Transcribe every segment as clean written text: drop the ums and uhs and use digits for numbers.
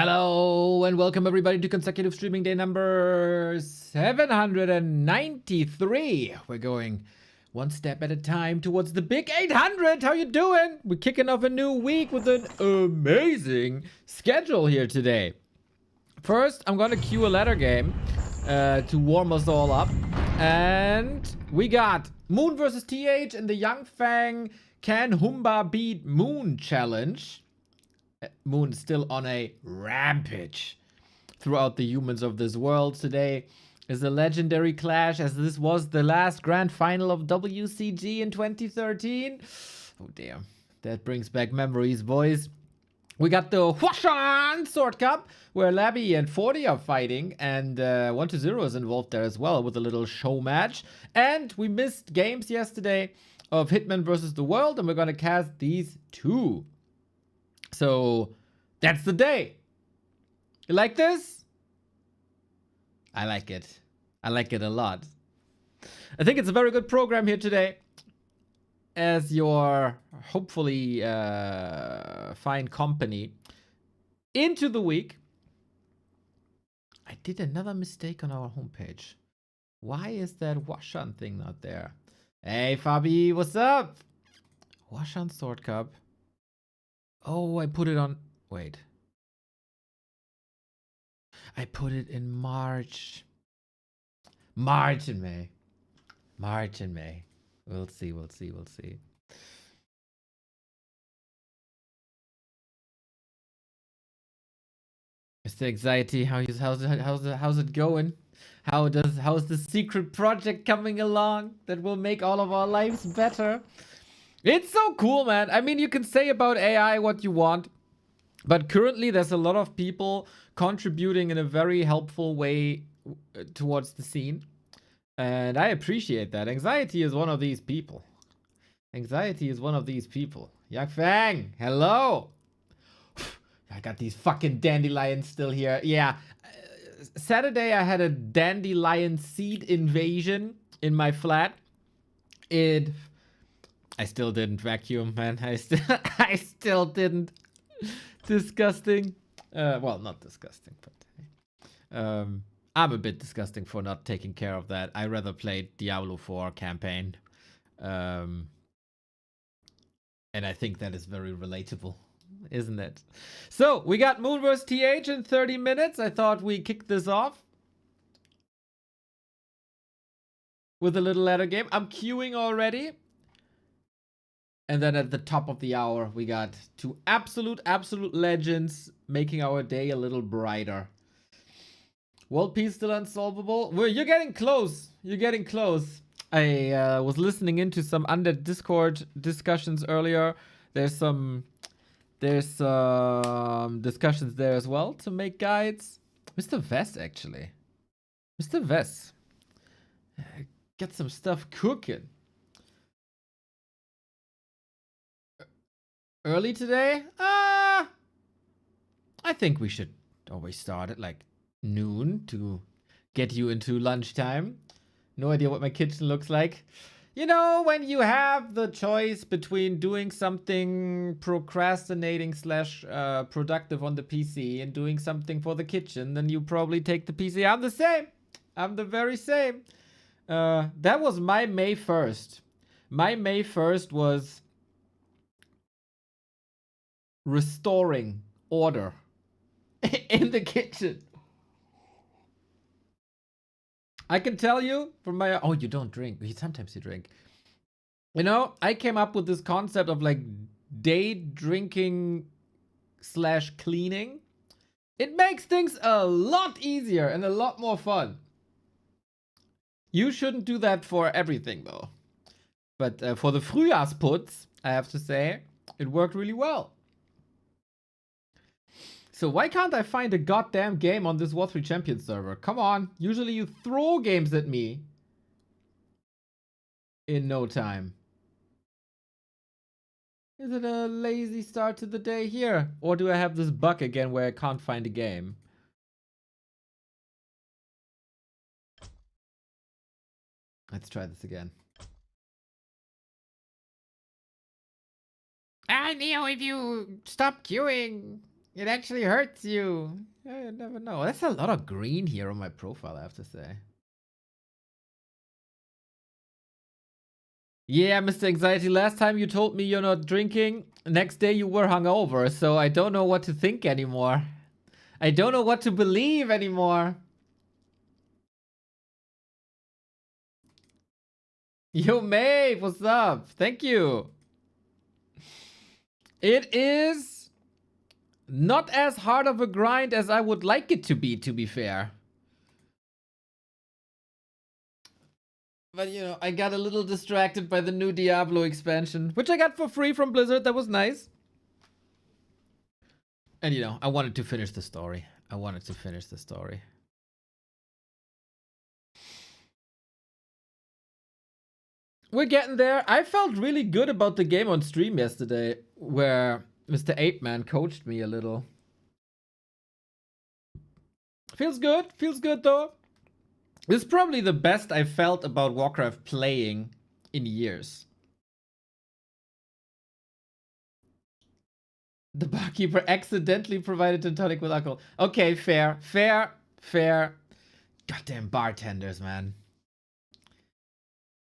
Hello and welcome everybody to consecutive streaming day number 793. We're going one step at a time towards the big 800. How you doing? We're kicking off a new week with an amazing schedule here today. First, I'm gonna cue a ladder game to warm us all up. And we got Moon versus TH in the Young Fang Can Humba Beat Moon challenge. Moon still on a rampage throughout the humans of this world. Today is a legendary clash, as this was the last grand final of WCG in 2013. Oh damn, that brings back memories, boys. We got the Huashan Sword Cup, where Labby and 40 are fighting, and 120 is involved there as well with a little show match. And we missed games yesterday of Hitman versus the World, and we're gonna cast these two. So that's the day. You like this? I like it. I like it a lot. I think it's a very good program here today. As your hopefully fine company into the week. I did another mistake on our homepage. Why is that Washan thing not there? Hey Fabi, what's up? Washan Sword Cup. Oh, I put it on... Wait. I put it in March. March and May. March and May. We'll see, we'll see, we'll see. Mr. Anxiety, how's it going? How's the secret project coming along that will make all of our lives better? It's so cool, man. I mean, you can say about AI what you want, but currently there's a lot of people contributing in a very helpful way towards the scene. And I appreciate that. Anxiety is one of these people. Anxiety is one of these people. Young Fang, hello. I got these fucking dandelions still here. Yeah. Saturday I had a dandelion seed invasion in my flat. I still didn't vacuum, man. I still didn't. Disgusting. Well, not disgusting, but I'm a bit disgusting for not taking care of that. I rather played Diablo 4 campaign. And I think that is very relatable, isn't it? So, we got Moon vs. TH in 30 minutes. I thought we kicked this off with a little ladder game. I'm queuing already. And then at the top of the hour, we got two absolute legends making our day a little brighter. World peace still unsolvable. Well, you're getting close. You're getting close. I was listening into some Undead Discord discussions earlier. There's some discussions there as well to make guides. Mr. Vess, actually. Mr. Vess. Get some stuff cooking. Early today? I think we should always start at like noon to get you into lunchtime. No idea what my kitchen looks like. You know, when you have the choice between doing something procrastinating slash productive on the PC and doing something for the kitchen, then you probably take the PC. I'm the same. I'm the very same. That was my May 1st. My May 1st was restoring order in the kitchen. I can tell you from my... Oh, you don't drink. Sometimes you drink. You know, I came up with this concept of like day drinking slash cleaning. It makes things a lot easier and a lot more fun. You shouldn't do that for everything though. But for the Frühjahrsputz, I have to say, it worked really well. So why can't I find a goddamn game on this War 3 Champions server? Come on. Usually you throw games at me in no time. Is it a lazy start to the day here? Or do I have this bug again where I can't find a game? Let's try this again. I know if you stop queuing, It actually hurts you. You never know. That's a lot of green here on my profile, I have to say. Yeah, Mr. Anxiety, last time you told me you're not drinking. Next day you were hungover, so I don't know what to think anymore. I don't know what to believe anymore. Yo, Maeve, what's up? Thank you. It is not as hard of a grind as I would like it to be fair. But, you know, I got a little distracted by the new Diablo expansion, which I got for free from Blizzard. That was nice. And, you know, I wanted to finish the story. We're getting there. I felt really good about the game on stream yesterday, where Mr. Ape Man coached me a little. Feels good though. This is probably the best I felt about Warcraft playing in years. The barkeeper accidentally provided a tonic with alcohol. Okay, fair. Goddamn bartenders, man.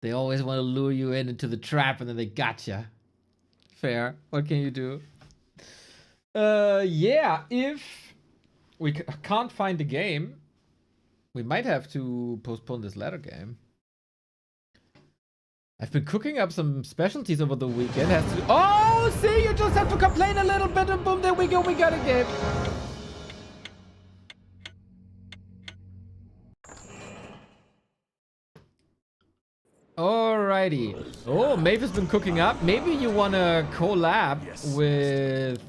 They always want to lure you into the trap and then they gotcha. Fair. What can you do? Yeah, if we can't find the game, we might have to postpone this ladder game. I've been cooking up some specialties over the weekend. Oh, see, you just have to complain a little bit and boom, there we go, we got a game. Alrighty. Oh, Maeve has been cooking up. Maybe you want to collab with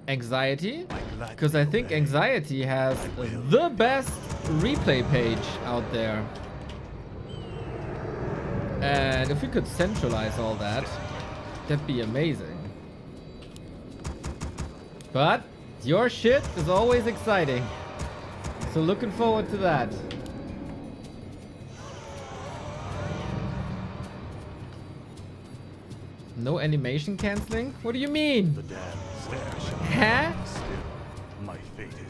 Anxiety, because I think Anxiety has the best replay page out there. And if we could centralize all that, that'd be amazing. But your shit is always exciting, so looking forward to that. No animation canceling? What do you mean? Huh?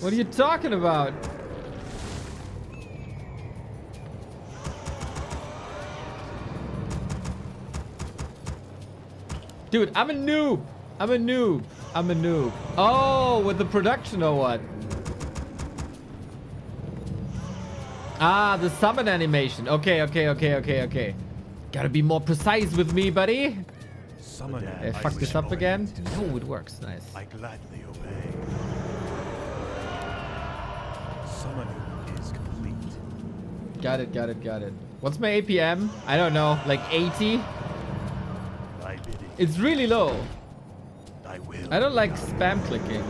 What are you talking about? Dude, I'm a noob. Oh, with the production or what? Ah, the summon animation. Okay. Gotta be more precise with me, buddy. Fuck this up again. No, it works. Nice. I gladly obey. Summoning is complete. Got it. What's my APM? I don't know. Like 80? It's really low. I don't like spam clicking.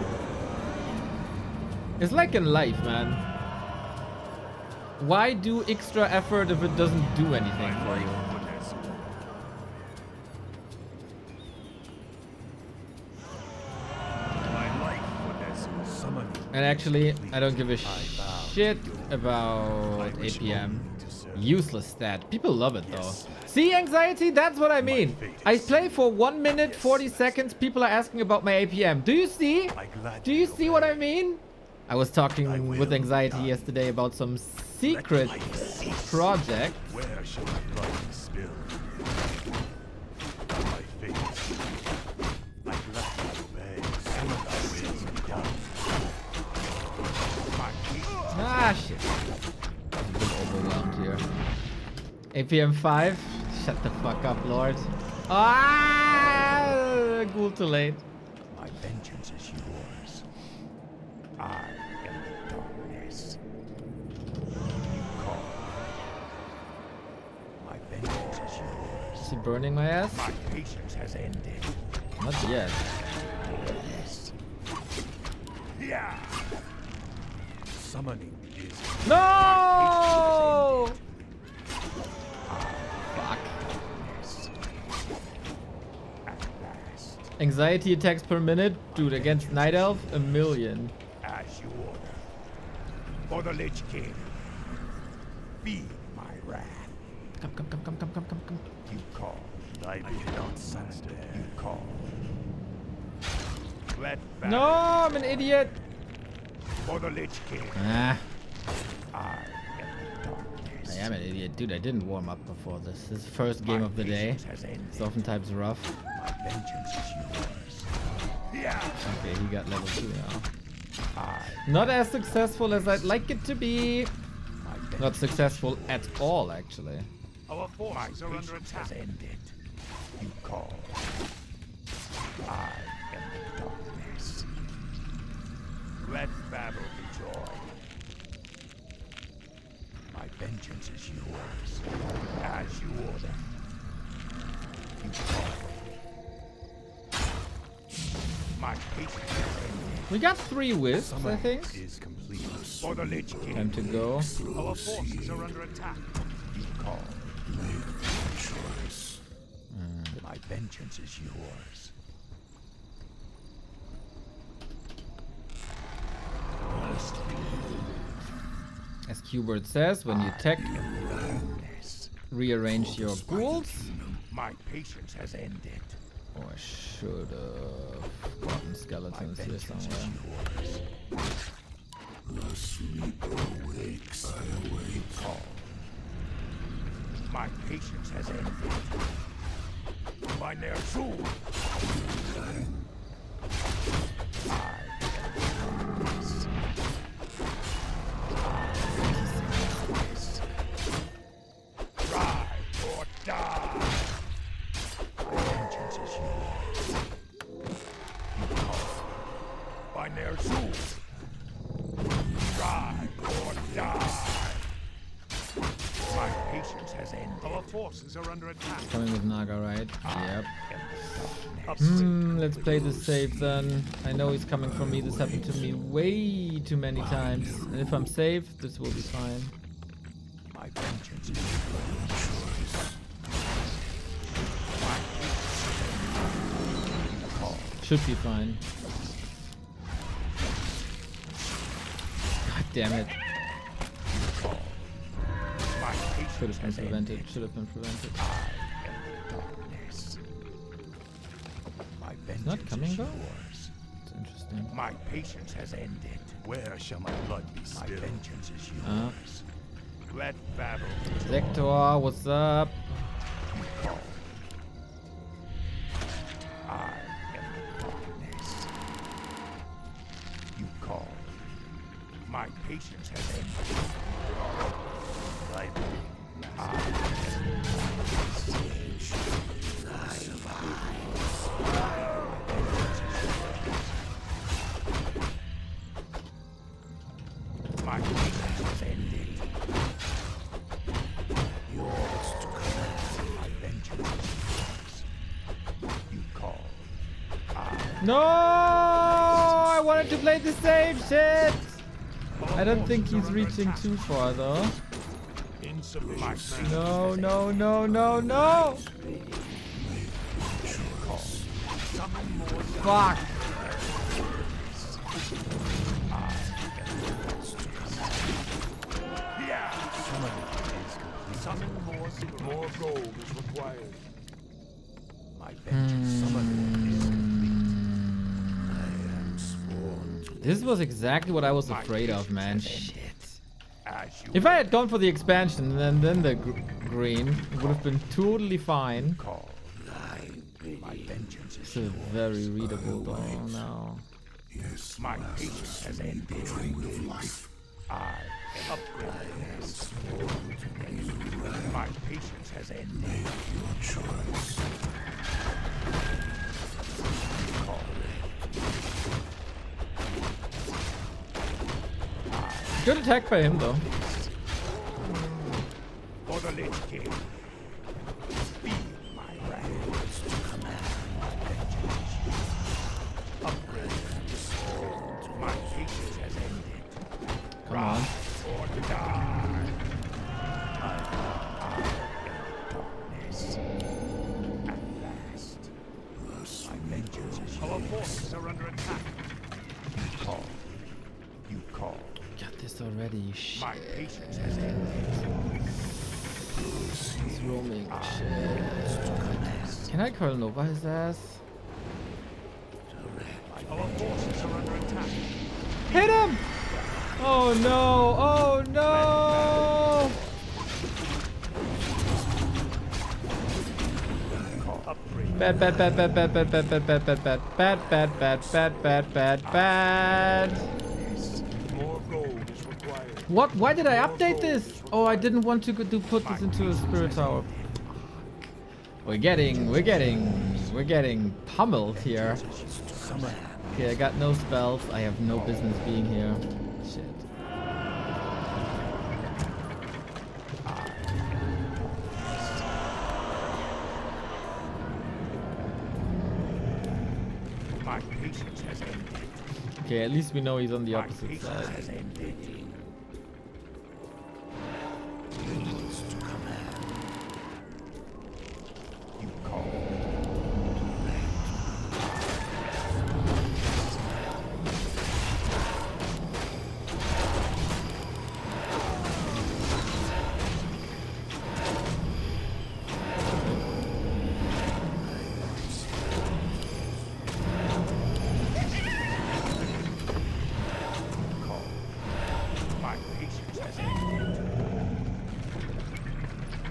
It's like in life, man. Why do extra effort if it doesn't do anything for you? And actually, I don't give a shit about APM. Useless stat. People love it though. See, Anxiety? That's what I mean. I play for 1 minute, 40 seconds. People are asking about my APM. Do you see? Do you see what I mean? I was talking with Anxiety yesterday about some secret project. Where shall my blood spill? My face. I gladly obey. Some of thy wills be done. Ah, shit. I'm a little overwhelmed here. APM 5? Shut the fuck up, Lord. Ah! Ghoul too late. My vengeance is yours. I am the darkness. You call. My vengeance is yours. Is he burning my ass? My patience has ended. Not yet. Yes. Yeah. Summoning is. No! Fuck. At last. Anxiety attacks per minute? Dude, against Night Elf, 1,000,000. As you order. For the Lich King. Be my wrath. Come. You call. I did not surrender. You call. Let No, I'm an idiot. for the Lich King. Ah, I am the darkness. I am an idiot. Dude, I didn't warm up before this. This is the first game of the day. Patience has ended. It's oftentimes rough. My vengeance is yours. Yeah. Okay, he got level 2 now. I, Not as successful as I'd like it to be. my vengeance. Not successful at all, actually. Our forces are under attack. Has ended. You call. I am the darkness. Let battle be joy. My vengeance is yours. As you order. You call. My patience has ended. We got 3 wisps, I think. Is complete. For the Lich King. Time to go. Our forces are under attack. You call. My vengeance is yours. As Qbert says, when you tech, Darkness. rearrange your ghouls. My patience has ended. Oh, I should have gotten My skeletons here vengeance is somewhere. yours. The sleeper wakes. I awake. Call. My patience has ended. By TH000. I am darkness. Try or die. My vengeance is yours. You call. By TH000. Try or die. My patience has ended. Our forces are under attack. Coming with Naga, right? Yep. Upgrade. Let's play this safe then. I know he's coming from me. This happened to me way too many times. And if I'm safe, this will be fine. My vengeance is yours. My Should be fine. God damn it. My Should have patience been has prevented. ended. Should have been prevented. I am the darkness. My vengeance not coming, is though? yours. It's interesting. My patience has ended. Where shall my blood be spilled? My vengeance is Ah. yours. Let battle Vector, what's up? call. I am the darkness. You call. My patience has ended. I my patience has ended. Yours to command. My vengeance is yours. You call. No! I wanted to play the same shit! I don't think he's reaching too far though. Insufficient. No, no, no, no, no! Fuck! Yeah. Summon more gold is required. My vengeance This was exactly what I was afraid of, man. Shit. as you If I had gone for the expansion and then the green, it would have been totally fine. call. My vengeance It's is a very readable though now. yours. My patience has ended. I am upgraded. My patience has ended. Call. Good attack by him though. For the Lich King. Feel my wrath. My vengeance is yours. Upgrade. My patience has ended. Come on. Or die. I am darkness. At last. My vengeance is yours. Our forces are under attack. You call. You call. Got this already. Shit. My patience has ended. He's roaming. Shit. Can I curl Nova his ass? My Our forces are under attack. Hit him! Oh no! Oh no! Upgrade. Bad, bad, bad, bad, bad, bad, bad, bad, bad, bad, bad, bad, bad, bad, bad, bad, bad. More gold is required. What? Why did I update this? Oh, I didn't want to put this into a spirit tower. We're getting pummeled here. Okay, I got no spells. I have no business being here. Shit. My patience has ended. Okay, at least we know he's on the My opposite patience side. has ended. Yours to command. You call. My patience has ended.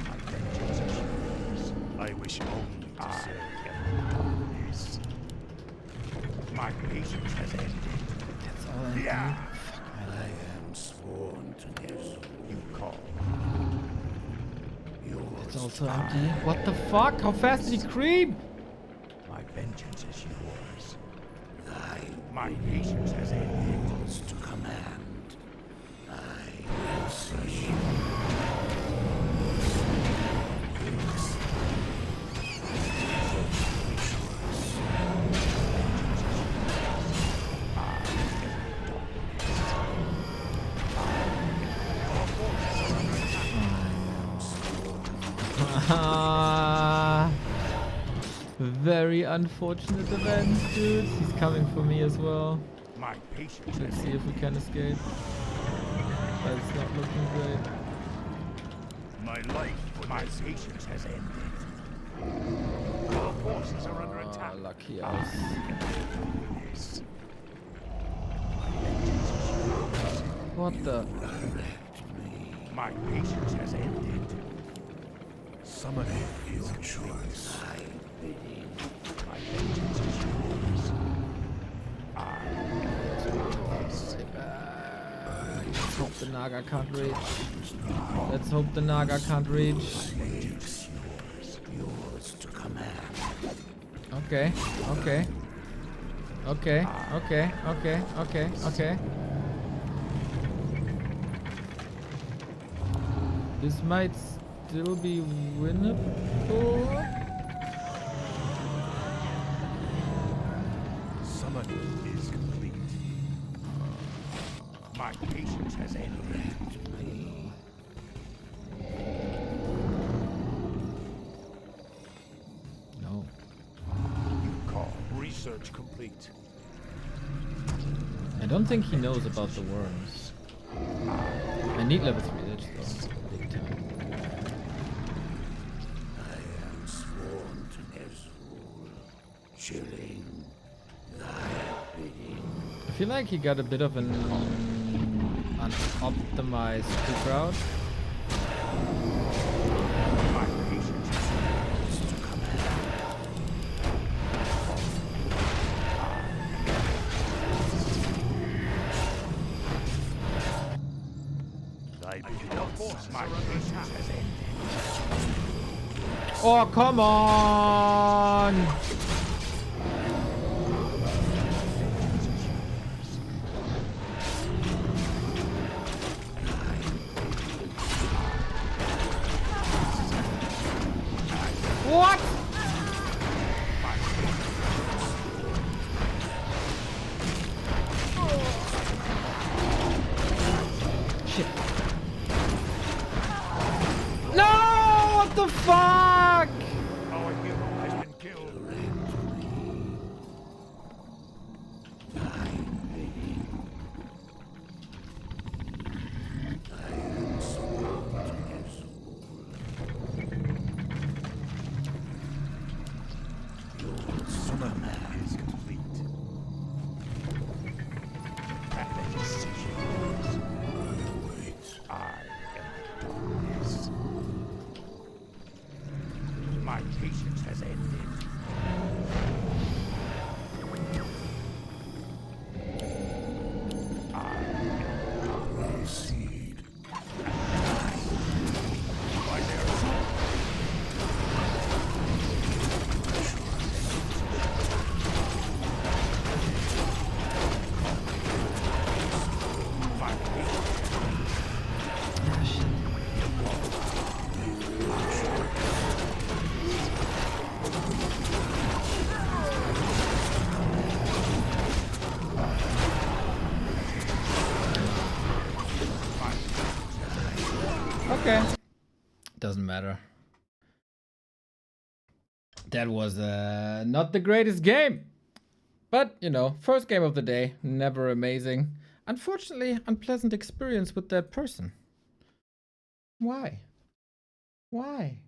My vengeance is yours. I wish only to serve darkness. My patience has ended. That's all I Yeah. do. I am sworn to this. You call. It's Yours. also empty. What the fuck? How fast did he creep? My vengeance is yours. My patience has ended. Yours to command. I will see. Very unfortunate event, dude. He's coming for me as well. My patience Let's has see if we can escape. But it's not looking great. My life for my patience has ended. Our forces are under attack. Oh, lucky us. Yes. What the? My patience has ended. Summon your choice. My vengeance is yours. Let's hope the Naga can't reach. Let's hope the Naga can't reach. Yours. Yours to command. Okay, okay. Okay, okay, okay, okay, okay. This might still be winnable. Summoning is complete. My patience has ended. No. You call. Research complete. I don't think he knows about the worms. I need level 3 lich though. Big time. I am sworn to Nezul, chilling thy bidding. I feel like he got a bit of an unoptimized creep route. My patience is to command. Thy bidding. My patience has ended. Oh, come on! What? Shit. No! What the fuck? Our hero has been killed. Okay. Doesn't matter. That was not the greatest game. But, you know, first game of the day, never amazing. Unfortunately, unpleasant experience with that person. Why? Why?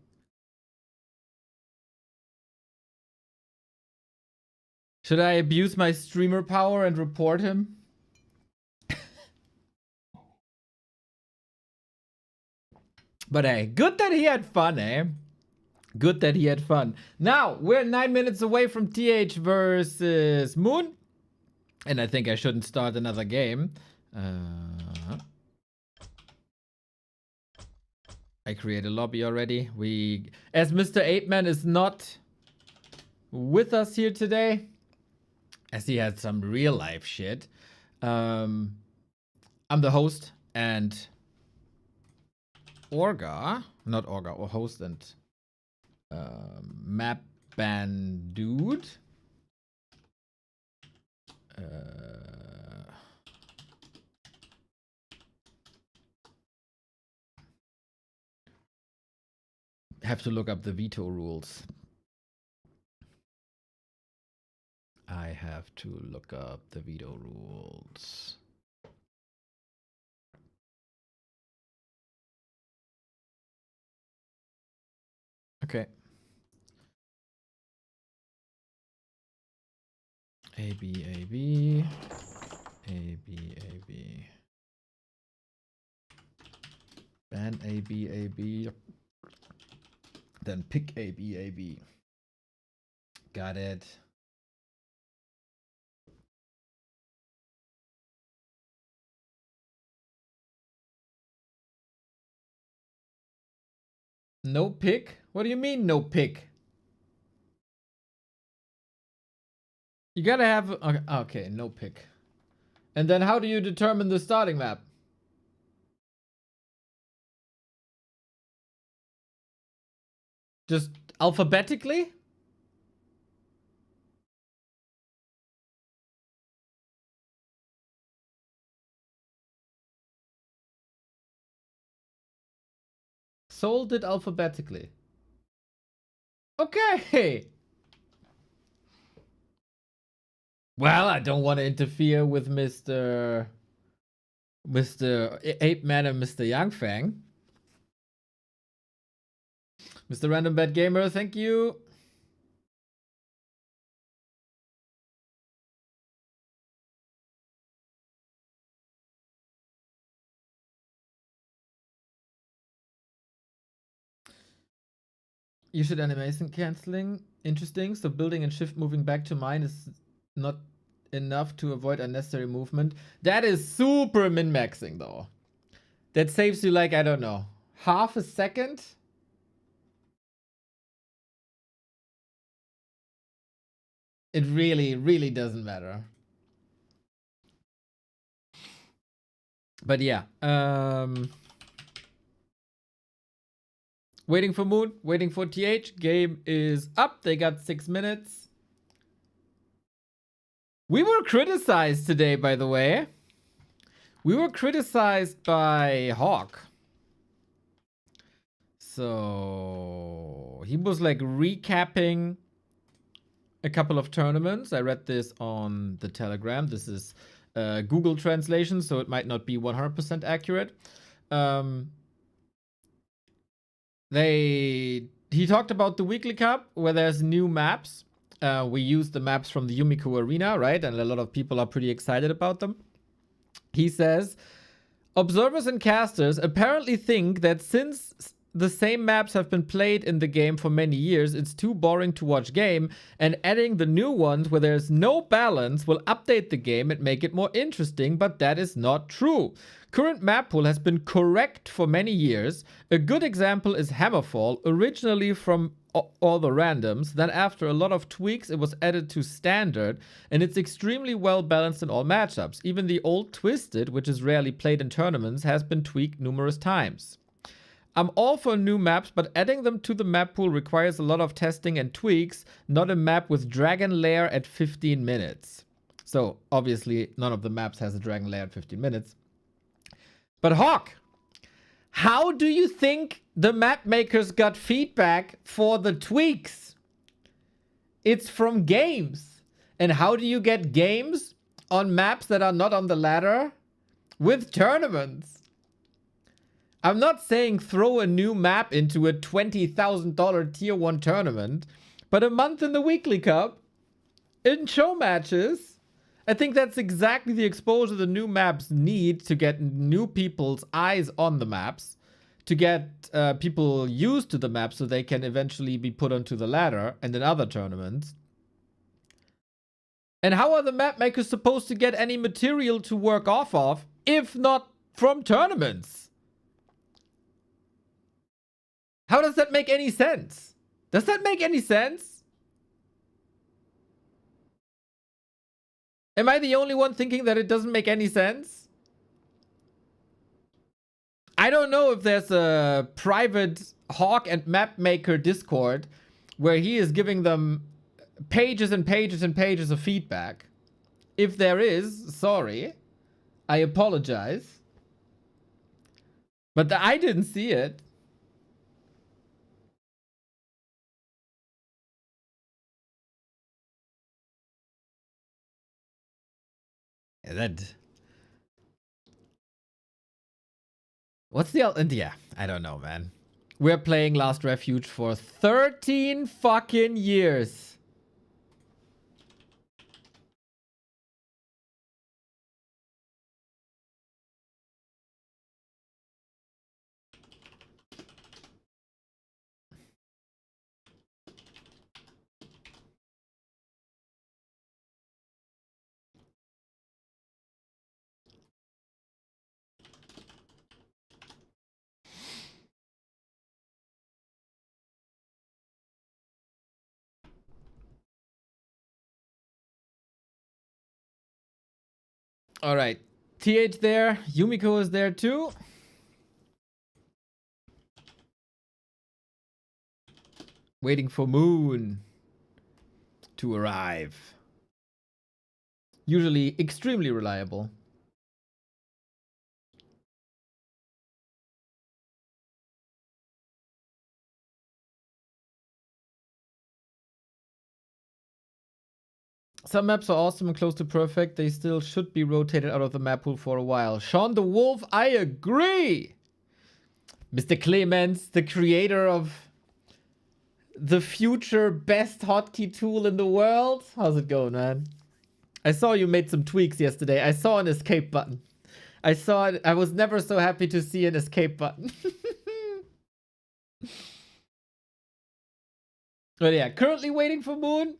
Should I abuse my streamer power and report him? But hey, good that he had fun, eh? Good that he had fun. Now, we're 9 minutes away from TH versus Moon. And I think I shouldn't start another game. I create a lobby already. As Mr. 8-Man is not with us here today, as he had some real life shit, I'm the host and or host and map ban dude. Have to look up the veto rules. I have to look up the veto rules. Okay. A, B, A, B. A, B, A, B. Ban A, B, A, B. Then pick A, B, A, B. Got it. No pick? What do you mean no pick? You gotta have... Okay, no pick. And then how do you determine the starting map? Just alphabetically? Sold it alphabetically. Okay. Well, I don't want to interfere with Mr. 8-Man and Mr. Yangfang. Mr. Random Bad Gamer, thank you. You should animation canceling. Interesting. So building and shift moving back to mine is not enough to avoid unnecessary movement. That is super min-maxing though. That saves you like, I don't know, half a second? It really, really doesn't matter. But yeah. Waiting for Moon, waiting for TH. Game is up. They got 6 minutes. We were criticized today, by the way. We were criticized by Hawk. So he was like recapping a couple of tournaments. I read this on the Telegram. This is Google translation, so it might not be 100% accurate. He talked about the weekly cup where there's new maps. We use the maps from the Yumiko Arena, right? And a lot of people are pretty excited about them. He says, observers and casters apparently think that since the same maps have been played in the game for many years, it's too boring to watch game, and adding the new ones where there's no balance will update the game and make it more interesting, but that is not true. Current map pool has been correct for many years. A good example is Hammerfall, originally from all the randoms. Then after a lot of tweaks, it was added to standard, and it's extremely well balanced in all matchups. Even the old Twisted, which is rarely played in tournaments, has been tweaked numerous times. I'm all for new maps, but adding them to the map pool requires a lot of testing and tweaks, not a map with Dragon Lair at 15 minutes. So, obviously, none of the maps has a Dragon Lair at 15 minutes. But Hawk, How do you think the map makers got feedback for the tweaks? It's from games. And how do you get games on maps that are not on the ladder? With tournaments. I'm not saying throw a new map into a $20,000 tier 1 tournament, but a month in the weekly cup, in show matches. I think that's exactly the exposure the new maps need to get new people's eyes on the maps, to get people used to the map so they can eventually be put onto the ladder and in other tournaments. And how are the map makers supposed to get any material to work off of if not from tournaments? How does that make any sense? Does that make any sense? Am I the only one thinking that it doesn't make any sense? I don't know if there's a private Hawk and map maker Discord where he is giving them pages and pages and pages of feedback. If there is, sorry. I apologize. But I didn't see it. What's the... Yeah, I don't know, man. We're playing Last Refuge for 13 fucking years. All right. TH there. Yumiko is there too. Waiting for Moon to arrive. Usually extremely reliable. Some maps are awesome and close to perfect. They still should be rotated out of the map pool for a while. Sean the Wolf, I agree. Mr. Clemens, the creator of the future best hotkey tool in the world. How's it going, man? I saw you made some tweaks yesterday. I saw an escape button. I saw it. I was never so happy to see an escape button. But yeah, currently waiting for Moon.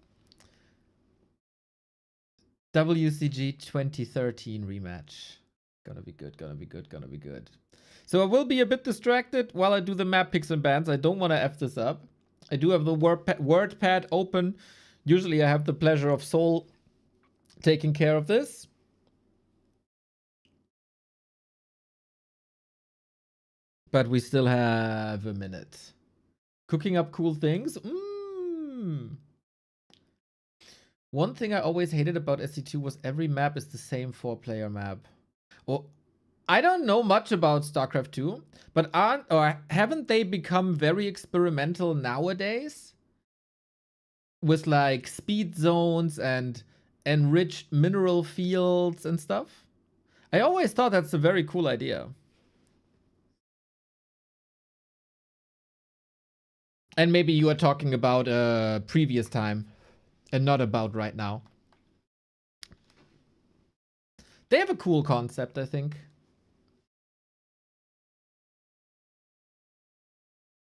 WCG 2013 rematch. Gonna be good, gonna be good, gonna be good. So I will be a bit distracted while I do the map picks and bans. I don't want to F this up. I do have the word pad open. Usually I have the pleasure of Soul taking care of this. But we still have a minute. Cooking up cool things. One thing I always hated about SC2 was every map is the same 4-player map. Well, I don't know much about StarCraft 2, but haven't they become very experimental nowadays? With like speed zones and enriched mineral fields and stuff? I always thought that's a very cool idea. And maybe you are talking about a previous time and not about right now. They have a cool concept, I think.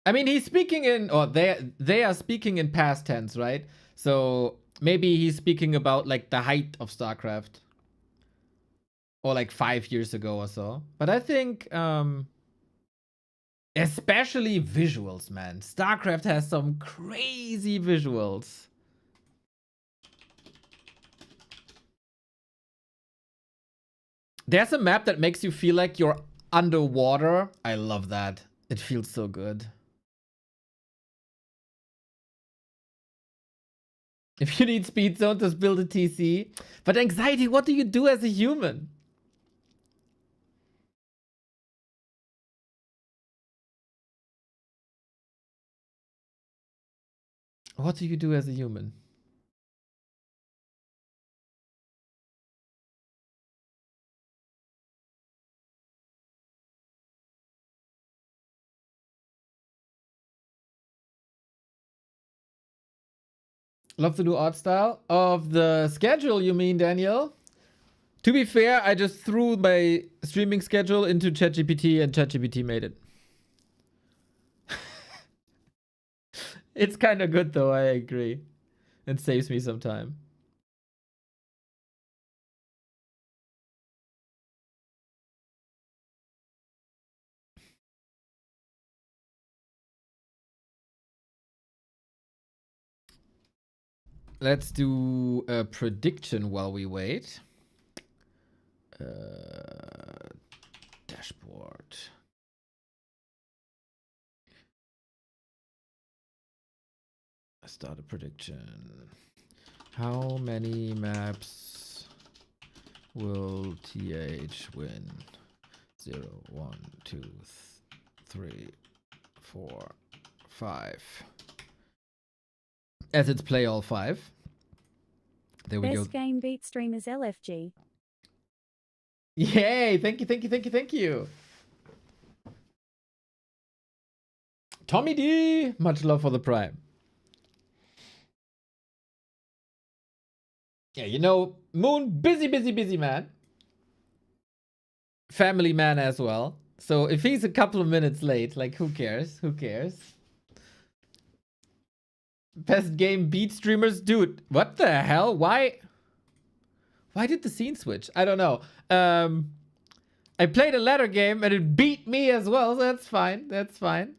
I mean, he's speaking in, or they are speaking in past tense, right? So maybe he's speaking about like the height of StarCraft. Or like 5 years ago or so. But I think, especially visuals, man. StarCraft has some crazy visuals. There's a map that makes you feel like you're underwater. I love that. It feels so good. If you need speed zone, just build a TC. But anxiety, what do you do as a human? What do you do as a human? Love the new art style of the schedule, you mean, Daniel? To be fair, I just threw my streaming schedule into ChatGPT and ChatGPT made it. It's kind of good though, I agree. It saves me some time. Let's do a prediction while we wait. Dashboard. Start a prediction. How many maps will TH win? 0, 1, 2, 3, 4, 5. As it's play all 5. There we go. Best game beat streamers LFG. Yay! Thank you, thank you, thank you, thank you. Tommy D! Much love for the Prime. Yeah, you know, Moon, busy, busy, busy man. Family man as well. So if he's a couple of minutes late, like, who cares? Who cares? Best game beat streamers? Dude, what the hell? Why did the scene switch? I don't know. I played a ladder game and it beat me as well, so that's fine. That's fine.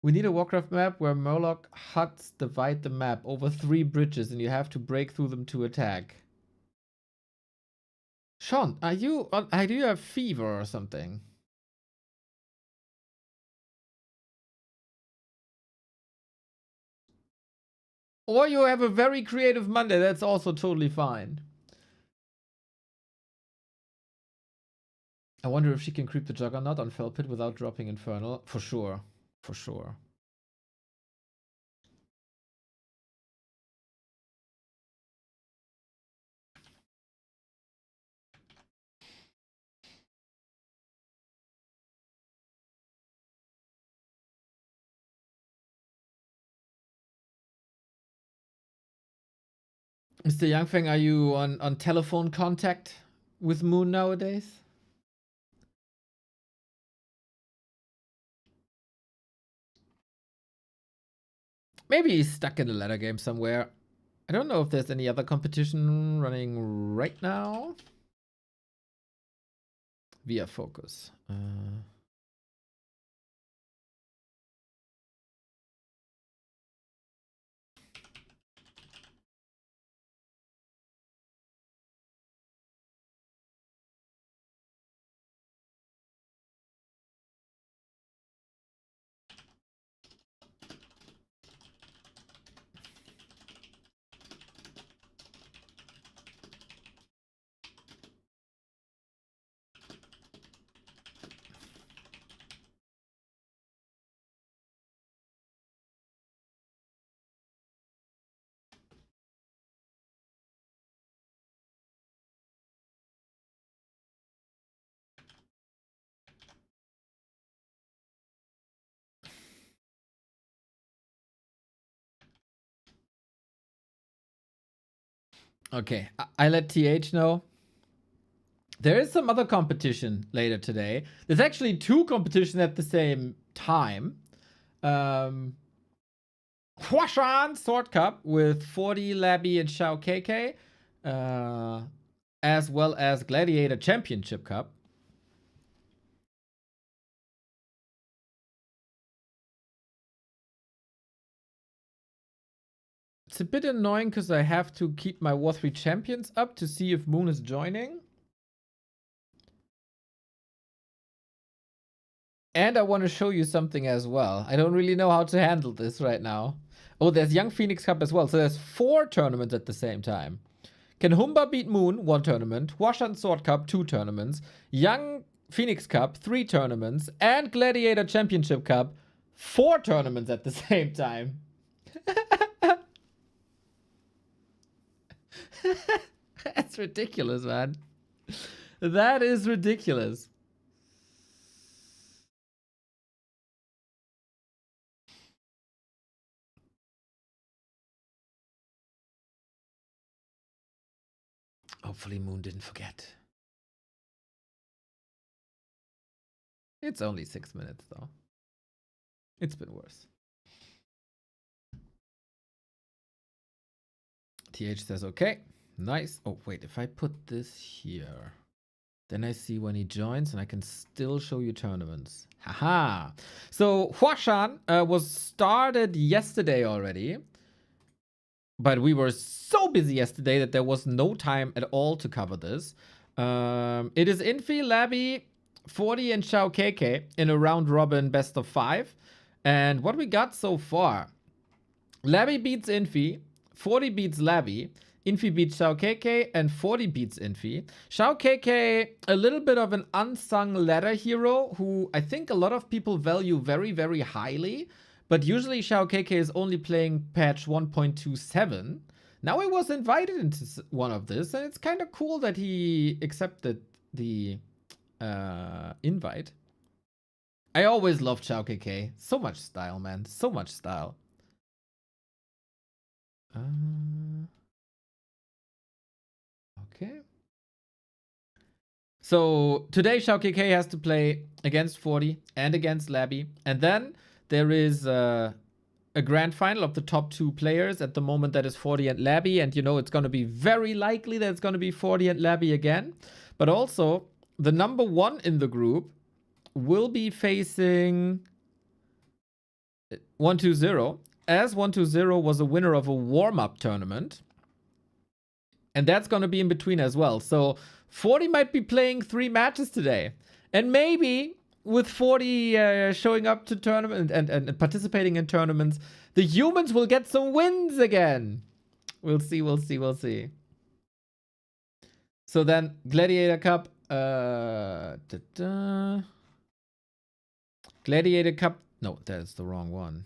We need a Warcraft map where Murloc huts divide the map over 3 bridges and you have to break through them to attack. Sean, do you have fever or something? Or you have a very creative Monday, that's also totally fine. I wonder if she can creep the Juggernaut on Fell Pit without dropping Infernal. For sure. For sure. Mr. Youngfeng, are you on telephone contact with Moon nowadays? Maybe he's stuck in a ladder game somewhere. I don't know if there's any other competition running right now. Via Focus. Okay, I let TH know. There is some other competition later today. There's actually 2 competitions at the same time. Huashan Sword Cup with 40 Labby and Shao KK. As well as Gladiator Championship Cup. It's a bit annoying because I have to keep my War 3 champions up to see if Moon is joining. And I want to show you something as well. I don't really know how to handle this right now. Oh, there's Young Phoenix Cup as well. So there's 4 tournaments at the same time. Can Humba beat Moon? 1 tournament. Huashan Sword Cup, 2 tournaments. Young Phoenix Cup, 3 tournaments. And Gladiator Championship Cup, 4 tournaments at the same time. That's ridiculous, man. That is ridiculous. Hopefully Moon didn't forget. It's only 6 minutes, though. It's been worse. TH says, okay, nice. Oh, wait, if I put this here, then I see when he joins and I can still show you tournaments. Haha. So Huashan was started yesterday already, but we were so busy yesterday that there was no time at all to cover this. It is Infi, Labby, 40 and Xiao KK in a round robin best of 5. And what we got so far, Labby beats Infi, 40 beats Labby, Infi beats Xiao KK, and 40 beats Infi. Xiao KK, a little bit of an unsung ladder hero who I think a lot of people value very, very highly. But usually Xiao KK is only playing patch 1.27. Now he was invited into one of this, and it's kind of cool that he accepted the invite. I always loved Xiao KK. So much style, man. So much style. Okay. So today Xiao KK has to play against 40 and against Labby. And then there is a grand final of the top 2 players. At the moment that is 40 and Labby. And you know it's going to be very likely that it's going to be 40 and Labby again. But also the number 1 in the group will be facing 120. As 120 was a winner of a warm-up tournament. And that's going to be in between as well. So 40 might be playing 3 matches today. And maybe with 40 showing up to tournament and participating in tournaments, the humans will get some wins again. We'll see, we'll see, we'll see. So then Gladiator Cup. Gladiator Cup. No, that's the wrong one.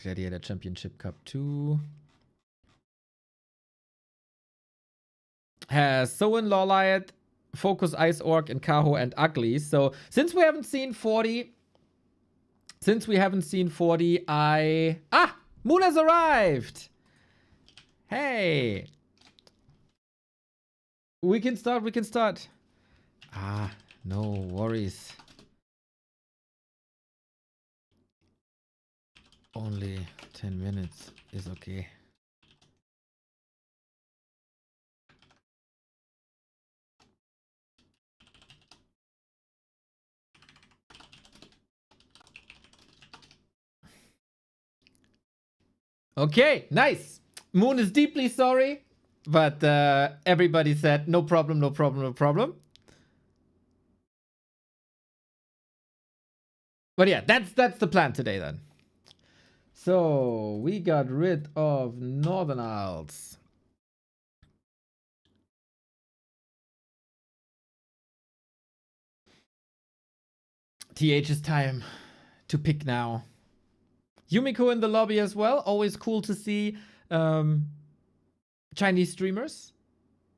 Gladiator Championship Cup 2. Has Soen, Lawliot, Focus, Ice Orc, and Kaho and Ugly. So since we haven't seen 40, Moon has arrived. Hey. We can start. No worries. Only 10 minutes is okay. Okay, nice. Moon is deeply sorry, but everybody said no problem, no problem, no problem. But yeah, that's the plan today then. So we got rid of Northern Isles. TH's time to pick now. Yumiko in the lobby as well. Always cool to see Chinese streamers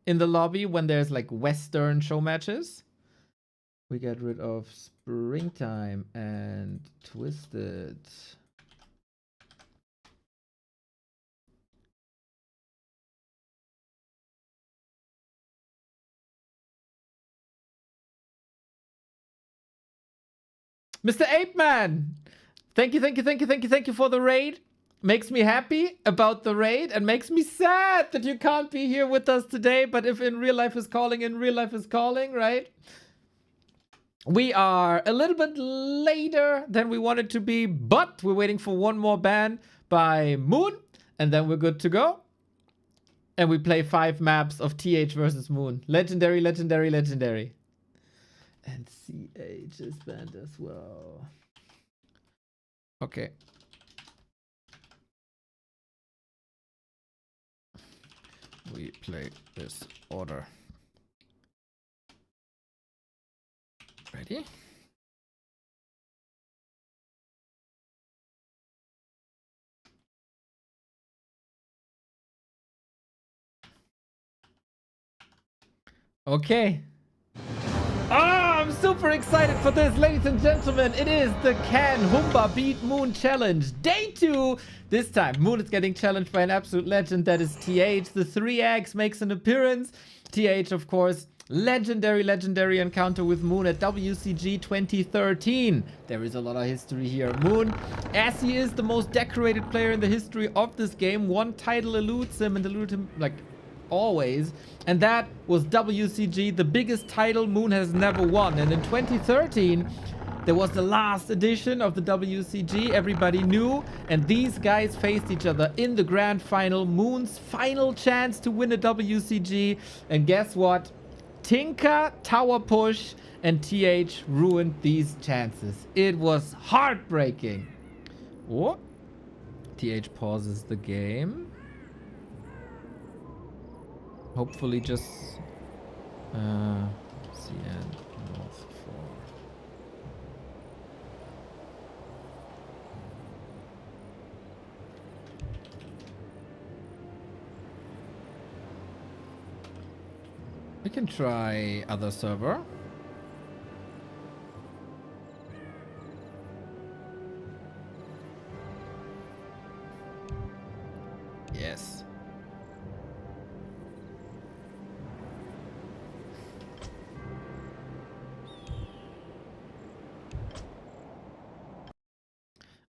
in the lobby when there's like Western show matches. We got rid of Springtime and Twisted. Mr. Ape Man, thank you for the raid. Makes me happy about the raid and makes me sad that you can't be here with us today. But if in real life is calling, in real life is calling, right? We are a little bit later than we wanted to be, but we're waiting for one more ban by Moon, and then we're good to go. And we play 5 maps of TH versus Moon. Legendary, legendary, legendary. And CH is banned as well. Okay. We play this order. Ready? Okay. I'm super excited for this, ladies and gentlemen. It is the Can Humba Beat Moon Challenge. Day 2. This time, Moon is getting challenged by an absolute legend. That is TH. The 3X makes an appearance. TH, of course, legendary encounter with Moon at WCG 2013. There is a lot of history here. Moon, as he is the most decorated player in the history of this game, one title eludes him and eluded him like always, and that was WCG, the biggest title Moon has never won. And in 2013 there was the last edition of the WCG, everybody knew, and these guys faced each other in the grand final. Moon's final chance to win a WCG, and guess what? Tinker, tower push, and TH ruined these chances. It was heartbreaking. Oh, TH pauses the game. Hopefully just CN North 4. We can try other server. Yes.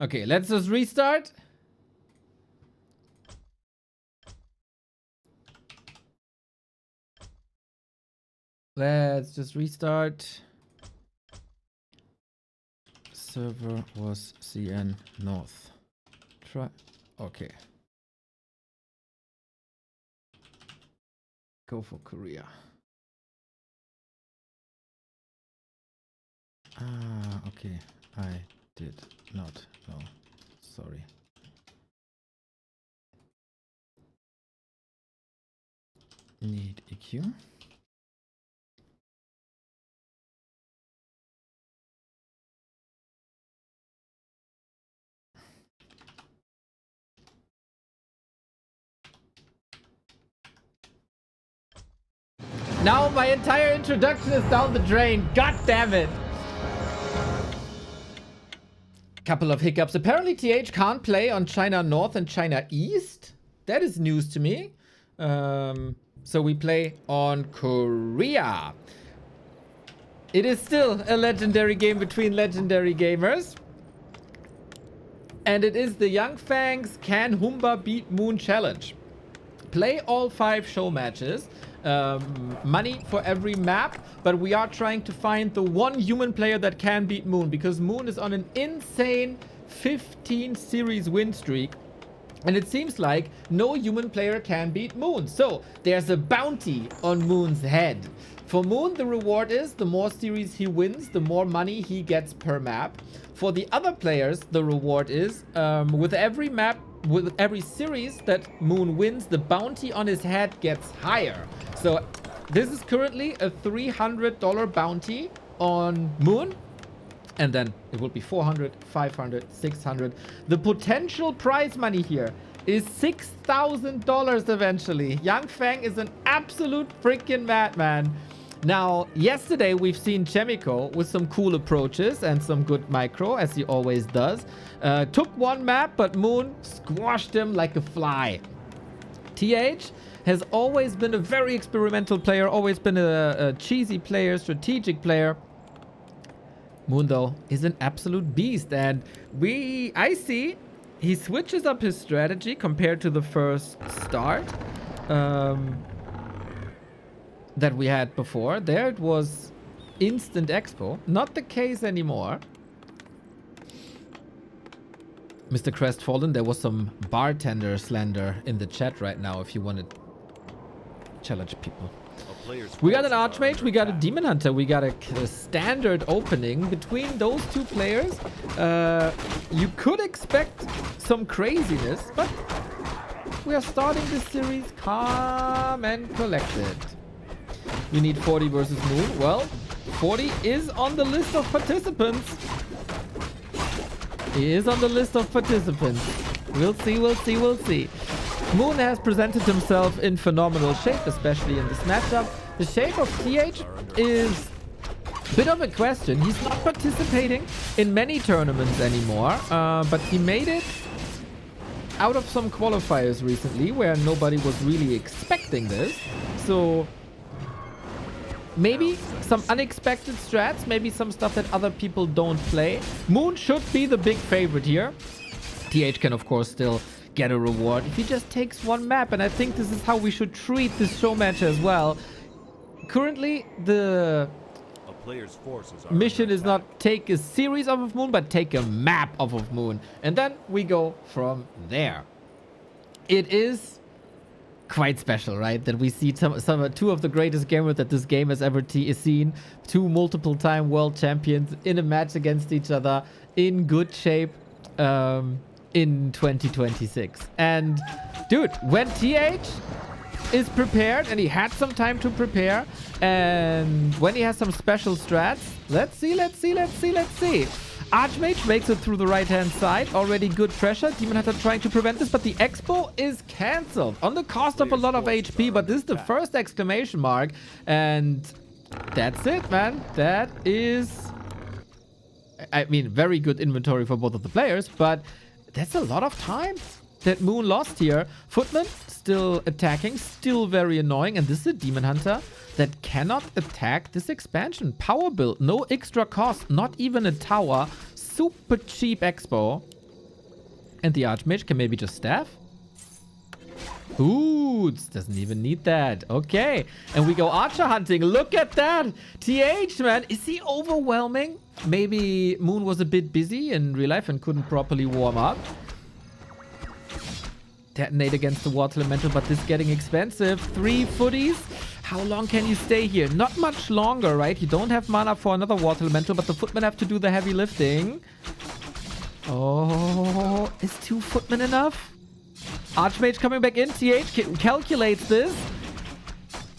Okay, let's just restart. Let's just restart. Server was CN North. Try. Okay. Go for Korea. Ah, okay. I did not know. Sorry. Need EQ. Now my entire introduction is down the drain. God damn it. Couple of hiccups. Apparently TH can't play on China North and China East. That is news to me. So we play on Korea. It is still a legendary game between legendary gamers. And it is the Young Fangs Can Humba Beat Moon Challenge. Play all 5 show matches. Money for every map, but we are trying to find the one human player that can beat Moon, because Moon is on an insane 15 series win streak, and it seems like no human player can beat Moon. So there's a bounty on Moon's head. For Moon, the reward is the more series he wins, the more money he gets per map. For the other players, the reward is with every map, with every series that Moon wins, the bounty on his head gets higher. So this is currently a $300 bounty on Moon. And then it will be 400, 500, 600. The potential prize money here is $6,000 eventually. Young Fang is an absolute freaking madman. Now, yesterday we've seen Chemico with some cool approaches and some good micro, as he always does. Took one map, but Moon squashed him like a fly. TH has always been a very experimental player, always been a cheesy player, strategic player. Moon, though, is an absolute beast, and I see he switches up his strategy compared to the first start that we had before. There it was instant expo. Not the case anymore. Mr. Crestfallen, there was some bartender slander in the chat right now if you want to challenge people. We got an Archmage, we got a Demon Hunter, we got a standard opening. Between those two players, you could expect some craziness, but we are starting this series calm and collected. We need 40 versus Moon. Well, 40 is on the list of participants. He is on the list of participants. We'll see, we'll see, we'll see. Moon has presented himself in phenomenal shape, especially in this matchup. The shape of TH is a bit of a question. He's not participating in many tournaments anymore, but he made it out of some qualifiers recently where nobody was really expecting this. So maybe some unexpected strats, maybe some stuff that other people don't play. Moon should be the big favorite here. TH can, of course, still get a reward if he just takes one map, and I think this is how we should treat this show match as well. Currently, the player's forces are mission is not take a series off of Moon, but take a map off of Moon, and then we go from there. It is quite special, right, that we see two of the greatest gamers that this game has ever seen, two multiple-time world champions in a match against each other in good shape in 2026. And dude, when TH is prepared, and he had some time to prepare, and when he has some special strats, let's see. Archmage makes it through the right-hand side. Already good pressure. Demon Hunter trying to prevent this, but the Expo is cancelled on the cost of a lot of HP, but this is the first exclamation mark, and that's it, man. That is, I mean, very good inventory for both of the players, but that's a lot of time that Moon lost here. Footman still attacking, still very annoying, and this is a Demon Hunter that cannot attack this expansion. Power build, no extra cost, not even a tower. Super cheap Expo. And the Archmage can maybe just staff? Ooh, doesn't even need that. Okay, and we go archer hunting. Look at that. TH, man, is he overwhelming? Maybe Moon was a bit busy in real life and couldn't properly warm up. Detonate against the water elemental, but this is getting expensive. 3 footies. How long can you stay here? Not much longer, right? You don't have mana for another water elemental, but the footmen have to do the heavy lifting. Oh, is 2 footmen enough? Archmage coming back in. TH calculates this.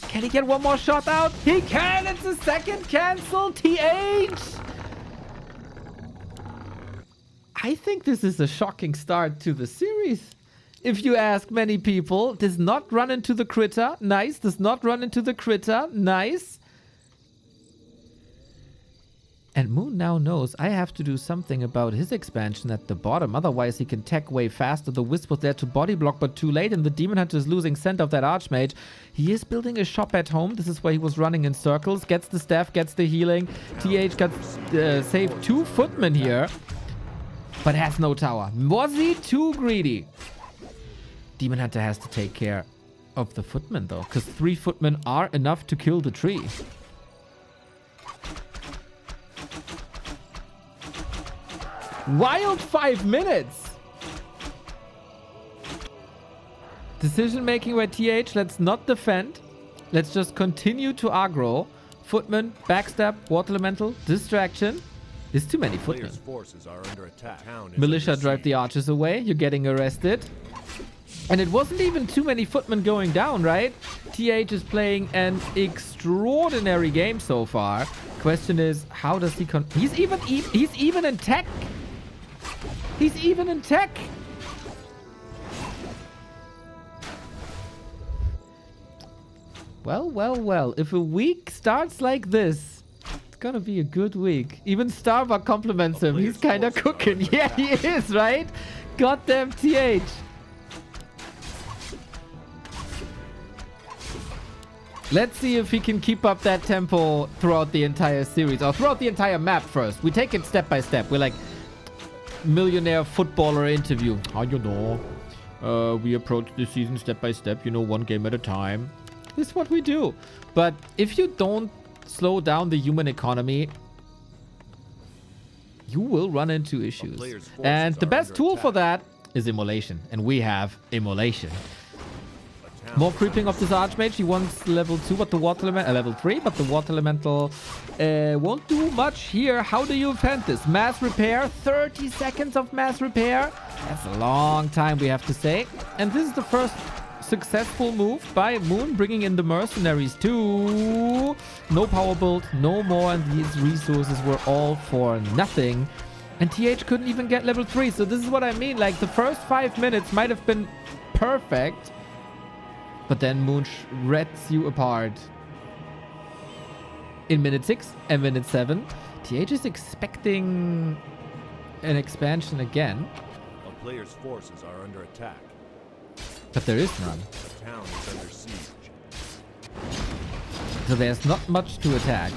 Can he get one more shot out? He can! It's a second cancel. TH! I think this is a shocking start to the series. If you ask many people, does not run into the critter. Nice. Does not run into the critter. Nice. And Moon now knows I have to do something about his expansion at the bottom. Otherwise, he can tech way faster. The Wisp was there to body block, but too late. And the Demon Hunter is losing scent of that Archmage. He is building a shop at home. This is why he was running in circles. Gets the staff, gets the healing. TH got saved 2 footmen here, but has no tower. Was he too greedy? Demon Hunter has to take care of the footmen, though, because 3 footmen are enough to kill the tree. Wild 5 minutes! Decision making by TH. Let's not defend. Let's just continue to aggro. Footman, backstab, water elemental, distraction. There's too many footmen. Forces are under attack. Militia drive the archers away. You're getting arrested. And it wasn't even too many footmen going down, right? TH is playing an extraordinary game so far. Question is, how does he he's even in tech. He's even in tech. Well. If a week starts like this, it's gonna be a good week. Even Starbuck compliments him. He's kind of cooking. Yeah, he is, right? Goddamn TH. Let's see if he can keep up that tempo throughout the entire series, or throughout the entire map first. We take it step by step. We're like millionaire footballer interview. How you know? We approach the season step by step, you know, 1 game at a time. This is what we do. But if you don't slow down the human economy, you will run into issues. And the best tool for that is immolation. And we have immolation. More creeping of this Archmage. He wants level 2, but the water elemental, level 3, but the water elemental won't do much here. How do you defend this? Mass repair, 30 seconds of mass repair. That's a long time, we have to say. And this is the first successful move by Moon, bringing in the mercenaries too. No power build, no more, and these resources were all for nothing. And TH couldn't even get level 3. So this is what I mean. Like, the first 5 minutes might have been perfect, but then Moon shreds you apart in minute 6 and minute 7. TH is expecting an expansion again. A player's forces are under attack. But there is none. The town is under siege. So there's not much to attack.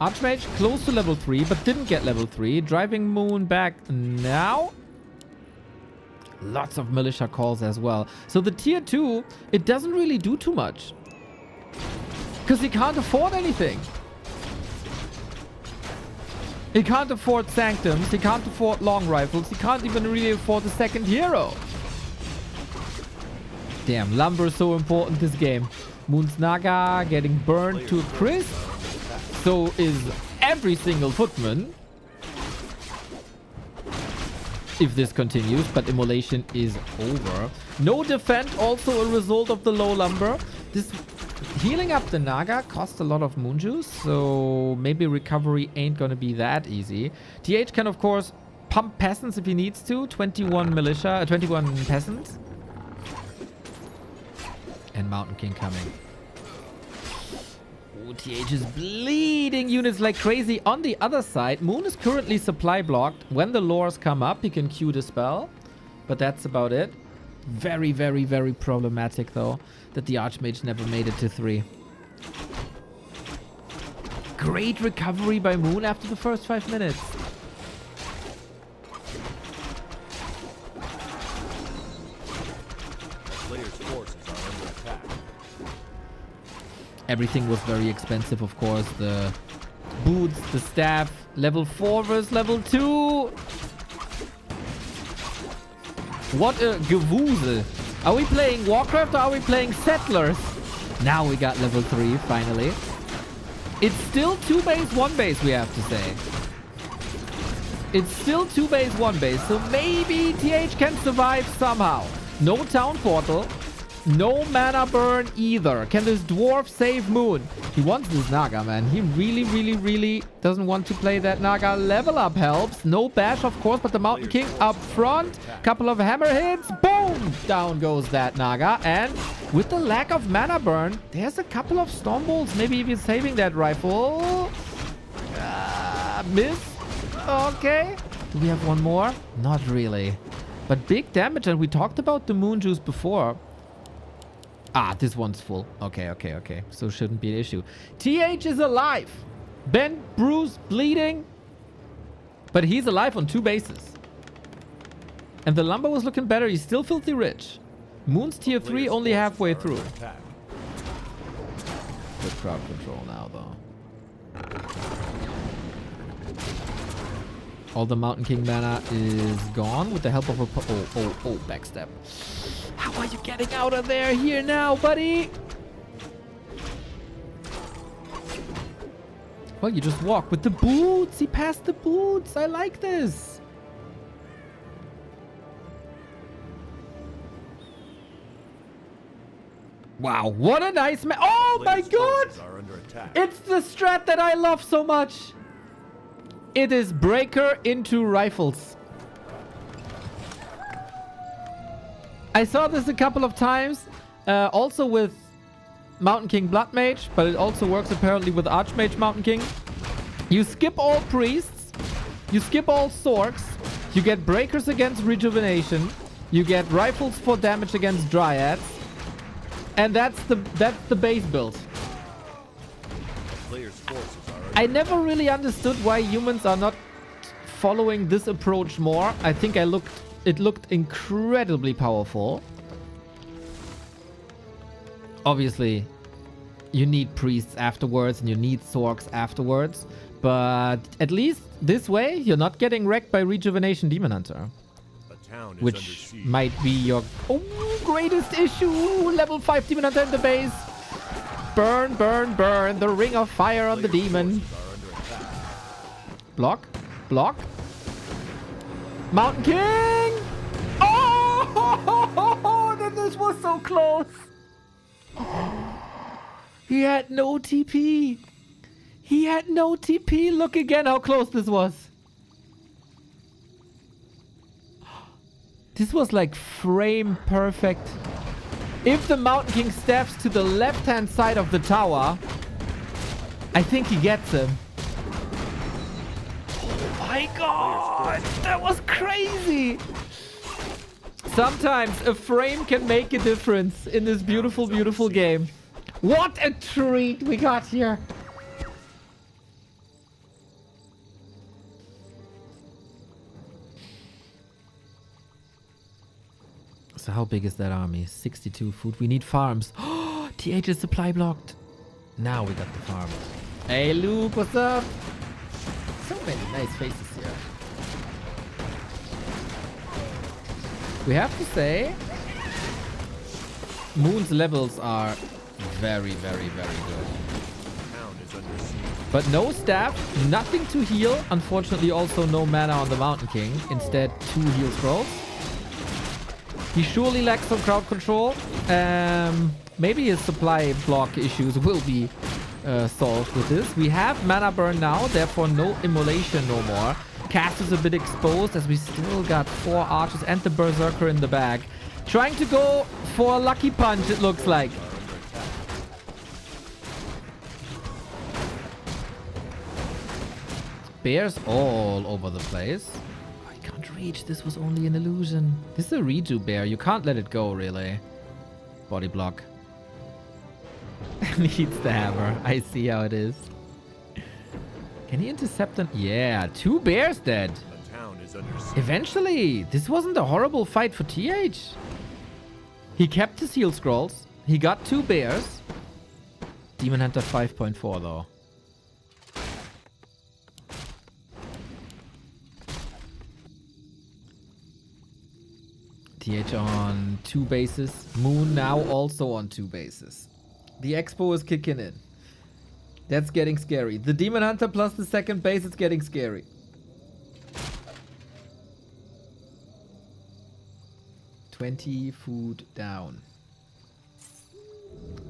Archmage close to level 3, but didn't get level 3. Driving Moon back now. Lots of militia calls as well. So the tier 2, it doesn't really do too much. Because he can't afford anything. He can't afford Sanctums. He can't afford long rifles. He can't even really afford the second hero. Damn, lumber is so important this game. Moon's Naga getting burned to a crisp. So is every single footman. If this continues, but immolation is over. No defend, also a result of the low lumber. This healing up the Naga costs a lot of moon juice, so maybe recovery ain't gonna be that easy. TH can of course pump peasants if he needs to. 21 militia, 21 peasants. And Mountain King coming. Ooh, TH is bleeding units like crazy. On the other side, Moon is currently supply blocked. When the lures come up, he can Q the spell. But that's about it. Very, very, very problematic, though, that the Archmage never made it to 3. Great recovery by Moon after the first 5 minutes. Everything was very expensive, of course. The boots, the staff, level 4 versus level 2. What a gewusel. Are we playing Warcraft or are we playing Settlers? Now we got level 3, finally. It's still 2 base, 1 base, we have to say. It's still 2 base, 1 base. So maybe TH can survive somehow. No town portal. No mana burn either. Can this dwarf save Moon? He wants this Naga, man. He really, really, really doesn't want to play that Naga. Level up helps. No bash, of course, but the Mountain King up front. Couple of hammer hits. Boom! Down goes that Naga. And with the lack of mana burn, there's a couple of storm bolts. Maybe if he's saving that rifle. Miss. Okay. Do we have one more? Not really. But big damage, and we talked about the moon juice before. Ah, this one's full. Okay, okay, okay. So shouldn't be an issue. TH is alive. Ben, bruised, bleeding. But he's alive on 2 bases. And the lumber was looking better. He's still filthy rich. Moon's tier 3 only halfway through. Good crowd control now, though. All the Mountain King mana is gone with the help of a... Oh, backstep. How are you getting out of there here now, buddy? Well, you just walk with the boots. He passed the boots. I like this. Wow, what a nice man. Oh my god! It's the strat that I love so much. It is breaker into rifles. I saw this a couple of times, also with Mountain King Blood Mage, but it also works apparently with Archmage Mountain King. You skip all priests, you skip all sorks, you get breakers against rejuvenation, you get rifles for damage against dryads, and that's the base build. I never really understood why humans are not following this approach more. I think it looked incredibly powerful. Obviously, you need priests afterwards and you need sorks afterwards. But at least this way, you're not getting wrecked by Rejuvenation Demon Hunter. Which might be your greatest issue. Level 5 Demon Hunter in the base. Burn, burn, burn. The ring of fire on the demon. Block. Block. Mountain King! Oh! This was so close. He had no TP. He had no TP. Look again how close this was. This was like frame perfect. If the Mountain King steps to the left-hand side of the tower I think he gets him. Oh my god! That was crazy! Sometimes a frame can make a difference in this beautiful, beautiful game. What a treat we got here! So how big is that army? 62 food. We need farms. Oh, TH is supply blocked. Now we got the farms. Hey Luke, what's up? So many nice faces here. We have to say, Moon's levels are very, very, very good. Town is under siege. But no staff, nothing to heal. Unfortunately, also no mana on the Mountain King. Instead, 2 heal scrolls. He surely lacks some crowd control. Maybe his supply block issues will be solved with this. We have mana burn now, therefore no immolation no more. Cast is a bit exposed as we still got 4 archers and the berserker in the bag. Trying to go for a lucky punch, it looks like. Bears all over the place. I can't reach. This was only an illusion. This is a redo bear. You can't let it go, really. Body block. Needs the hammer. I see how it is. Can he intercept them? Yeah, 2 bears dead. The town is under siege. Eventually, this wasn't a horrible fight for TH. He kept his heal scrolls. He got 2 bears. Demon Hunter 5.4 though. TH on 2 bases. Moon now also on 2 bases. The Expo is kicking in. That's getting scary. The Demon Hunter plus the second base, it's getting scary. $20 food down.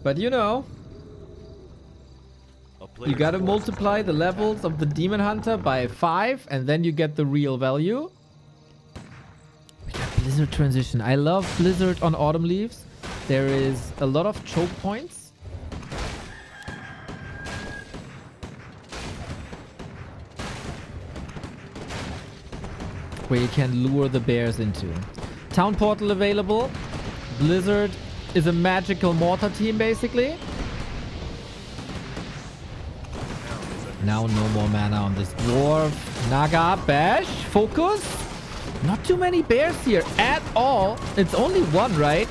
But you know, you gotta multiply the levels of the Demon Hunter by 5 and then you get the real value. We got Blizzard transition. I love Blizzard on Autumn Leaves. There is a lot of choke points. Where you can lure the bears into. Town portal available. Blizzard is a magical mortar team basically. Now no more mana on this dwarf. Naga, bash, focus. Not too many bears here at all. It's only 1, right?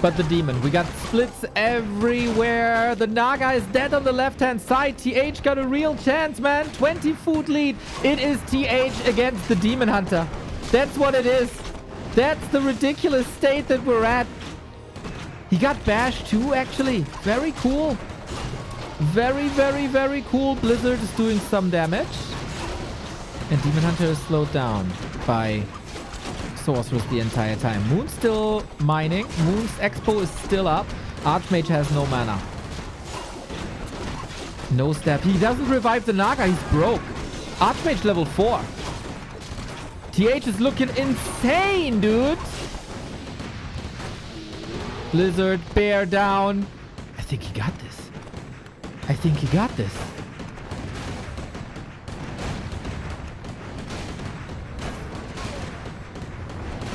But the demon. We got splits everywhere. The Naga is dead on the left-hand side. TH got a real chance, man. 20 food lead. It is TH against the Demon Hunter. That's what it is. That's the ridiculous state that we're at. He got bashed too, actually. Very cool. Very, very, very cool. Blizzard is doing some damage. And Demon Hunter is slowed down by Sorceress the entire time. Moon's still mining. Moon's Expo is still up. Archmage has no mana. No step. He doesn't revive the Naga. He's broke. Archmage level 4. TH is looking insane, dude. Blizzard, bear down. I think he got this. I think he got this.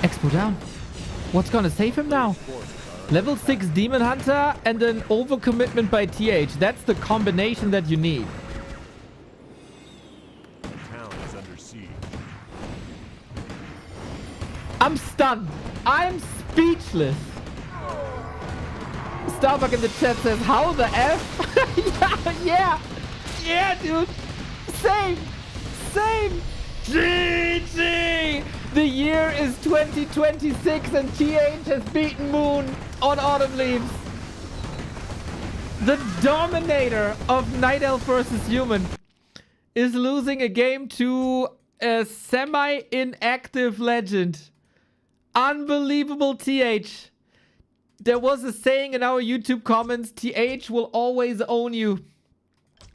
Expo down. What's gonna save him now? Level 6 Demon Hunter and an overcommitment by TH. That's the combination that you need. The town is under siege. I'm stunned. I'm speechless. Starbuck in the chat says, how the F? yeah, dude. Same. GG. The year is 2026 and TH has beaten Moon on Autumn Leaves. The dominator of Night Elf versus Human is losing a game to a semi-inactive legend. Unbelievable, TH. There was a saying in our YouTube comments, TH will always own you.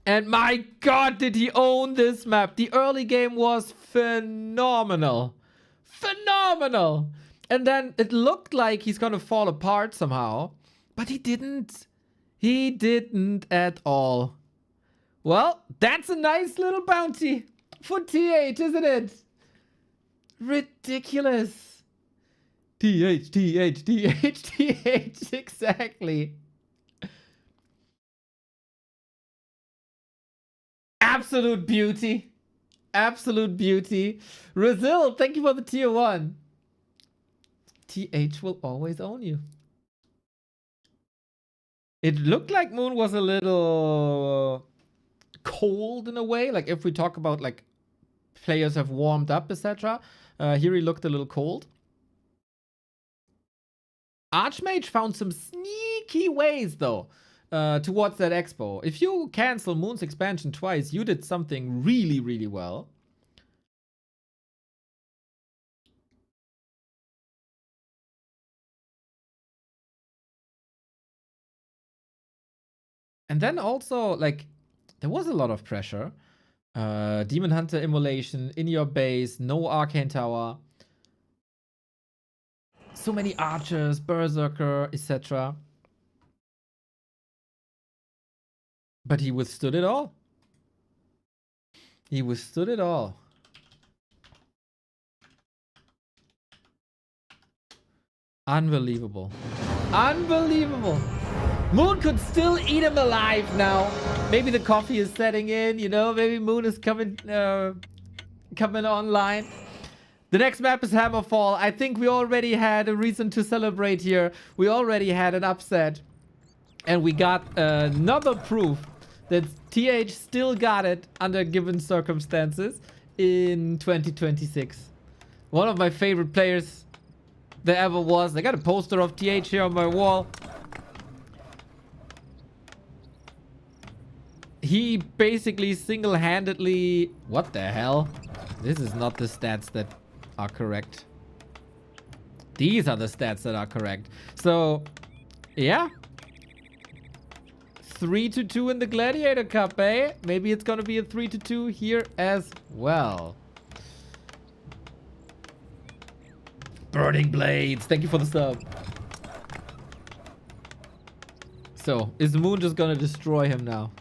And my god, did he own this map. The early game was phenomenal. Phenomenal. And then it looked like he's gonna fall apart somehow. But he didn't. He didn't at all. Well, that's a nice little bounty for TH, isn't it? Ridiculous. TH, TH, TH, TH, exactly. Absolute beauty. Absolute beauty. Brazil, thank you for the tier 1. TH will always own you. It looked like Moon was a little cold in a way. Like if we talk about like players have warmed up, etc. Here he looked a little cold. Archmage found some sneaky ways though towards that expo. If you cancel Moon's expansion twice, you did something really, really well. And then also, like, there was a lot of pressure. Demon Hunter immolation in your base, no Arcane Tower. So many archers, Berserker, etc. But he withstood it all. He withstood it all. Unbelievable. Unbelievable. Moon could still eat him alive now. Maybe the coffee is setting in, you know. Maybe Moon is coming online. The next map is Hammerfall. I think we already had a reason to celebrate here. We already had an upset. And we got another proof that TH still got it under given circumstances in 2026. One of my favorite players there ever was. I got a poster of TH here on my wall. He basically single-handedly... What the hell? This is not the stats that are correct. These are the stats that are correct. So, yeah. 3-2 in the Gladiator Cup, eh? Maybe it's gonna be a 3-2 here as well. Burning Blades, thank you for the sub. So, is Moon just gonna destroy him now?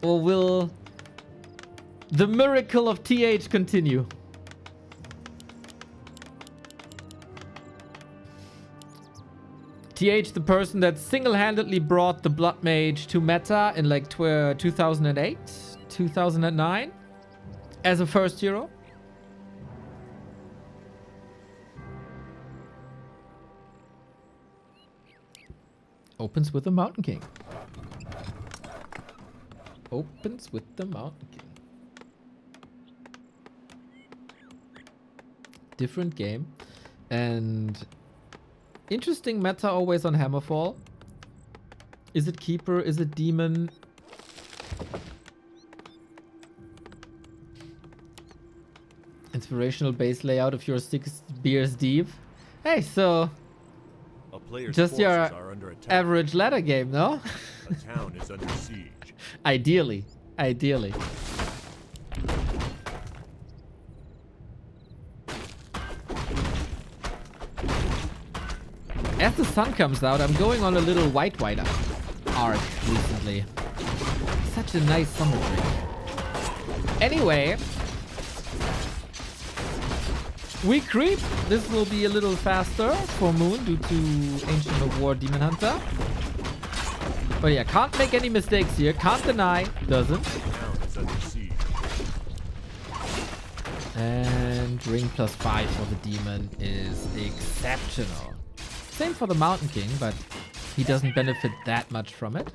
Or will the miracle of TH continue? TH, the person that single-handedly brought the Blood Mage to meta in like 2008, 2009 as a first hero. Opens with the Mountain King. Opens with the Mountain King. Different game. And interesting meta always on Hammerfall. Is it Keeper? Is it Demon? Inspirational base layout if you're 6 beers deep. Hey, so A player's just your forces are under attack. average ladder game, no? A town is under siege. Ideally. Ideally. As the sun comes out, I'm going on a little white arc recently. Such a nice summer drink. Anyway, we creep. This will be a little faster for Moon due to Ancient of War Demon Hunter. But yeah, can't make any mistakes here. Can't deny. Doesn't. The town is under siege. And ring +5 for the demon is exceptional. Same for the Mountain King, but he doesn't benefit that much from it.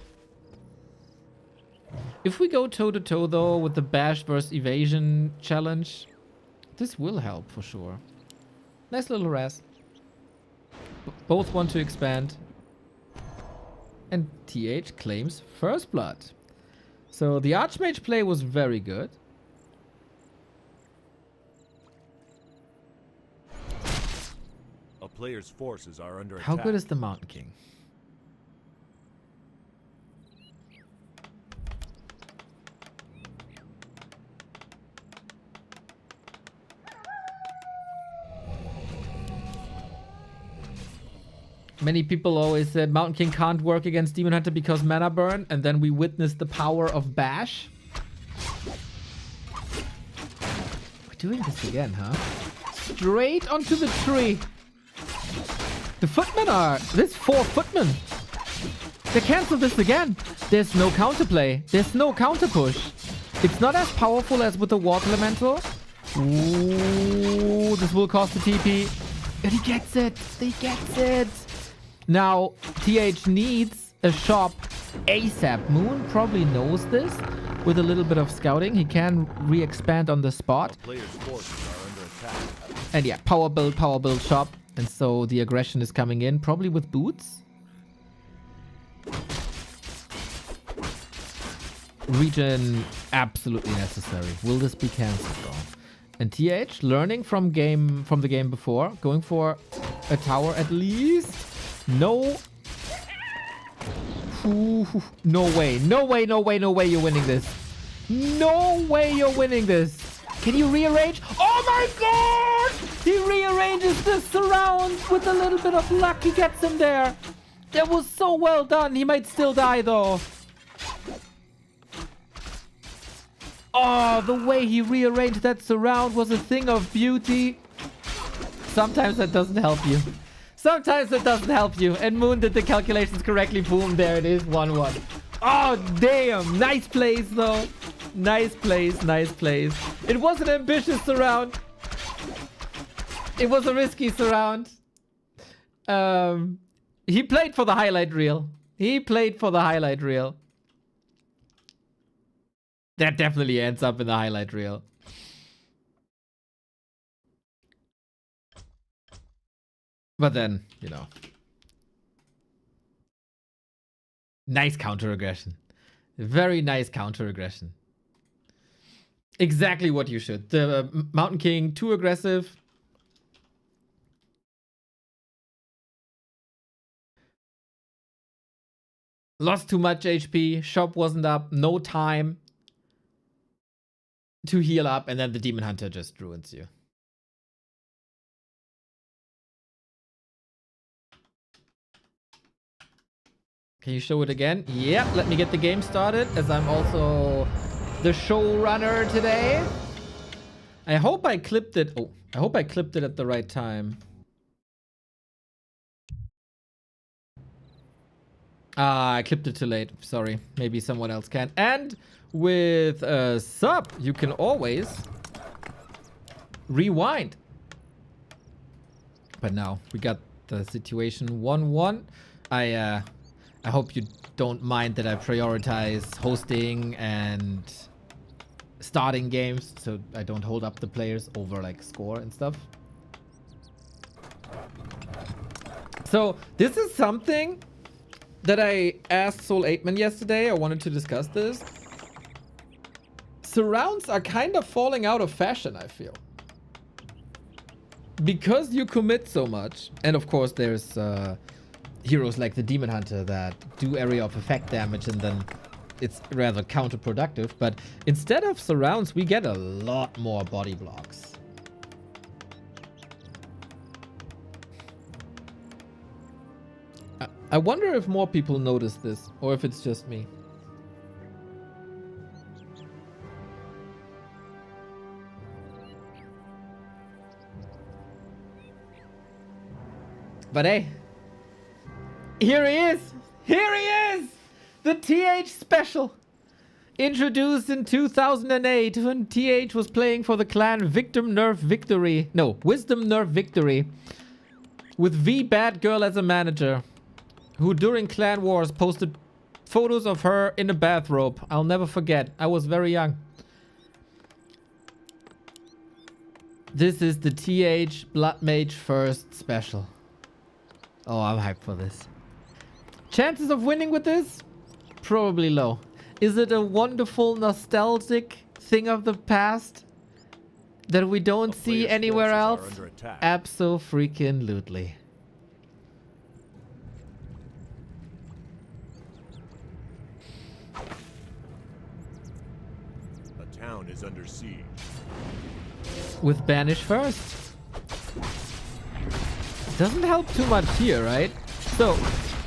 If we go toe-to-toe, though, with the Bash versus Evasion challenge, this will help for sure. Nice little res. Both want to expand. And TH claims First Blood. So the Archmage play was very good. A player's forces are under attack. How good is the Mountain King? Many people always said Mountain King can't work against Demon Hunter because mana burn, and then we witnessed the power of Bash. We're doing this again, huh? Straight onto the tree. The footmen are... There's 4 footmen. They cancel this again. There's no counterplay. There's no counter push. It's not as powerful as with the Water Elemental. Ooh, this will cost the TP. But he gets it. He gets it. Now, TH needs a shop ASAP. Moon probably knows this. With a little bit of scouting, he can re-expand on the spot. Players' forces are under attack. And yeah, power build shop. And so the aggression is coming in, probably with boots. Regen absolutely necessary. Will this be cancelled though? And TH learning from the game before, going for a tower at least. No. Ooh, no way. No way, no way, no way you're winning this. No way you're winning this. Can you rearrange? Oh my god! He rearranges the surround with a little bit of luck. He gets him there. That was so well done. He might still die though. Oh, the way he rearranged that surround was a thing of beauty. Sometimes that doesn't help you. Sometimes that doesn't help you. And Moon did the calculations correctly. Boom, there it is, 1-1. Oh, damn. Nice plays, though. Nice plays, nice plays. It was an ambitious surround. It was a risky surround. He played for the highlight reel. He played for the highlight reel. That definitely ends up in the highlight reel. But then, you know. Nice counter aggression. Very nice counter aggression. Exactly what you should. The Mountain King, too aggressive. Lost too much HP. Shop wasn't up. No time to heal up. And then the Demon Hunter just ruins you. Can you show it again? Yep, let me get the game started, as I'm also the showrunner today. I hope I clipped it. Oh, I hope I clipped it at the right time. Ah, I clipped it too late. Sorry. Maybe someone else can. And with a sub, you can always rewind. But now we got the situation 1-1. I hope you don't mind that I prioritize hosting and starting games so I don't hold up the players over like score and stuff. So this is something that I asked Soul 8man yesterday. I wanted to discuss this. Surrounds are kind of falling out of fashion, I feel. Because you commit so much. And of course there's heroes like the Demon Hunter that do area of effect damage and then it's rather counterproductive. But instead of surrounds, we get a lot more body blocks. I wonder if more people notice this or if it's just me. But hey, here he is! Here he is! The TH special! Introduced in 2008 when TH was playing for the clan Wisdom Nerf Victory. With V Bad Girl as a manager. Who during clan wars posted photos of her in a bathrobe. I'll never forget. I was very young. This is the TH Blood Mage first special. Oh, I'm hyped for this. Chances of winning with this? Probably low. Is it a wonderful, nostalgic thing of the past that we don't see anywhere else? Abso-freaking-lutely. A town is under siege. With Banish first. Doesn't help too much here, right? So,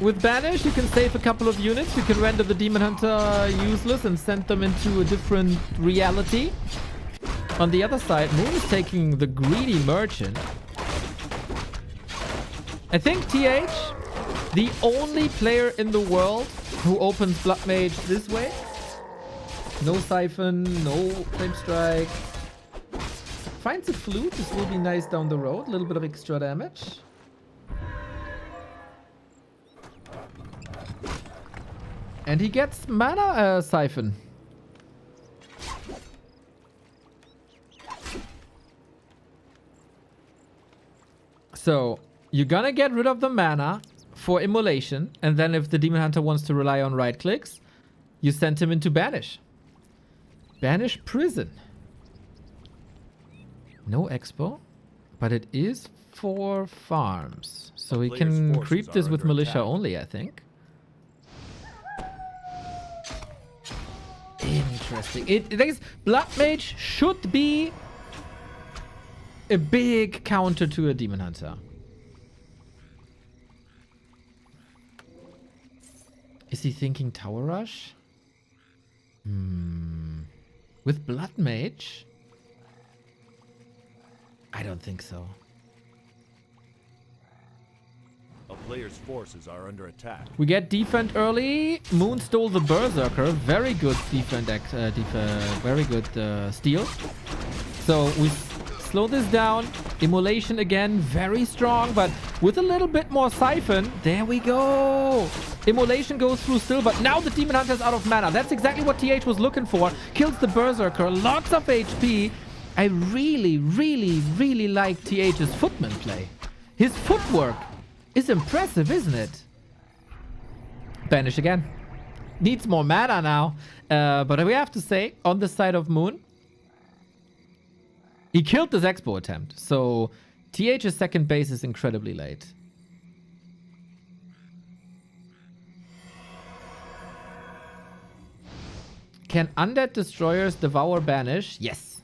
with Banish, you can save a couple of units. You can render the Demon Hunter useless and send them into a different reality. On the other side, Moon is taking the greedy Merchant. I think TH, the only player in the world who opens Blood Mage this way. No Siphon, no Flame Strike. Finds a Flute. This will be nice down the road. A little bit of extra damage. And he gets mana Siphon. So, you're gonna get rid of the mana for Immolation. And then if the Demon Hunter wants to rely on right clicks, you send him into Banish. Banish Prison. No Expo, but it is for farms. So we can creep this with Militia only, I think. Interesting. This Blood Mage should be a big counter to a Demon Hunter. Is he thinking Tower Rush? With Blood Mage? I don't think so. A player's forces are under attack. We get defend early. Moon stole the Berserker. Very good defend, very good steal. So we slow this down. Immolation again, very strong, but with a little bit more Siphon. There we go. Immolation goes through still, but now the Demon Hunter is out of mana. That's exactly what TH was looking for. Kills the Berserker, lots of HP. I really, really, really like TH's footman play. His footwork is impressive, isn't it? Banish again. Needs more mana now. But we have to say, on the side of Moon, he killed this Expo attempt. So TH's second base is incredibly late. Can Undead Destroyers devour Banish? Yes.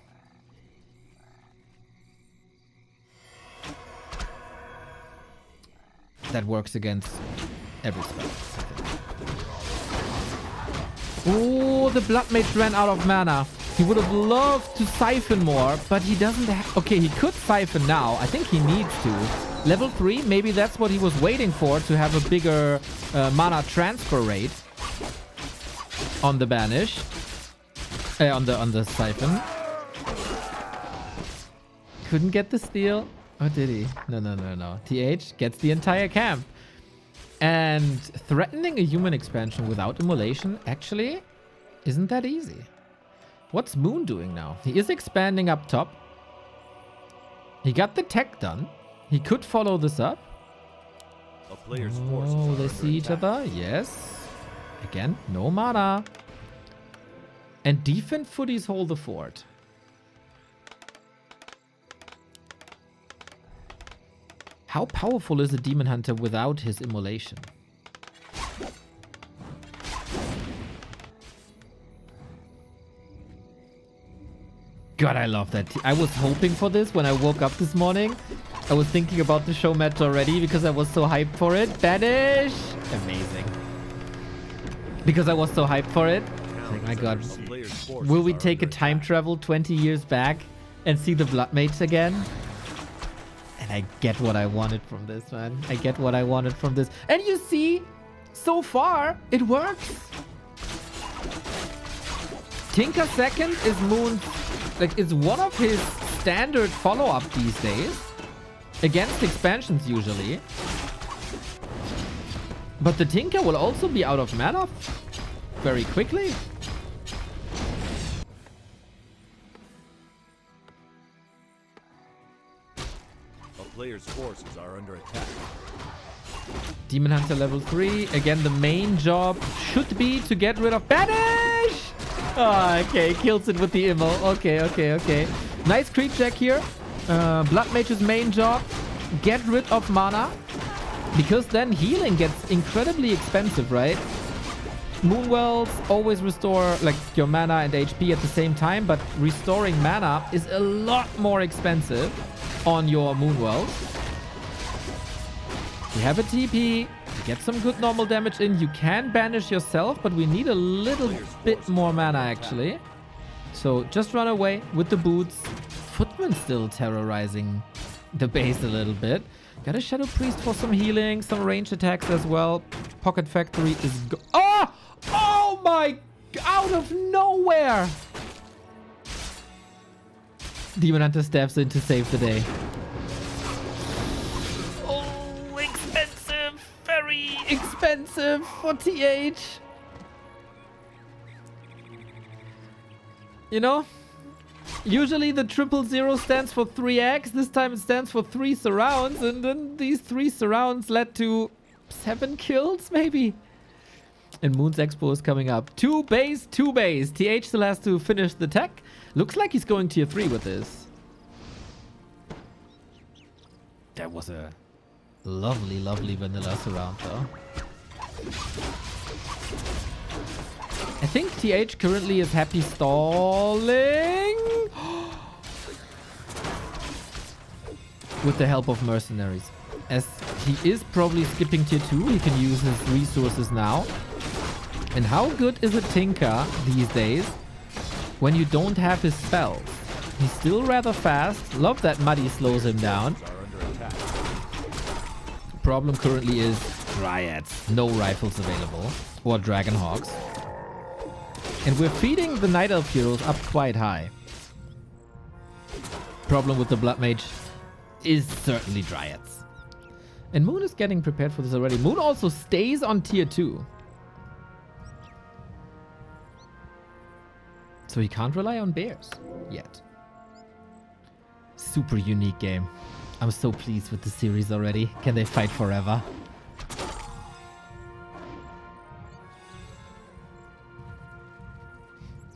That works against every spell. Oh, the Blood Mage ran out of mana. He would have loved to Siphon more, but he doesn't have... Okay, he could Siphon now. I think he needs to. Level 3, maybe that's what he was waiting for, to have a bigger mana transfer rate on the Banish. On the Siphon. Couldn't get the steal. Oh, did he? No. TH gets the entire camp. And threatening a human expansion without Immolation actually isn't that easy. What's Moon doing now? He is expanding up top. He got the tech done. He could follow this up. A player's forces Oh, are they under see each attack. other. Yes. Again, no mana. And defend footies hold the fort. How powerful is a Demon Hunter without his Immolation? God, I love that. I was hoping for this when I woke up this morning. I was thinking about the show match already because I was so hyped for it. Banish! Amazing. Because I was so hyped for it. Oh my god. A player's forces Will we are take a under time attack. travel 20 years back and see the Blood Mages again? And I get what I wanted from this, man. I get what I wanted from this. And you see, so far, it works. Tinker second is Moon's... Like, it's one of his standard follow-up these days. Against expansions, usually. But the Tinker will also be out of mana very quickly. A player's forces are under attack. Demon Hunter level 3. Again, the main job should be to get rid of Banish! Oh, okay, kills it with the Immo. Okay. Nice creep check here. Blood Mage's main job, get rid of mana. Because then healing gets incredibly expensive, right? Moonwells always restore like your mana and HP at the same time, but restoring mana is a lot more expensive on your Moonwells. We have a TP. Get some good normal damage in. You can banish yourself, but we need a little bit more mana actually. So just run away with the boots. Footman still terrorizing the base a little bit. Got a Shadow Priest for some healing, some range attacks as well. Pocket Factory is oh! Oh my! Out of nowhere! Demon Hunter steps in to save the day. Oh, expensive! Very expensive for TH. You know, usually the 000 stands for 3x. This time it stands for 3 surrounds. And then these 3 surrounds led to 7 kills, maybe. And Moon's Expo is coming up. 2 base, 2 base. TH still has to finish the tech. Looks like he's going tier 3 with this. That was a lovely, lovely vanilla surround though. I think TH currently is happy stalling. With the help of mercenaries. As he is probably skipping tier 2, he can use his resources now. And how good is a Tinker these days when you don't have his spells? He's still rather fast. Love that Muddy slows him down. Problem currently is Dryads. No rifles available. Or Dragonhawks. And we're feeding the Night Elf heroes up quite high. Problem with the Blood Mage is certainly Dryads. And Moon is getting prepared for this already. Moon also stays on tier 2. So he can't rely on bears yet. Super unique game. I'm so pleased with the series already. Can they fight forever?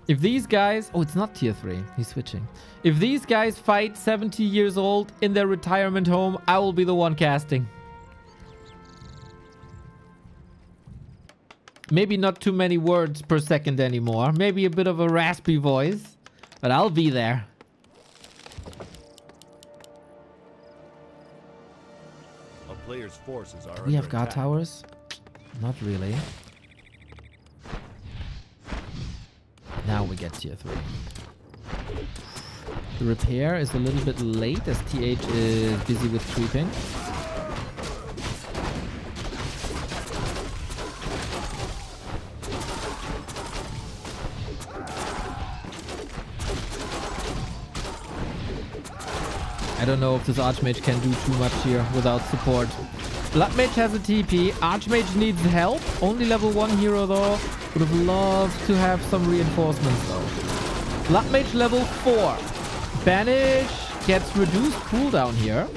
If these guys... Oh, it's not tier 3. He's switching. If these guys fight 70 years old in their retirement home, I will be the one casting. Maybe not too many words per second anymore. Maybe a bit of a raspy voice. But I'll be there. A player's forces are We have under guard attack. towers? Not really. Now we get tier 3. The repair is a little bit late as TH is busy with creeping. I don't know if this Archmage can do too much here without support. Bloodmage has a TP. Archmage needs help. Only level 1 hero though. Would have loved to have some reinforcements though. Bloodmage level 4. Banish gets reduced cooldown here.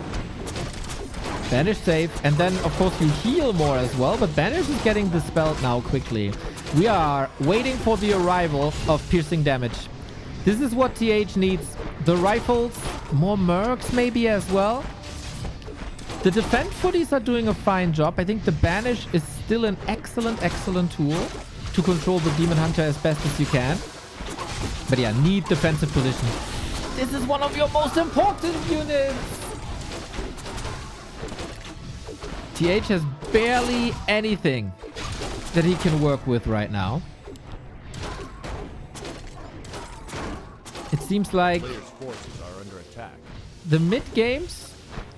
Banish safe. And then of course you heal more as well. But Banish is getting dispelled now quickly. We are waiting for the arrival of piercing damage. This is what TH needs. The rifles, more mercs maybe as well. The defense footies are doing a fine job. I think the Banish is still an excellent, excellent tool to control the Demon Hunter as best as you can. But yeah, need defensive position. This is one of your most important units. TH has barely anything that he can work with right now. It seems like Player's forces are under attack. the mid games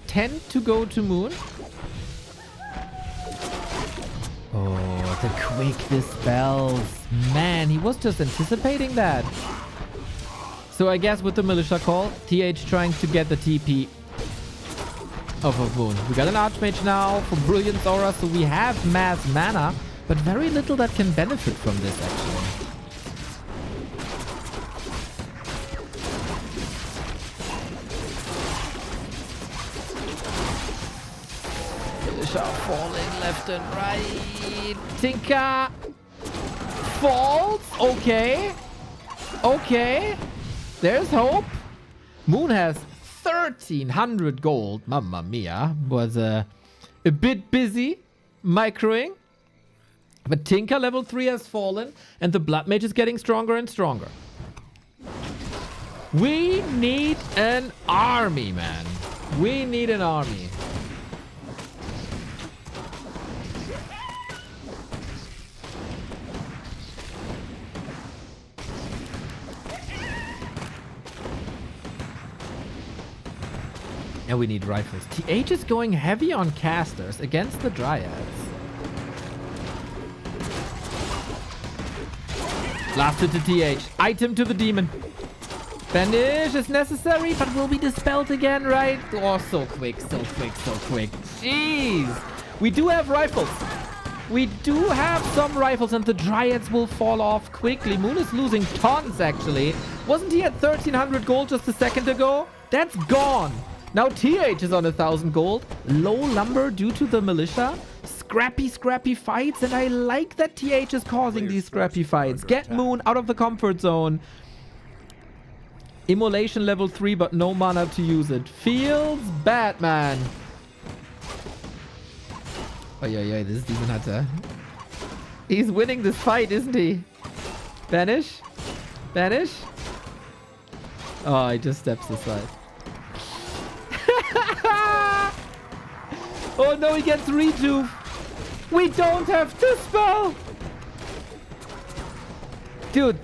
tend to go to Moon. Oh, the quick dispels. Man, he was just anticipating that. So I guess with the militia call, TH trying to get the TP of Moon. We got an Archmage now for Brilliance Aura, so we have mass mana, but very little that can benefit from this actually. Falling left and right. Tinker falls. Okay. Okay. There's hope. Moon has 1,300 gold. Mamma mia. Was a bit busy microing. But Tinker level 3 has fallen. And the Blood Mage is getting stronger and stronger. We need an army, man. We need an army. And we need rifles. TH is going heavy on casters against the Dryads. Last hit to TH. Item to the demon. Banish is necessary, but will be dispelled again, right? Oh, so quick, so quick, so quick. Jeez. We do have rifles. We do have some rifles, and the Dryads will fall off quickly. Moon is losing tons, actually. Wasn't he at 1,300 gold just a second ago? That's gone. Now TH is on 1,000 gold. Low lumber due to the militia. Scrappy fights, and I like that TH is causing these scrappy fights. Get Moon out of the comfort zone. Immolation level 3, but no mana to use it. Feels bad, man. Oh, yeah, this Demon Hunter. He's winning this fight, isn't he? Banish? Banish? Oh, he just steps aside. Oh no, he gets rejuve. We don't have Dispel. Dude,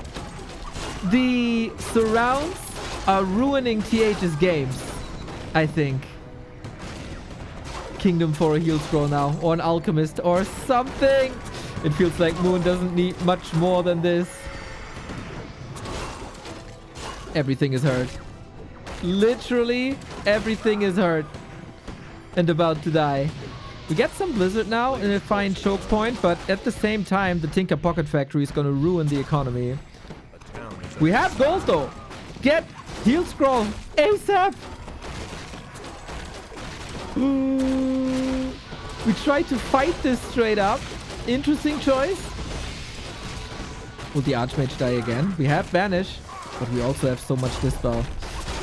the surrounds are ruining TH's games, I think. Kingdom for a heal scroll now, or an alchemist, or something. It feels like Moon doesn't need much more than this. Everything is hurt. Literally everything is hurt and about to die. We get some Blizzard now and a fine choke point, but at the same time, the Tinker Pocket Factory is going to ruin the economy. We have gold though. Get heal scroll ASAP. We try to fight this straight up. Interesting choice. Will the Archmage die again? We have Banish, but we also have so much Dispel.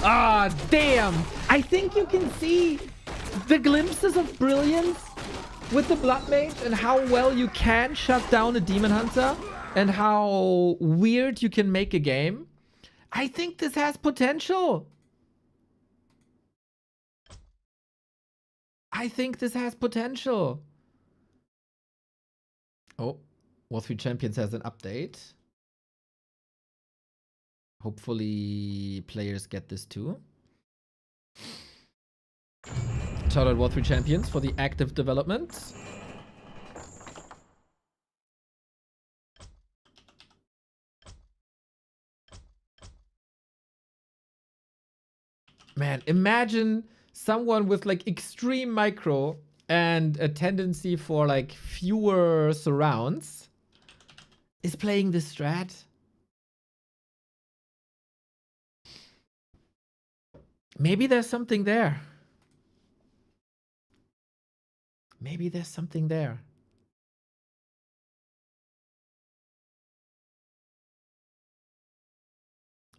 Ah, damn! I think you can see the glimpses of brilliance with the Blood Mage and how well you can shut down a Demon Hunter and how weird you can make a game. I think this has potential. I think this has potential. Oh, War3 Champions has an update. Hopefully players get this too. Shout out War3 Champions for the active development. Man, imagine someone with like extreme micro and a tendency for like fewer surrounds is playing this strat. Maybe there's something there. Maybe there's something there.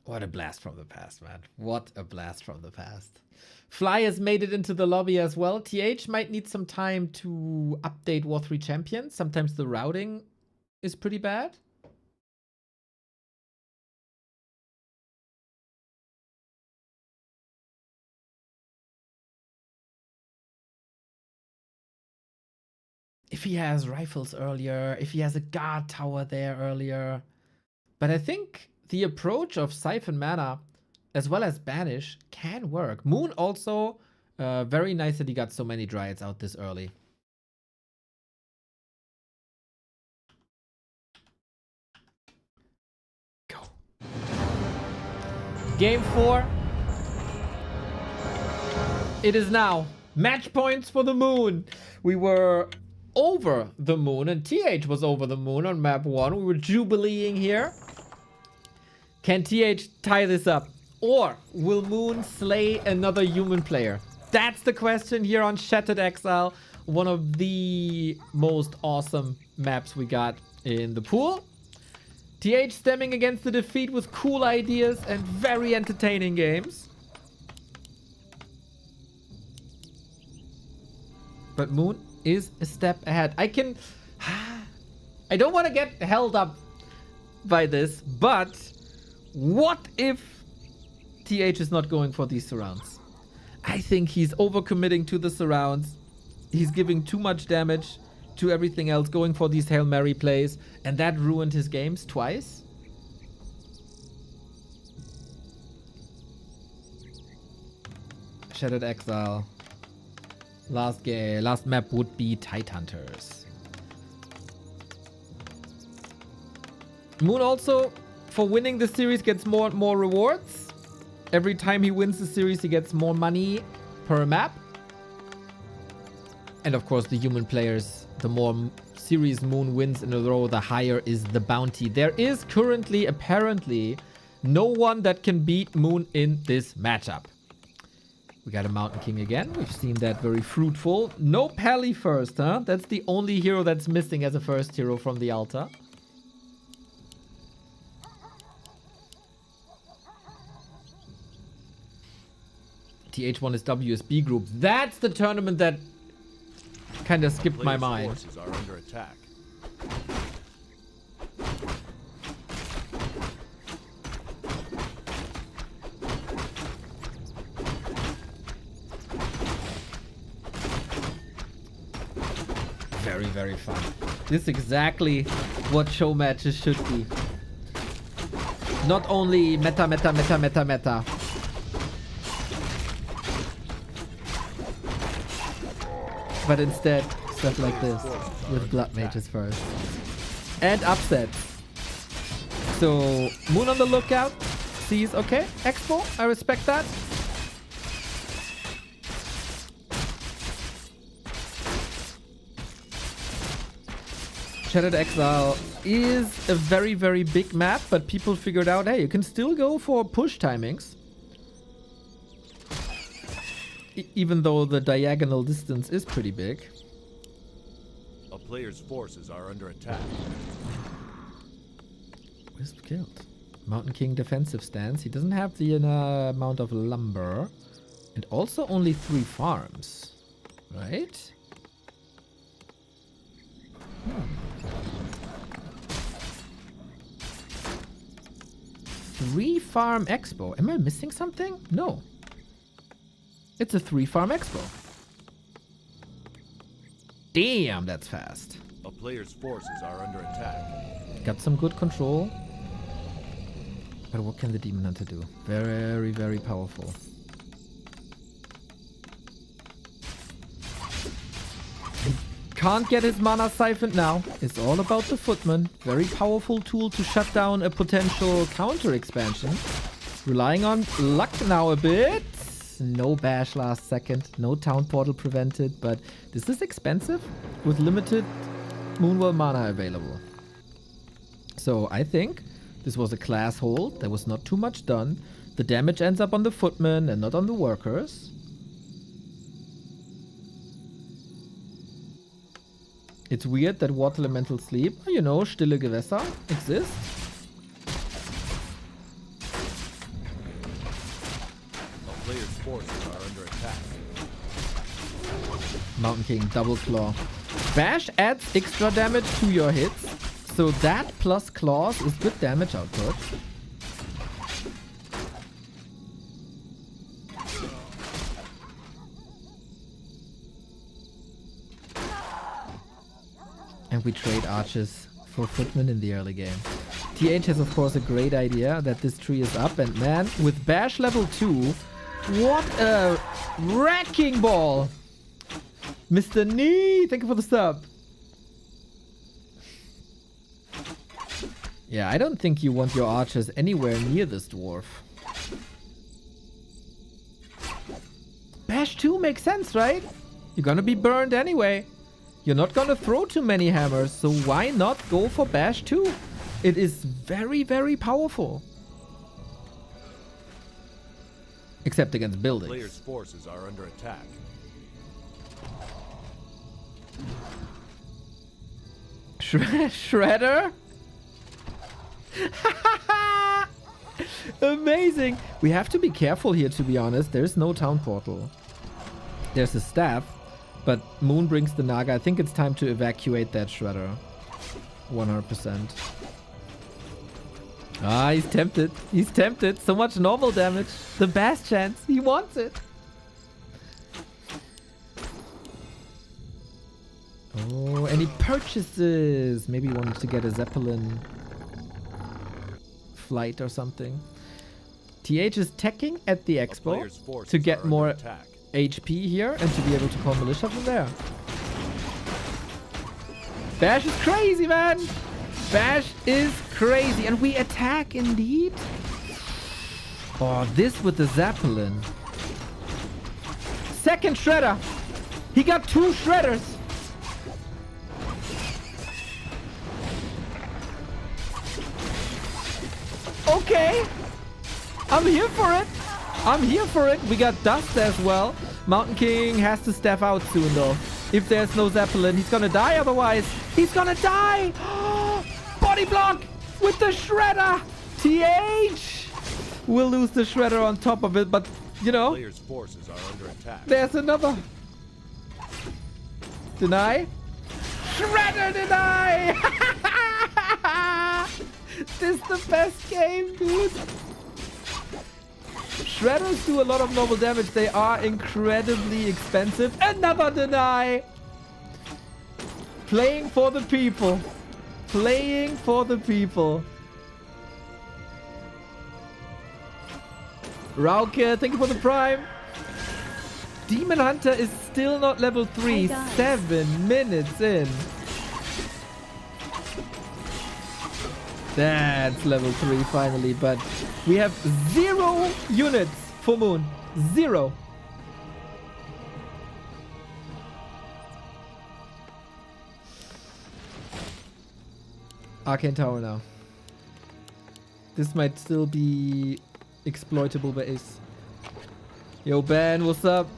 What a blast from the past, man. What a blast from the past. Fly has made it into the lobby as well. TH might need some time to update War3 Champions. Sometimes the routing is pretty bad. If he has rifles earlier, if he has a guard tower there earlier. But I think the approach of Siphon Mana as well as Banish can work. Moon also, very nice that he got so many Dryads out this early. Go. Game 4. It is now. Match points for the Moon. We were over the Moon, and TH was over the Moon on map 1. We were jubileeing here. Can TH tie this up? Or will Moon slay another human player? That's the question here on Shattered Exile. One of the most awesome maps we got in the pool. TH stemming against the defeat with cool ideas and very entertaining games. But Moon is a step ahead. I don't want to get held up by this, but what if TH is not going for these surrounds? I think he's overcommitting to the surrounds. He's giving too much damage to everything else, going for these Hail Mary plays, and that ruined his games twice. Shattered Exile. Last map would be Tidehunters. Moon also, for winning the series, gets more and more rewards. Every time he wins the series, he gets more money per map. And of course, the human players, the more series Moon wins in a row, the higher is the bounty. There is currently, apparently, no one that can beat Moon in this matchup. We got a Mountain King again. We've seen that very fruitful. No Pally first, huh? That's the only hero that's missing as a first hero from the altar. TH1 is WSB group. That's the tournament that kind of skipped my mind. Forces are under attack. Very, very fun. This is exactly what show matches should be. Not only meta, but instead stuff like this with blood mages first. And upsets. So Moon on the lookout. Sees, okay, Expo, I respect that. Shattered Exile is a very, very big map, but people figured out, hey, you can still go for push timings. Even though the diagonal distance is pretty big. A player's forces are under attack. Wisp killed. Mountain King defensive stance. He doesn't have the amount of lumber. And also only 3 farms. Right? 3 farm expo. Am I missing something? No. It's a 3 farm expo. Damn, that's fast. A player's forces are under attack. Got some good control. But what can the Demon Hunter do? Very, very powerful. Can't get his mana siphoned now. It's all about the Footman. Very powerful tool to shut down a potential counter expansion. Relying on luck now a bit. No bash last second. No town portal prevented. But this is expensive with limited Moonwell mana available. So I think this was a class hold. There was not too much done. The damage ends up on the Footman and not on the workers. It's weird that Water Elemental Sleep, you know, Stille Gewässer exists. A player's forces are under attack. Mountain King, Double Claw. Bash adds extra damage to your hits, so that plus claws is good damage output. And we trade archers for footmen in the early game. TH has of course a great idea that this tree is up, and man, with Bash level 2, what a wrecking ball! Mr. Nee, thank you for the sub. Yeah, I don't think you want your archers anywhere near this dwarf. Bash 2 makes sense, right? You're gonna be burned anyway. You're not gonna throw too many hammers, so why not go for Bash 2? It is very, very powerful. Except against buildings. Players' forces are under attack. Shredder? Amazing. We have to be careful here, to be honest. There's no town portal. There's a staff, but Moon brings the Naga. I think it's time to evacuate that Shredder. 100%. Ah, he's tempted. He's tempted. So much normal damage. The Bash chance. He wants it. Oh, and he purchases. Maybe he wanted to get a Zeppelin flight or something. TH is teching at the A expo player's forces to are get under more attack. HP here and to be able to call militia from there. Bash is crazy, man. Bash is crazy. And we attack indeed. Oh, this with the Zeppelin. Second shredder. He got 2 shredders. Okay. I'm here for it. I'm here for it. We got Dust as well. Mountain King has to step out soon, though. If there's no Zeppelin, he's gonna die otherwise. He's gonna die. Body block with the Shredder. TH will lose the Shredder on top of it, but, you know, Player's forces are under attack. there's another. Deny. Shredder deny. This is the best game, dude. Shredders do a lot of normal damage. They are incredibly expensive. Another deny. Playing for the people. Playing for the people. Rauke, thank you for the prime. Demon Hunter is still not level 3. Hey, guys. 7 minutes in. That's level 3 finally, but we have 0 units for Moon. 0. Arcane Tower now. This might still be exploitable by Ace. Yo, Ben, what's up?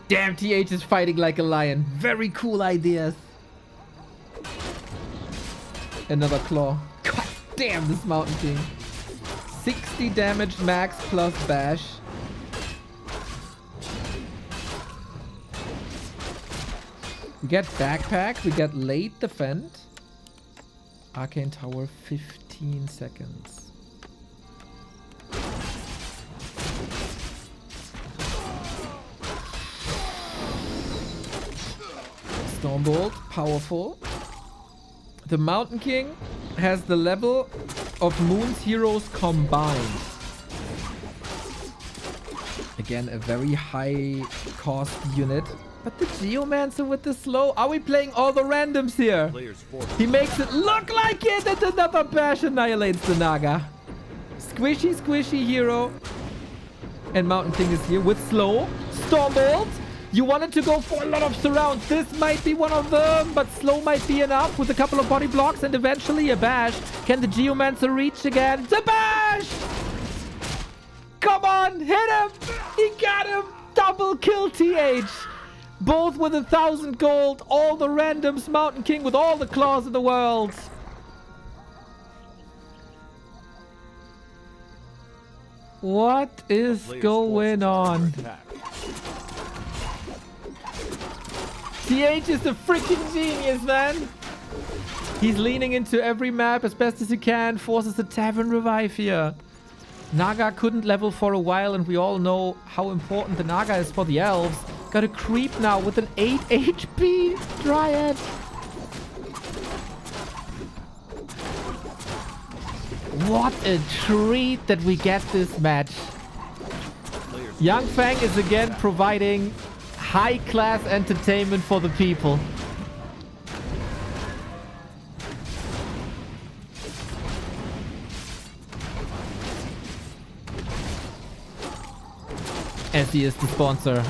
Damn, TH is fighting like a lion. Very cool ideas. Another claw. God damn, this Mountain King. 60 damage max plus bash. We get backpack. We get late defend. Arcane Tower, 15 seconds. Stormbolt, powerful. The Mountain King has the level of Moon's heroes combined. Again, a very high cost unit. But the Geomancer with the slow. Are we playing all the randoms here? Player's forces He makes it look like it, and another bash annihilates the Naga. Squishy, squishy hero. And Mountain King is here with slow. Stormbolt. You wanted to go for a lot of surrounds. This might be one of them, but slow might be enough with a couple of body blocks and eventually a bash. Can the Geomancer reach again? The bash! Come on, hit him! He got him! Double kill TH! Both with 1,000 gold, all the randoms, Mountain King with all the claws in the world. What is player's going forces are on? under attack. TH is a freaking genius, man. He's leaning into every map as best as he can, forces a tavern revive here. Naga couldn't level for a while, and we all know how important the Naga is for the elves. Got a creep now with an 8 HP Dryad. What a treat that we get this match. Player's Young Fang is again providing high-class entertainment for the people. As he is the sponsor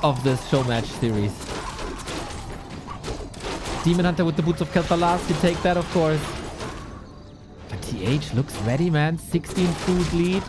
of this show match series. Demon Hunter with the Boots of Kel'Thalas, you take that, of course. But TH looks ready, man. 16 food lead.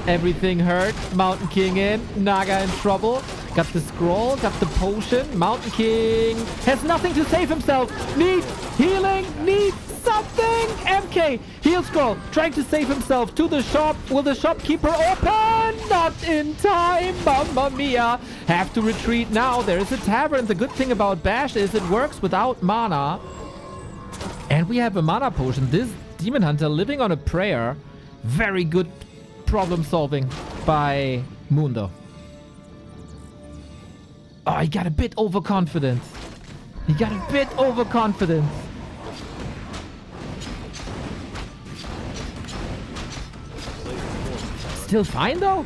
Everything hurt. Mountain King in. Naga in trouble. Got the scroll. Got the potion. Mountain King has nothing to save himself. Need healing. Need something. MK. Heal scroll. Trying to save himself. To the shop. Will the shopkeeper open? Not in time. Mamma mia. Have to retreat now. There is a tavern. The good thing about Bash is it works without mana. And we have a mana potion. This Demon Hunter living on a prayer. Very good problem solving by Mundo. Oh, he got a bit overconfident. He got a bit overconfident. still fine though?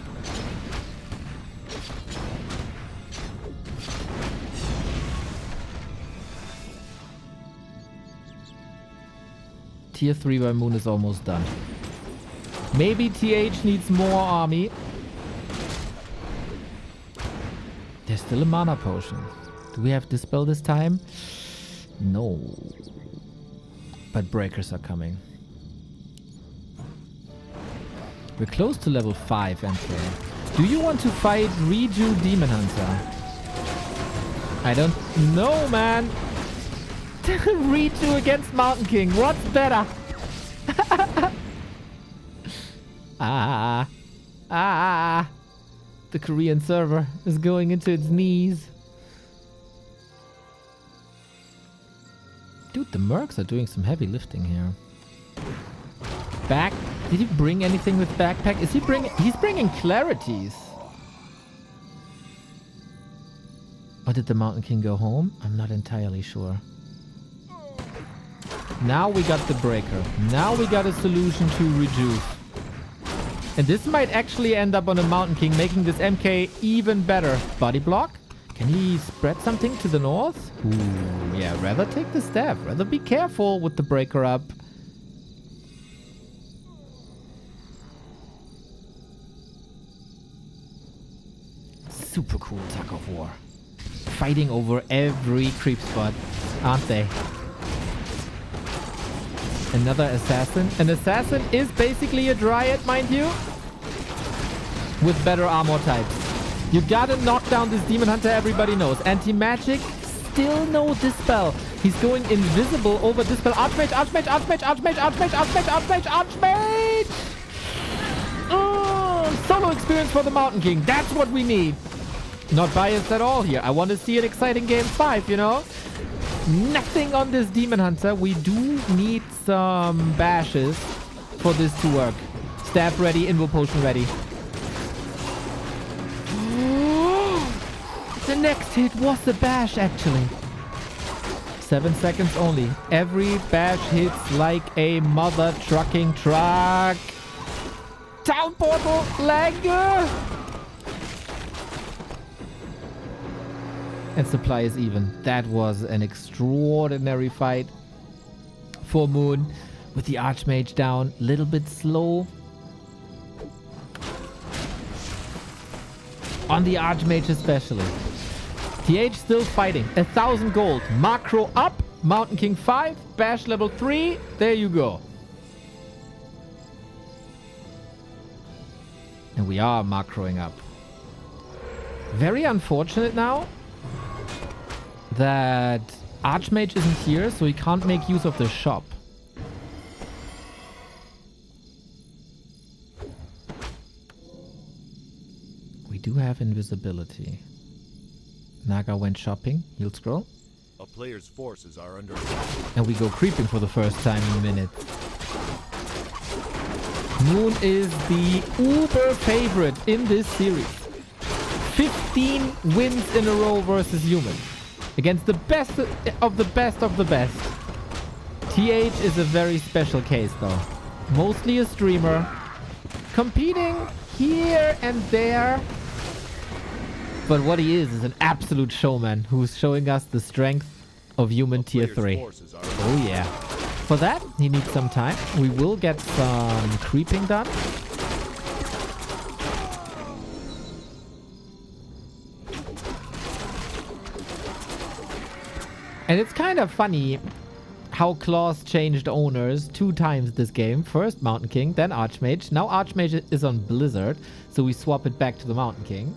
Tier 3 by Moon is almost done. Maybe TH needs more army. There's still a mana potion. Do we have Dispel this time? No. But breakers are coming. We're close to level 5, MK. Do you want to fight Reju Demon Hunter? I don't know, man. Reju against Mountain King. What's better? The Korean server is going into its knees. Dude, the mercs are doing some heavy lifting here. Back. Did he bring anything with backpack? Is he bringing... He's bringing clarities. Or did the Mountain King go home? I'm not entirely sure. Now we got the breaker. Now we got a solution to reduce. And this might actually end up on a Mountain King, making this MK even better. Body block? Can he spread something to the north? Ooh, yeah, rather take the staff. Rather be careful with the breaker up. Super cool tug of war. Fighting over every creep spot, aren't they? Another assassin. An assassin is basically a dryad, mind you, with better armor types. You gotta knock down this demon hunter, everybody knows. Anti-magic, still no dispel. He's going invisible over dispel. Archmage, Archmage, Archmage, Archmage, Archmage, Archmage, Archmage, Archmage! Solo experience for the Mountain King. That's what we need. Not biased at all here. I want to see an exciting game 5, you know? Nothing on this demon hunter. We do need some bashes for this to work. Staff ready, invo potion ready. The next hit was the bash, actually. 7 seconds only. Every bash hits like a mother trucking truck. Town portal, Langer! And supply is even. That was an extraordinary fight for Moon. With the Archmage down, a little bit slow. On the Archmage especially. TH still fighting. 1,000 gold. Macro up. Mountain King 5. Bash level 3. There you go. And we are macroing up. Very unfortunate now that Archmage isn't here, so he can't make use of the shop. We do have invisibility. Naga went shopping. He'll scroll. A player's forces are under attack. And we go creeping for the first time in a minute. Moon is the uber favorite in this series. 15 wins in a row versus human. Against the best of the best of the best. TH is a very special case though. Mostly a streamer. Competing here and there. But what he is an absolute showman who's showing us the strength of human tier 3. Oh yeah. For that, he needs some time. We will get some creeping done. And it's kind of funny how Claws changed owners 2 times this game. First Mountain King, then Archmage. Now Archmage is on Blizzard, so we swap it back to the Mountain King.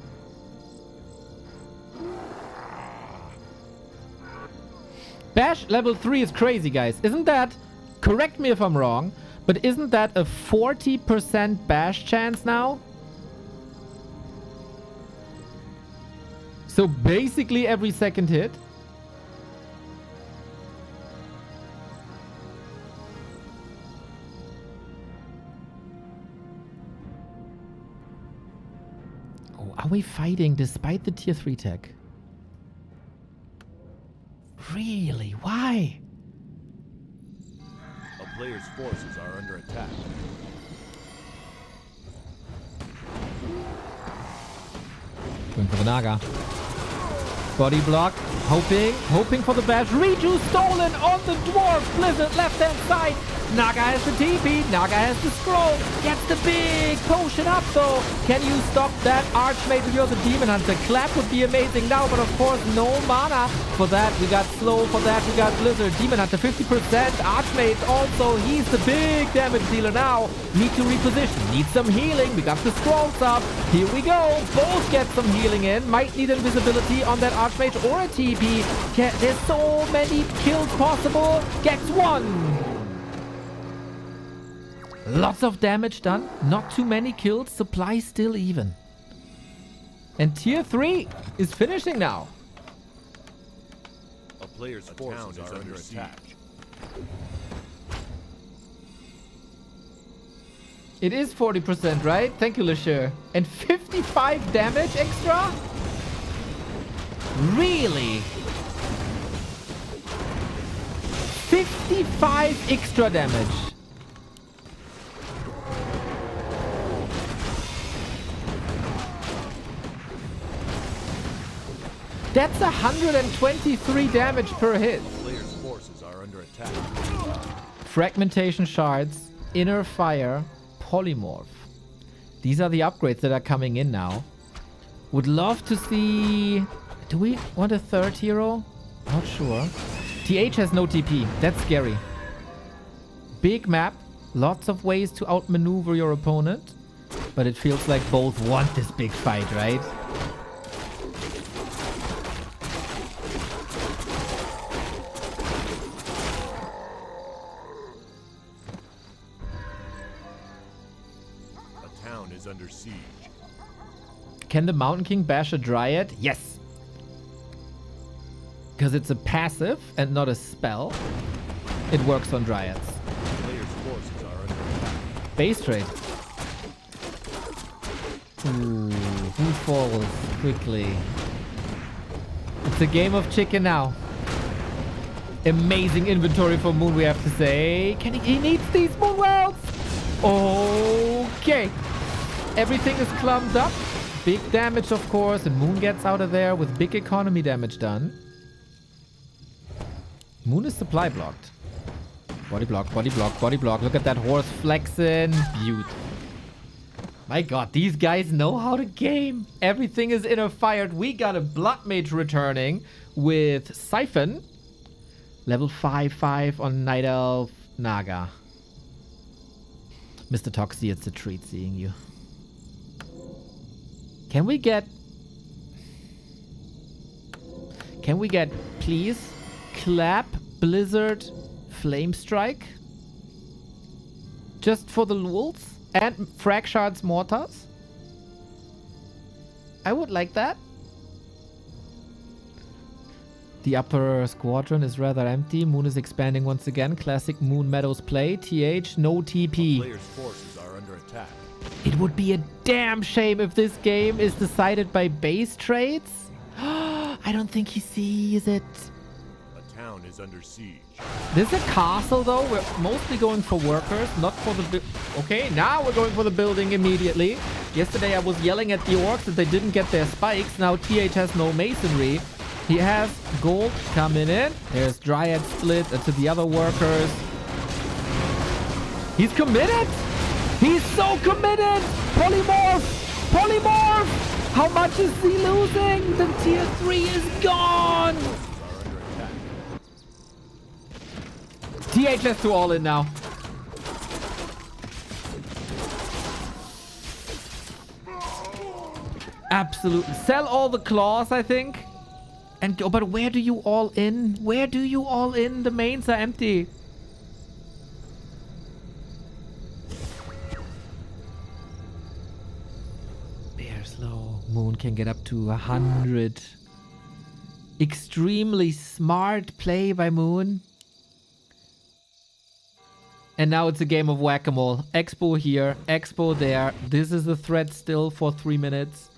Bash level 3 is crazy, guys. Isn't that, correct me if I'm wrong, but isn't that a 40% bash chance now? So basically every second hit. Oh, are we fighting despite the tier 3 tech? Really? Why? A player's forces are under attack. Going for the Naga. Body block. Hoping for the bash. Reju stolen on the Dwarf. Blizzard left hand side. Naga has the TP. Naga has the scroll. Gets the big potion up though. Can you stop that Archmage if you're the Demon Hunter? Clap would be amazing now, but of course no mana. For that we got slow. For that we got Blizzard. Demon Hunter 50%. Archmage also. He's the big damage dealer now. Need to reposition. Need some healing. We got the scrolls up. Here we go. Both get some healing in. Might need invisibility on that Archmage or a TP. There's so many kills possible. Gets one. Lots of damage done. Not too many kills. Supply still even. And tier 3 is finishing now. A player's forces are under attack. It is 40%, right? Thank you, Lashir. And 55 damage extra? Really? 55 extra damage. That's 123 damage per hit. Player's forces are under attack. Fragmentation shards, inner fire, polymorph. These are the upgrades that are coming in now. Would love to see... Do we want a third hero? Not sure. TH has no TP. That's scary. Big map. Lots of ways to outmaneuver your opponent. But it feels like both want this big fight, right? A town is under siege. Can the Mountain King bash a Dryad? Yes. Because it's a passive and not a spell. It works on Dryads. Player's forces are under attack. Base trade. Ooh, who falls quickly? It's a game of chicken now. Amazing inventory for Moon, we have to say. He needs these Moon Worlds. Okay. Everything is clumped up. Big damage, of course, and Moon gets out of there with big economy damage done. Moon is supply blocked. Body block, body block, body block. Look at that horse flexing. Beautiful. My god, these guys know how to game. Everything is inner fired. We got a Blood Mage returning with Siphon. Level 5/5 on Night Elf Naga. Mr. Toxie, it's a treat seeing you. Can we get, please, Clap, Blizzard, Flame Strike? Just for the lulz? And Frag Shards Mortars? I would like that. The upper squadron is rather empty. Moon is expanding once again. Classic Moon Meadows play. TH, no TP. Player's forces are under attack. It would be a damn shame if this game is decided by base trades. I don't think he sees it. A town is under siege. This is a castle though. We're mostly going for workers, not for the... Okay, now we're going for the building immediately. Yesterday I was yelling at the orcs that they didn't get their spikes. Now TH has no masonry. He has gold coming in. There's Dryad split to the other workers. He's committed! He's so committed! Polymorph! Polymorph! How much is he losing? The tier 3 is gone! TH has to all in now. Absolutely. Sell all the claws, I think. And go, but where do you all in? Where do you all in? The mains are empty. Bear's low. Moon can get up to 100. Extremely smart play by Moon. And now it's a game of whack-a-mole. Expo here, Expo there. This is the threat still for 3 minutes.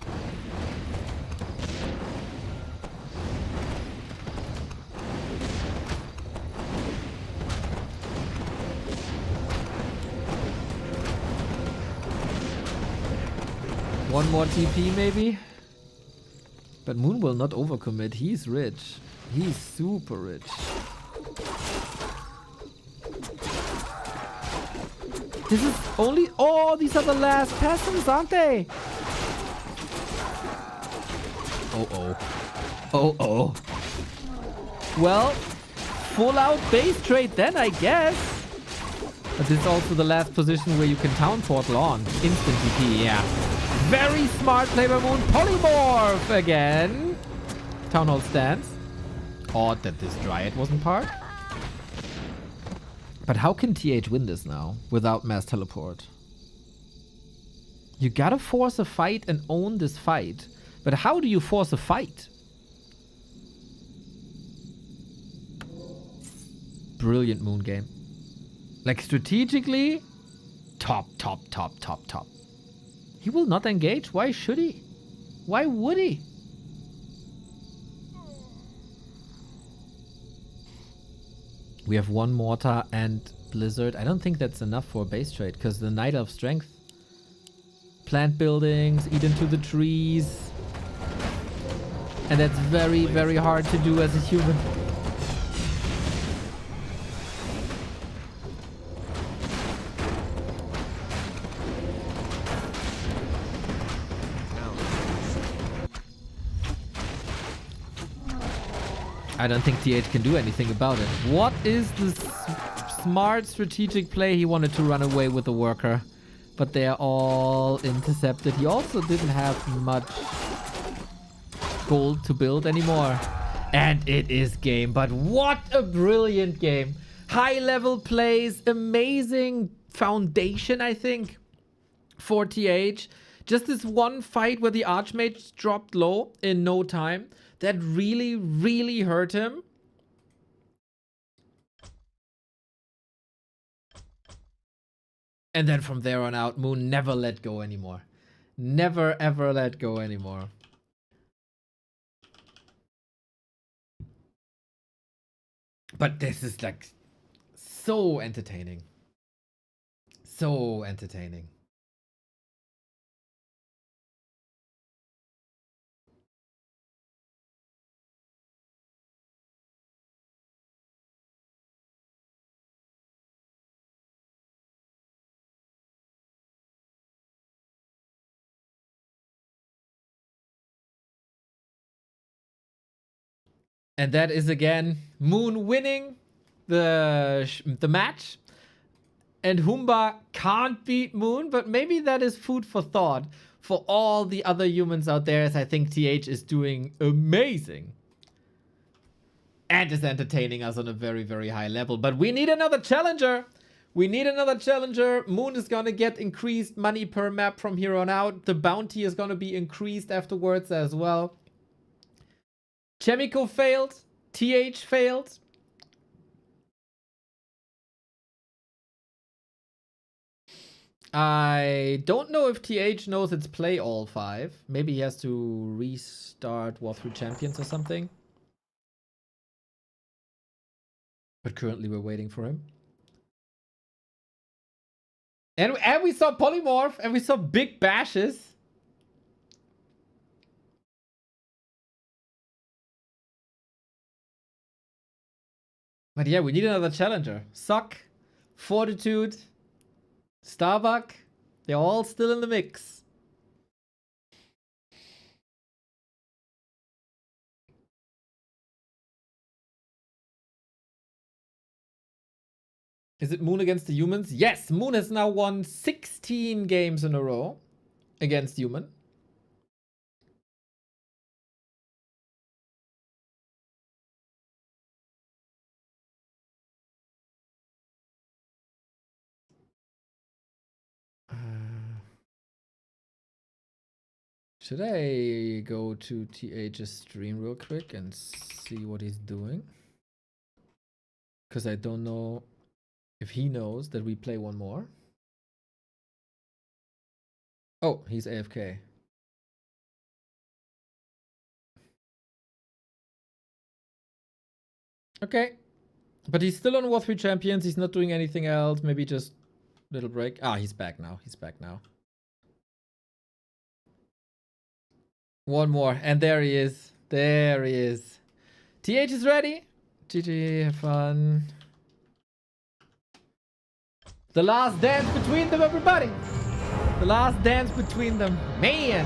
One more TP maybe? But Moon will not overcommit. He's rich. He's super rich. This is only... Oh, these are the last peasants, aren't they? Oh. Oh. Well, full out base trade then, I guess. But this is also the last position where you can town portal on. Instant DP, yeah. Very smart play by Moon. Polymorph again. Town Hall stance. Odd that this Dryad wasn't part. But how can TH win this now without mass teleport? You gotta force a fight and own this fight. But how do you force a fight? Brilliant Moon game. Like strategically, top. He will not engage. Why should he? Why would he? We have one Mortar and Blizzard. I don't think that's enough for a base trade because the Night Elf strength. Plant buildings, eat into the trees. And that's very, very hard to do as a human. I don't think TH can do anything about it. What is the smart strategic play? He wanted to run away with the worker, but they are all intercepted. He also didn't have much gold to build anymore. And it is game, but what a brilliant game. High level plays, amazing foundation, I think, for TH. Just this one fight where the Archmage dropped low in no time. That really, really hurt him. And then from there on out, Moon never let go anymore. Never, ever let go anymore. But this is like so entertaining. So entertaining. And that is again Moon winning the match. And Humba can't beat Moon, but maybe that is food for thought for all the other humans out there, as I think TH is doing amazing. And is entertaining us on a very, very high level. But we need another challenger. We need another challenger. Moon is going to get increased money per map from here on out. The bounty is going to be increased afterwards as well. Chemico failed. TH failed. I don't know if TH knows it's play all 5. Maybe he has to restart Warcraft Champions or something. But currently we're waiting for him. And we saw Polymorph and we saw big bashes. But yeah, we need another challenger. Suck, Fortitude, Starbuck, they're all still in the mix. Is it Moon against the humans? Yes, Moon has now won 16 games in a row against human. Should I go to TH's stream real quick and see what he's doing? Because I don't know if he knows that we play one more. Oh, he's AFK. Okay. But he's still on War 3 Champions. He's not doing anything else. Maybe just little break. Ah, he's back now. He's back now. One more. And there he is. There he is. TH is ready. GG, have fun. The last dance between them, everybody. The last dance between them. Man.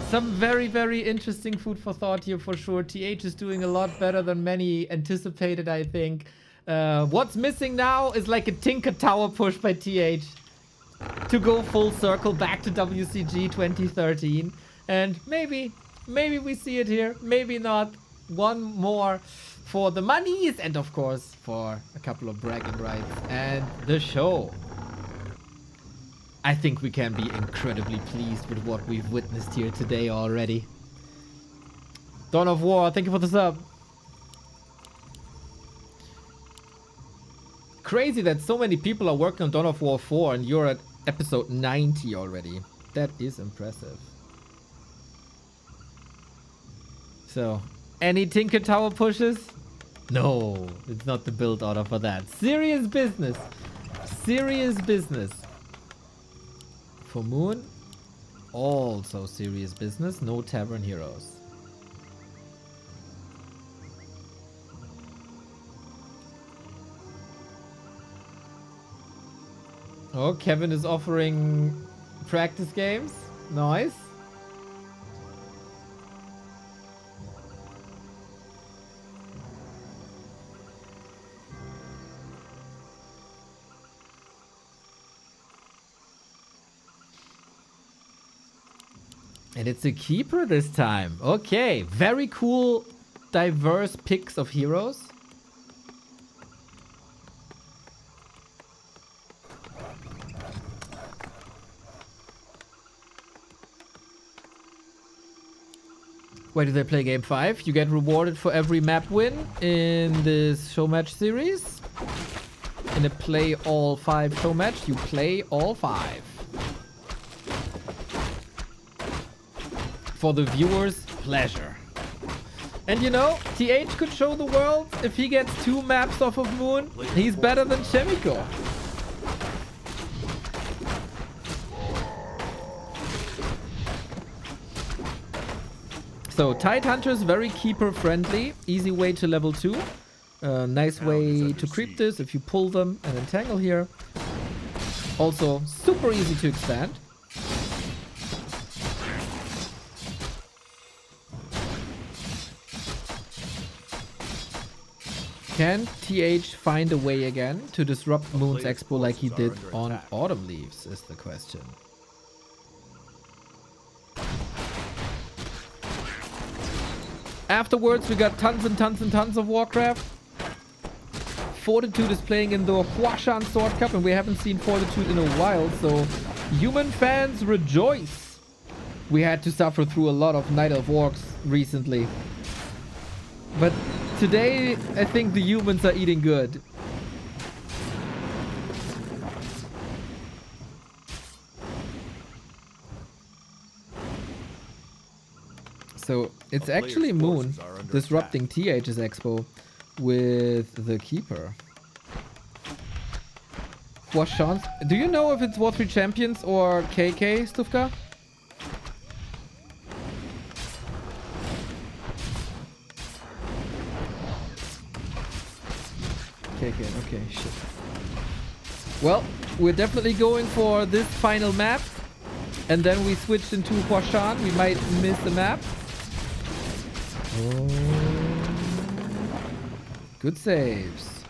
Some very, very interesting food for thought here for sure. TH is doing a lot better than many anticipated, I think. What's missing now is like a Tinker Tower push by TH to go full circle back to WCG 2013. And maybe we see it here. Maybe not. One more for the monies and of course for a couple of bragging rights and the show. I think we can be incredibly pleased with what we've witnessed here today already. Dawn of War, thank you for the sub. Crazy that so many people are working on Dawn of War 4 and you're at episode 90 already. That is impressive. So, any Tinker Tower pushes? No, it's not the build order for that. Serious business. Serious business. For Moon, also serious business. No Tavern Heroes. Oh, Kevin is offering practice games. Nice. And it's a keeper this time. Okay, very cool, diverse picks of heroes. Why do they play game 5? You get rewarded for every map win in this show match series. In a play all 5 show match, you play all 5. For the viewers' pleasure. And you know, TH could show the world if he gets 2 maps off of Moon, he's better than Chemico. So, Tide Hunters, very keeper friendly, easy way to level 2. Nice way to creep this if you pull them and entangle here. Also, super easy to expand. Can TH find a way again to disrupt Moon's Expo like he did on Autumn Leaves is the question. Afterwards, we got tons and tons and tons of Warcraft. Fortitude is playing in the Huashan Sword Cup, and we haven't seen Fortitude in a while, so human fans rejoice. We had to suffer through a lot of Night of Orcs recently. But today, I think the humans are eating good. So it's actually Moon disrupting TH's Expo with the Keeper. Huashan. Do you know if it's War 3 Champions or KK, Stufka? Okay, shit. Well, we're definitely going for this final map. And then we switch into Huashan. We might miss the map. Oh. Good saves.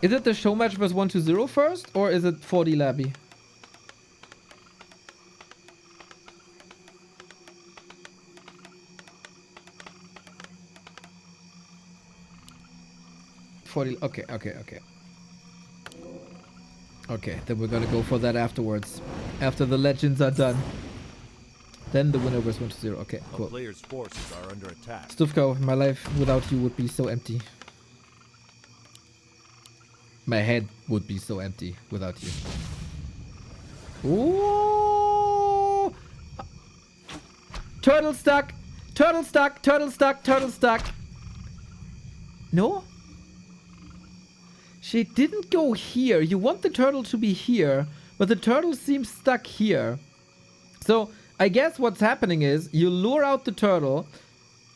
Is it the show match versus 1-0 first? Or is it 4D Labby? Okay. Okay, then we're gonna go for that afterwards. After the legends are done. Then the winner was 1-0. Okay, cool. A player's forces are under attack. Stufko, my life without you would be so empty. My head would be so empty without you. Ooh! Turtle stuck! Turtle stuck! Turtle stuck! Turtle stuck! No? She didn't go here. You want the turtle to be here, but the turtle seems stuck here. So, I guess what's happening is you lure out the turtle,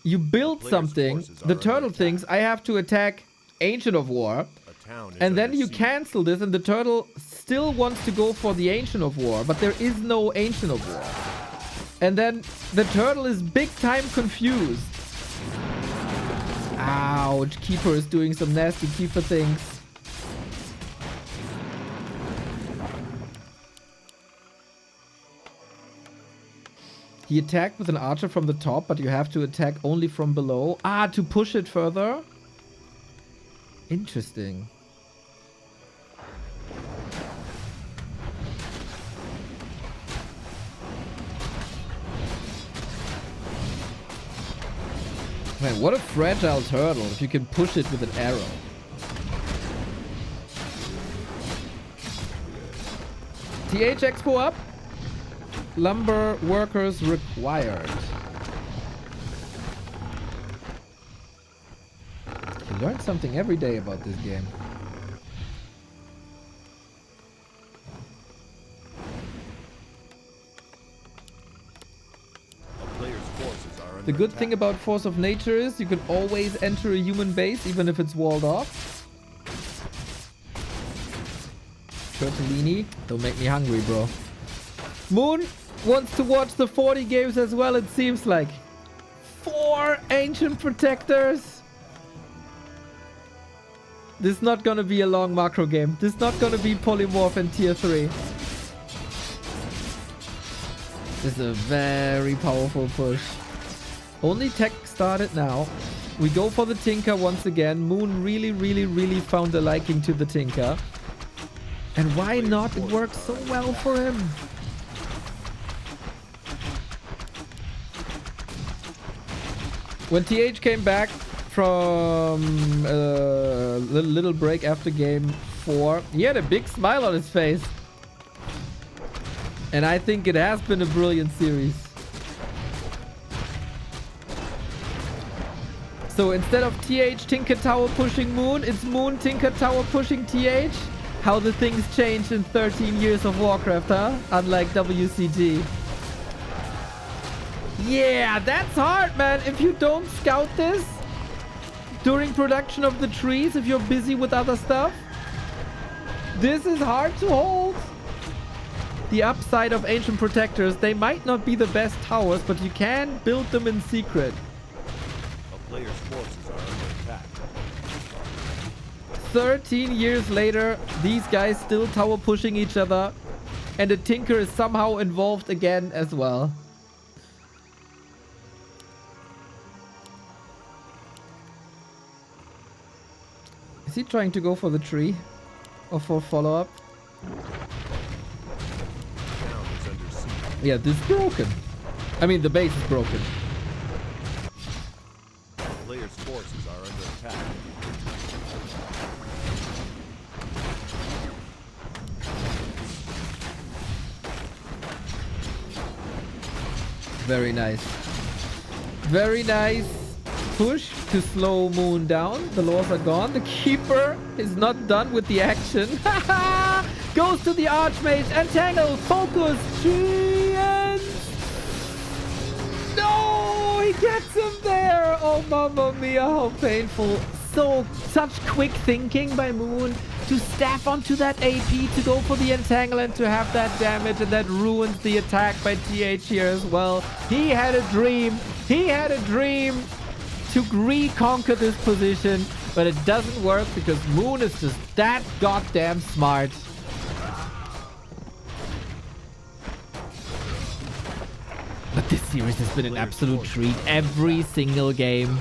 you build Player's something, forces are the under turtle attack. thinks I have to attack Ancient of War, A town is and then under you siege. cancel this and the turtle still wants to go for the Ancient of War, but there is no Ancient of War. And then the turtle is big time confused. Ouch, Keeper is doing some nasty Keeper things. He attacked with an archer from the top, but you have to attack only from below. Ah, to push it further? Interesting. Man, what a fragile turtle if you can push it with an arrow. TH Expo up. Lumber workers required. You learn something every day about this game. A player's forces are under The good attack. thing about Force of Nature is you can always enter a human base even if it's walled off. Turtellini, don't make me hungry, bro. Moon wants to watch the 40 games as well, it seems like. 4 Ancient Protectors. This is not gonna be a long macro game. This is not gonna be Polymorph and Tier 3. This is a very powerful push. Only tech started now. We go for the Tinker once again. Moon really found a liking to the Tinker. And why not? It works so well for him. When TH came back from a little break after game 4, he had a big smile on his face. And I think it has been a brilliant series. So instead of TH Tinker Tower pushing Moon, it's Moon Tinker Tower pushing TH. How the things changed in 13 years of Warcraft, huh? Unlike WCG. Yeah, that's hard, man. If you don't scout this during production of the trees, if you're busy with other stuff, this is hard to hold. The upside of Ancient Protectors, they might not be the best towers, but you can build them in secret. A player's forces are under attack. 13 years later, these guys still tower pushing each other, and the Tinker is somehow involved again as well. Is he trying to go for the tree? Or for follow-up? Town is under siege. Yeah, this is broken. I mean, the base is broken. Player's forces are under attack. Very nice. Very nice push to slow Moon down. The laws are gone. The Keeper is not done with the action. Goes to the Archmage. Entangle. Focus. Giants. No! He gets him there. Oh, mamma mia. How painful. Such quick thinking by Moon to staff onto that AP, to go for the Entangle and to have that damage, and that ruins the attack by TH here as well. He had a dream. He had a dream to reconquer this position, but it doesn't work because Moon is just that goddamn smart. But this series has been an absolute treat. Every single game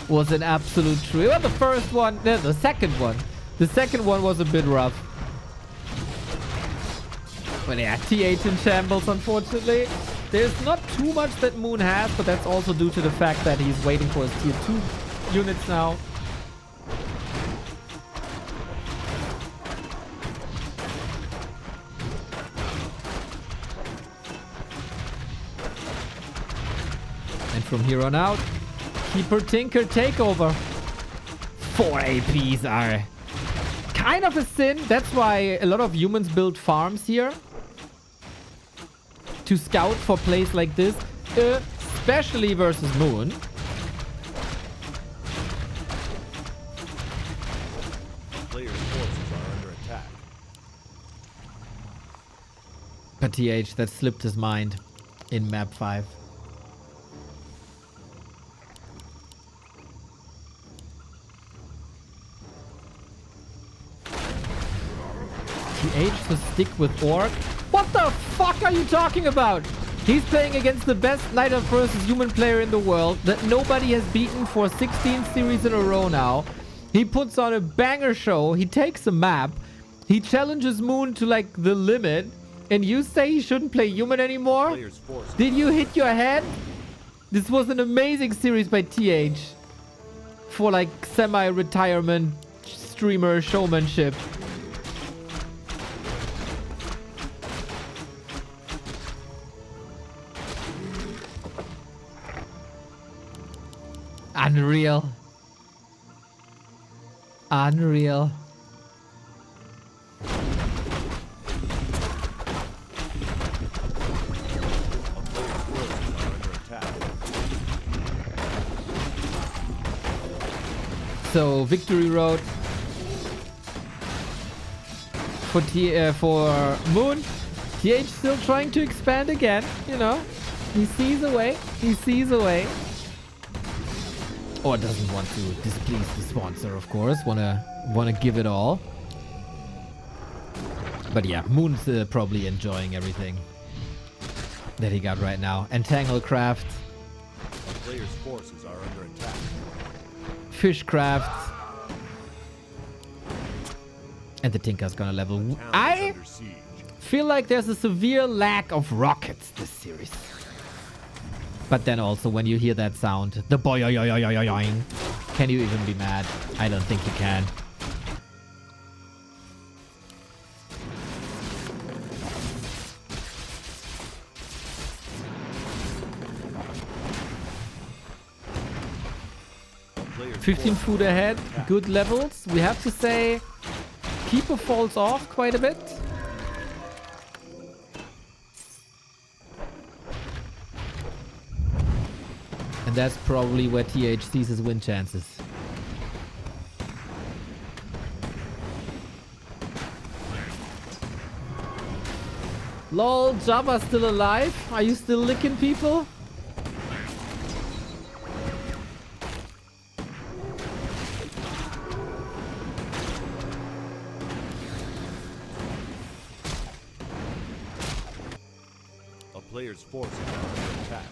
was an absolute treat. Well, the first one, the second one. The second one was a bit rough. But yeah, TH in shambles, unfortunately. There's not too much that Moon has, but that's also due to the fact that he's waiting for his tier 2 units now. And from here on out, Keeper Tinker takeover. 4 APs are kind of a sin. That's why a lot of humans build farms here. to scout for plays like this, especially versus Moon. Players' forces are under attack. But TH, that slipped his mind in map 5. TH to stick with Orc? What the fuck are you talking about? He's playing against the best Night Elf versus Human player in the world that nobody has beaten for 16 series in a row now. He puts on a banger show. He takes a map. He challenges Moon to like the limit. And you say he shouldn't play Human anymore? Did you hit your head? This was an amazing series by TH. For like semi-retirement streamer showmanship. Unreal. Unreal. So Victory Road for Moon. TH still trying to expand again, you know. He sees a way. He sees a way. Or doesn't want to displease the sponsor, of course. Wanna give it all. But yeah, Moon's probably enjoying everything that he got right now. Entanglecraft. A player's forces are under attack. Fishcraft. And the Tinker's gonna level. I feel like there's a severe lack of rockets this series. But then also when you hear that sound, the boing, can you even be mad? I don't think you can. Players' 15 food ahead, good levels. We have to say, Keeper falls off quite a bit. And that's probably where TH sees his win chances. Lol, Jabba's still alive? Are you still licking people? A player's forces are under attack.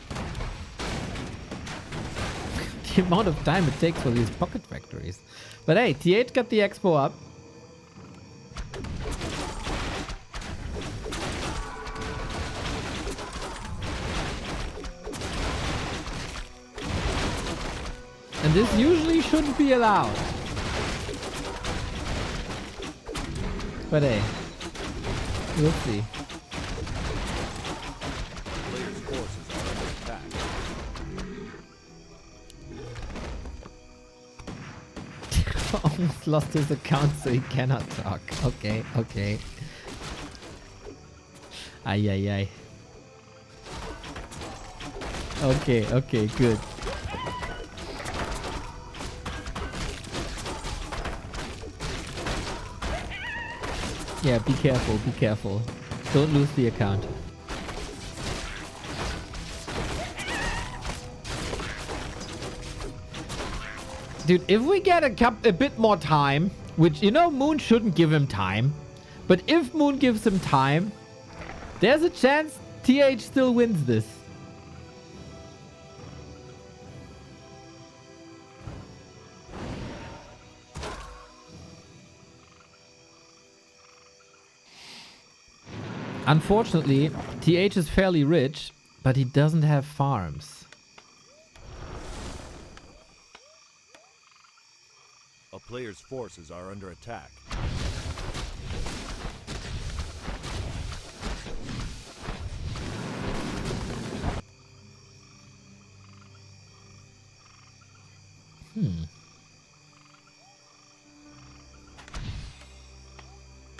The amount of time it takes for these pocket factories. But hey, TH got the expo up. And this usually shouldn't be allowed. But hey, we'll see. Players' forces are under attack. Almost lost his account so he cannot talk. Okay, okay. Ay, ay, ay. Okay, okay, good. Yeah, be careful, be careful. Don't lose the account. Dude, if we get a bit more time, which, you know, Moon shouldn't give him time, but if Moon gives him time, there's a chance TH still wins this. Unfortunately, TH is fairly rich, but he doesn't have farms. A player's forces are under attack.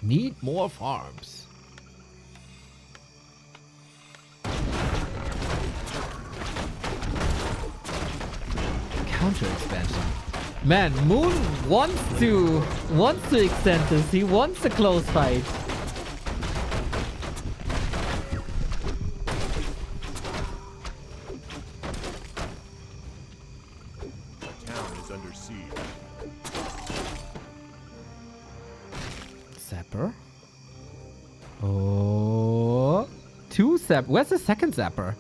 Need more farms. counter expansion. Man, Moon wants to extend this. He wants a close fight. The town is under siege. Zapper. Oh, 2 Zapper. Where's the second Zapper?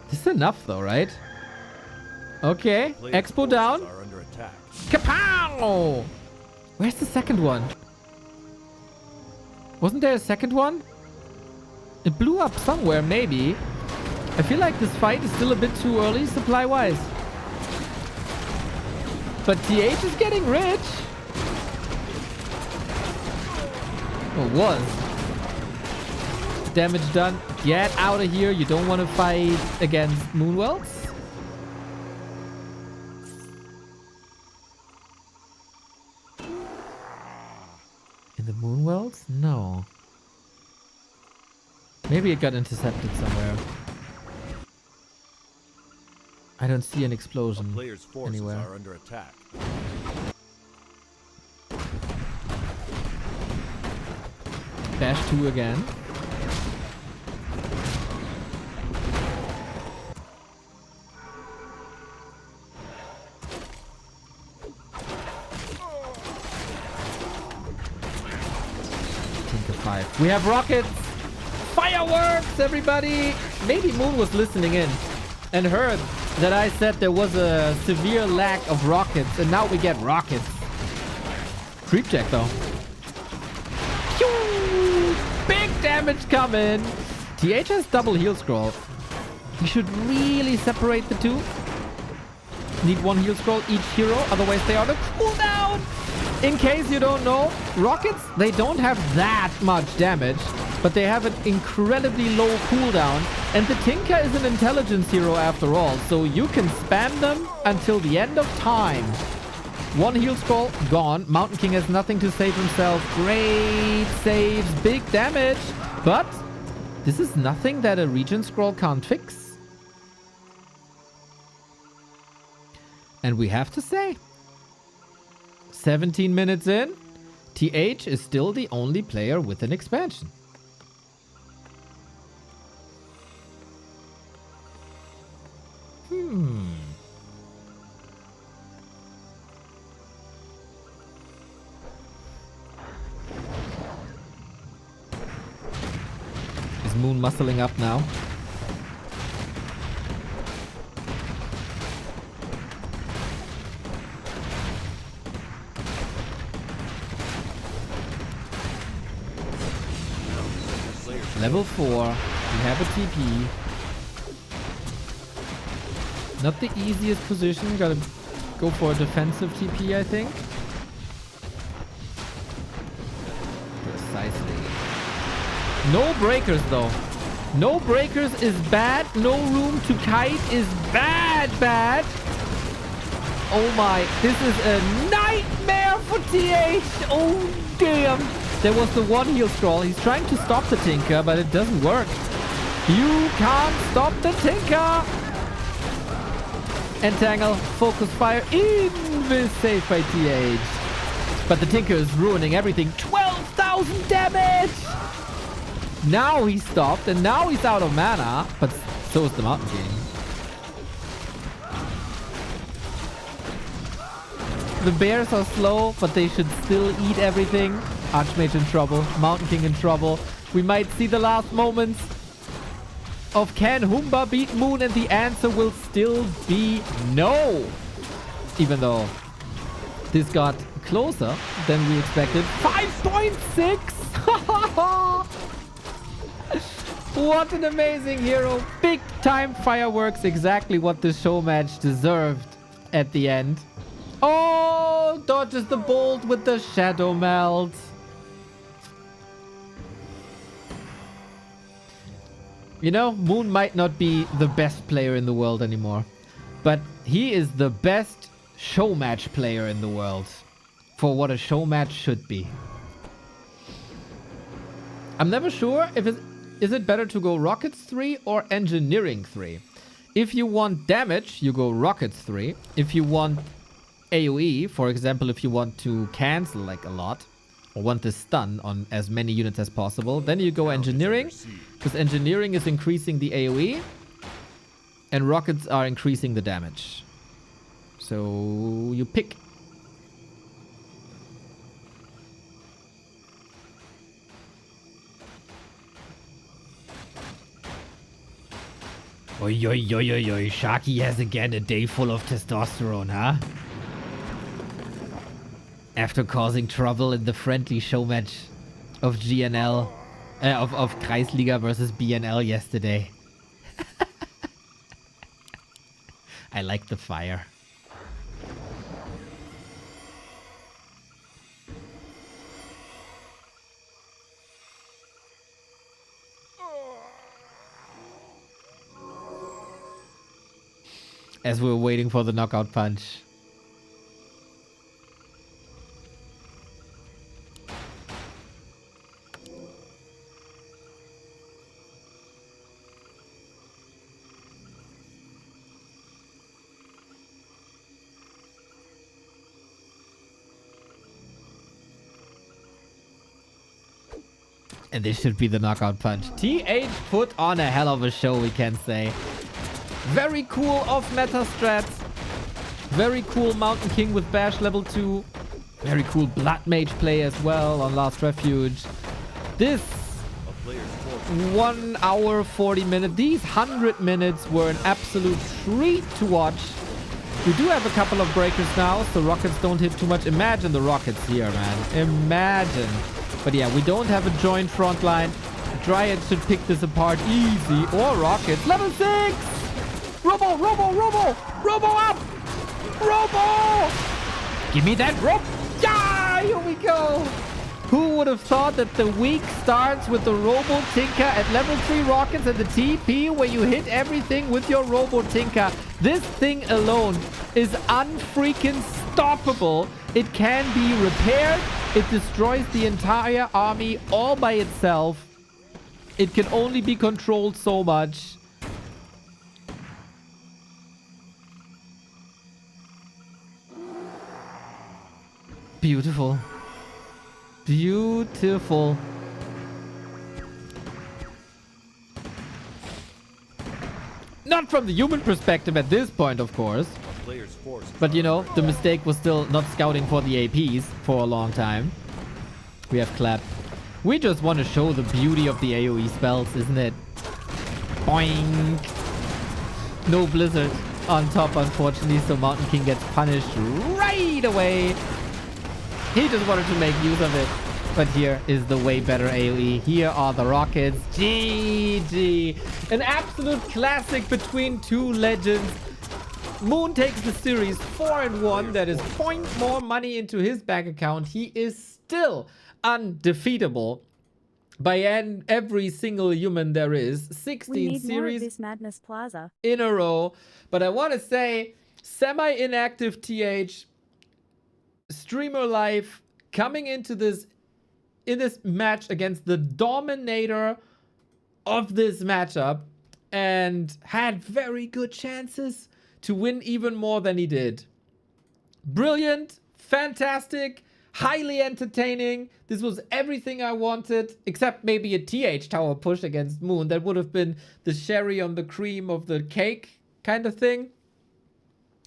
This is enough though, right? Okay, Players' Expo forces down. are under attack. Kapow! Where's the second one? Wasn't there a second one? It blew up somewhere, maybe. I feel like this fight is still a bit too early supply-wise. But TH is getting rich. Or was. Damage done. Get out of here. You don't want to fight against Moonwelts. In the Moonwelts? No. Maybe it got intercepted somewhere. I don't see an explosion Players' forces anywhere. are under attack. Bash 2 again. Tinker 5. We have rockets! Fireworks, everybody! Maybe Moon was listening in and heard that I said there was a severe lack of rockets, and now we get rockets. Creep check though. Pew! Big damage coming. TH has double heal scroll. We should really separate the two. Need 1 heal scroll each hero, otherwise they are the cooldown. In case you don't know, rockets, they don't have that much damage, but they have an incredibly low cooldown. And the Tinker is an intelligence hero after all, so you can spam them until the end of time. 1 heal scroll, gone. Mountain King has nothing to save himself. Great saves, big damage. But this is nothing that a regen scroll can't fix. And we have to say, 17 minutes in, TH is still the only player with an expansion. Is Moon muscling up now? Level 4. We have a TP. Not the easiest position. Gotta go for a defensive TP, I think. Precisely. No breakers, though. No breakers is bad. No room to kite is bad. Oh my. This is a nightmare for TH. Oh, damn. There was the 1 heal scroll. He's trying to stop the Tinker, but it doesn't work. You can't stop the Tinker. Entangle, focus fire, invis save by TH. But the Tinker is ruining everything. 12,000 damage! Now he stopped, and now he's out of mana. But so is the Mountain King. The bears are slow, but they should still eat everything. Archmage in trouble, Mountain King in trouble. We might see the last moments of can Humba beat Moon, and the answer will still be no. Even though this got closer than we expected. 5.6! What an amazing hero. Big time fireworks, exactly what the show match deserved at the end. Oh, dodges the bolt with the shadow melt. You know, Moon might not be the best player in the world anymore, but he is the best show match player in the world for what a show match should be. I'm never sure if is it better to go Rockets 3 or Engineering 3. If you want damage, you go Rockets 3. If you want AoE, for example, if you want to cancel like a lot, or want to stun on as many units as possible, then you go Engineering, because Engineering is increasing the AoE, and Rockets are increasing the damage. So you pick. Oi, oi, oi, oi, oi. Sharky has again a day full of testosterone, huh? After causing trouble in the friendly show match of GNL, of Kreisliga versus BNL yesterday. I like the fire. As we're waiting for the knockout punch. And this should be the knockout punch. TH put on a hell of a show, we can say. Very cool off-meta strats. Very cool Mountain King with Bash level 2. Very cool Blood Mage play as well on Last Refuge. This 1 hour 40 minutes, these 100 minutes were an absolute treat to watch. We do have a couple of breakers now, so Rockets don't hit too much. Imagine the Rockets here, man. Imagine. But yeah, we don't have a joint front line. Dryad should pick this apart easy. Or Rockets. Level 6! Robo, Robo, Robo! Robo up! Robo! Give me that rope! Yeah! Here we go! Who would have thought that the week starts with the Robo Tinker at level 3 Rockets and the TP where you hit everything with your Robo Tinker. This thing alone is unfreaking stoppable. It can be repaired. It destroys the entire army all by itself. It can only be controlled so much. Beautiful. Beautiful. Not from the human perspective at this point, of course. But you know, the mistake was still not scouting for the APs for a long time. We have clap. We just want to show the beauty of the AoE spells, isn't it? Boing! No Blizzard on top, unfortunately, so Mountain King gets punished right away. He just wanted to make use of it. But here is the way better AoE. Here are the Rockets. GG. An absolute classic between two legends. Moon takes the series 4-1. That is point more money into his bank account. He is still undefeatable by every single human there is. 16 we need series more of this Madness Plaza in a row. But I want to say, semi-inactive TH, streamer life, coming into this match against the dominator of this matchup, and had very good chances to win even more than he did. Brilliant, fantastic, highly entertaining. This was everything I wanted, except maybe a TH tower push against Moon. That would have been the cherry on the cream of the cake kind of thing.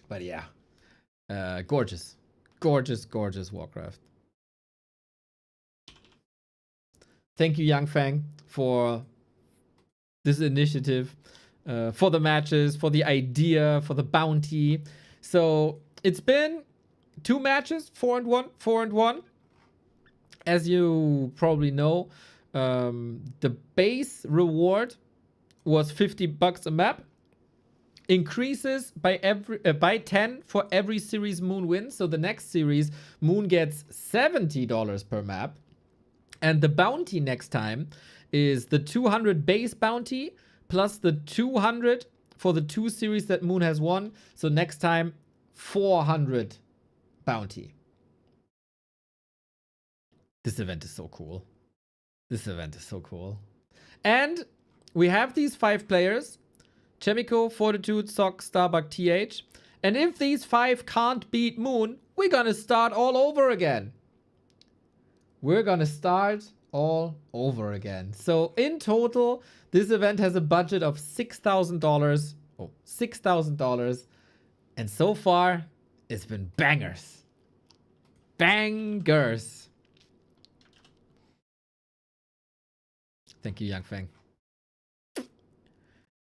But yeah, gorgeous. Gorgeous, gorgeous Warcraft. Thank you, Yang Fang, for this initiative, for the matches, for the idea, for the bounty. So it's been 2 matches, 4-1, 4-1. As you probably know, the base reward was $50 a map. Increases by 10 for every series Moon wins. So the next series, Moon gets $70 per map. And the bounty next time is the 200 base bounty plus the 200 for the 2 series that Moon has won. So next time, 400 bounty. This event is so cool. This event is so cool. And we have these 5 players. Chemico, Fortitude, Sock, Starbuck, TH. And if these 5 can't beat Moon, we're gonna start all over again. We're gonna start all over again. So in total, this event has a budget of $6,000. Oh, $6,000. And so far, it's been bangers. Bangers. Thank you, Young Fang.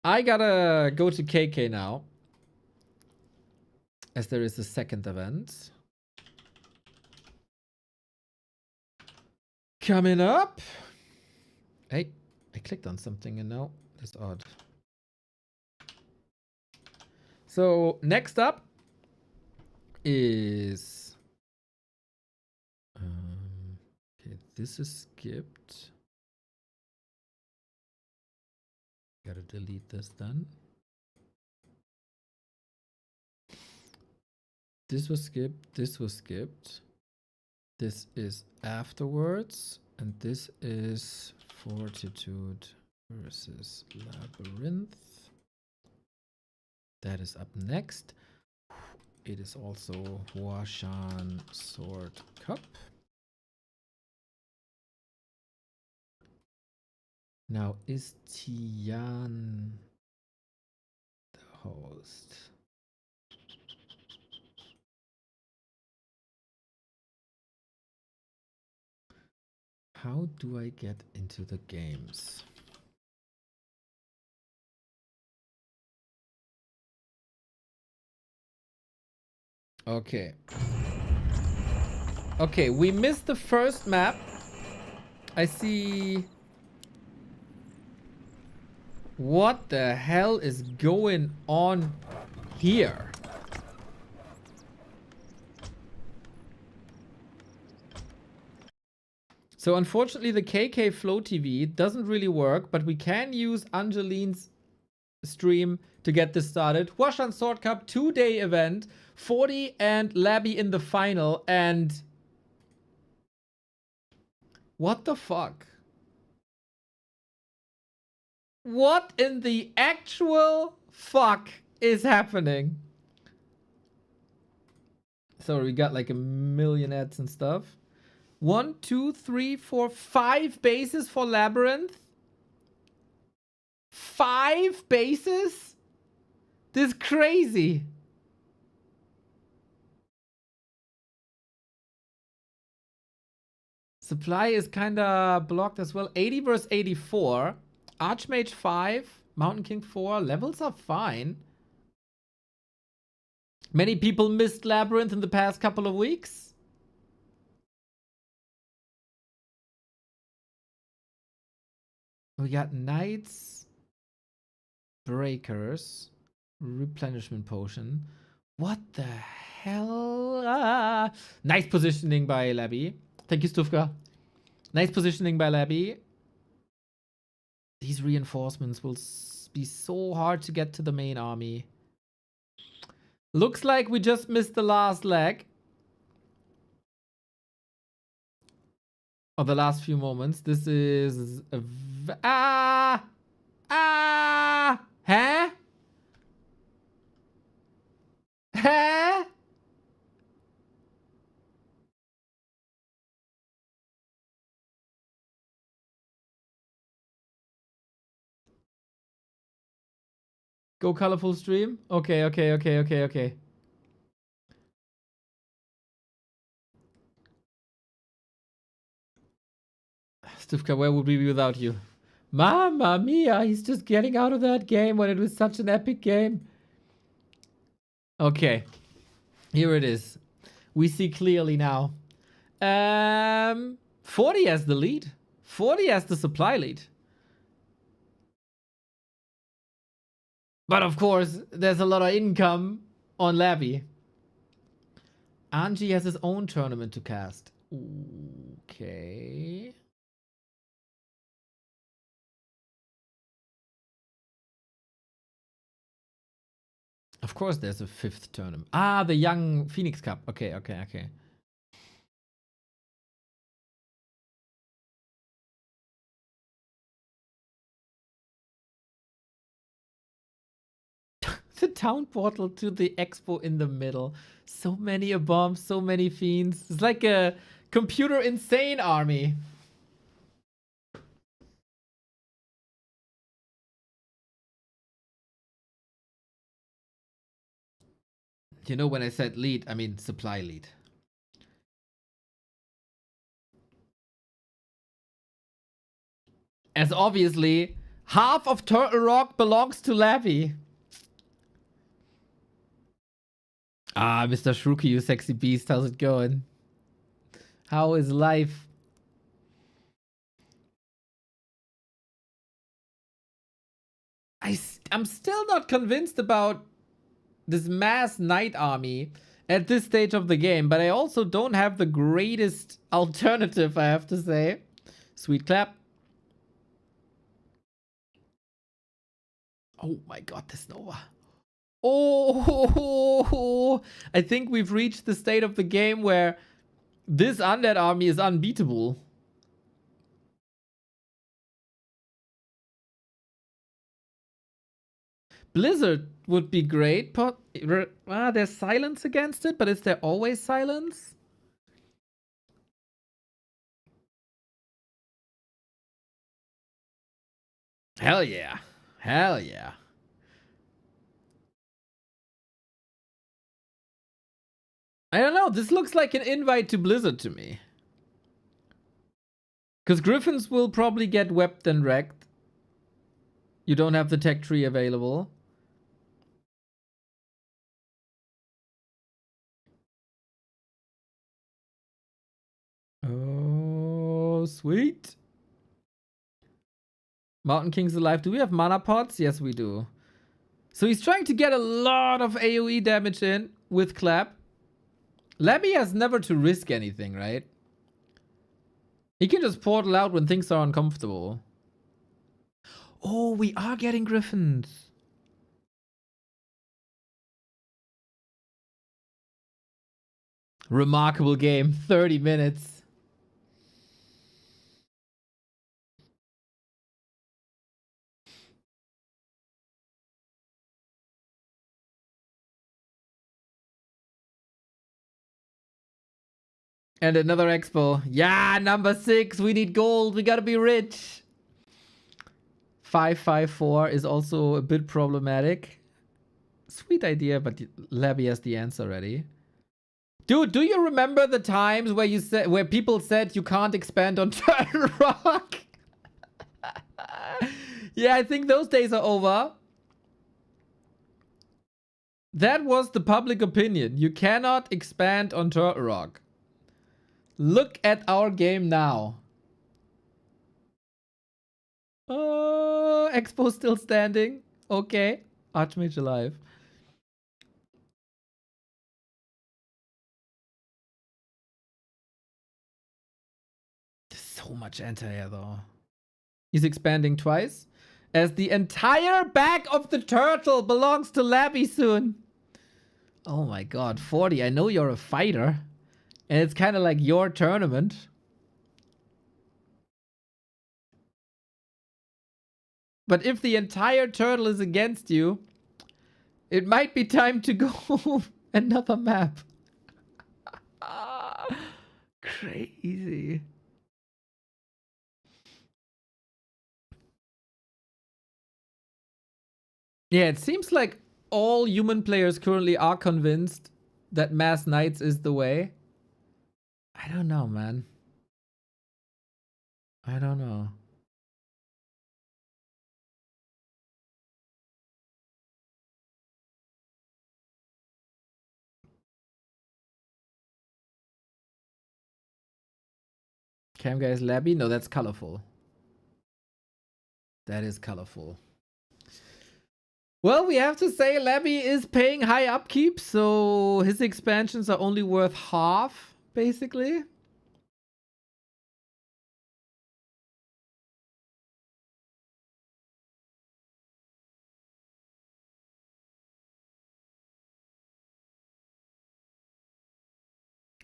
I gotta go to KK now, as there is a second event coming up. Hey, I clicked on something and now it's odd. So next up is okay, this is skipped. Gotta delete this then. This was skipped. This was skipped. This is afterwards. And this is Fortitude versus Labyrinth. That is up next. It is also Huashan Sword Cup. Now, is Tian the host? How do I get into the games? Okay. Okay, we missed the first map. I see. What the hell is going on here? So unfortunately the KK Flow TV doesn't really work, but we can use Angeline's stream to get this started. Huashan Sword Cup 2-day event, 40 and Labby in the final, and what the fuck? What in the actual fuck is happening? So we got like a million ads and stuff. 1, 2, 3, 4, 5 bases for Labyrinth. 5 bases? This is crazy. Supply is kinda blocked as well. 80 versus 84. Archmage 5. Mountain King 4. Levels are fine. Many people missed Labyrinth in the past couple of weeks. We got Knights, Breakers, Replenishment Potion. What the hell? Ah. Nice positioning by Labby. Thank you, Stufka. Nice positioning by Labby. These reinforcements will be so hard to get to the main army. Looks like we just missed the last leg. Or the last few moments. This is... Huh? Huh? Go colorful stream? Okay. Stufka, where would we be without you? Mamma mia, he's just getting out of that game when it was such an epic game. Okay. Here it is. We see clearly now. 40 has the lead. 40 has the supply lead. But of course, there's a lot of income on Labby. Anji has his own tournament to cast. Okay. Of course there's a 5th tournament. Ah, the Young Phoenix Cup. Okay. The town portal to the expo in the middle. So many bombs, so many fiends. It's like a computer insane army. You know, when I said lead, I mean supply lead. As obviously, half of Turtle Rock belongs to Lavi. Ah, Mr. Shruki, you sexy beast, how's it going? How is life? I'm still not convinced about this mass knight army at this stage of the game, but I also don't have the greatest alternative, I have to say. Sweet clap. Oh my god, this Nova. Oh, I think we've reached the state of the game where this undead army is unbeatable. Blizzard would be great, but there's silence against it, but is there always silence? Hell yeah. Hell yeah. I don't know. This looks like an invite to Blizzard to me. Because Griffins will probably get wept and wrecked. You don't have the tech tree available. Oh, sweet. Mountain King's alive. Do we have mana pots? Yes, we do. So he's trying to get a lot of AoE damage in with Clap. Labby has never to risk anything, right? He can just portal out when things are uncomfortable. Oh, we are getting Griffins. Remarkable game. 30 minutes. And another expo. Yeah, number 6. We need gold. We gotta be rich. 554 is also a bit problematic. Sweet idea, but Labby has the answer ready. Dude, do you remember the times where you said where people said you can't expand on Turtle Rock? Yeah, I think those days are over. That was the public opinion. You cannot expand on Turtle Rock. Look at our game now. Oh, Expo still standing. Okay. Archmage alive. There's so much anti-air though. He's expanding twice. As the entire back of the turtle belongs to Labby soon. Oh my god, 40. I know you're a fighter. And it's kind of like your tournament. But if the entire turtle is against you, it might be time to go another map. Crazy. Yeah, it seems like all human players currently are convinced that Mass Knights is the way. I don't know, man. I don't know. Cam guys, Labby? No, that's colorful. That is colorful. Well, we have to say Labby is paying high upkeep, so his expansions are only worth half, basically.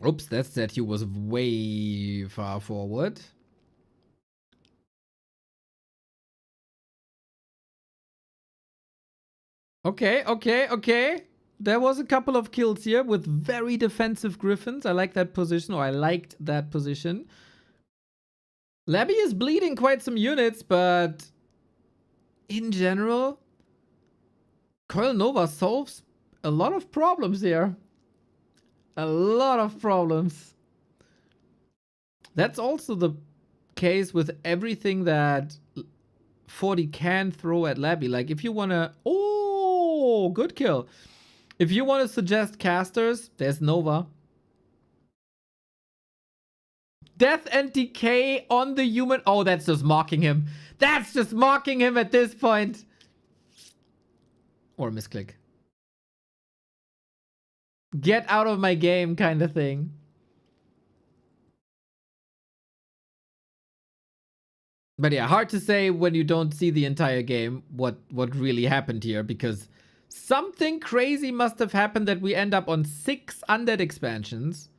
Oops, that statue was way far forward. Okay, okay, okay. There was a couple of kills here with very defensive Griffins. I like that position, or I liked that position. Labby is bleeding quite some units, but in general, Coil Nova solves a lot of problems here. A lot of problems. That's also the case with everything that 40 can throw at Labby. Like if you want to... Oh, good kill. If you want to suggest casters, there's Nova. Death and decay on the human. Oh, that's just mocking him. That's just mocking him at this point. Or a misclick. Get out of my game kind of thing. But yeah, hard to say when you don't see the entire game what really happened here, because something crazy must have happened that we end up on 6 undead expansions.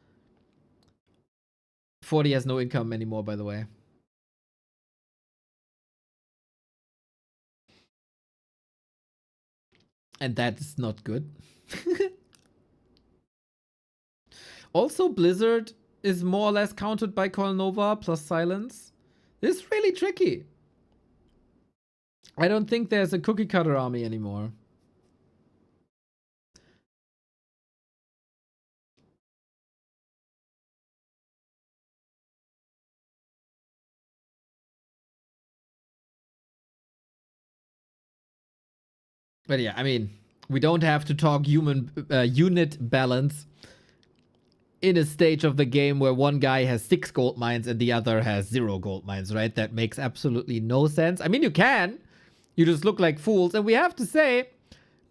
40 has no income anymore, by the way. And that is not good. Also, Blizzard is more or less countered by Call Nova plus Silence. This is really tricky. I don't think there's a cookie cutter army anymore. But yeah, I mean, we don't have to talk human unit balance in a stage of the game where one guy has 6 gold mines and the other has 0 gold mines, right? That makes absolutely no sense. I mean, you can. You just look like fools. And we have to say,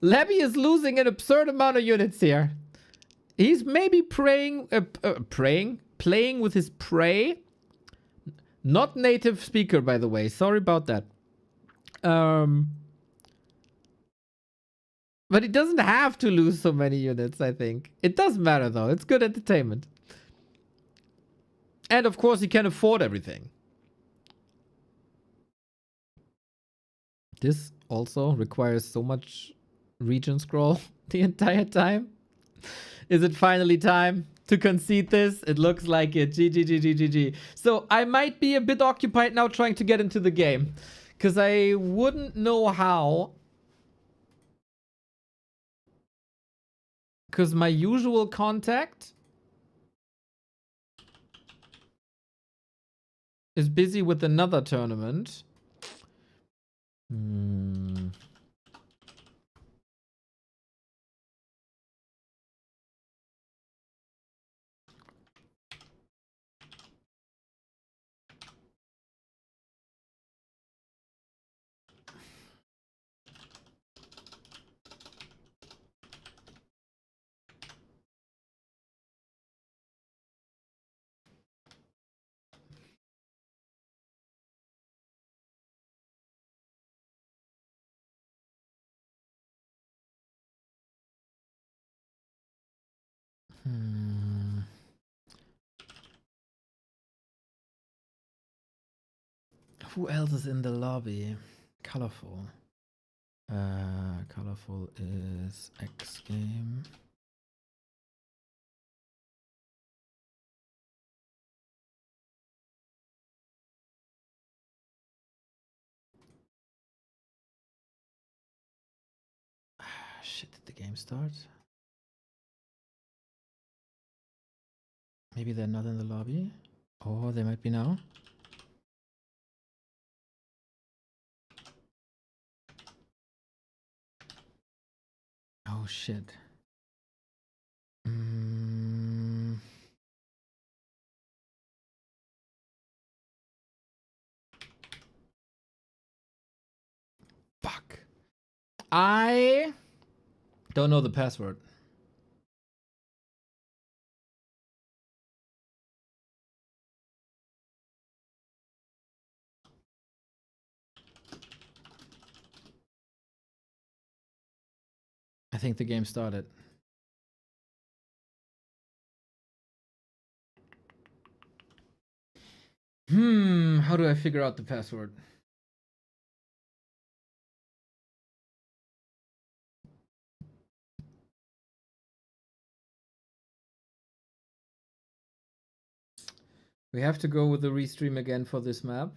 Labby is losing an absurd amount of units here. He's maybe playing with his prey. Not native speaker, by the way. Sorry about that. But he doesn't have to lose so many units, I think. It doesn't matter, though. It's good entertainment. And, of course, he can afford everything. This also requires so much region scroll the entire time. Is it finally time to concede this? It looks like it. GG. So I might be a bit occupied now trying to get into the game, because I wouldn't know how. Because my usual contact is busy with another tournament. Who else is in the lobby? Colorful. Colorful is X game. Shit, did the game start? Maybe they're not in the lobby. Oh, they might be now. Oh shit. Fuck. I don't know the password. I think the game started. How do I figure out the password? We have to go with the restream again for this map.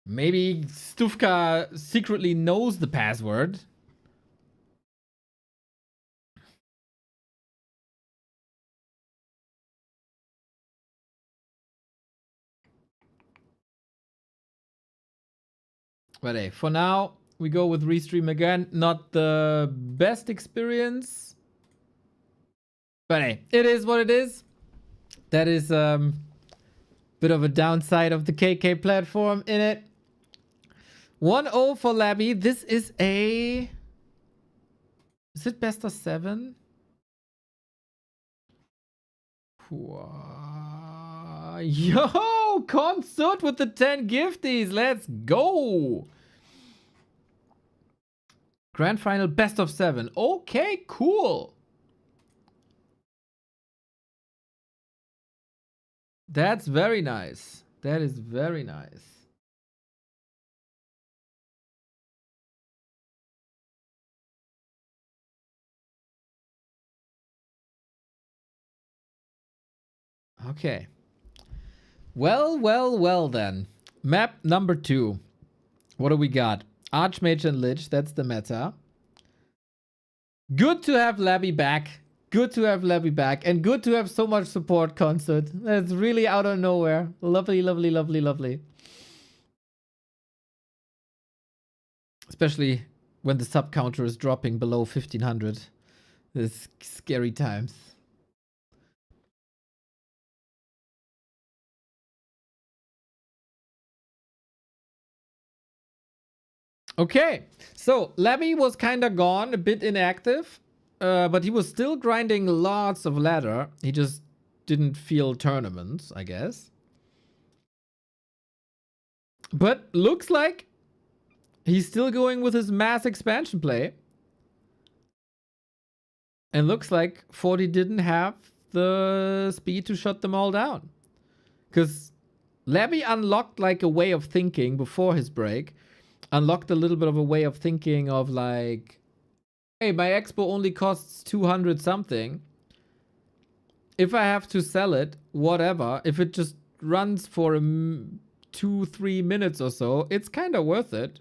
Maybe Stufka secretly knows the password. But hey, for now, we go with restream again. Not the best experience. But hey, it is what it is. That is bit of a downside of the KK platform in it. 1-0 for Labby. This is a... Is it best of 7? Yo, Consort with the 10 gifties. Let's go. Grand final best of 7. Okay, cool. That's very nice. That is very nice. Okay. Well then. Map number 2. What do we got? Archmage and Lich. That's the meta. Good to have Labby back. Good to have Labby back. And good to have so much support, Concert. That's really out of nowhere. Lovely, lovely, lovely, lovely. Especially when the sub counter is dropping below 1500. It's scary times. Okay, so Labby was kind of gone, a bit inactive, but he was still grinding lots of ladder. He just didn't feel tournaments, I guess. But looks like he's still going with his mass expansion play. And looks like 40 didn't have the speed to shut them all down. Because Labby unlocked like a way of thinking before his break. Unlocked a little bit of a way of thinking of like, hey, my expo only costs 200 something. If I have to sell it, whatever, if it just runs for 2-3 minutes or so, it's kind of worth it.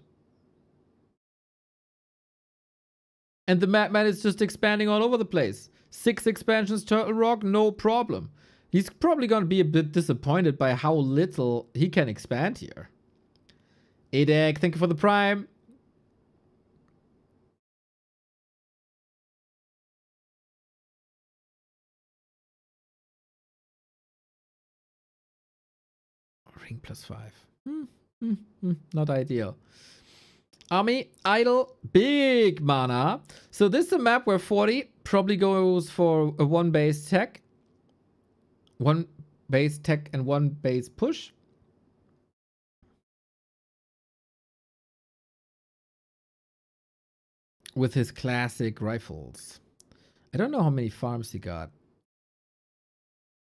And the madman is just expanding all over the place. 6 expansions, Turtle Rock, no problem. He's probably going to be a bit disappointed by how little he can expand here. Adek, thank you for the prime. Ring +5. Not ideal. Army, idle, big mana. So this is a map where 40 probably goes for a 1 base tech. 1 base tech and 1 base push. With his classic rifles. I don't know how many farms he got.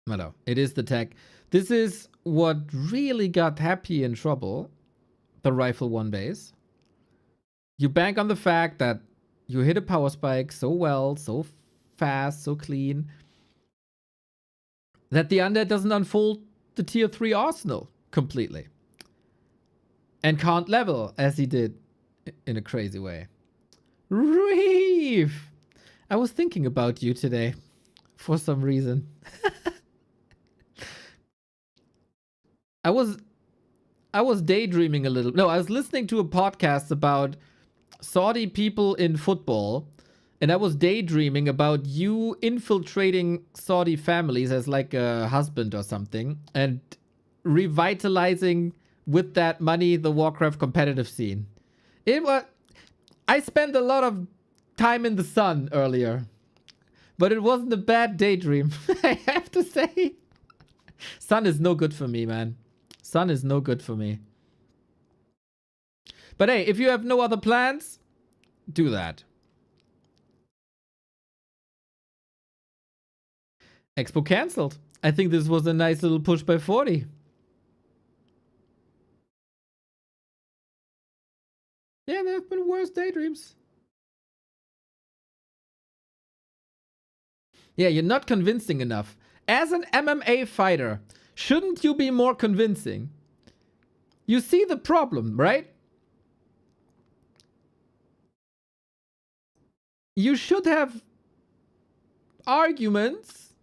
No, it is the tech. This is what really got Happy in trouble. The rifle 1 base. You bank on the fact that you hit a power spike so well, so fast, so clean, that the undead doesn't unfold the tier 3 arsenal completely. And can't level as he did in a crazy way. Reeve! I was thinking about you today for some reason. I was daydreaming a little. No, I was listening to a podcast about Saudi people in football, and I was daydreaming about you infiltrating Saudi families as like a husband or something and revitalizing with that money the Warcraft competitive scene. It was... I spent a lot of time in the sun earlier, but it wasn't a bad daydream, I have to say. Sun is no good for me, man. Sun is no good for me. But hey, if you have no other plans, do that. Expo cancelled. I think this was a nice little push by 40. Yeah, there have been worse daydreams. Yeah, you're not convincing enough. As an MMA fighter, shouldn't you be more convincing? You see the problem, right? You should have arguments.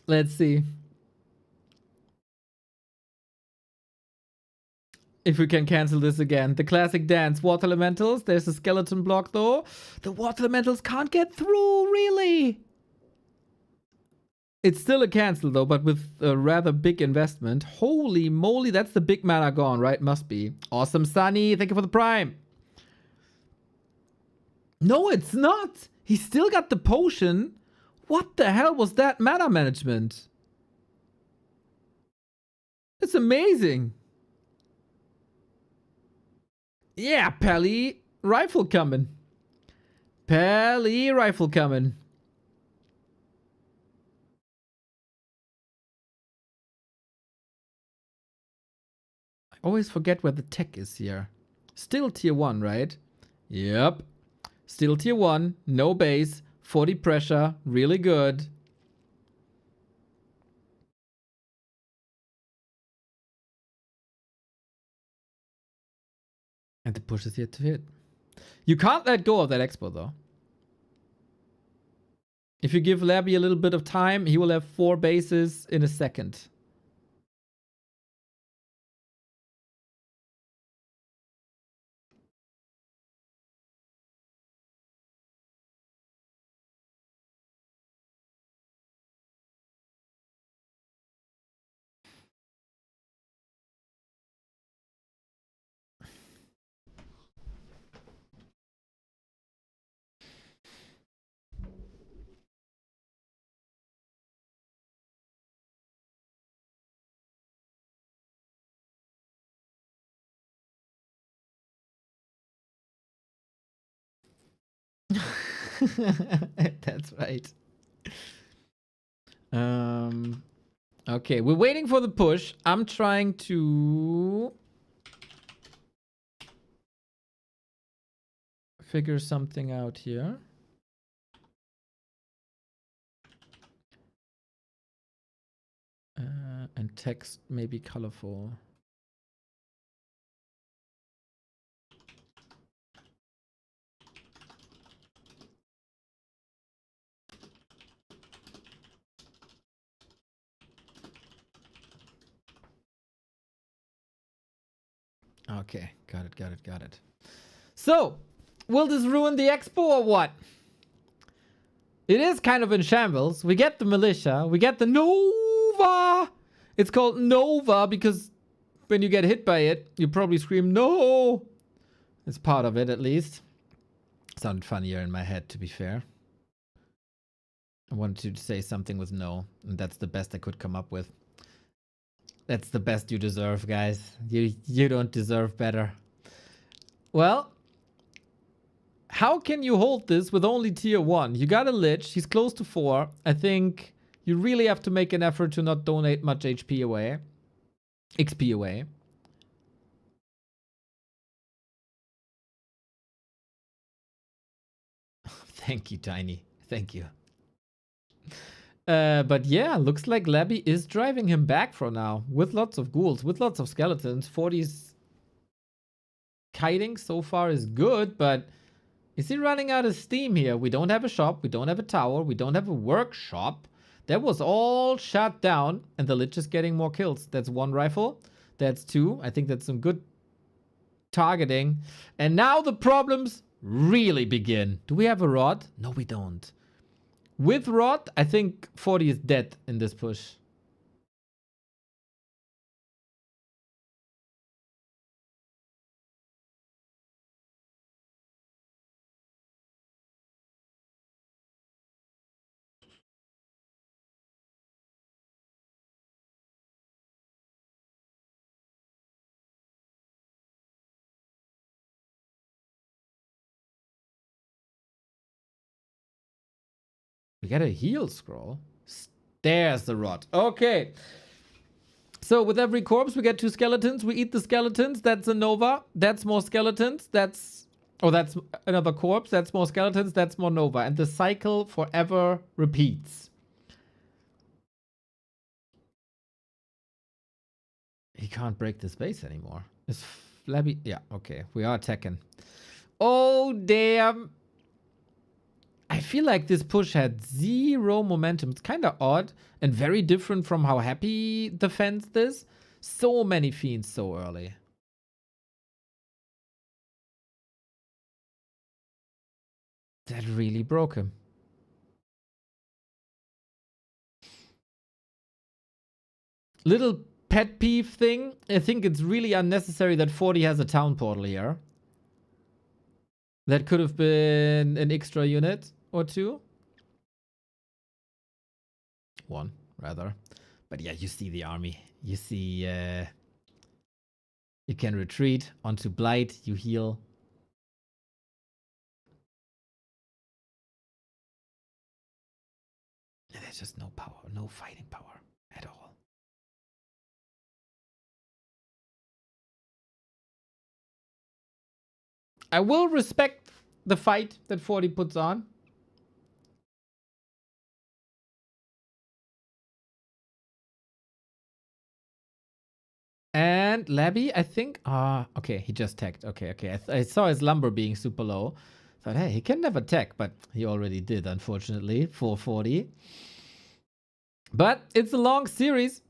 Let's see if we can cancel this again. The classic dance, water elementals. There's a skeleton block though. The water elementals can't get through, really. It's still a cancel though, but with a rather big investment. Holy moly, that's the big mana gone, right? Must be. Awesome, Sunny. Thank you for the prime. No, it's not. He still got the potion. What the hell was that mana management? It's amazing. Yeah, Pally rifle coming. Pally rifle coming. I always forget where the tech is here. Still tier 1, right? Yep. Still tier 1. No base. 40 pressure. Really good. And the push is yet to hit. You can't let go of that expo though. If you give Labby a little bit of time, he will have 4 bases in a second. That's right. Okay, we're waiting for the push. I'm trying to figure something out here. And text may be colorful. Okay, got it. So, will this ruin the expo or what? It is kind of in shambles. We get the militia, we get the Nova. It's called Nova because when you get hit by it, you probably scream no. It's part of it at least. Sounded funnier in my head, to be fair. I wanted to say something with no, and that's the best I could come up with. That's the best you deserve, guys. You don't deserve better. Well, how can you hold this with only tier 1? You got a Lich. He's close to 4. I think you really have to make an effort to not donate much HP away. XP away. Thank you, Tiny. Thank you. But yeah, looks like Labby is driving him back for now. With lots of ghouls, with lots of skeletons. 40's kiting so far is good, but is he running out of steam here? We don't have a shop, we don't have a tower, we don't have a workshop. That was all shut down, and the Lich is getting more kills. That's 1 rifle. That's 2. I think that's some good targeting. And now the problems really begin. Do we have a rod? No, we don't. With rod, I think 40 is dead in this push. We got a heal scroll. There's the rod. Okay. So with every corpse, we get 2 skeletons. We eat the skeletons. That's a Nova. That's more skeletons. That's another corpse. That's more skeletons. That's more Nova. And the cycle forever repeats. He can't break the space anymore. It's flabby. Yeah, okay. We are attacking. Oh, damn. I feel like this push had 0 momentum. It's kind of odd and very different from how Happy defends this. So many fiends so early. That really broke him. Little pet peeve thing. I think it's really unnecessary that 40 has a town portal here. That could have been an extra unit or 2. 1, rather. But yeah, you see the army. You see, you can retreat onto Blight. You heal. And there's just no power, no fighting power at all. I will respect the fight that 40 puts on. And Labby, I think. Okay, he just tagged. Okay. I saw his lumber being super low. Thought, hey, he can never tech, but he already did, unfortunately, for 40. But it's a long series.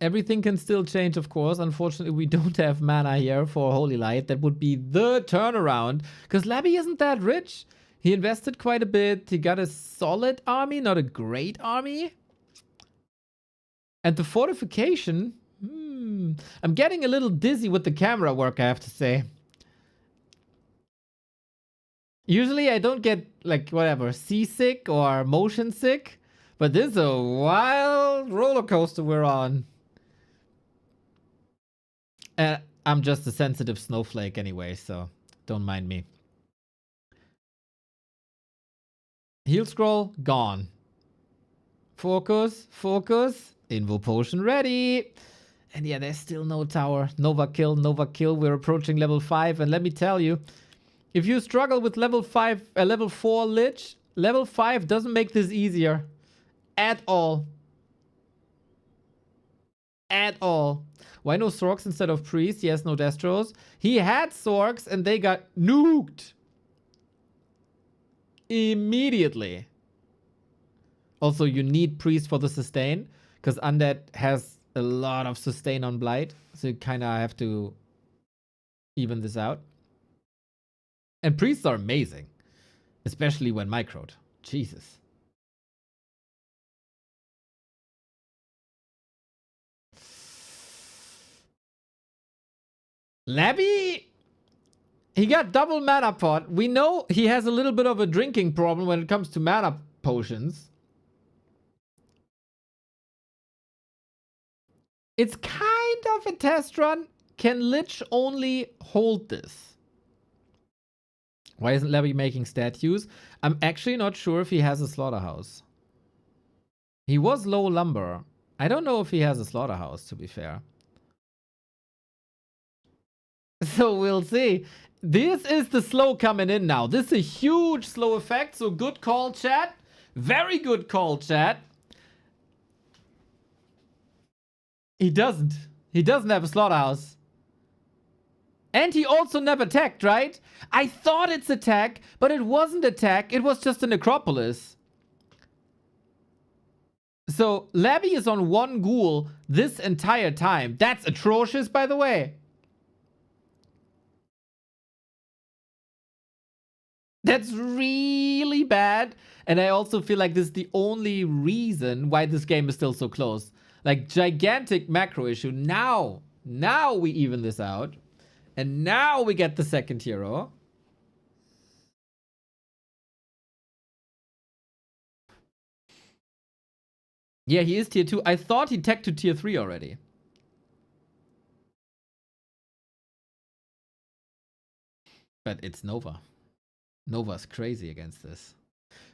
Everything can still change, of course. Unfortunately, we don't have mana here for Holy Light. That would be the turnaround. Because Labby isn't that rich. He invested quite a bit. He got a solid army, not a great army. And the fortification... I'm getting a little dizzy with the camera work, I have to say. Usually I don't get, like, whatever, seasick or motion sick. But this is a wild roller coaster we're on. I'm just a sensitive snowflake anyway, so don't mind me. Heal scroll, gone. Focus. Invo potion ready. And yeah, there's still no tower. Nova kill. We're approaching level 5. And let me tell you, if you struggle with level 4 Lich, level 5 doesn't make this easier. At all. Why no Sorks instead of Priest? Yes, no Destros. He had Sorks and they got nuked. Immediately. Also, you need Priest for the sustain. Because Undead has a lot of sustain on Blight. So you kind of have to even this out. And Priests are amazing. Especially when microed. Jesus. Labby, he got double mana pot. We know he has a little bit of a drinking problem when it comes to mana potions. It's kind of a test run. Can Lich only hold this? Why isn't Labby making statues? I'm actually not sure if he has a slaughterhouse. He was low lumber. I don't know if he has a slaughterhouse, to be fair. So we'll see. This is the slow coming in now. This is a huge slow effect. So good call, chat. Very good call, chat. He doesn't. He doesn't have a slaughterhouse. And he also never attacked, right? I thought it's attack, but it wasn't attack. It was just a necropolis. So Labby is on 1 ghoul this entire time. That's atrocious, by the way. That's really bad. And I also feel like this is the only reason why this game is still so close. Like, gigantic macro issue. Now we even this out. And now we get the second hero. Yeah, he is tier 2. I thought he teched to tier 3 already. But it's Nova. Nova's crazy against this.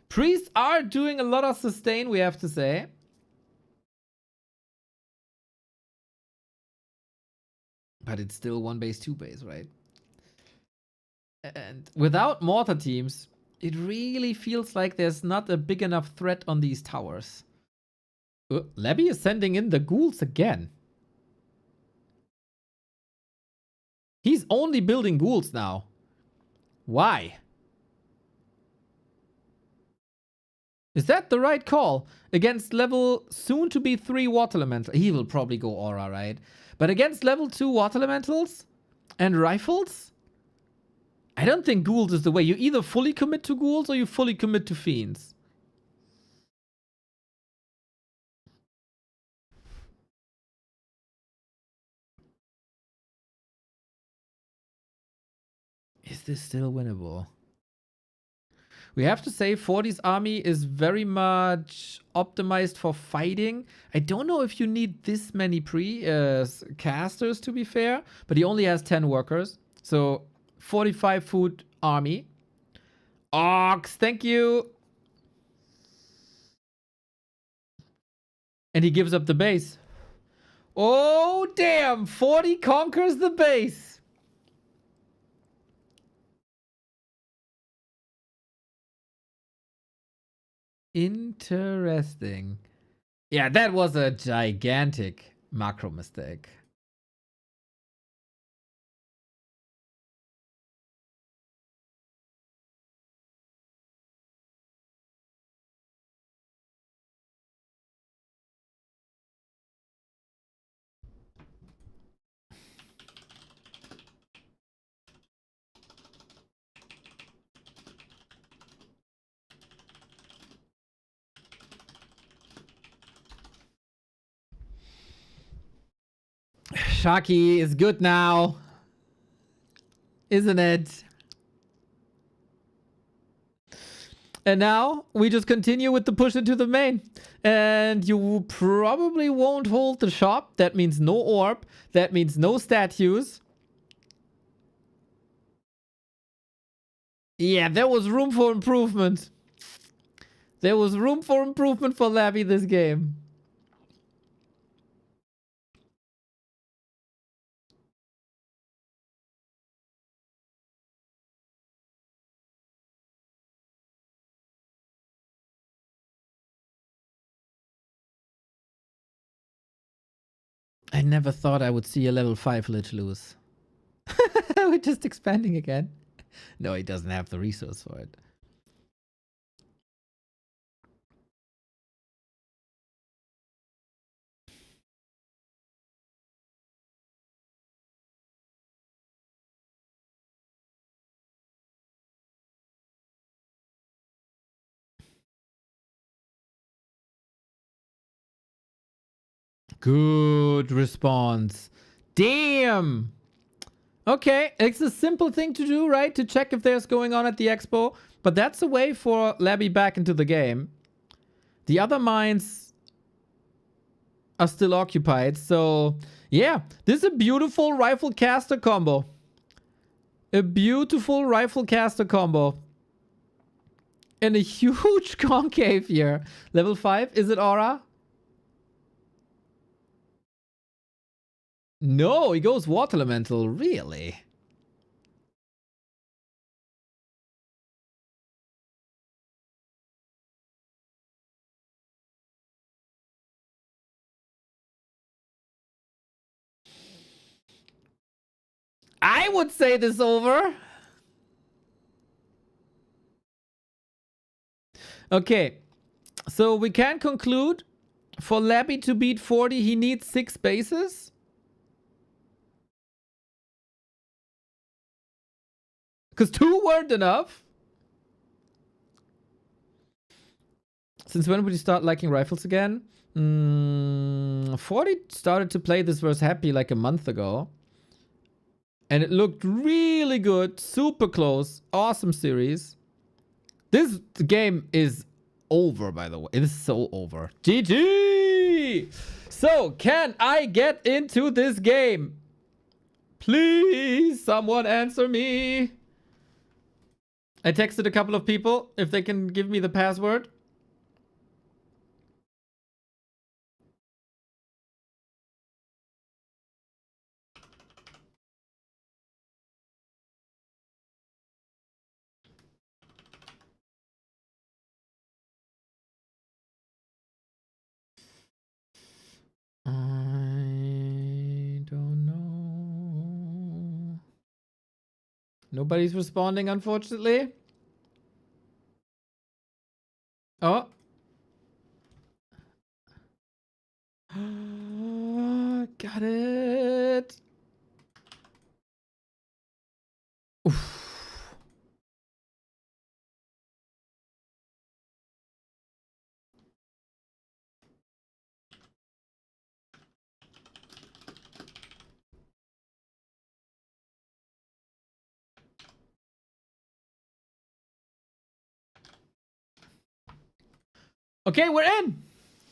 Priests are doing a lot of sustain, we have to say. But it's still 1 base, 2 base, right? And without mortar teams, it really feels like there's not a big enough threat on these towers. Labby is sending in the ghouls again. He's only building ghouls now. Why? Is that the right call? Against level soon to be 3 water elemental. He will probably go aura, right? But against level 2 water elementals and rifles? I don't think ghouls is the way. You either fully commit to ghouls or you fully commit to fiends. Is this still winnable? We have to say 40's army is very much optimized for fighting. I don't know if you need this many casters, to be fair, but he only has 10 workers. So 45 food army. Ox, thank you. And he gives up the base. Oh, damn. 40 conquers the base. Interesting. Yeah, that was a gigantic macro mistake. Shaki is good now. Isn't it? And now we just continue with the push into the main. And you probably won't hold the shop. That means no orb. That means no statues. Yeah, there was room for improvement. There was room for improvement for Labby this game. I never thought I would see a level 5 Lich lose. We're just expanding again. No, he doesn't have the resource for it. Good response. Damn. Okay, it's a simple thing to do, right? To check if there's going on at the expo. But that's a way for Labby back into the game. The other mines are still occupied. So, yeah. This is a beautiful rifle caster combo. A beautiful rifle caster combo. And a huge concave here. Level 5. Is it aura? No, he goes water elemental. Really? I would say this over. Okay. So we can conclude for Labby to beat 40, he needs 6 bases. Because 2 weren't enough. Since when would you start liking rifles again? 40 started to play this versus Happy like a month ago. And it looked really good. Super close. Awesome series. This game is over, by the way. It is so over. GG! So, can I get into this game? Please, someone answer me. I texted a couple of people if they can give me the password. Nobody's responding, unfortunately. Oh. Got it. Oof. Okay, we're in.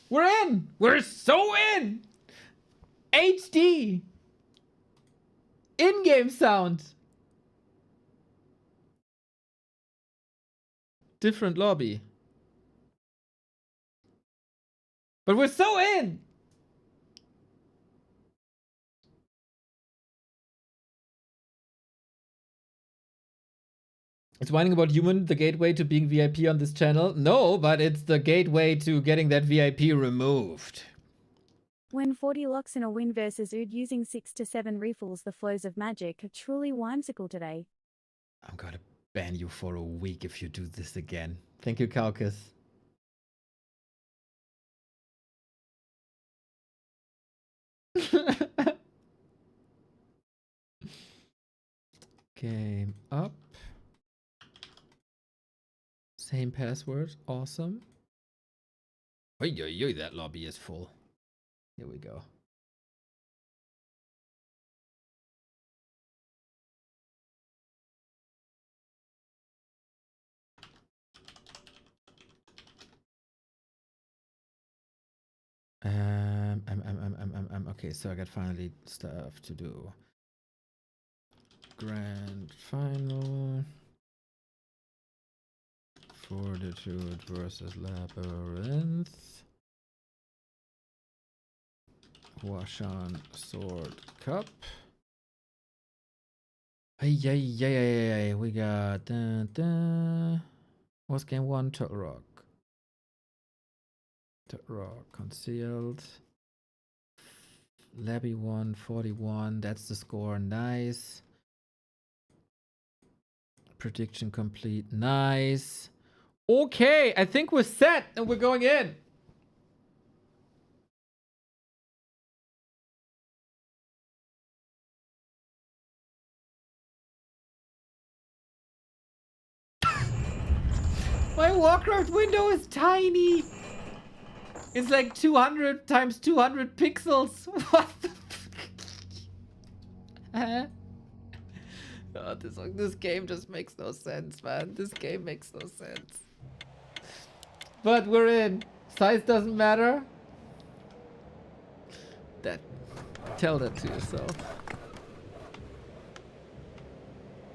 We're in. We're so in. HD. In-game sound. Different lobby. But we're so in. It's whining about human, the gateway to being VIP on this channel. No, but it's the gateway to getting that VIP removed. When 40 locks in a win versus Ood using 6 to 7 refills, the flows of magic are truly whimsical today. I'm gonna ban you for a week if you do this again. Thank you, Caucus. Game up. Same password. Awesome. Oy, that lobby is full. Here we go. Okay, so I got finally stuff to do. Grand final. Fortitude versus Labyrinth. Washan Sword Cup. Hey, we got what's game 1? Turtle Rock. Turtle Rock concealed. Labby 1, 41. That's the score. Nice. Prediction complete. Nice. Okay, I think we're set and we're going in. My Warcraft window is tiny. It's like 200 times 200 pixels. What the fuck? Oh, this game just makes no sense, man. This game makes no sense. But we're in. Size doesn't matter. Tell that to yourself.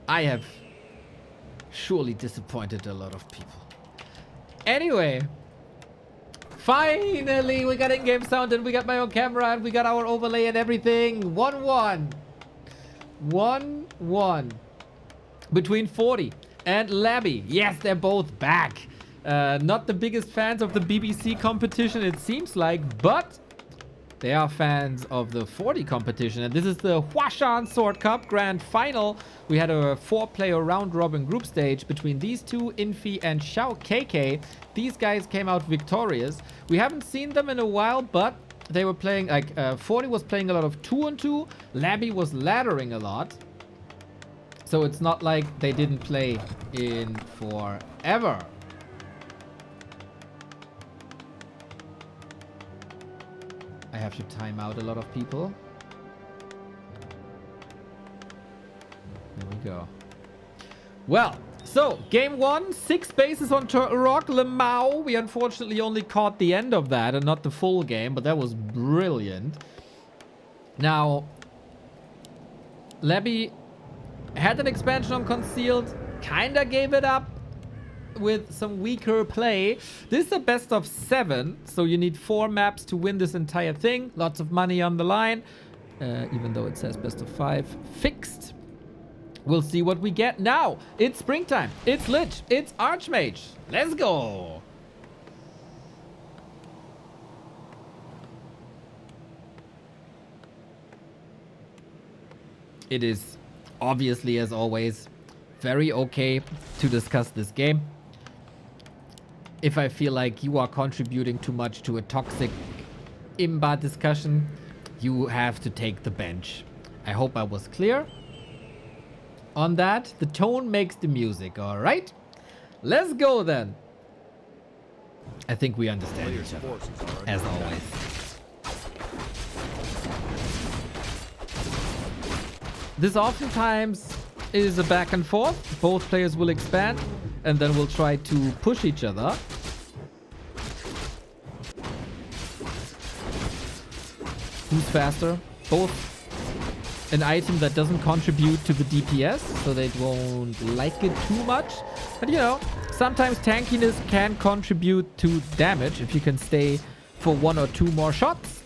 I have surely disappointed a lot of people. Anyway, finally we got in-game sound and we got my own camera and we got our overlay and everything. 1-1. 1-1 between 40 and Labby. Yes, they're both back. Not the biggest fans of the BBC competition, it seems like, but they are fans of the 40 competition. And this is the Washan Sword Cup Grand Final. We had a 4-player round-robin group stage between these two, Infi and Xiao KK. These guys came out victorious. We haven't seen them in a while, but they were playing, like, 40 was playing a lot of 2-on-2. Labby was laddering a lot. So it's not like they didn't play in forever. I have to time out a lot of people. There we go. Well, so game 1, 6 bases on Turtle Rock, Lemao. We unfortunately only caught the end of that and not the full game, but that was brilliant. Now, Labby had an expansion on Concealed, kinda gave it up with some weaker play. This is a best of 7, so you need 4 maps to win this entire thing. Lots of money on the line, even though it says best of 5 fixed. We'll see what we get now. It's springtime, it's Lich, it's Archmage. Let's go. It is obviously, as always, very okay to discuss this game. If I feel like you are contributing too much to a toxic imba discussion, you have to take the bench. I hope I was clear on that. The tone makes the music, all right? Let's go then. I think we understand each other, as always. This oftentimes is a back and forth. Both players will expand, and then we'll try to push each other. Who's faster? Both an item that doesn't contribute to the DPS, so they won't like it too much. But you know, sometimes tankiness can contribute to damage if you can stay for 1 or 2 more shots.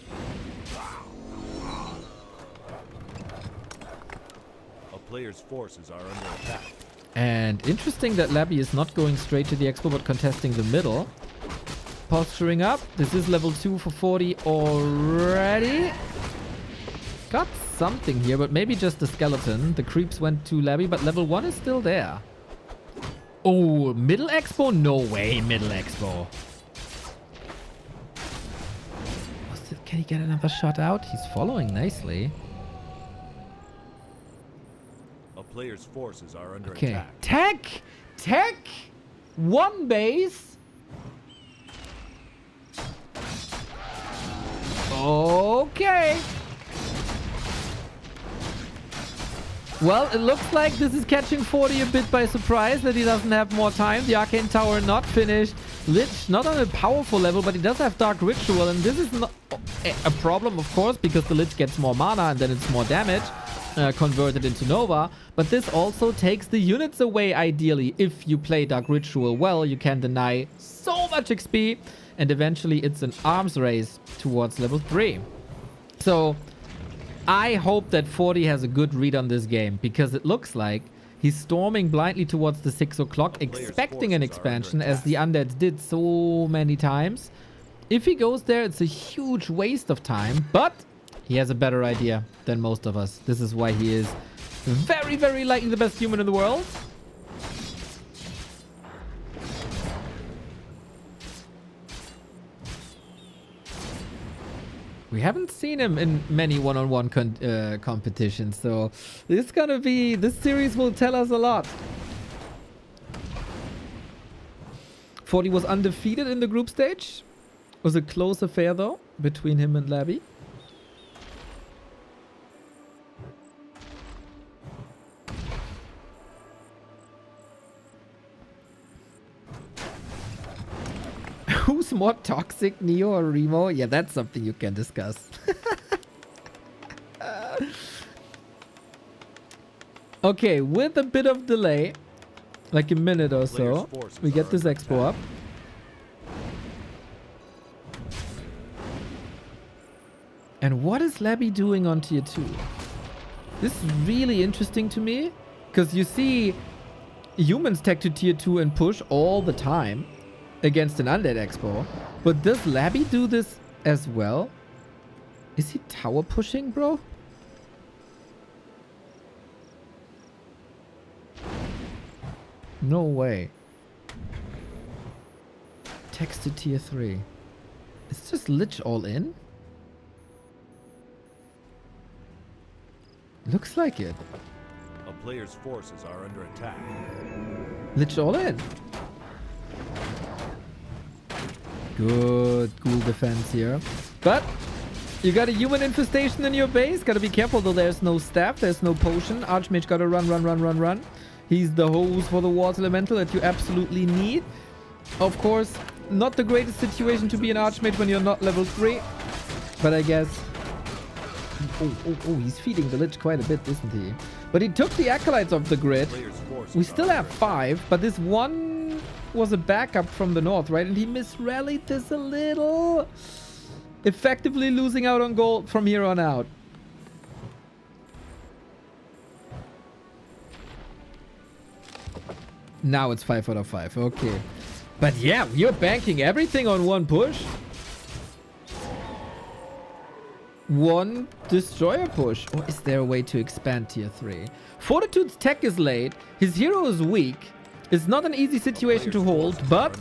A player's forces are under attack. And interesting that Labby is not going straight to the expo but contesting the middle. Posturing up. This is level 2 for 40 already. Got something here, but maybe just the skeleton. The creeps went to Labby, but level 1 is still there. Oh, middle expo? No way, middle expo. Can he get another shot out? He's following nicely. A player's forces are under Okay. attack. Tech! 1 base. Okay. Well, it looks like this is catching 40 a bit by surprise that he doesn't have more time. The Arcane Tower not finished. Lich not on a powerful level, but he does have Dark Ritual. And this is not a problem, of course, because the Lich gets more mana and then it's more damage converted into Nova. But this also takes the units away, ideally. If you play Dark Ritual well, you can deny so much XP. And eventually it's an arms race towards level 3. So I hope that 40 has a good read on this game, because it looks like he's storming blindly towards the 6 o'clock, expecting an expansion, as the undeads did so many times. If he goes there, it's a huge waste of time, but he has a better idea than most of us. This is why he is very, very likely the best human in the world. We haven't seen him in many one-on-one competitions, so this series will tell us a lot. 40 was undefeated in the group stage. It was a close affair though between him and Labby. Who's more toxic, Neo or Remo? Yeah, that's something you can discuss. Okay, with a bit of delay, like a minute or so, we get this expo up. And what is Labby doing on tier 2? This is really interesting to me, because you see humans tech to tier 2 and push all the time against an undead expo. But does Labby do this as well? Is he tower pushing, bro? No way. Text to tier 3. Is just Lich all in? Looks like it. A player's forces are under attack. Lich all in. Good ghoul defense here. But you got a human infestation in your base. Gotta be careful though. There's no staff. There's no potion. Archmage gotta run. He's the hose for the Water Elemental that you absolutely need. Of course, not the greatest situation to be an Archmage when you're not level 3. But I guess... Oh, he's feeding the Lich quite a bit, isn't he? But he took the Acolytes off the grid. We still have 5, but this one was a backup from the north, right? And he misrallied this a little. Effectively losing out on gold from here on out. Now it's 5 out of 5. Okay. But yeah, you're banking everything on one push. one destroyer push. Or is there a way to expand tier 3? Fortitude's tech is late. His hero is weak. It's not an easy situation to hold, but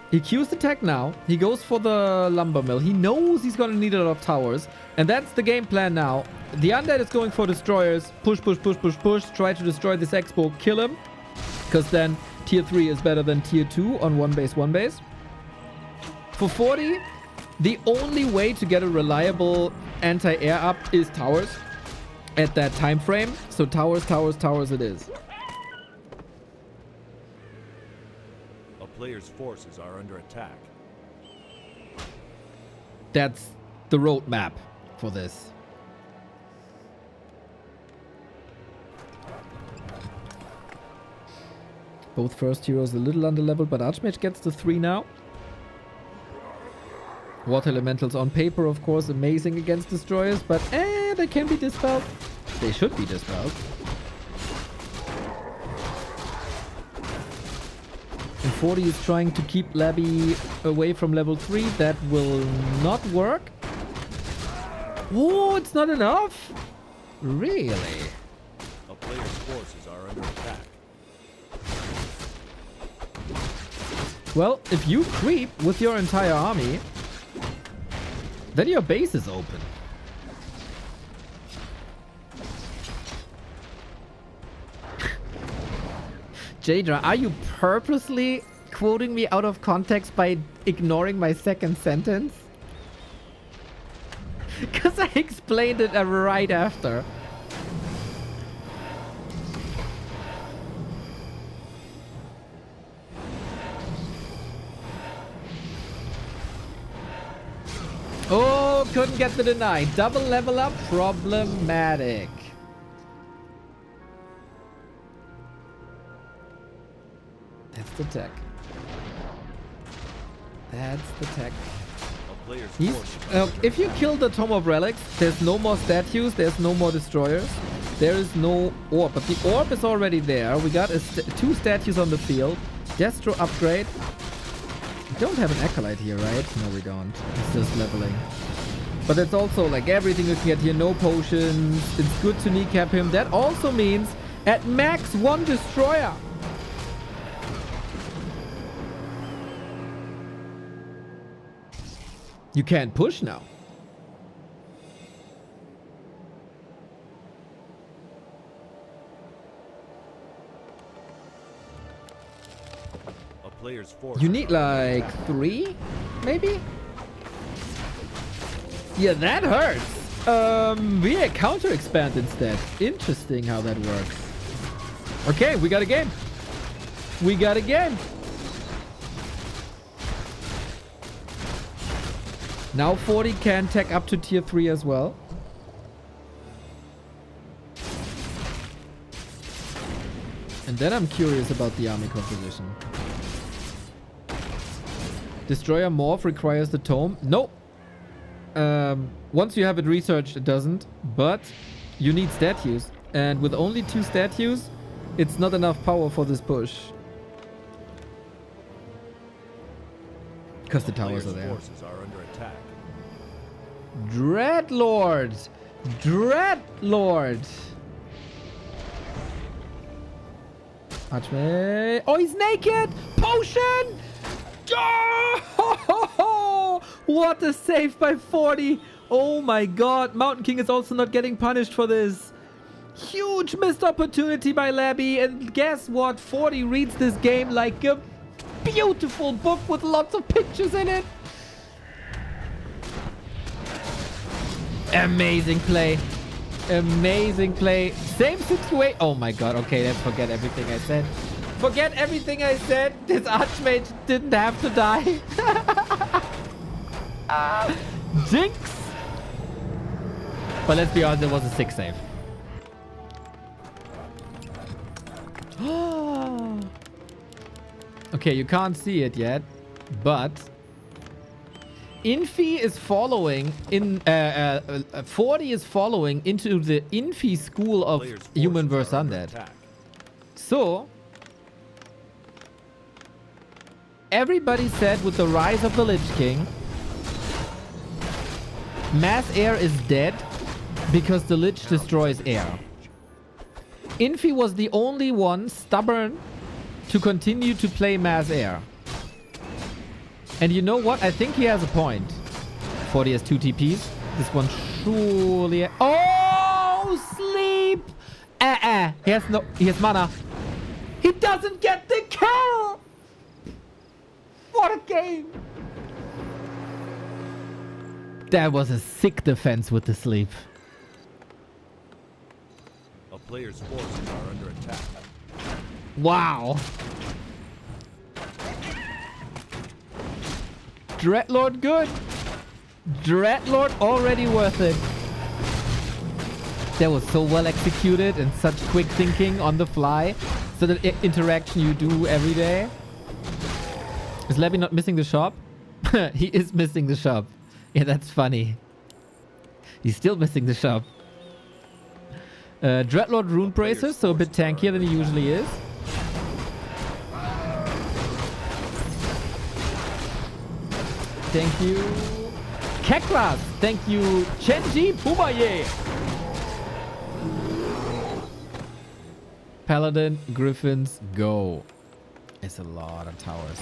he cues the tech now. He goes for the lumber mill. He knows he's going to need a lot of towers. And that's the game plan now. The undead is going for destroyers. Push, push, push, push, push. Try to destroy this expo. Kill him. Because then tier 3 is better than tier 2 on one base, one base. For 40, the only way to get a reliable anti-air up is towers at that time frame. So towers, towers, towers it is. A player's forces are under attack. That's the roadmap for this. Both first heroes a little underleveled, but Archmage gets the 3 now. Water Elementals on paper, of course, amazing against destroyers, but they can be dispelled. They should be dispelled. And 40 is trying to keep Labby away from level 3. That will not work. Oh, it's not enough? Really? A player's forces are under attack. Well, if you creep with your entire army, then your base is open. Jadra, are you purposely quoting me out of context by ignoring my second sentence? Because I explained it right after. Oh, couldn't get the deny. Double level up, problematic. That's the tech. That's the tech. A player's He's, forces. if you kill the Tome of Relics, there's no more statues, there's no more destroyers. There is no orb, but the orb is already there. We got two statues on the field. Destro upgrade. We don't have an Acolyte here, right? No, we don't. It's just leveling. But that's also like everything you can get here. No potions. It's good to kneecap him. That also means at max 1 destroyer. You can't push now. A player's forces. You need like 3, maybe? Yeah, that hurts. We counter expand instead. Interesting how that works. Okay, we got a game. We got a game. Now 40 can tech up to tier 3 as well. And then I'm curious about the army composition. Destroyer Morph requires the tome. No. Once you have it researched, it doesn't. But you need statues. And with only 2 statues, it's not enough power for this push. Because the towers are there. Forces are under attack. Dreadlord! Dreadlord! Archmage. Oh, he's naked! Potion! Oh! What a save by 40! Oh my god. Mountain King is also not getting punished for this. Huge missed opportunity by Labby. And guess what? 40 reads this game like a beautiful book with lots of pictures in it. Amazing play. Amazing play. Same situation. Oh my god. Okay, let's forget everything I said. Forget everything I said. This Archmage didn't have to die. Jinx. But let's be honest, it was a 6 save. Okay, you can't see it yet, but Infi is following in 40 is following into the Infi school of human versus undead. So everybody said with the rise of the Lich King, Mass air is dead because the Lich destroys air. Infi was the only one stubborn to continue to play mass air. And you know what? I think he has a point. 40 has 2 TPs. This one surely... Oh, sleep! He has mana. He doesn't get the kill! What a game! That was a sick defense with the sleep. A player's forces are under attack. Wow. Dreadlord good. Dreadlord already worth it. That was so well executed and such quick thinking on the fly. So that interaction you do every day. Is Levy not missing the shop? He is missing the shop. Yeah, that's funny. He's still missing the shop. Dreadlord Rune Bracer, so a bit tankier than he usually is. Thank you. Kekras. Thank you. Chenji Pumaye. Paladin, Griffins, go. It's a lot of towers.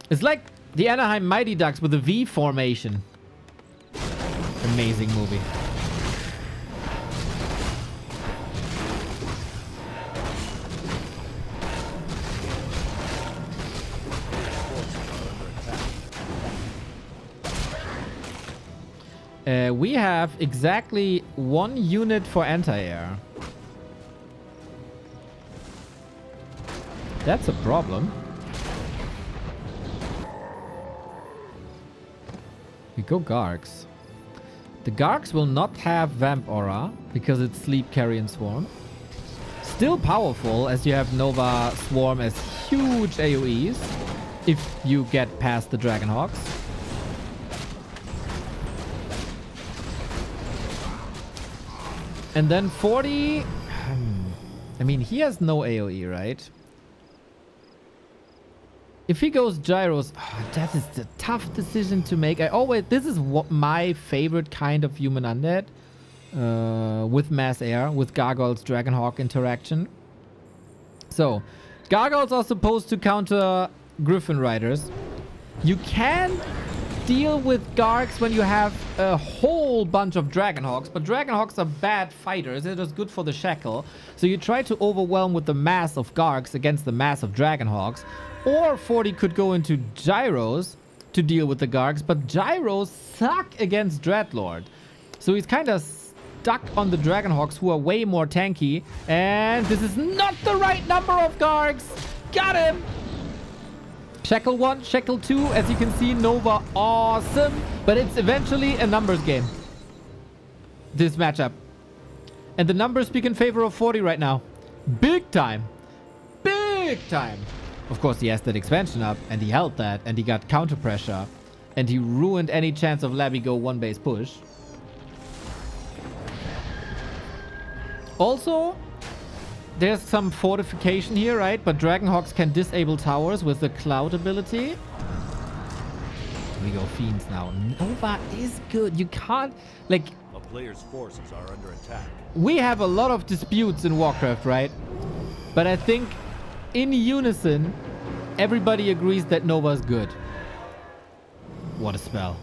It's like the Anaheim Mighty Ducks with a V formation. Amazing movie. We have exactly 1 unit for anti-air. That's a problem. We go Gargs. The Gargs will not have Vamp Aura because it's Sleep, Carrion, Swarm. Still powerful as you have Nova Swarm as huge AoEs if you get past the Dragonhawks. And then 40... I mean, he has no AoE, right? If he goes Gyros... Oh, that is a tough decision to make. This is what my favorite kind of human undead. With mass air, with Gargoyles Dragonhawk interaction. So, Gargoyles are supposed to counter Griffin Riders. You can deal with Gargs when you have a whole bunch of Dragonhawks, but Dragonhawks are bad fighters. They're just good for the shackle. So you try to overwhelm with the mass of Gargs against the mass of Dragonhawks. Or 40 could go into Gyros to deal with the Gargs, but Gyros suck against Dreadlord. So he's kind of stuck on the Dragonhawks, who are way more tanky. And this is not the right number of Gargs. Got him! Shackle 1, Shackle 2, as you can see, Nova, awesome. But it's eventually a numbers game, this matchup. And the numbers speak in favor of 40 right now. Big time. Big time. Of course, he has that expansion up, and he held that, and he got counter pressure. And he ruined any chance of Labby go 1-base push. Also, there's some fortification here, right? But Dragonhawks can disable towers with the Cloud ability. We go Fiends now. Nova is good. You can't... Like... A player's forces are under attack. We have a lot of disputes in Warcraft, right? But I think in unison, everybody agrees that Nova is good. What a spell.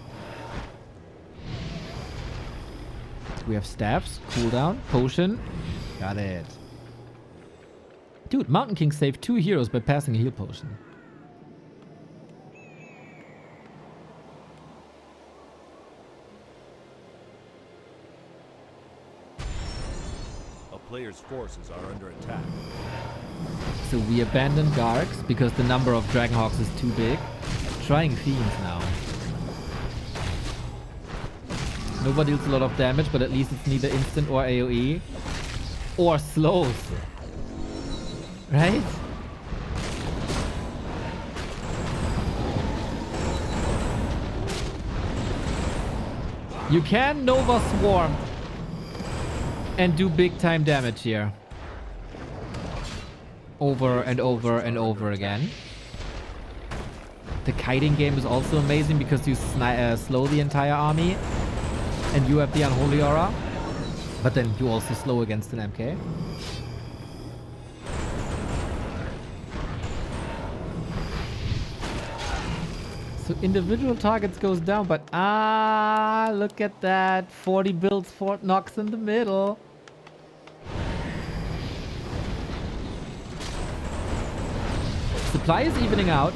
We have staffs, cooldown, potion. Got it. Dude, Mountain King saved 2 heroes by passing a heal potion. A player's forces are under attack. So we abandon Gargs because the number of Dragonhawks is too big. Trying Fiends now. Nova deals a lot of damage, but at least it's neither instant or AoE. Or slows. Right? You can Nova Swarm and do big time damage here. Over and over and over again. The kiting game is also amazing because you slow the entire army. and you have the Unholy Aura, but then you also slow against an MK. So individual targets goes down, but look at that. 40 builds, Fort Knox in the middle. Supply is evening out,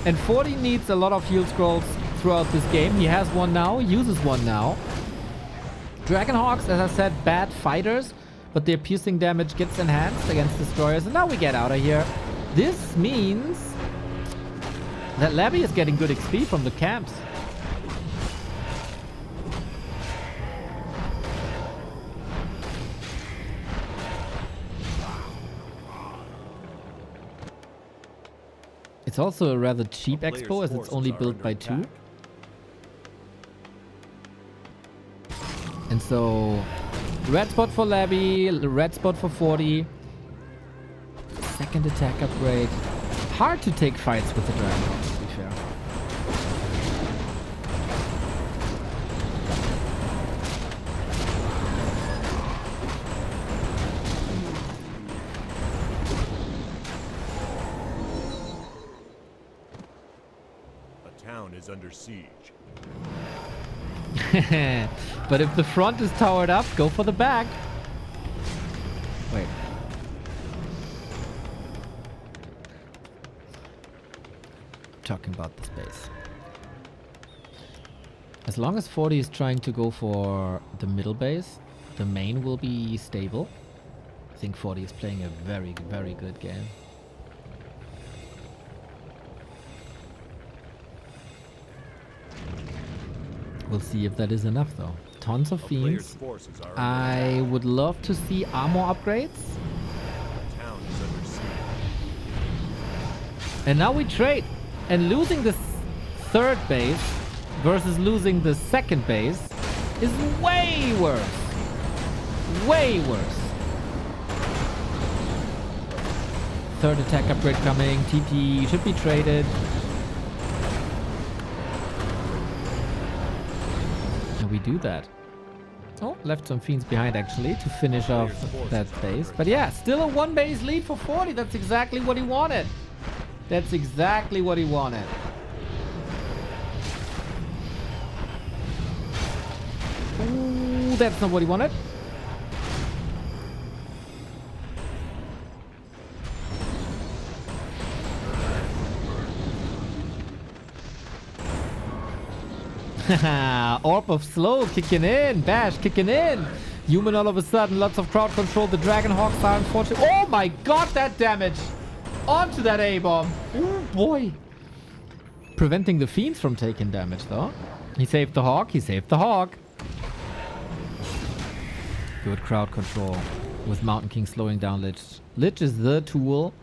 and 40 needs a lot of heal scrolls throughout this game. He has one now, uses one now. Dragonhawks, as I said, bad fighters, but their piercing damage gets enhanced against destroyers, and now we get out of here. This means that Levy is getting good XP from the camps. It's also a rather cheap expo as it's only built by 2. And so, red spot for Levy, red spot for 40. Second attack upgrade. Hard to take fights with the dragon, to be fair. A town is under siege. But if the front is towered up, go for the back. Wait. Talking about the space. As long as 40 is trying to go for the middle base, the main will be stable. I think 40 is playing a very, very good game. We'll see if that is enough though. Tons of fiends. I would love to see armor upgrades. Town is under siege. And now we trade. And losing this third base versus losing the second base is way worse. Way worse. Third attack upgrade coming. TP should be traded. And we do that. Oh, left some fiends behind actually to finish off that base. But yeah, still a 1 base lead for 40. That's exactly what he wanted. That's exactly what he wanted. Ooh, that's not what he wanted. Orb of Slow kicking in. Bash kicking in. Human all of a sudden. Lots of crowd control. The Dragonhawks are unfortunate. Oh my god, that damage. Onto that A-bomb. Oh boy. Preventing the fiends from taking damage though. He saved the Hawk. He saved the Hawk. Good crowd control. With Mountain King slowing down Lich. Lich is the tool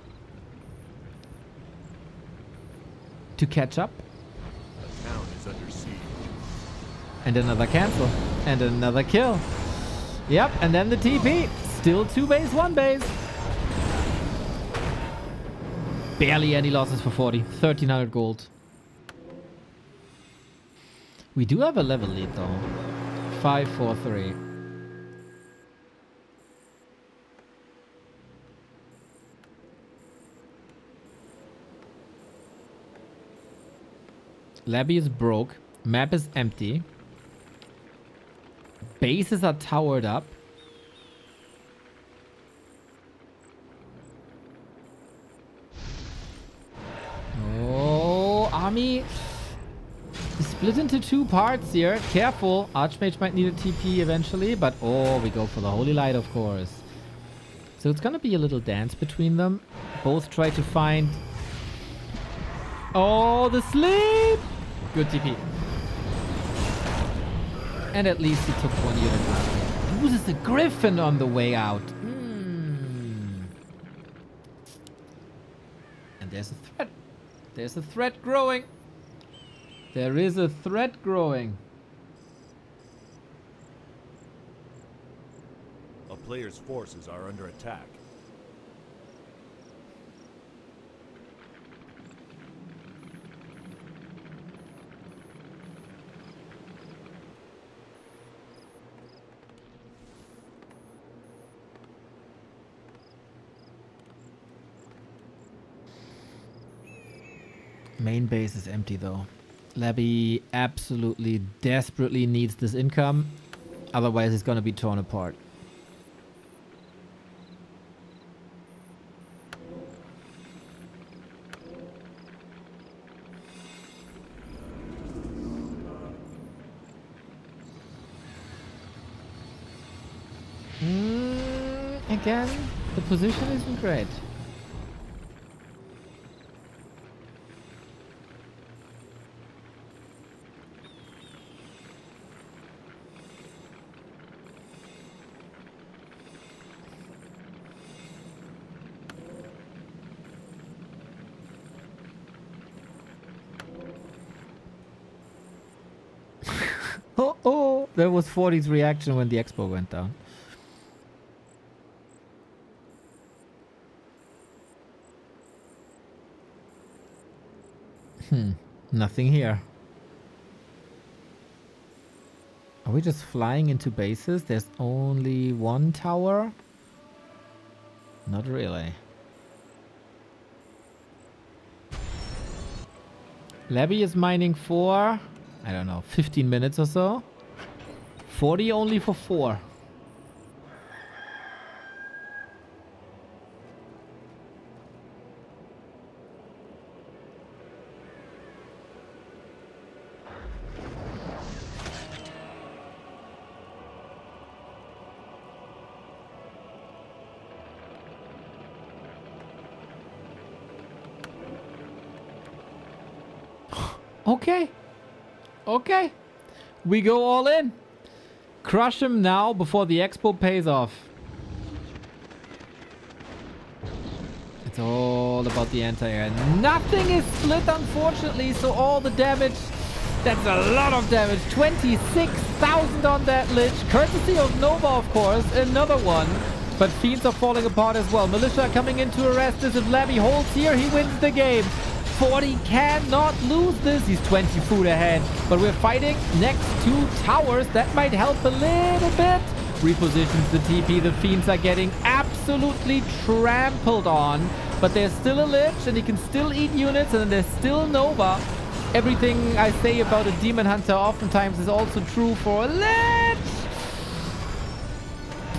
to catch up. The town is under siege. And another cancel. And another kill. Yep, and then the TP. Still 2 base, 1 base. Barely any losses for 40. 1300 gold. We do have a level lead though. 5-4-3. Labby is broke. Map is empty. Bases are towered up. Oh, army is split into 2 parts here. Careful. Archmage might need a TP eventually, but oh, we go for the Holy Light, of course. So it's gonna be a little dance between them. Both try to find... Oh, the sleep! Good TP. And at least he took 1 unit. Loses the Griffin on the way out. And there's a threat. There's a threat growing. There is a threat growing. A player's forces are under attack. Main base is empty though. Labby absolutely desperately needs this income. Otherwise it's gonna be torn apart. Again, the position isn't great. Oh, there was 40's reaction when the expo went down. Nothing here. Are we just flying into bases? There's only one tower? Not really. Labby is mining for, I don't know, 15 minutes or so. 40 only for 4. Okay. Okay. We go all in. Crush him now before the expo pays off. It's all about the anti-air. Nothing is split, unfortunately, so all the damage... That's a lot of damage. 26,000 on that Lich. Courtesy of Nova, of course. Another one. But Fiends are falling apart as well. Militia coming in to arrest this. If Labby holds here, he wins the game. 40 cannot lose this. He's 20 food ahead. But we're fighting next to towers. That might help a little bit. Repositions the TP. The Fiends are getting absolutely trampled on. But there's still a Lich and he can still eat units. And then there's still Nova. Everything I say about a Demon Hunter oftentimes is also true for a Lich.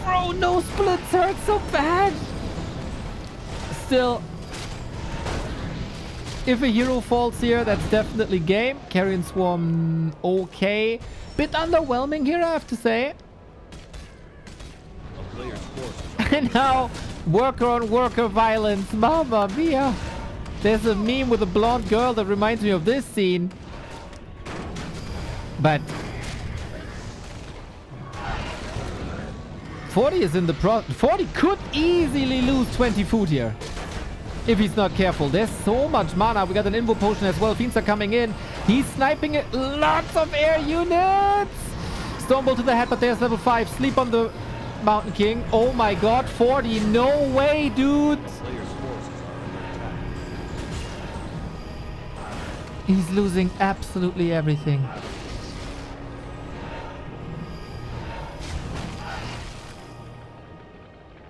Bro, no splits hurt so bad. Still... If a hero falls here, that's definitely game. Carrion Swarm, okay. Bit underwhelming here, I have to say. And now, worker on worker violence. Mamma mia. There's a meme with a blonde girl that reminds me of this scene. But... 40 is in the 40 could easily lose 20 food here. If he's not careful. There's so much mana. We got an Invo Potion as well. Fiends are coming in. He's sniping it. Lots of air units. Stormbolt to the head, but there's level 5. Sleep on the Mountain King. Oh my god. 40. No way, dude. He's losing absolutely everything.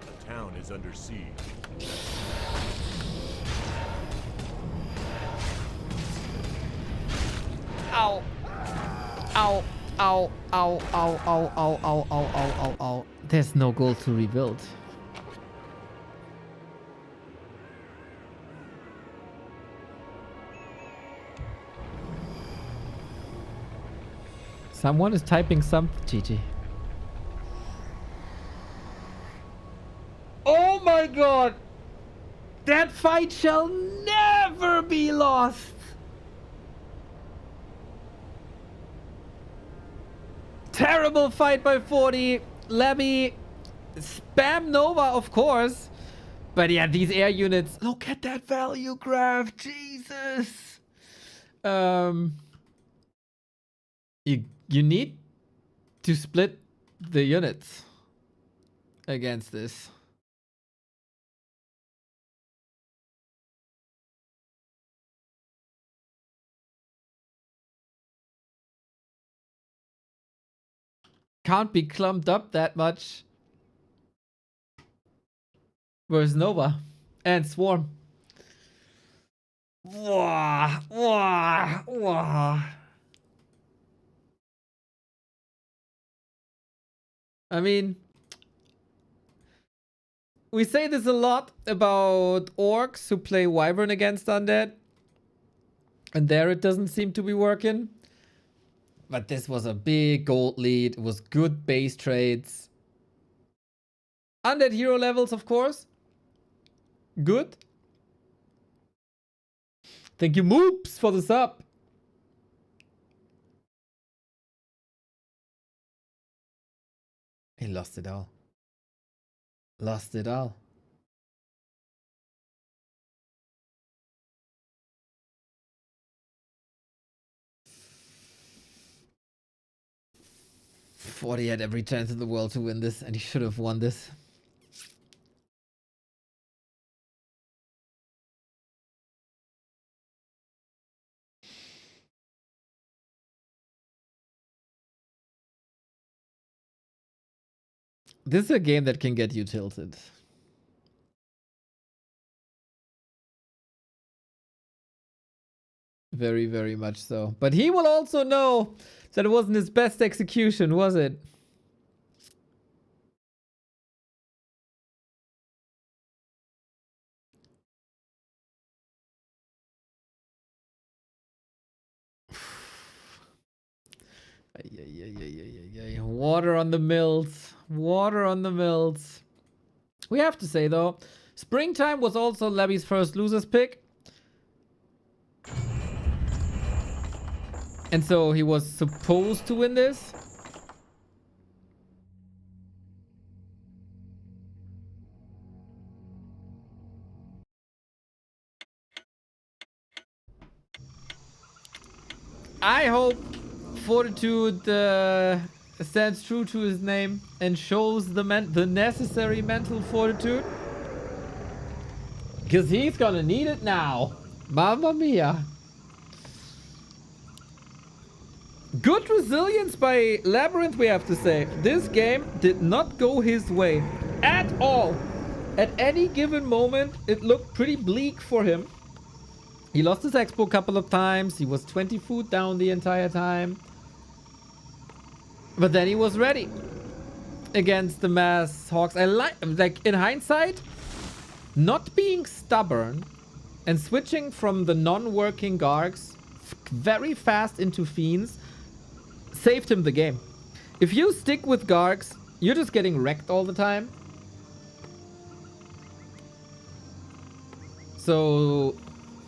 The town is under siege. Ow. Ow. Ow. Ow. Ow. Ow. Ow. Ow. Ow. Ow. Ow. Ow. There's no gold to rebuild. Someone is typing something, GG. Oh my god! That fight shall never be lost! Terrible fight by 40. Labby. Spam Nova, of course. But yeah, these air units. Look at that value graph. Jesus. You need to split the units against this. Can't be clumped up that much. Where's Nova? And Swarm. Wah, wah, wah. I mean, we say this a lot about orcs who play Wyvern against undead. And there it doesn't seem to be working. But this was a big gold lead. It was good base trades. Undead hero levels, of course. Good. Thank you, Moops, for the sub. He lost it all. Lost it all. Forty had every chance in the world to win this, and he should have won this. This is a game that can get you tilted. Very, very much so. But he will also know that it wasn't his best execution, was it? Water on the mills. Water on the mills. We have to say, though, Springtime was also Levy's first loser's pick. And so he was supposed to win this. I hope Fortitude stands true to his name and shows the necessary mental fortitude. Because he's gonna need it now. Mamma mia. Good resilience by Labyrinth, we have to say. This game did not go his way at all. At any given moment, it looked pretty bleak for him. He lost his expo a couple of times. He was 20 food down the entire time. But then he was ready against the mass Hawks. I like in hindsight, not being stubborn and switching from the non-working Gargs very fast into Fiends saved him the game. If you stick with Gargs, you're just getting wrecked all the time. So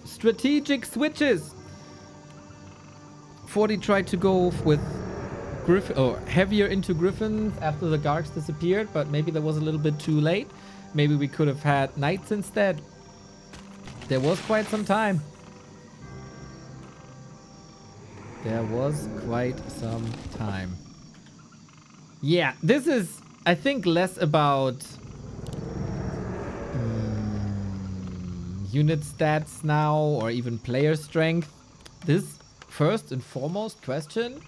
strategic switches. 40 tried to go with Griffin or heavier into Griffins after the Gargs disappeared, but maybe that was a little bit too late. Maybe we could have had Knights instead. There was quite some time. There was quite some time. Yeah, this is, I think, less about unit stats now or even player strength. This first and foremost question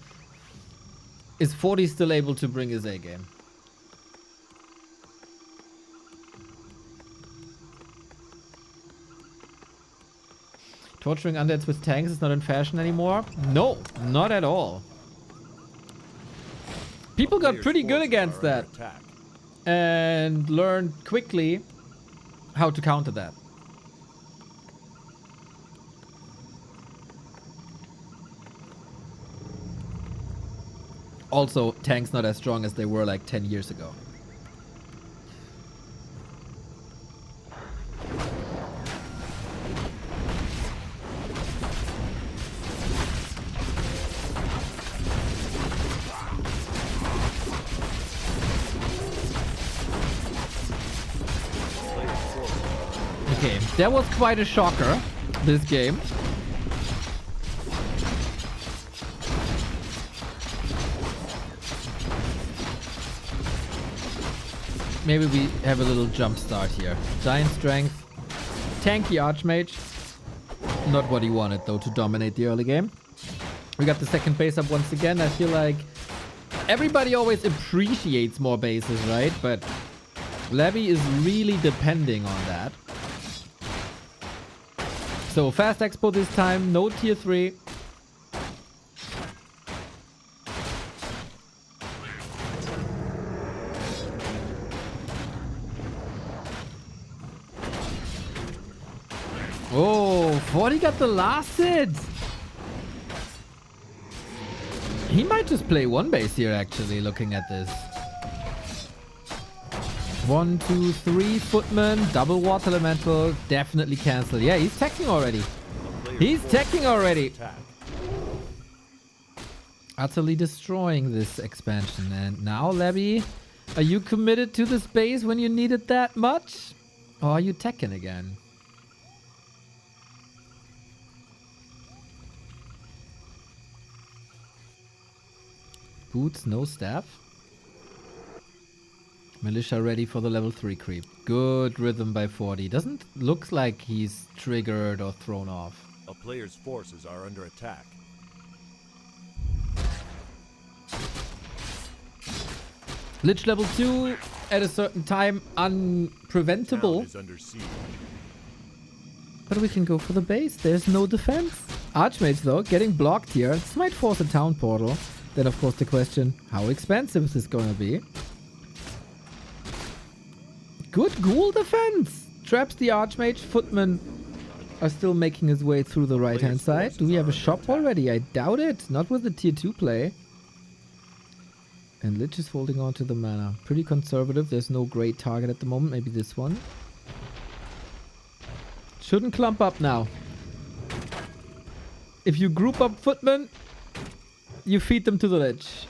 is 40 still able to bring his A game? Torturing undeads with tanks is not in fashion anymore? No, not at all. People got pretty good against that and learned quickly how to counter that. Also, tanks not as strong as they were like 10 years ago. Okay, that was quite a shocker, this game. Maybe we have a little jump start here. Giant strength. Tanky Archmage. Not what he wanted, though, to dominate the early game. We got the second base up once again. I feel like everybody always appreciates more bases, right? But Levy is really depending on that. So fast expo this time, no tier 3. Oh, 40 got the last hit. He might just play one base here, actually, looking at this. 1, 2, 3 footman, double water elemental, definitely cancel. Yeah, he's teching already. He's teching already. Utterly destroying this expansion. And now, Lebby, are you committed to the space when you need it that much? Or are you teching again? Boots, no staff. Militia ready for the level 3 creep. Good rhythm by 40. Doesn't look like he's triggered or thrown off. A player's forces are under attack. Lich level 2 at a certain time unpreventable. Town is under siege. But we can go for the base. There's no defense. Archmages though, getting blocked here. This might force a town portal. Then of course the question, how expensive is this going to be? Good ghoul defense. Traps the Archmage. Footmen are still making his way through the right hand side. Do we have a shop already? I doubt it. Not with the tier 2 play. And Lich is holding on to the mana. Pretty conservative. There's no great target at the moment. Maybe this one. Shouldn't clump up now. If you group up footmen, you feed them to the Lich.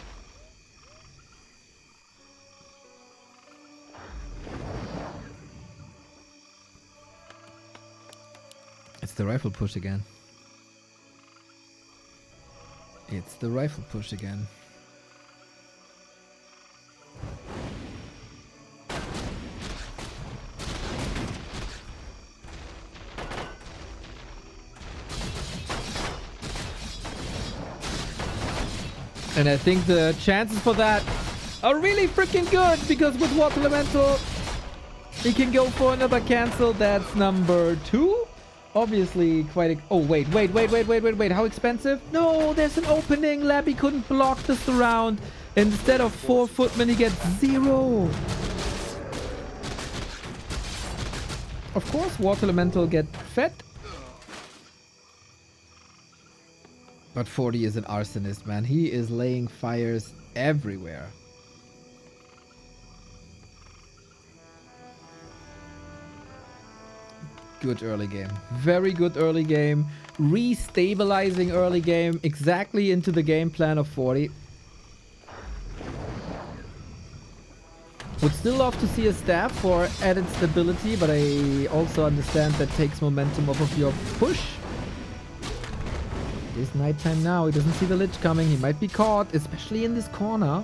It's the rifle push again. It's the rifle push again. And I think the chances for that are really freaking good, because with Water Elemental, he can go for another cancel. That's number 2. Obviously quite... Oh, wait. How expensive? No, there's an opening. Labby couldn't block this round. Instead of 4 footmen, he gets 0. Of course, Water Elemental get fed. But 40 is an arsonist, man. He is laying fires everywhere. Good early game. Very good early game. Restabilizing early game. Exactly into the game plan of 40. Would still love to see a staff for added stability, but I also understand that takes momentum off of your push. It is nighttime now. He doesn't see the Lich coming. He might be caught, especially in this corner.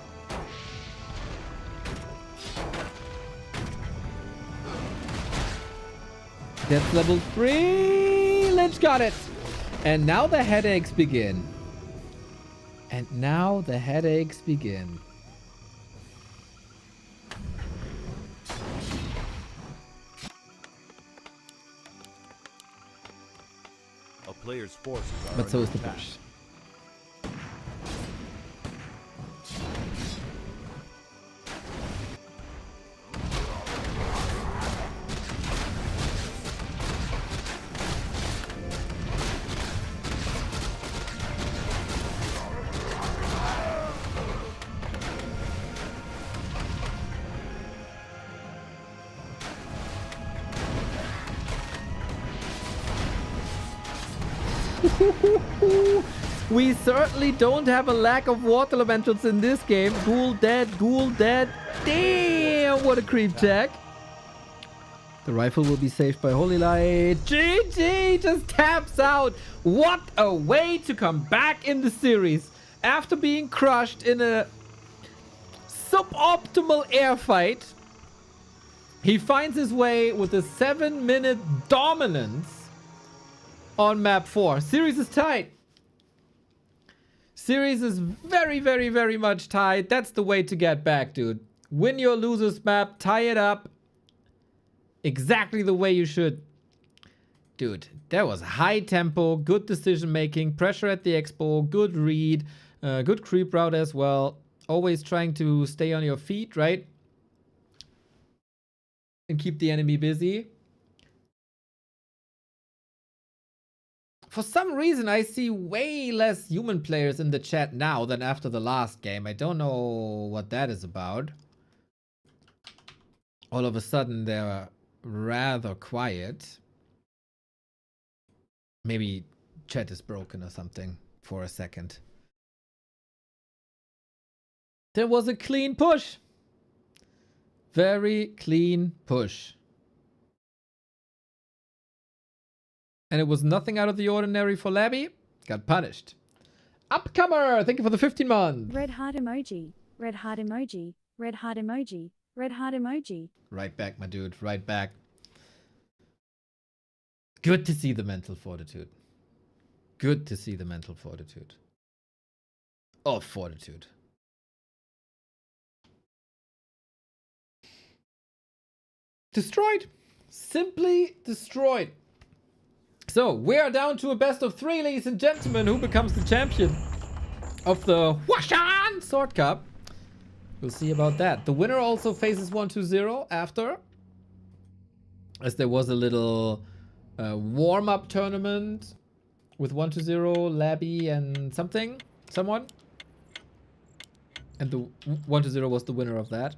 That's level 3. Lich got it. And now the headaches begin. And now the headaches begin. A player's forces are But so under is the attack. push. We certainly don't have a lack of water elementals in this game. Ghoul dead, ghoul dead. Damn, what a creep check. The rifle will be saved by Holy Light. GG just taps out. What a way to come back in the series after being crushed in a suboptimal air fight. He finds his way with a 7-minute dominance on map 4. Series is tight. Series is very, very, very much tight. That's the way to get back, dude. Win your losers map, tie it up exactly the way you should. dude, that was high tempo, good decision making, pressure at the expo, good read, good creep route as well. Always trying to stay on your feet, right? And keep the enemy busy. For some reason, I see way less human players in the chat now than after the last game. I don't know what that is about. All of a sudden, they're rather quiet. Maybe chat is broken or something for a second. There was a clean push. Very clean push. And it was nothing out of the ordinary for Labby. Got punished. Upcomer! Thank you for the 15 months. Red heart emoji. Red heart emoji. Red heart emoji. Red heart emoji. Right back, my dude. Right back. Good to see the mental fortitude. Good to see the mental fortitude. Oh, fortitude. Destroyed. Simply destroyed. So, we are down to a best of 3, ladies and gentlemen. Who becomes the champion of the Washan Sword Cup? We'll see about that. The winner also faces 1-2-0 after. As there was a little warm-up tournament with 1-2-0, Labby and someone. And the 1-2-0 was the winner of that.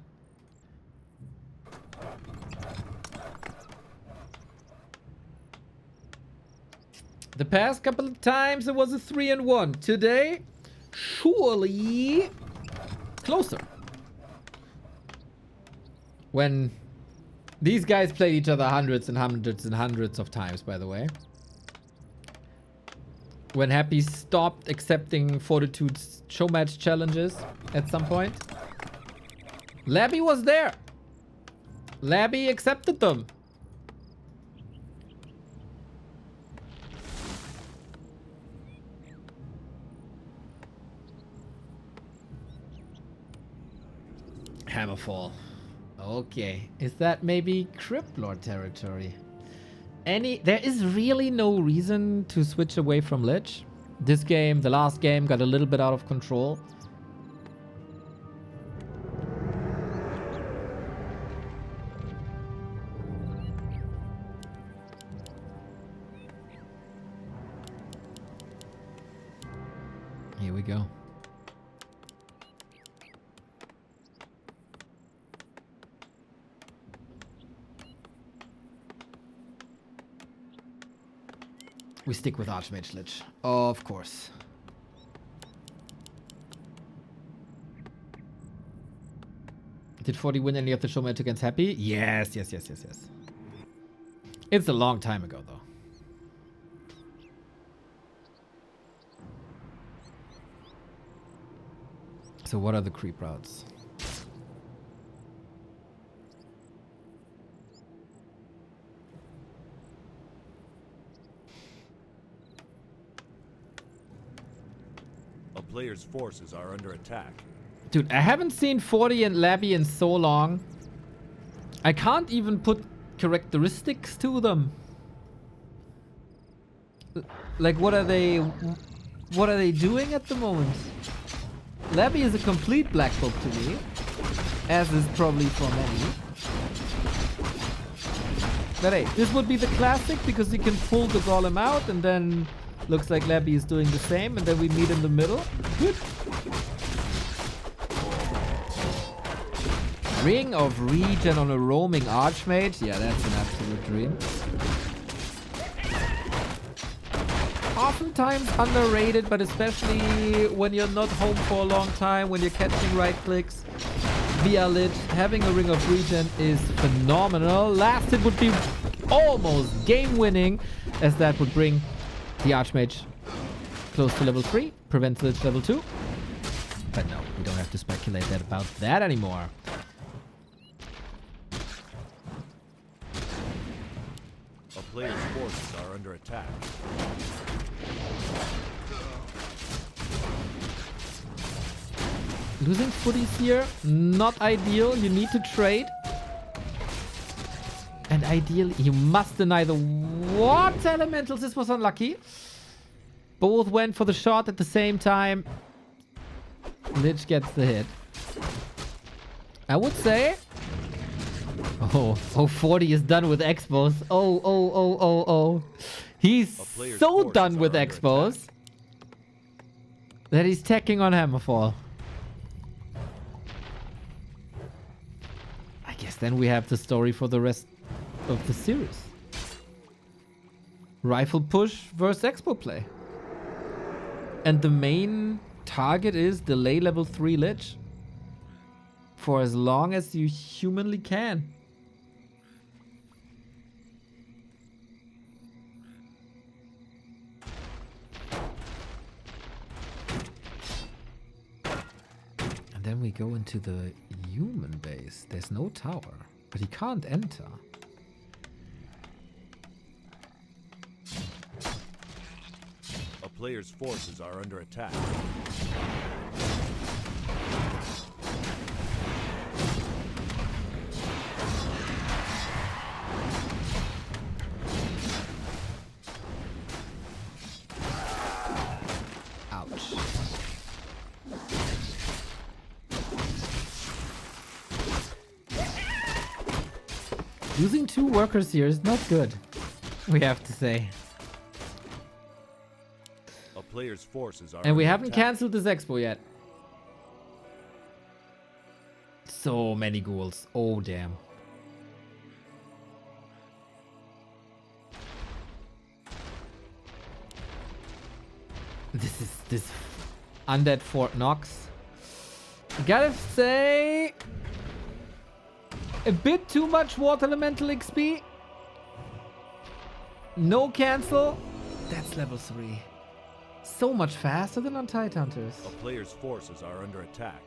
The past couple of times it was a 3-1. Today, surely closer. When these guys played each other hundreds and hundreds and hundreds of times, by the way. When Happy stopped accepting Fortitude's show match challenges at some point. Labby was there. Labby accepted them. Hammerfall. Okay. Is that maybe Crypt Lord territory? There is really no reason to switch away from Lich. This game, the last game, got a little bit out of control. Here we go. We stick with Archmage Lich. Of course. Did 40 win any of the show match against Happy? Yes. It's a long time ago, though. So what are the creep routes? A player's forces are under attack. Dude, I haven't seen 40 and Labby in so long. I can't even put characteristics to them. Like, what are they doing at the moment? Labby is a complete black book to me, as is probably for many. But hey, this would be the classic because you can pull the golem out and then looks like Labby is doing the same and then we meet in the middle. Good. Ring of Regen on a roaming Archmage. Yeah, that's an absolute dream. Oftentimes underrated, but especially when you're not home for a long time, when you're catching right clicks via Lich, having a Ring of Regen is phenomenal. Last hit would be almost game winning, as that would bring the Archmage close to level 3, prevents Lich level 2. But no, we don't have to speculate about that anymore. A player's forces are under attack. Losing footies here, not ideal. You need to trade. And ideally, you must deny the water elementals. This was unlucky. Both went for the shot at the same time. Lich gets the hit. I would say... Oh, 40 is done with Expos. Oh. He's so done with Expos that he's teching on Hammerfall. I guess then we have the story for the rest of the series. Rifle push versus Expo play. And the main target is delay level 3 Lich. For as long as you humanly can. And then we go into the human base. There's no tower, but he can't enter. A player's forces are under attack. Ouch. Losing 2 workers here is not good, we have to say. A player's forces are And we under haven't attack. cancelled this expo yet. So many ghouls. Oh, damn. This undead Fort Knox. Gotta say, a bit too much water elemental XP. No cancel. That's level 3. So much faster than on Tide Hunters. A player's forces are under attack.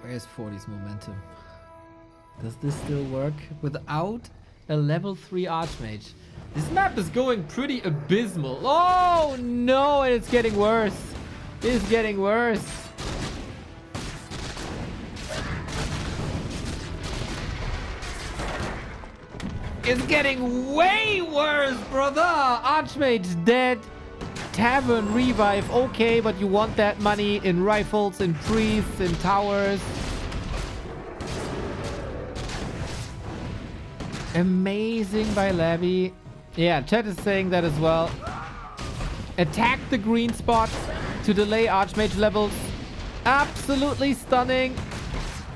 Where's 40's momentum? Does this still work without a level 3 Archmage? This map is going pretty abysmal. Oh no, and it's getting worse. It's getting worse. It's getting way worse, brother. Archmage dead. Tavern revive, okay, but you want that money in rifles, in priests, in towers. Amazing by Levy. Yeah, chat is saying that as well. Attack the green spot to delay Archmage levels. Absolutely stunning.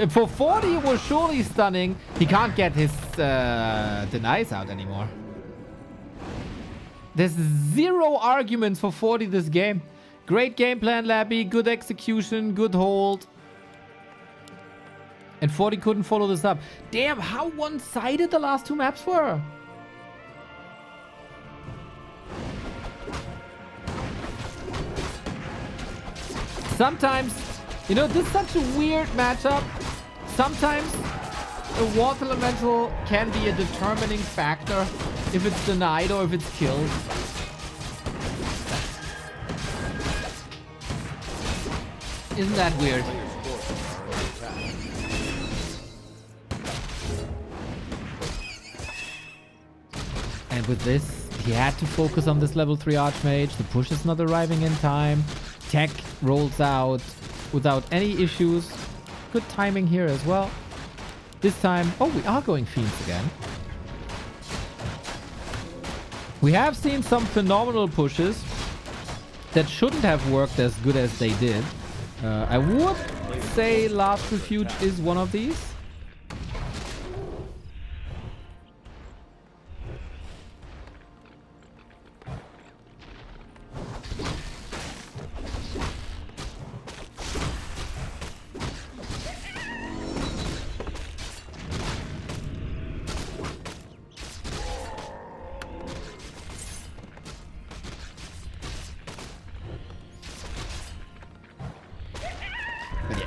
For 40 it was surely stunning. He can't get his denies out anymore. There's 0 arguments for 40 this game. Great game plan, Labby. Good execution. Good hold. And 40 couldn't follow this up. Damn, how one-sided the last 2 maps were. Sometimes, you know, this is such a weird matchup. Sometimes a water elemental can be a determining factor if it's denied or if it's killed. Isn't that weird? And with this, he had to focus on this level 3 Archmage. The push is not arriving in time. Tech rolls out without any issues. Good timing here as well. This time, oh, we are going Fiends again. We have seen some phenomenal pushes that shouldn't have worked as good as they did. I would say Last Refuge is one of these.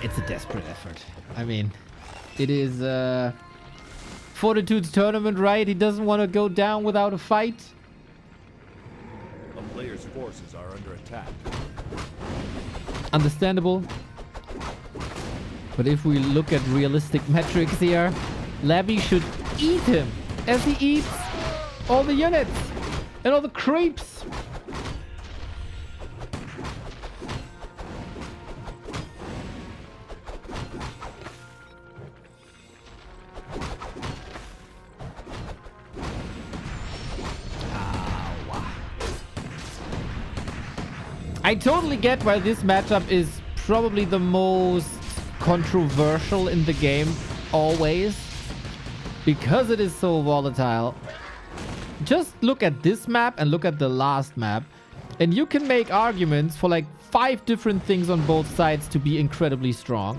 it's a desperate effort. I mean, it is Fortitude's tournament, right? He doesn't want to go down without a fight. A player's forces are under attack. Understandable. But if we look at realistic metrics here, Labby should eat him as he eats all the units and all the creeps. I totally get why this matchup is probably the most controversial in the game always, because it is so volatile. Just look at this map and look at the last map, and you can make arguments for like 5 different things on both sides to be incredibly strong.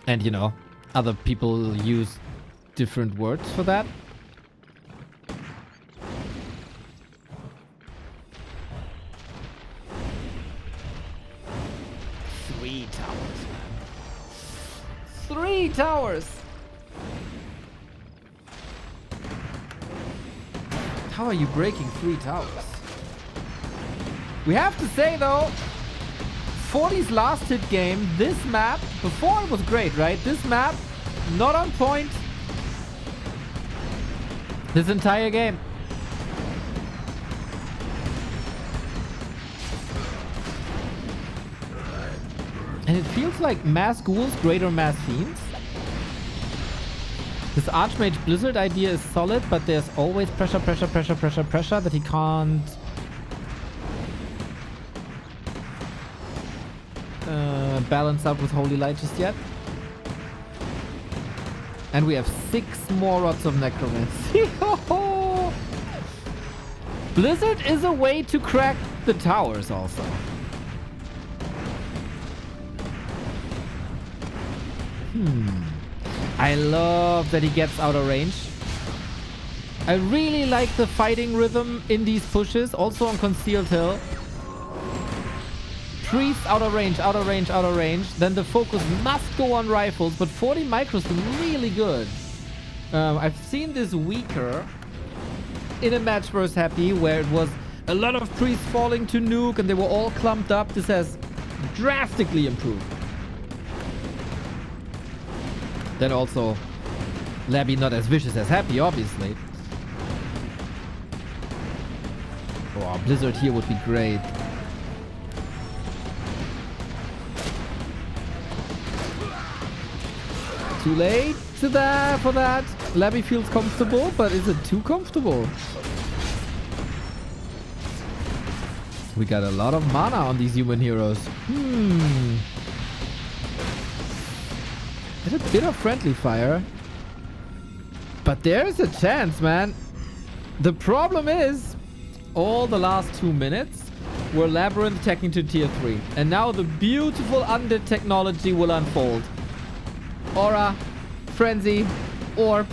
And you know, other people use different words for that. Three towers. How are you breaking 3 towers? We have to say though, 40's last hit game, this map, before it was great, right? This map, not on point. This entire game. And it feels like mass ghouls, greater mass fiends. This Archmage Blizzard idea is solid, but there's always pressure that he can't balance out with Holy Light just yet. And we have 6 more rods of Necromancy. Blizzard is a way to crack the towers also. I love that he gets out of range. I really like the fighting rhythm in these pushes, also on Concealed Hill. Priest out of range, out of range, out of range. Then the focus must go on rifles, but 40 micros is really good. I've seen this weaker in a match versus Happy, where it was a lot of priests falling to nuke and they were all clumped up. This has drastically improved. Then also, Labby not as vicious as Happy, obviously. Oh, Blizzard here would be great. Too late to that for that. Labby feels comfortable, but is it too comfortable? We got a lot of mana on these human heroes. There's a bit of friendly fire. But there's a chance, man. The problem is, all the last 2 minutes were Labyrinth teching to tier 3. And now the beautiful undead technology will unfold. Aura, Frenzy, Orb,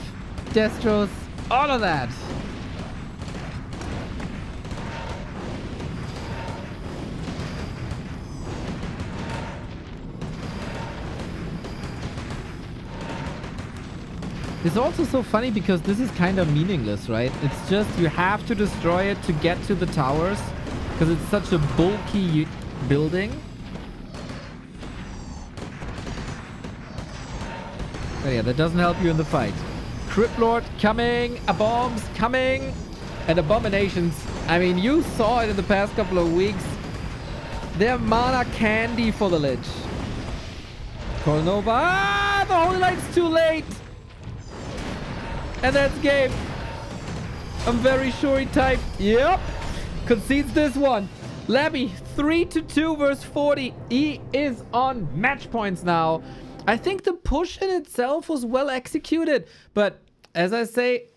Destros, all of that. It's also so funny because this is kind of meaningless, right? It's just you have to destroy it to get to the towers because it's such a bulky building. But yeah, that doesn't help you in the fight. Crypt Lord coming, bombs coming, and Abominations. I mean, you saw it in the past couple of weeks. They're mana candy for the Lich. Cornova. Ah, the Holy Light's too late. And that's game. I'm very sure he typed. Yep. Concedes this one. Labby, 3-2 versus 40. He is on match points now. I think the push in itself was well executed. But as I say,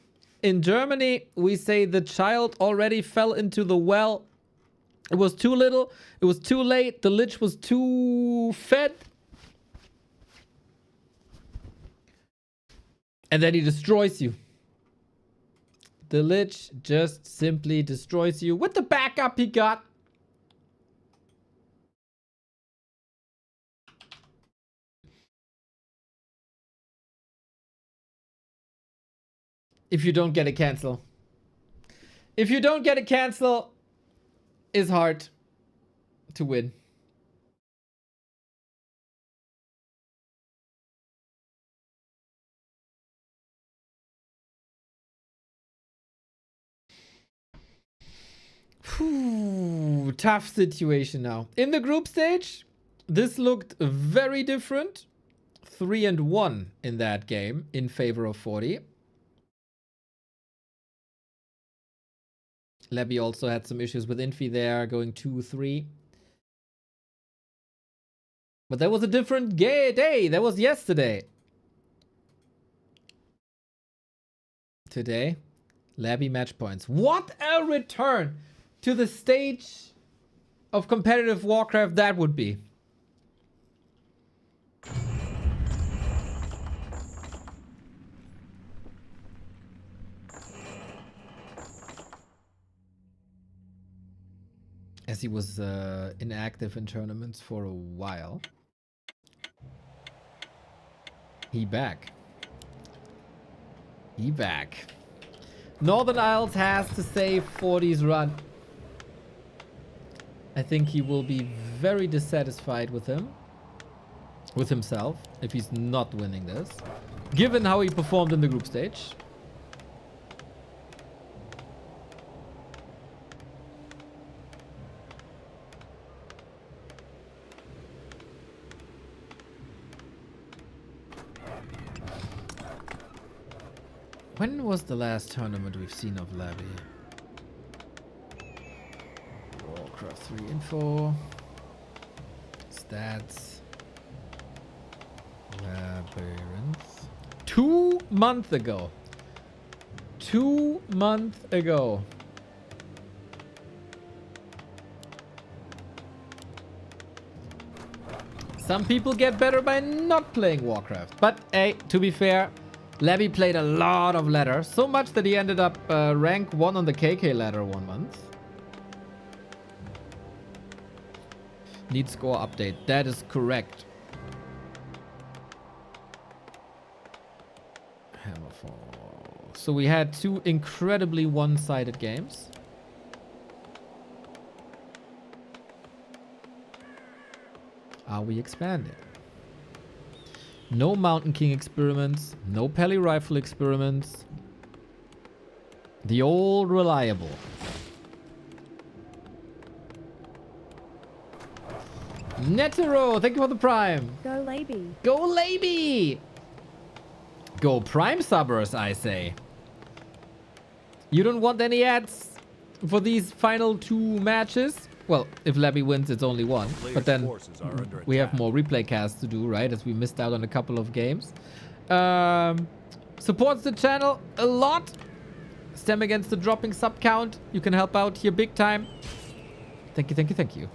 in Germany, we say the child already fell into the well. It was too little. It was too late. The Lich was too fed. And then he destroys you. The Lich just simply destroys you with the backup he got. if you don't get a cancel. If you don't get a cancel, it's hard to win. Whew, tough situation now. In the group stage, this looked very different. 3-1 in that game in favor of 40. Lebby also had some issues with Infi there, going 2-3. But that was a different day. That was yesterday. Today, Lebby match points. What a return to the stage of competitive Warcraft that would be. As he was inactive in tournaments for a while. He back. He back. Northern Isles has to save 40's run. I think he will be very dissatisfied with himself, if he's not winning this, given how he performed in the group stage. When was the last tournament we've seen of Lebby? Warcraft 3 info. Stats. Labyrinth. 2 months ago. 2 months ago. Some people get better by not playing Warcraft. But hey, to be fair, Lebby played a lot of ladder, so much that he ended up rank 1 on the KK ladder 1 month. Need score update. That is correct. Hammerfall. So we had 2 incredibly one-sided games. Are we expanding? No Mountain King experiments. No Peli Rifle experiments. The old reliable. Netero, thank you for the Prime. Go Laby. Go Laby. Go Prime subbers, I say. You don't want any ads for these final 2 matches? Well, if Lebby wins, it's only 1. But then we have more replay casts to do, right? As we missed out on a couple of games. Supports the channel a lot. Stem against the dropping sub count. You can help out here big time. Thank you, thank you, thank you.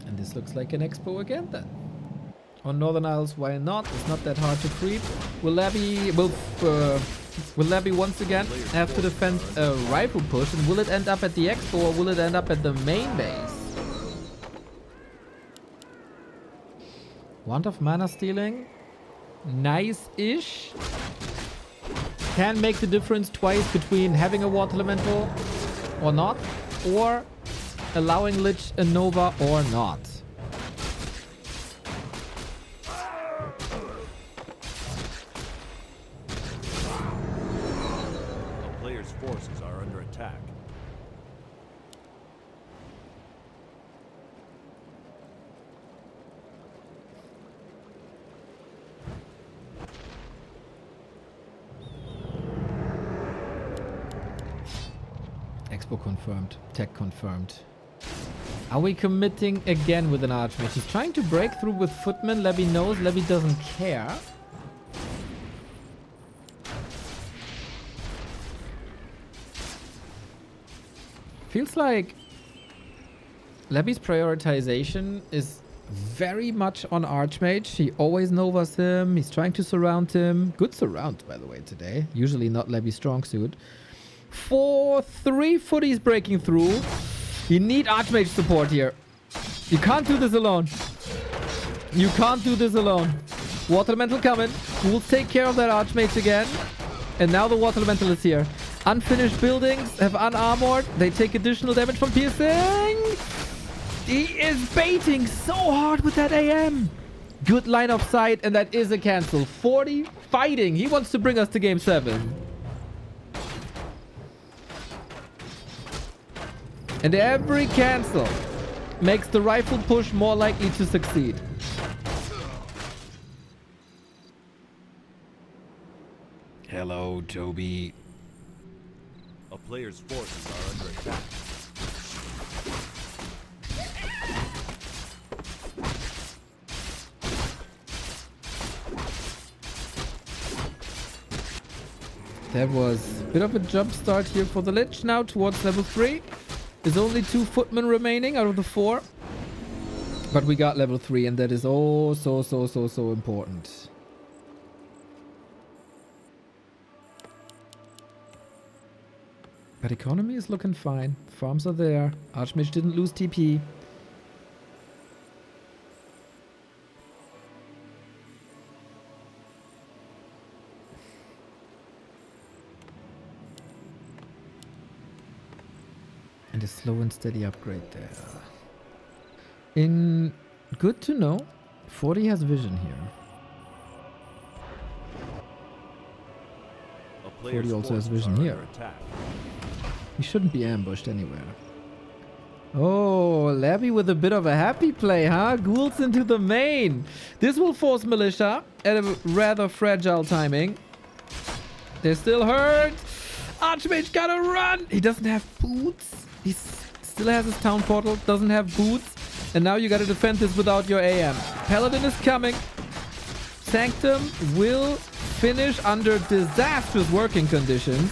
And this looks like an expo again then. On Northern Isles, why not? It's not that hard to creep. Will Lebby once again have to defend a rifle push? And will it end up at the expo or will it end up at the main base? Want of mana stealing. Nice-ish. Can make the difference twice between having a water elemental or not. Or allowing Lich a Nova or not. Forces are under attack. Expo confirmed. Tech confirmed. Are we committing again with an Archmage? He's trying to break through with Footman. Lebby knows. Lebby doesn't care. Feels like Lebby's prioritization is very much on Archmage. He always Novas him. He's trying to surround him. Good surround, by the way, today. Usually not Lebby's strong suit. 4-3 footies breaking through. You need Archmage support here. You can't do this alone. You can't do this alone. Water Elemental coming. We'll take care of that Archmage again. And now the Water Elemental is here. Unfinished buildings have unarmored. They take additional damage from piercing. He is baiting so hard with that AM. Good line of sight, and that is a cancel. 40 fighting. He wants to bring us to game 7. And every cancel makes the rifle push more likely to succeed. Hello, Toby. A player's forces are under attack. That was a bit of a jump start here for the Lich now towards level 3. There's only 2 footmen remaining out of the 4. But we got level 3 and that is oh so important. But economy is looking fine. Farms are there. Archmage didn't lose TP. And a slow and steady upgrade there. Good to know. 40 has vision here. A player's 40 also has forces vision are here. under attack. He shouldn't be ambushed anywhere. Oh, Labby with a bit of a happy play, huh? Ghouls into the main. This will force Militia at a rather fragile timing. They're still hurt. Archmage gotta run. He doesn't have boots. He still has his town portal. Doesn't have boots. And now you gotta defend this without your AM. Paladin is coming. Sanctum will finish under disastrous working conditions.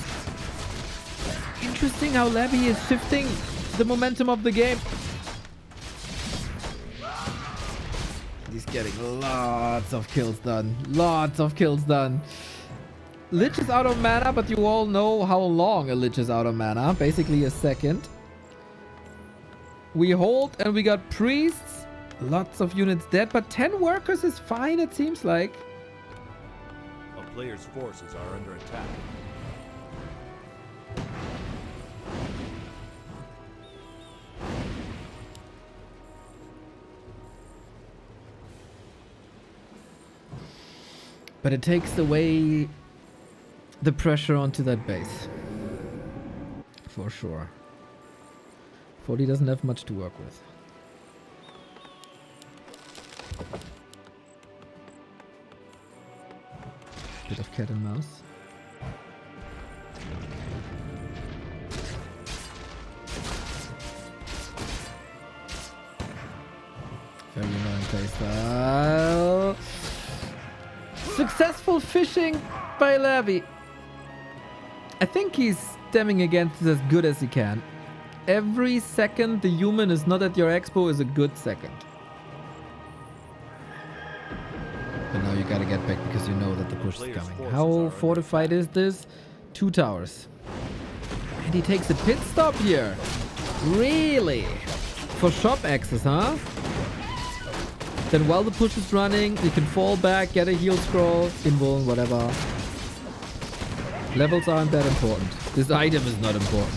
Interesting how Labby is shifting the momentum of the game. He's getting lots of kills done. Lots of kills done. Lich is out of mana, but you all know how long a Lich is out of mana. Basically a second. We hold and we got priests. Lots of units dead, but 10 workers is fine, it seems like. A player's forces are under attack. But it takes away the pressure onto that base. For sure. 40 doesn't have much to work with. Bit of cat and mouse. Very annoying playstyle. Successful fishing by Labby. I think he's stemming against this as good as he can. Every second the human is not at your expo is a good second. But now you gotta get back because you know that the push is coming. How fortified is this? 2 towers. And he takes a pit stop here. Really? For shop access, huh? Then while the push is running, you can fall back, get a heal scroll, invuln, whatever. Levels aren't that important. This item is not important.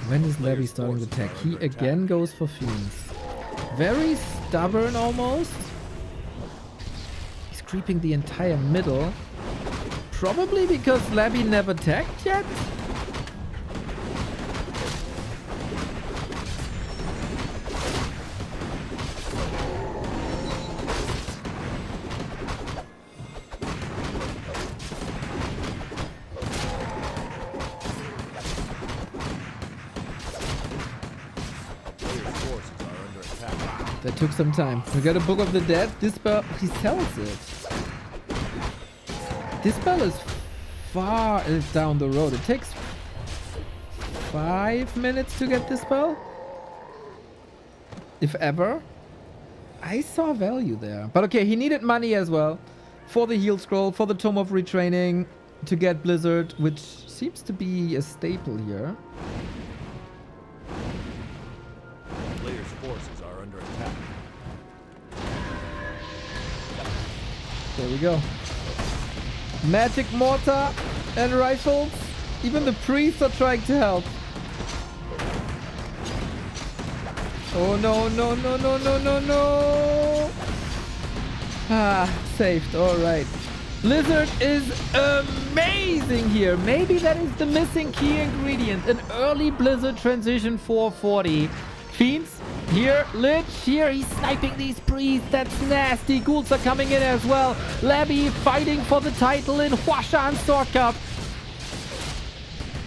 When is Labby starting the attack? He again goes for Fiends. Very stubborn almost. He's creeping the entire middle. Probably because Labby never tagged yet? That took some time. We got a Book of the Dead. This spell, he sells it. This spell is far down the road. It takes 5 minutes to get this spell. If ever. I saw value there. But okay, he needed money as well. For the heal scroll, for the Tome of Retraining. to get Blizzard, which seems to be a staple here. Players' forces are under attack. There we go. Magic mortar and rifles. Even the priests are trying to help. Oh no, no, no, no, no, no, no. Ah, saved. All right. Blizzard is amazing here. Maybe that is the missing key ingredient. An early Blizzard transition 440. Fiends, here, Lich, here, he's sniping these priests. That's nasty. Ghouls are coming in as well. Labby fighting for the title in Huashan Sword Cup.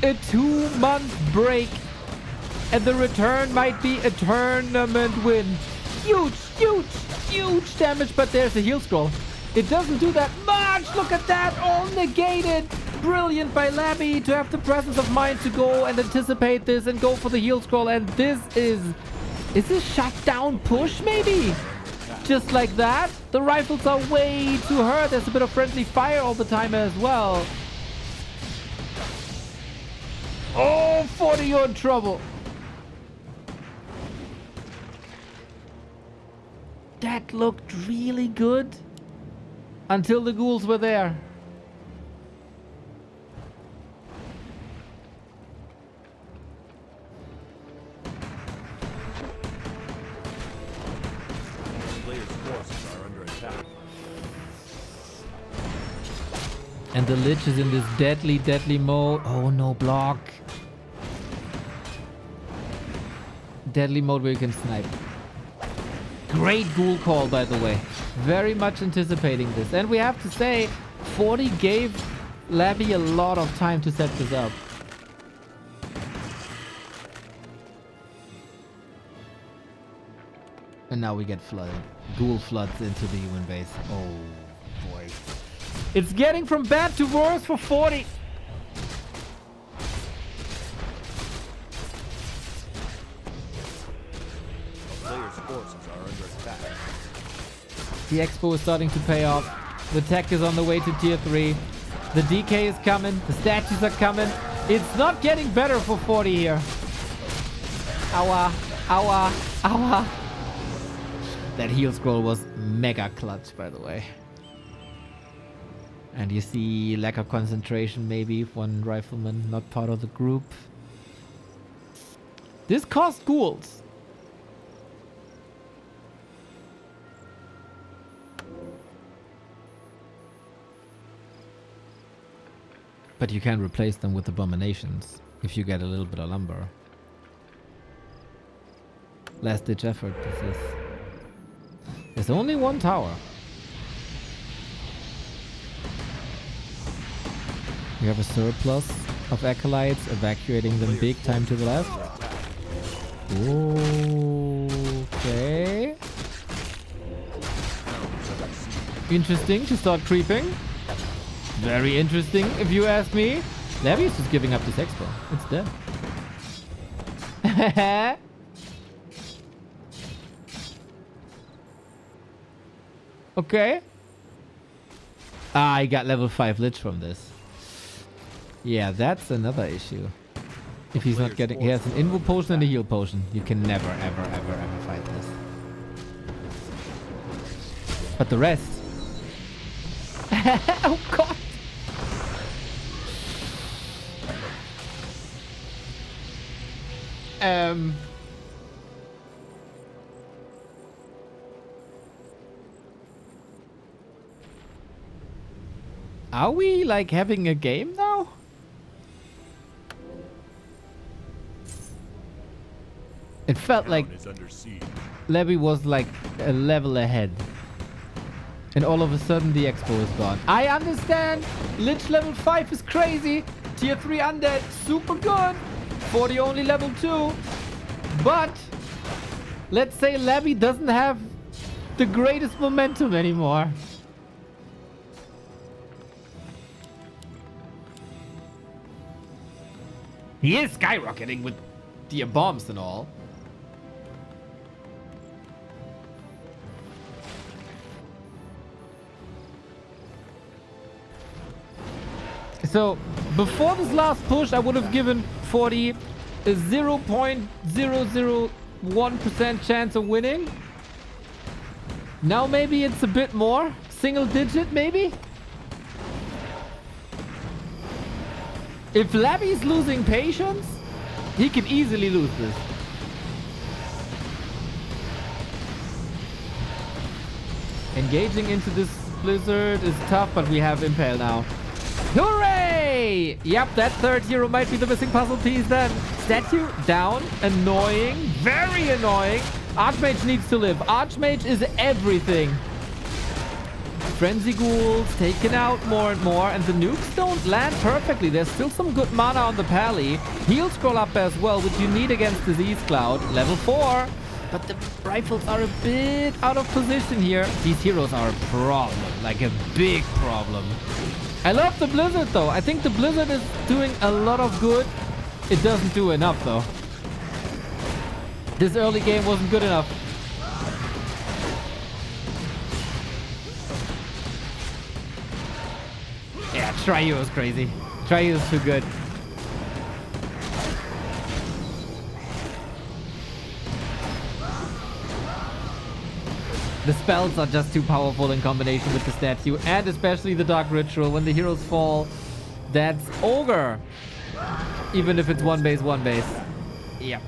A 2-month break. And the return might be a tournament win. Huge, huge, huge damage, but there's a heal scroll. It doesn't do that much. Look at that. All negated. Brilliant by Labby to have the presence of mind to go and anticipate this and go for the heal scroll. And this is this shutdown push maybe? Just like that. The rifles are way too hurt. There's a bit of friendly fire all the time as well. Oh, 40, you're in trouble. That looked really good until the ghouls were there. Players' forces are under attack. And the Lich is in this deadly, deadly mode. Oh, no block. Deadly mode where you can snipe. Great ghoul call, by the way. Very much anticipating this. And we have to say, 40 gave Labby a lot of time to set this up. And now we get flooded. Ghoul floods into the human base. Oh, boy. It's getting from bad to worse for 40. Players' forces are under attack. The expo is starting to pay off. The tech is on the way to tier 3. The DK is coming. The statues are coming. It's not getting better for 40 here. Aua. Aua. Aua. That heal scroll was mega clutch, by the way. And you see lack of concentration maybe. One rifleman not part of the group. This cost ghouls. But you can replace them with abominations if you get a little bit of lumber. Last ditch effort, this is. There's only one tower. We have a surplus of acolytes, evacuating them big time to the left. Okay. Interesting to start creeping. Very interesting, if you ask me. Labby is just giving up this expo. It's dead. Okay. Ah, I got level 5 Lich from this. Yeah, that's another issue. If he's not getting... He has an invo potion and a heal potion. You can never, ever, ever, ever fight this. But the rest... Oh, God! Are we, like, having a game now? It felt like Labby was, like, a level ahead. And all of a sudden, the expo is gone. I understand! Lich level 5 is crazy! Tier 3 undead, super good! 40 only level 2. But let's say Labby doesn't have the greatest momentum anymore. He is skyrocketing with the bombs and all. So, before this last push, I would have given 40 a 0.001% chance of winning. Now maybe it's a bit more. Single digit, maybe? If Labby's losing patience, he can easily lose this. Engaging into this blizzard is tough, but we have Impale now. Hooray! Yep, that third hero might be the missing puzzle piece then. Statue down. Annoying. Very annoying. Archmage needs to live. Archmage is everything. Frenzy ghouls taken out more and more, and the nukes don't land perfectly. There's still some good mana on the pally. Heal scroll up as well, which you need against Disease Cloud. Level 4. But the rifles are a bit out of position here. These heroes are a problem, like a big problem. I love the blizzard though. I think the blizzard is doing a lot of good. It doesn't do enough though. This early game wasn't good enough. Yeah, Tryu is crazy. Tryu is too good. The spells are just too powerful in combination with the statue, and especially the Dark Ritual. When the heroes fall, that's ogre. Even if it's one base. Yep.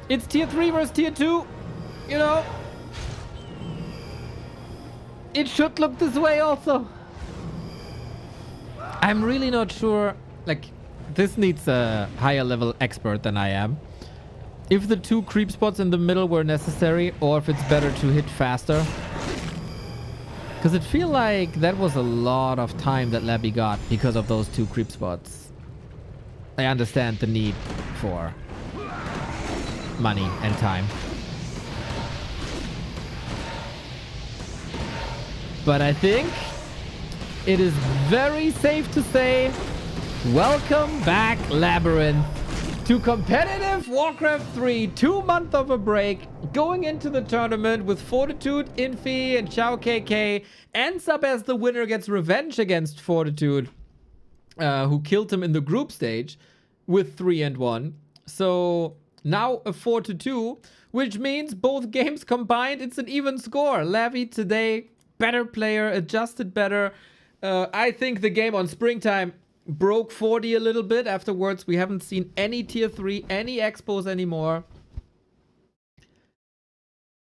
It's tier 3 versus tier 2. You know, it should look this way also. I'm really not sure. Like, this needs a higher level expert than I am. If the 2 creep spots in the middle were necessary, or if it's better to hit faster. Because it feels like that was a lot of time that Labby got because of those 2 creep spots. I understand the need for money and time. But I think it is very safe to say, welcome back, Labyrinth, to competitive Warcraft 3. 2 months of a break, going into the tournament with Fortitude, Infi, and Chao KK. Ends up as the winner, gets revenge against Fortitude, who killed him in the group stage with 3-1. So now a 4-2, which means both games combined, it's an even score. Lavi today, better player, adjusted better. I think the game on Springtime broke 40 a little bit. Afterwards, we haven't seen any tier 3, any expos anymore.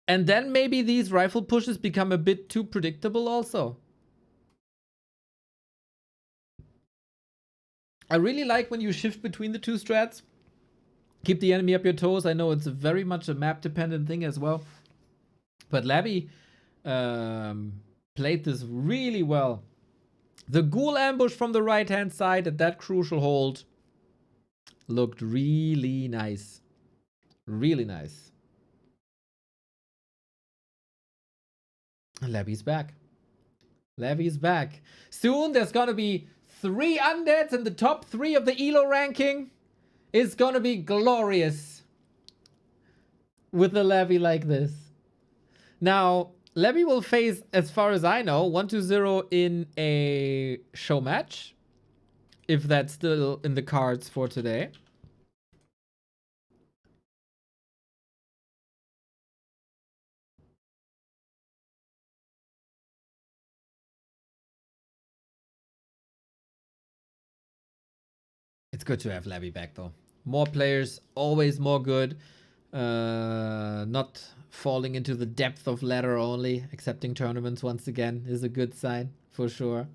And then maybe these rifle pushes become a bit too predictable also. I really like when you shift between the 2 strats. Keep the enemy up your toes. I know it's very much a map dependent thing as well. But Labby played this really well. The ghoul ambush from the right hand side at that crucial hold looked really nice. Really nice. Labby's back. Labby's back. Soon there's gonna be 3 undeads in the top 3 of the ELO ranking. It's gonna be glorious with a Labby like this. Now, Labby will face, as far as I know, 1-0 in a show match. If that's still in the cards for today. It's good to have Labby back though. More players, always more good. Not falling into the depth of ladder only. Accepting tournaments once again is a good sign for sure.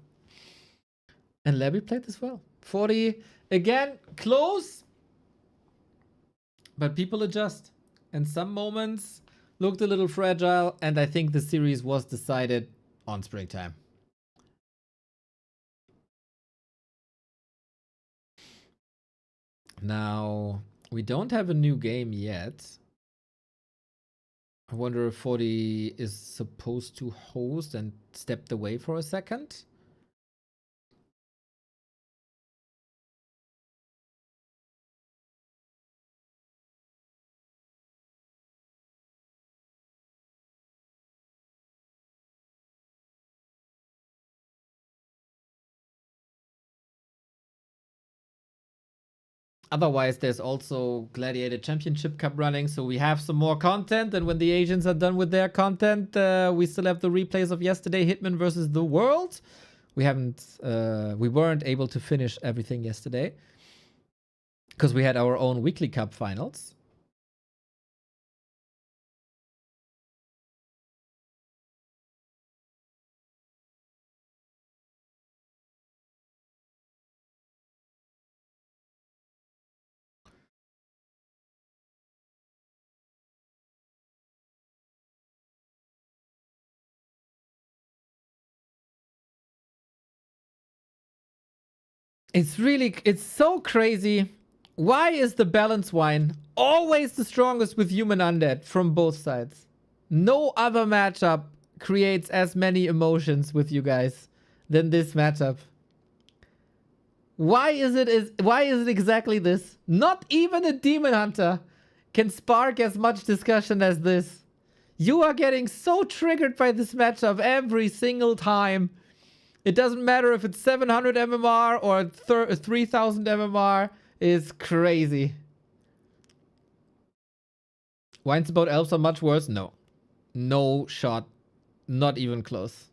And Labby played this well. 40 again, close. But people adjust. And some moments looked a little fragile. And I think the series was decided on Springtime. Now, we don't have a new game yet. I wonder if 40 is supposed to host and stepped away for a second. Otherwise, there's also Gladiator Championship Cup running, so we have some more content. And when the Asians are done with their content, we still have the replays of yesterday, Hitman versus the World. We weren't able to finish everything yesterday because we had our own weekly cup finals. It's so crazy. Why is the balance wine always the strongest with human undead from both sides? No other matchup creates as many emotions with you guys than this matchup. Why is it exactly this? Not even a demon hunter can spark as much discussion as this. You are getting so triggered by this matchup every single time. It doesn't matter if it's 700 MMR or 3000 MMR. It's crazy. Wines about elves are much worse? No. No shot. Not even close.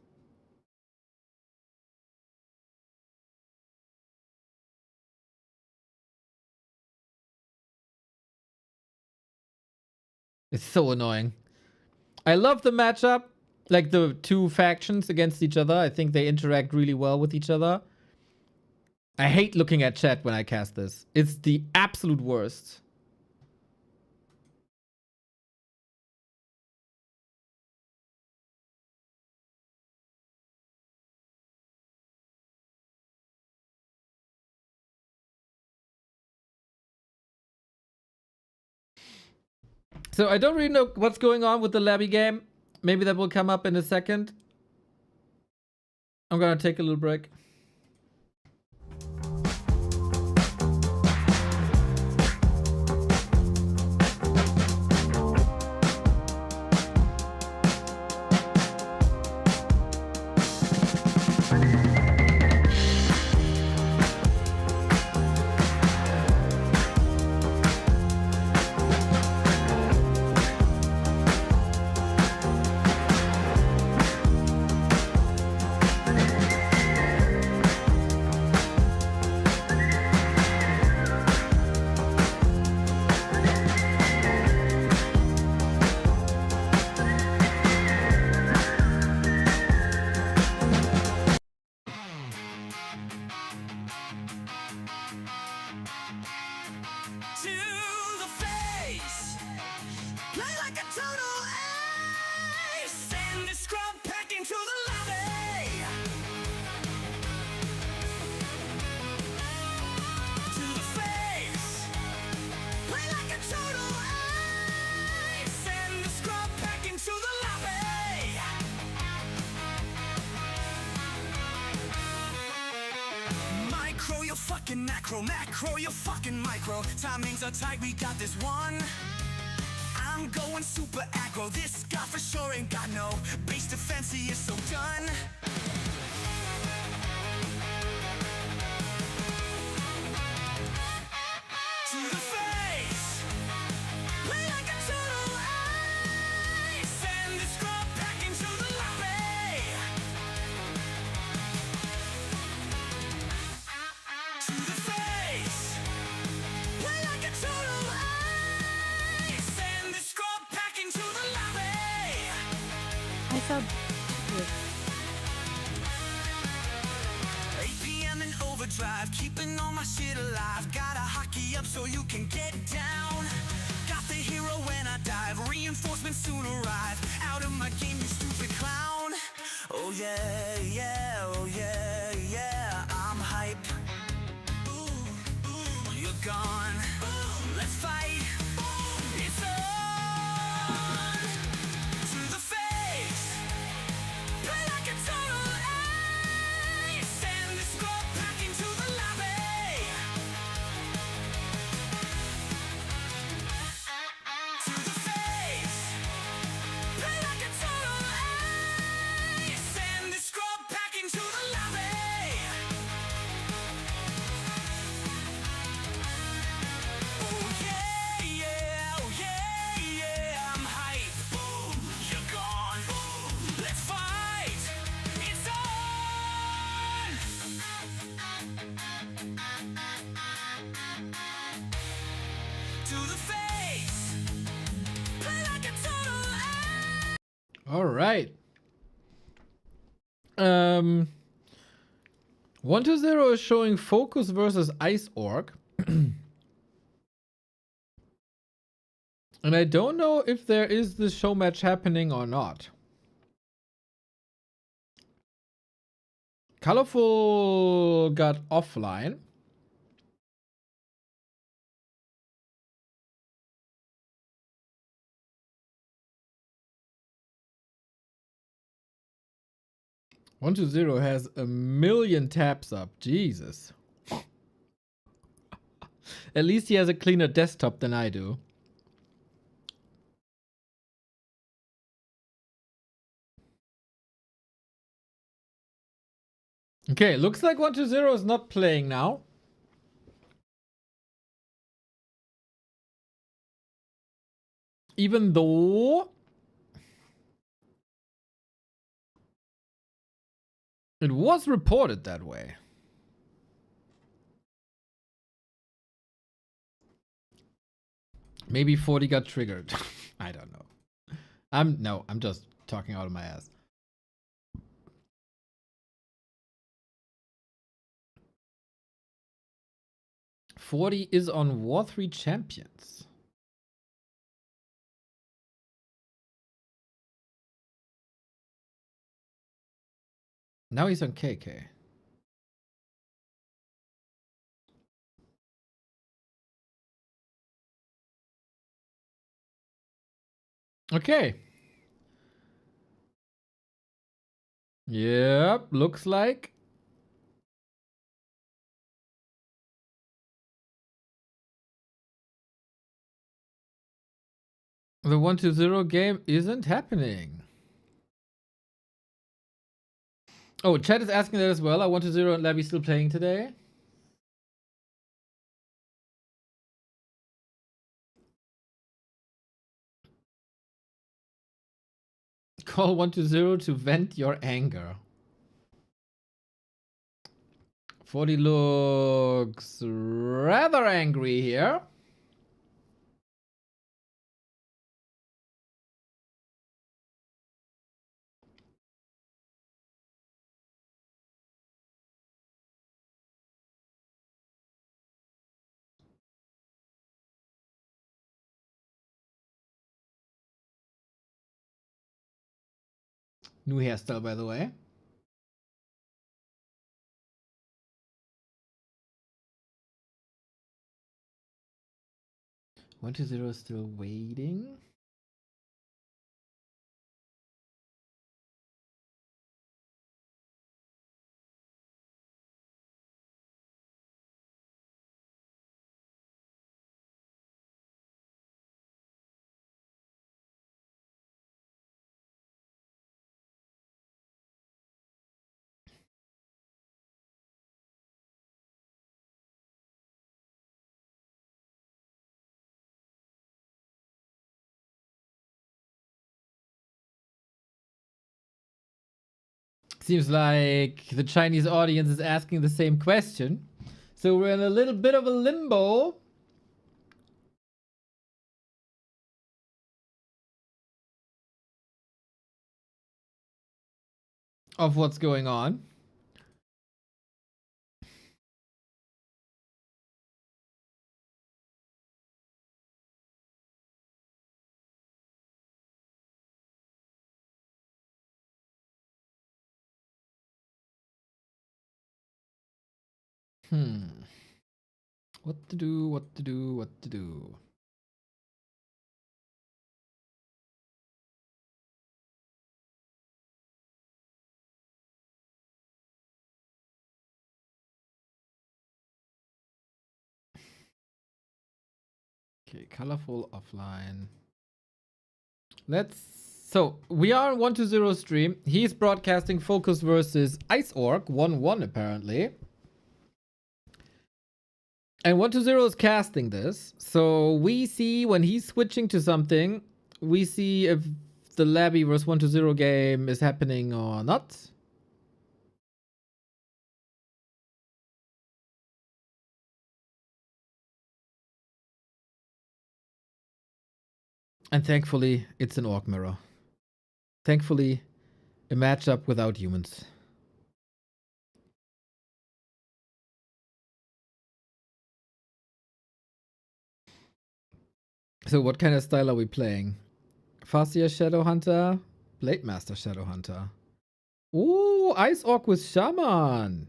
It's so annoying. I love the matchup. Like the two factions against each other. I think they interact really well with each other. I hate looking at chat when I cast this. It's the absolute worst. So I don't really know what's going on with the Labby game. Maybe that will come up in a second. I'm gonna take a little break. Macro, you're fucking micro. Timings are tight, we got this one. I'm going super aggro. This guy for sure ain't got no base defense, he is so done. To the face, play like a total ace. Send the scrub back into the lobby. To the face, play like a total ace. Send the scrub back into the lobby. I sub. 8 p.m. in overdrive, keeping all my shit alive. Got a hockey up so you can get down. Got the hero when I dive, reinforcements soon arrive. Out of my game, you stupid clown. Oh yeah, yeah, oh yeah, yeah, I'm hype. You're gone. Let's fight. It's on. To the face. Play like a total ace. Send the score back into the lobby. To the face. Play like a total ace. Send the score back into the lobby. right. 120 is showing Focus versus Ice Orc. And I don't know if there is this show match happening or not. Colorful got offline. One to zero has 1,000,000 taps up. Jesus. At least he has a cleaner desktop than I do. Okay, looks like 120 is not playing now. Even though it was reported that way. Maybe 40 got triggered. I don't know. I'm just talking out of my ass. .40 is on War 3 Champions. Now he's on KK. Okay. Yep, looks like. The 120 game isn't happening. Oh, chat is asking that as well. Are 120 and Labby still playing today? Call 120 to vent your anger. 40 looks rather angry here. New hairstyle, by the way. One to zero is still waiting. Seems like the Chinese audience is asking the same question. So we're in a little bit of a limbo. Of what's going on. What to do, what to do, what to do. Okay, colorful offline. So we are on 120 stream. He's broadcasting Focus versus Ice Orc 1-1 apparently. And 120 is casting this. So we see when he's switching to something, we see if the Labby versus 120 game is happening or not. And thankfully, it's an orc mirror. Thankfully, a matchup without humans. So what kind of style are we playing? Farseer Shadowhunter, Blade Master Shadowhunter. Ooh, Ice Orc with Shaman.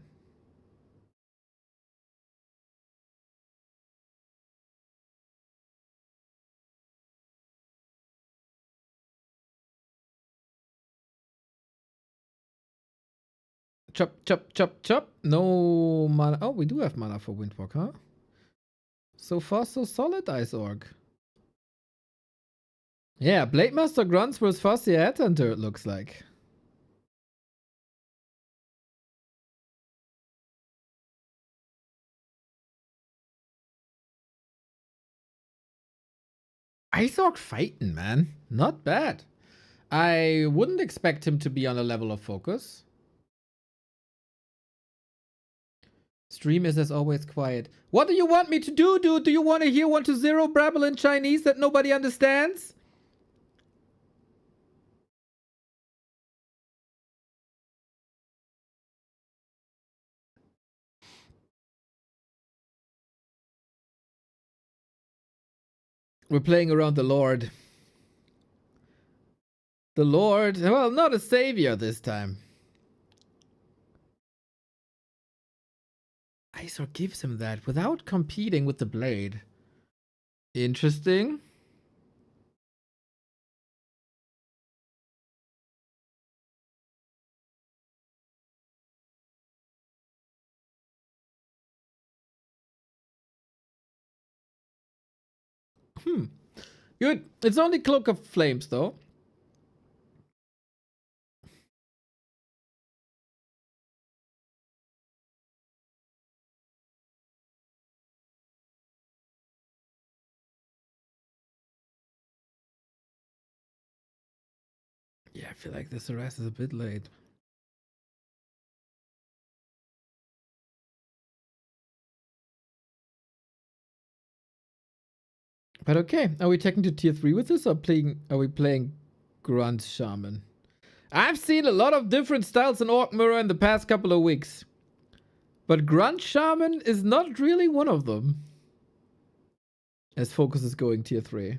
Chop, chop, chop, chop. No mana. Oh, we do have mana for Windwalk, huh? So far, so solid, Ice Orc. Yeah, Blade Master Grunts versus Farseer Headhunter, it looks like. Ice Orc fighting, man. Not bad. I wouldn't expect him to be on a level of focus. Stream is as always quiet. What do you want me to do, dude? Do you want to hear 1-0 brabble in Chinese that nobody understands? We're playing around the Lord. The Lord, well, not a savior this time. Isor gives him that without competing with the blade. Interesting. Good. It's only Cloak of Flames, though. Yeah, I feel like this arrest is a bit late. But okay, are we taking to tier 3 with this or are we playing Grunt Shaman? I've seen a lot of different styles in Orc Mirror in the past couple of weeks. But Grunt Shaman is not really one of them. As Focus is going tier 3.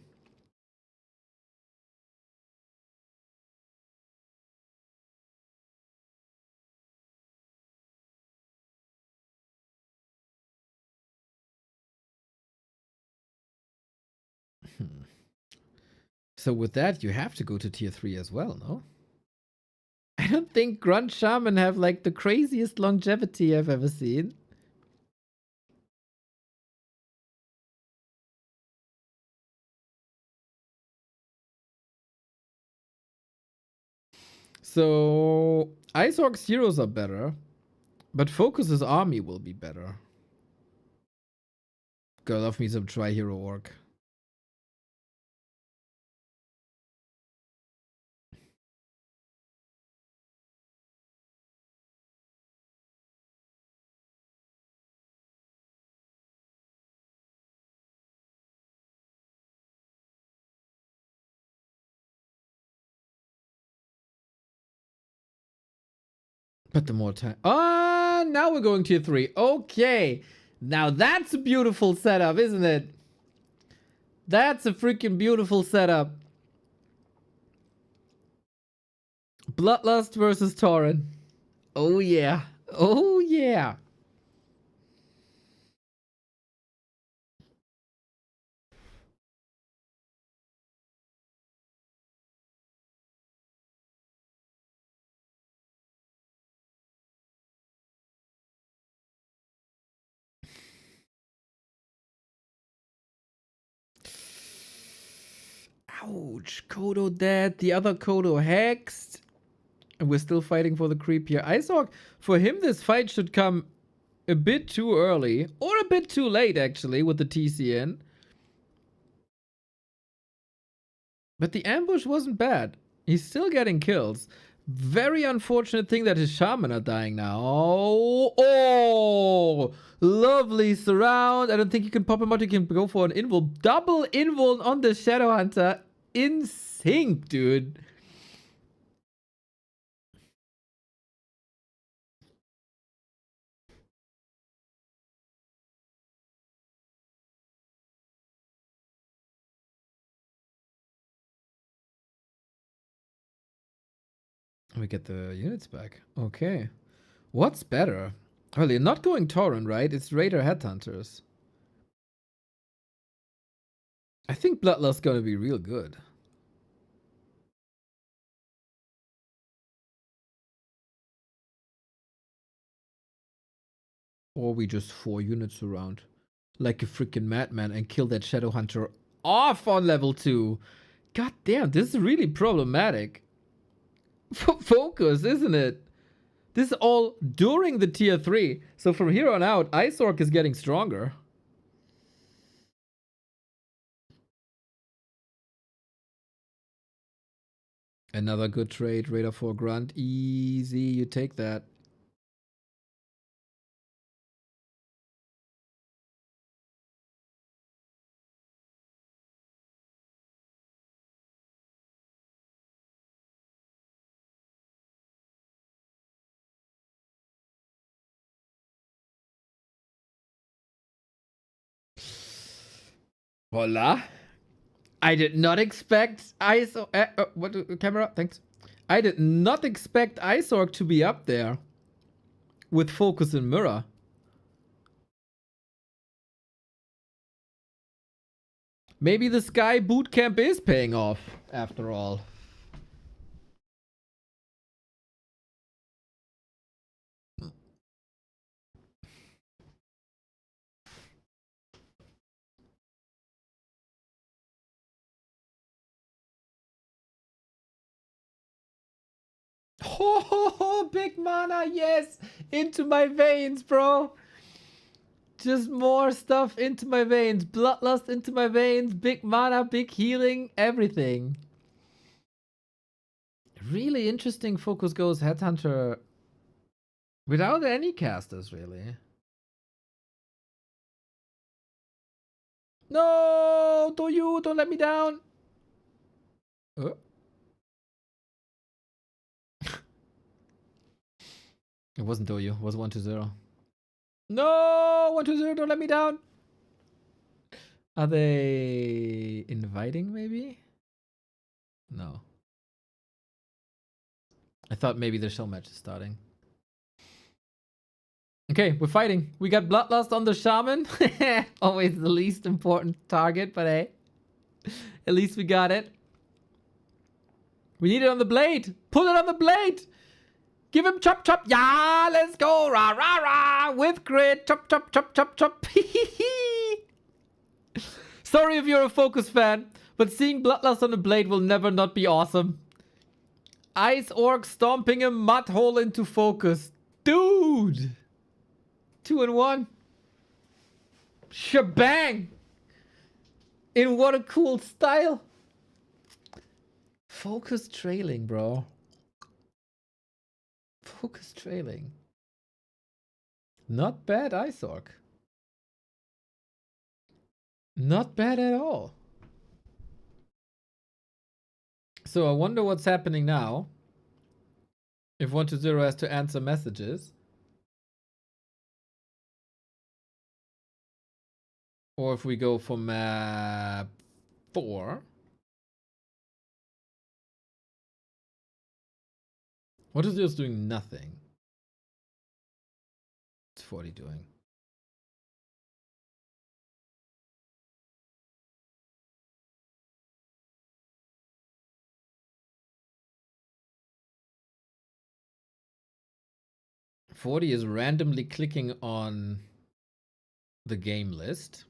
So with that, you have to go to tier 3 as well, no? I don't think Grunt Shaman have like the craziest longevity I've ever seen. So Ice Orc's heroes are better, but Focus's army will be better. God, love me some Tri-Hero Orc. But the more time. Ah, now we're going tier 3. Okay. Now that's a beautiful setup, isn't it? That's a freaking beautiful setup. Bloodlust versus Tauren. Oh yeah. Oh yeah. Ouch. Kodo dead. The other Kodo hexed. And we're still fighting for the creep here. Isorg, for him, this fight should come a bit too early. Or a bit too late, actually, with the TCN. But the ambush wasn't bad. He's still getting kills. Very unfortunate thing that his shaman are dying now. Oh, lovely surround. I don't think you can pop him out. You can go for an invul. Double invul on the Shadowhunter. In sync, dude. We get the units back. Okay. What's better? Well, you're not going Tauren, right? It's Raider Headhunters. I think Bloodlust's gonna be real good. Or we just 4 units around. Like a freaking madman and kill that Shadow Hunter off on level 2. God damn, this is really problematic. Focus, isn't it? This is all during the tier 3. So from here on out, Ice Orc is getting stronger. Another good trade, Raider for Grunt. Easy, you take that. Voila. I did not expect ISO. What camera? Thanks. I did not expect Isorg to be up there with Focus and Mirror. Maybe the Sky Bootcamp is paying off after all. Ho ho ho, big mana, yes! Into my veins, bro! Just more stuff into my veins. Bloodlust into my veins. Big mana, big healing, everything. Really interesting Focus Goes Headhunter without any casters, really. No! Don't let me down! It wasn't Doyu, it was 1-0. No! 1-0, don't let me down! Are they inviting, maybe? No. I thought maybe the shell match is starting. Okay, we're fighting. We got Bloodlust on the Shaman. Always the least important target, but hey. At least we got it. We need it on the blade. Pull it on the blade. Give him chop chop. Yeah, let's go. Rah rah rah. With grit. Chop chop chop chop chop. Sorry if you're a Focus fan, but seeing Bloodlust on the blade will never not be awesome. Ice Orc stomping a mud hole into Focus. Dude. 2-1. Shebang. In what a cool style. Focus trailing, bro. Focus trailing. Not bad, Ice Orc. Not bad at all. So I wonder what's happening now. If 1-0 has to answer messages. Or if we go for map 4. What is this doing? Nothing. What's 40 doing? Forty is randomly clicking on the game list.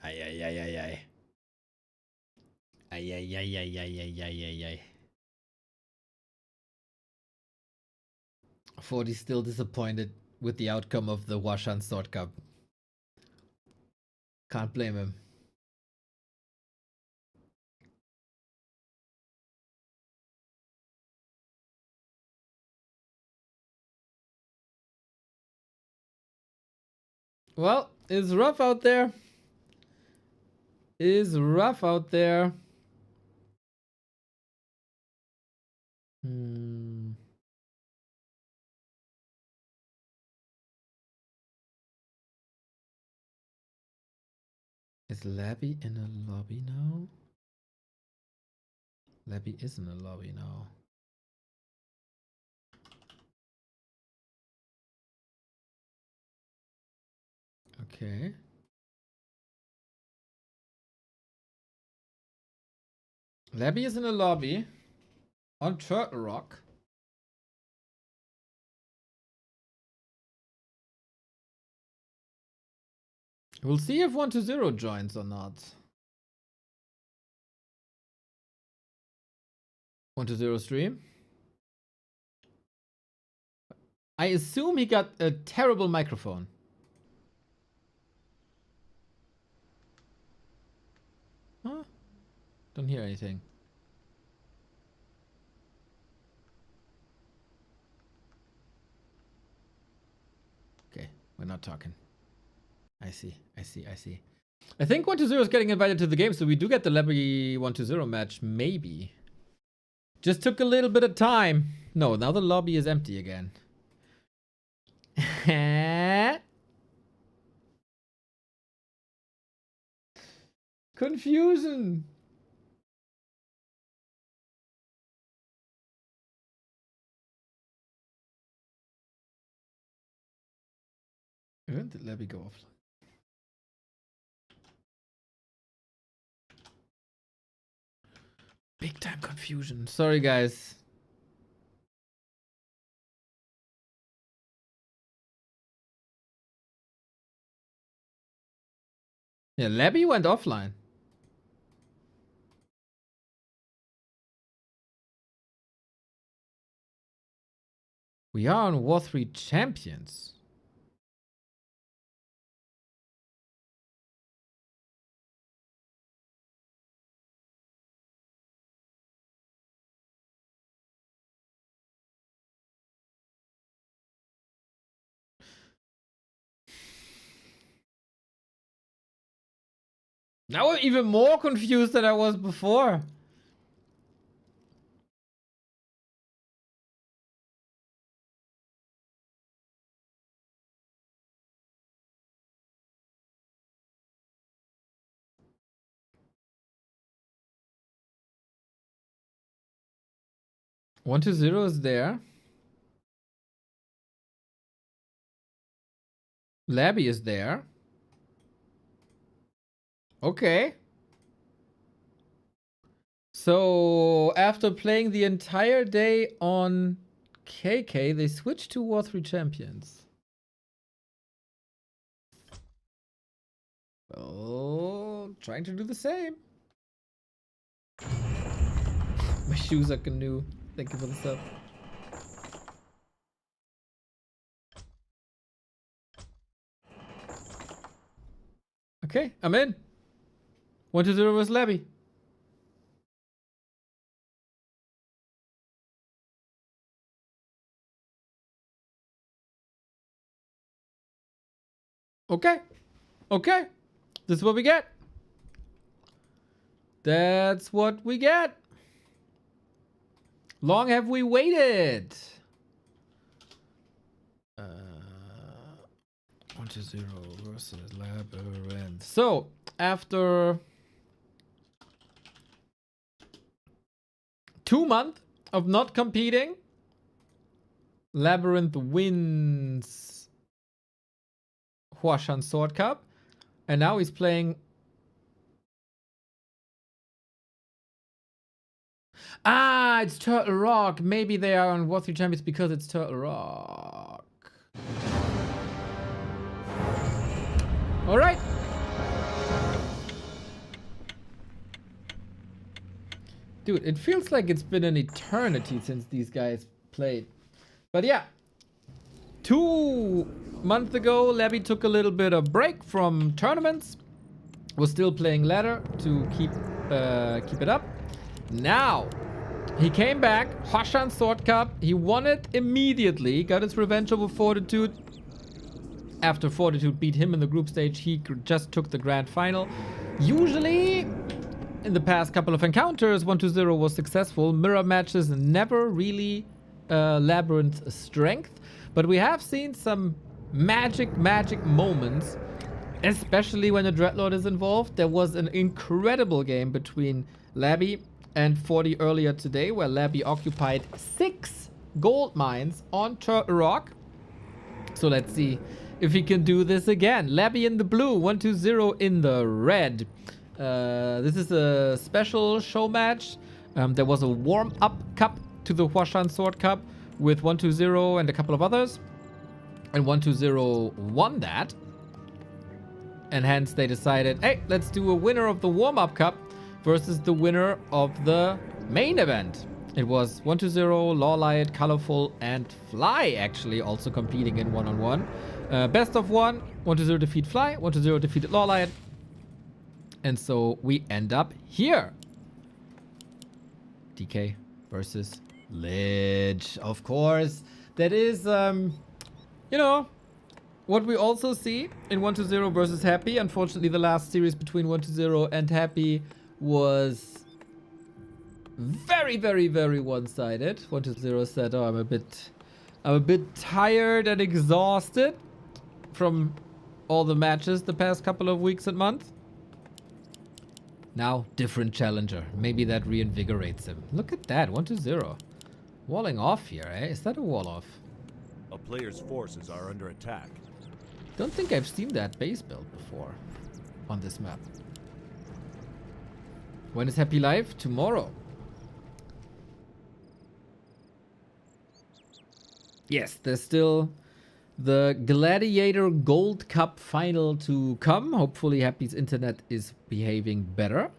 Ay, ay, ay, ay, ay. Ay, ay, ay, ay, ay, ay, ay, ay, ay. 40 still disappointed with the outcome of the Washan Sword Cup. Can't blame him. Well, it's rough out there. It's rough out there. Hmm. Is Labby in a lobby now? Labby is in a lobby now. Okay. Labby is in a lobby on Turtle Rock. We'll see if 120 joins or not. 120 stream. I assume he got a terrible microphone. Huh? Don't hear anything. Okay, we're not talking. I see. I think 120 is getting invited to the game, so we do get the Labby 120 match, maybe. Just took a little bit of time. No, now the lobby is empty again. Confusion. When did Labby go offline? Big time confusion. Sorry, guys. Yeah, Labby went offline. We are on War 3 champions. Now I'm even more confused than I was before. One to zero is there. Labby is there. Okay. So after playing the entire day on KK, they switched to War 3 champions. Well, trying to do the same. My shoes are canoe. Thank you for the sub. Okay, I'm in. 1-0 was Labby. Okay. Okay. This is what we get. That's what we get. Long have we waited? 1-0 versus Labyrinth. So, after 2 months of not competing, Labyrinth wins Huashan Sword Cup. And now he's playing... Ah, it's Turtle Rock. Maybe they are on War 3 Champions because it's Turtle Rock. All right. Dude, it feels like it's been an eternity since these guys played. But yeah. 2 months ago, Labby took a little bit of break from tournaments. Was still playing ladder to keep it up. Now, he came back, Huashan Sword Cup. He won it immediately. Got his revenge over Fortitude. After Fortitude beat him in the group stage, he just took the grand final. Usually, in the past couple of encounters, 1-0 was successful. Mirror matches never really Labyrinth strength, but we have seen some magic moments, especially when a Dreadlord is involved. There was an incredible game between Labby and 40 earlier today, where Labby occupied 6 gold mines on Turtle Rock. So let's see if he can do this again. Labby in the blue, 1-0 in the red. This is a special show match. There was a warm-up cup to the Huashan Sword Cup with 1-0 and a couple of others. And 1-0 won that. And hence they decided, hey, let's do a winner of the warm-up cup versus the winner of the main event. It was 1-0, Lawlight, Colorful, and Fly actually also competing in one-on-one. Best of one, 1-0 defeat Fly, 1-0 defeated Lawlight. And so we end up here. DK versus Lich. Of course, that is, you know, what we also see in 1-0 versus Happy. Unfortunately, the last series between 1-0 and Happy was very one-sided. 1-0 said, oh, I'm a bit tired and exhausted from all the matches the past couple of weeks and months. Now, different challenger. Maybe that reinvigorates him. Look at that, 1-0. Walling off here, eh? Is that a wall off? A player's forces are under attack. Don't think I've seen that base build before on this map. When is Happy live? Tomorrow. Yes, there's still the Gladiator Gold Cup final to come. Hopefully Happy's internet is behaving better.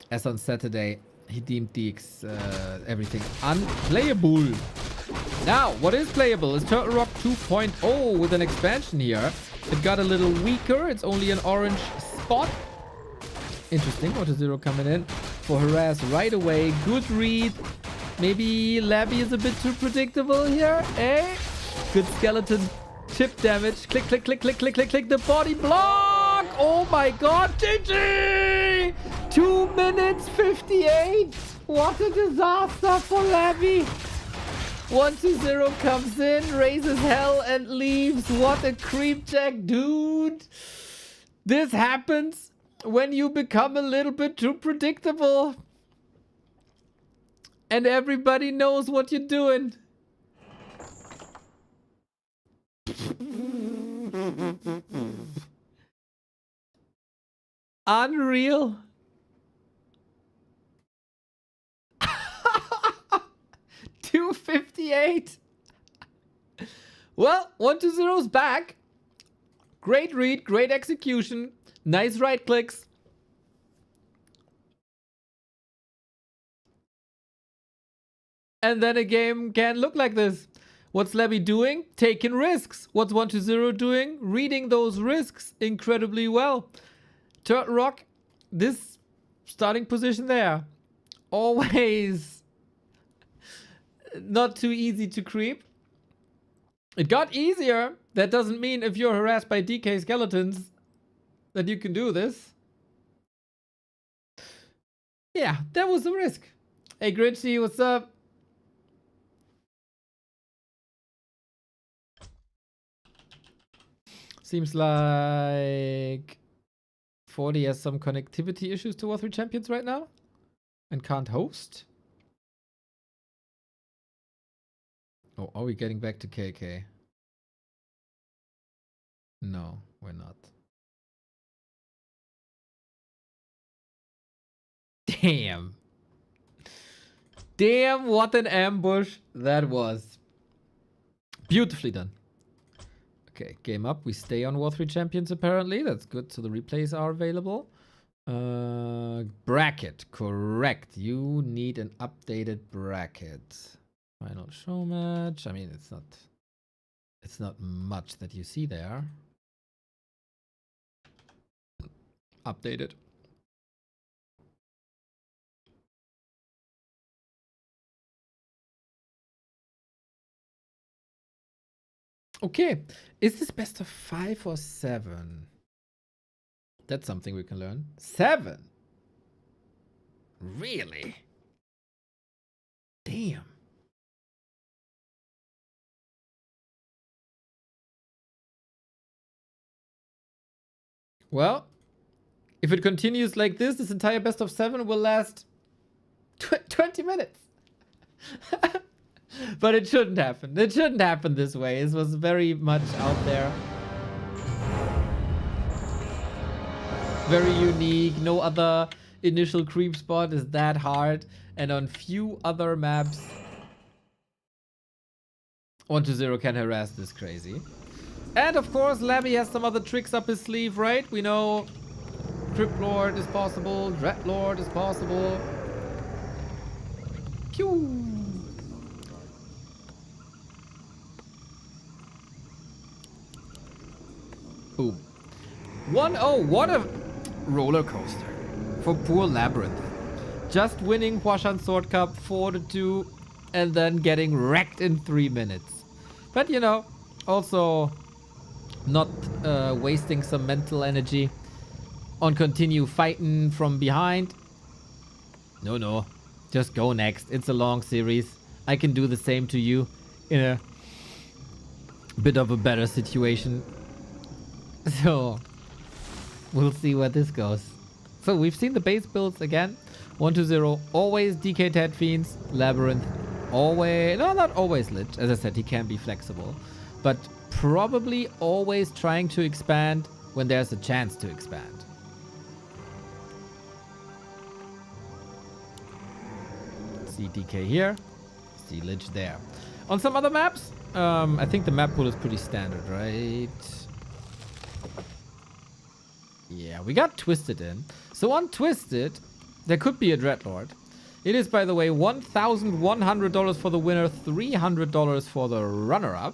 As on Saturday, he deemed the everything unplayable. Now, what is playable is Turtle Rock 2.0 with an expansion here. It got a little weaker. It's only an orange spot. Interesting. 1-0 coming in for Harass right away. Good read. Maybe Labby is a bit too predictable here, eh? Good skeleton chip damage. Click. The body block. Oh my god. GG! 2 minutes 58. What a disaster for Labby. 1-0 comes in, raises hell and leaves. What a creepjack, dude. This happens when you become a little bit too predictable. And everybody knows what you're doing. Unreal. $258. Well, 1-0's back. Great read, great execution, nice right clicks. And then a game can look like this. What's Labby doing? Taking risks. What's 1-0 doing? Reading those risks incredibly well. Turtle Rock, this starting position there. Always not too easy to creep. It got easier. That doesn't mean if you're harassed by DK skeletons that you can do this. Yeah, that was a risk. Hey Gritchy, what's up? Seems like 40 has some connectivity issues to War 3 Champions right now and can't host. Oh, are we getting back to KK? No, we're not. Damn. Damn, what an ambush that was. Beautifully done. Okay, game up. We stay on War 3 Champions apparently. That's good. So the replays are available. Bracket. Correct. You need an updated bracket. Final show match. I mean, it's not much that you see there. Updated. Okay, is this best of 5 or 7? That's something we can learn. 7. Really? Damn. Well, if it continues like this entire best of 7 will last 20 minutes. But it shouldn't happen. It shouldn't happen this way. It was very much out there. Very unique. No other initial creep spot is that hard. And on few other maps, 1-0 can harass this crazy. And of course, Labby has some other tricks up his sleeve, right? We know Crypt Lord is possible, Dread Lord is possible. Pew! Boom. 1-0, what a roller coaster for poor Labyrinth. Just winning Huashan Sword Cup 4-2 and then getting wrecked in 3 minutes. But you know, also not wasting some mental energy on continue fighting from behind. No, just go next. It's a long series. I can do the same to you in a bit of a better situation. So we'll see where this goes. So we've seen the base builds again. 1-0, always DK Ted Fiends, Labyrinth, always, no, not always Lich. As I said, he can be flexible, but probably always trying to expand when there's a chance to expand. See DK here, see Lich there. On some other maps, I think the map pool is pretty standard, right? Yeah, we got Twisted in. So on Twisted, there could be a Dreadlord. It is, by the way, $1,100 for the winner, $300 for the runner-up.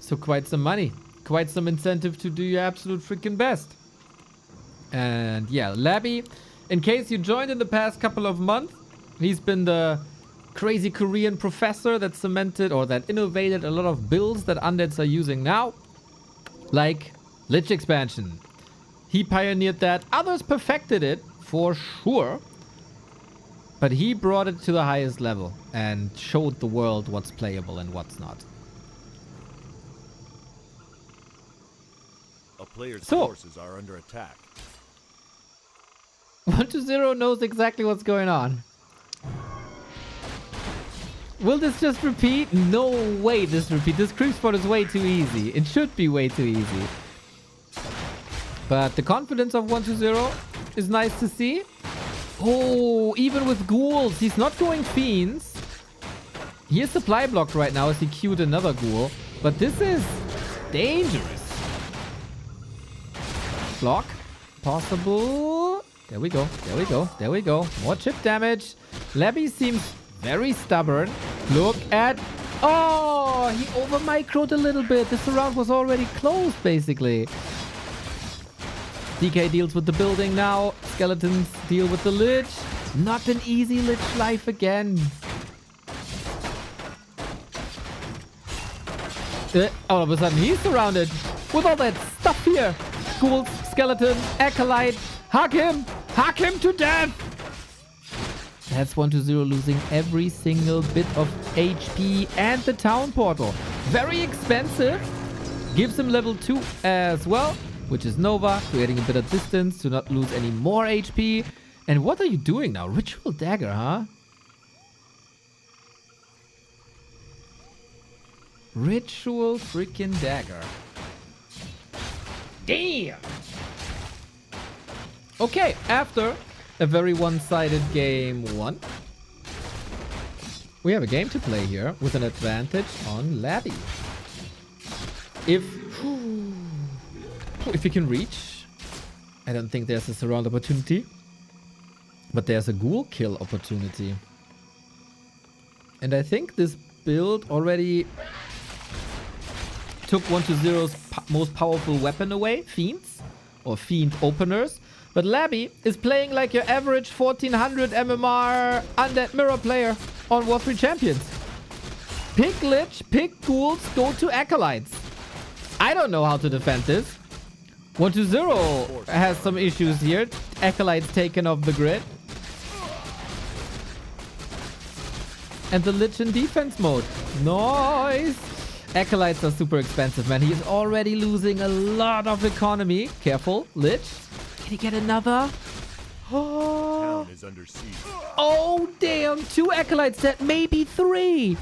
So quite some money. Quite some incentive to do your absolute freaking best. And yeah, Labby, in case you joined in the past couple of months, he's been the crazy Korean professor that cemented or that innovated a lot of builds that undeads are using now. Like Lich expansion. He pioneered that. Others perfected it, for sure. But he brought it to the highest level and showed the world what's playable and what's not. A player's forces are under attack. 1-0 knows exactly what's going on. Will this just repeat? No way this repeat. This creep spot is way too easy. It should be way too easy. But the confidence of 1-0 is nice to see. Oh, even with ghouls. He's not going fiends. He is supply blocked right now as he queued another ghoul. But this is dangerous. Block. Possible. There we go. There we go. There we go. More chip damage. Labby seems very stubborn. Look at... Oh, he over-microed a little bit. This round was already closed, basically. DK deals with the building now. Skeletons deal with the Lich. Not an easy Lich life again. All of a sudden, he's surrounded with all that stuff here. Ghouls, skeleton, acolyte. Hug him! Hug him to death! That's 1-0 losing every single bit of HP and the town portal. Very expensive. Gives him level 2 as well, which is Nova, creating a bit of distance to not lose any more HP. And what are you doing now? Ritual Dagger, huh? Ritual freaking Dagger. Damn! Okay, after a very one-sided game 1, we have a game to play here with an advantage on Labby. If he can reach, I don't think there's a surround opportunity, but there's a ghoul kill opportunity. And I think this build already took 1-0's most powerful weapon away, Fiends, or Fiend Openers. But Labby is playing like your average 1400 MMR undead mirror player on War 3 Champions. Pick Lich, pick Ghouls, go to Acolytes. I don't know how to defend this. 120 has some issues here. Acolytes taken off the grid. And the Lich in defense mode. Nice. Acolytes are super expensive, man. He's already losing a lot of economy. Careful, Lich. Can he get another? Town is under siege. Oh, damn. 2 Acolytes dead, maybe 3.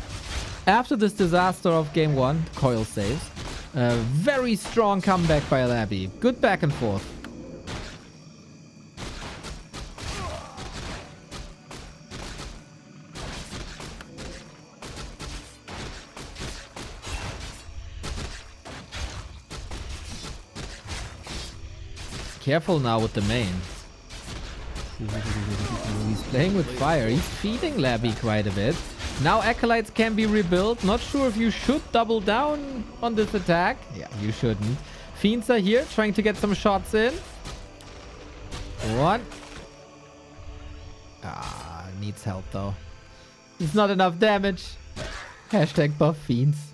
After this disaster of game 1, Coil saves. Very strong comeback by Labby. Good back and forth. Careful now with the main. He's playing with fire. He's feeding Labby quite a bit. Now Acolytes can be rebuilt. Not sure if you should double down on this attack. Yeah, you shouldn't. Fiends are here trying to get some shots in. One. Needs help though. It's not enough damage. Hashtag buff Fiends.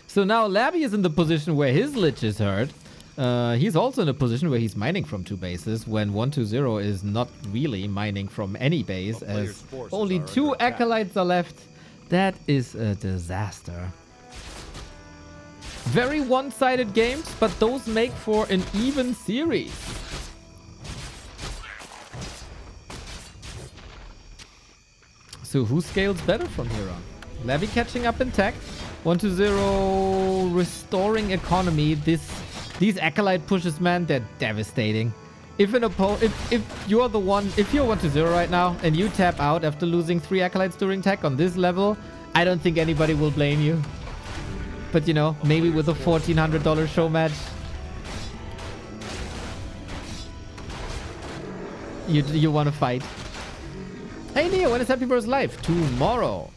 So now Labby is in the position where his Lich is hurt. He's also in a position where he's mining from 2 bases when 120 is not really mining from any base as only 2 Acolytes are left. That is a disaster. Very one-sided games, but those make for an even series. So who scales better from here on? Labby catching up in tech. 120 restoring economy. These Acolyte pushes, man, they're devastating. If you're the one, if you're 120 right now and you tap out after losing 3 Acolytes during tech on this level, I don't think anybody will blame you. But you know, maybe with a $1,400 show match, you want to fight. Hey Neo, when is Happy Birthday live? Tomorrow.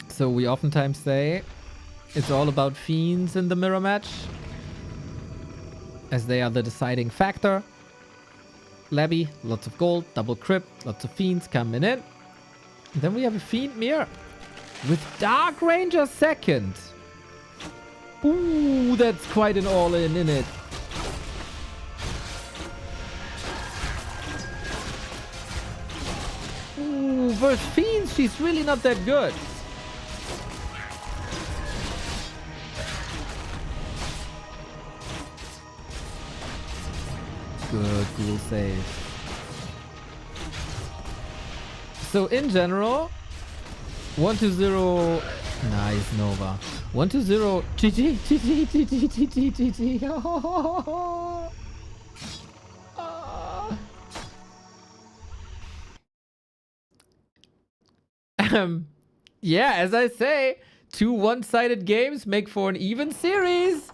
So we oftentimes say it's all about Fiends in the mirror match, as they are the deciding factor. Labby, lots of gold, double crypt, lots of Fiends coming in. And then we have a Fiend mirror with Dark Ranger second. Ooh, that's quite an all-in, isn't it? Ooh, versus Fiends, she's really not that good. Good, cool save. So in general, 120. Nice Nova. 120. GG, GG, GG, GG, GG. Yeah, as I say, 2 one-sided games make for an even series.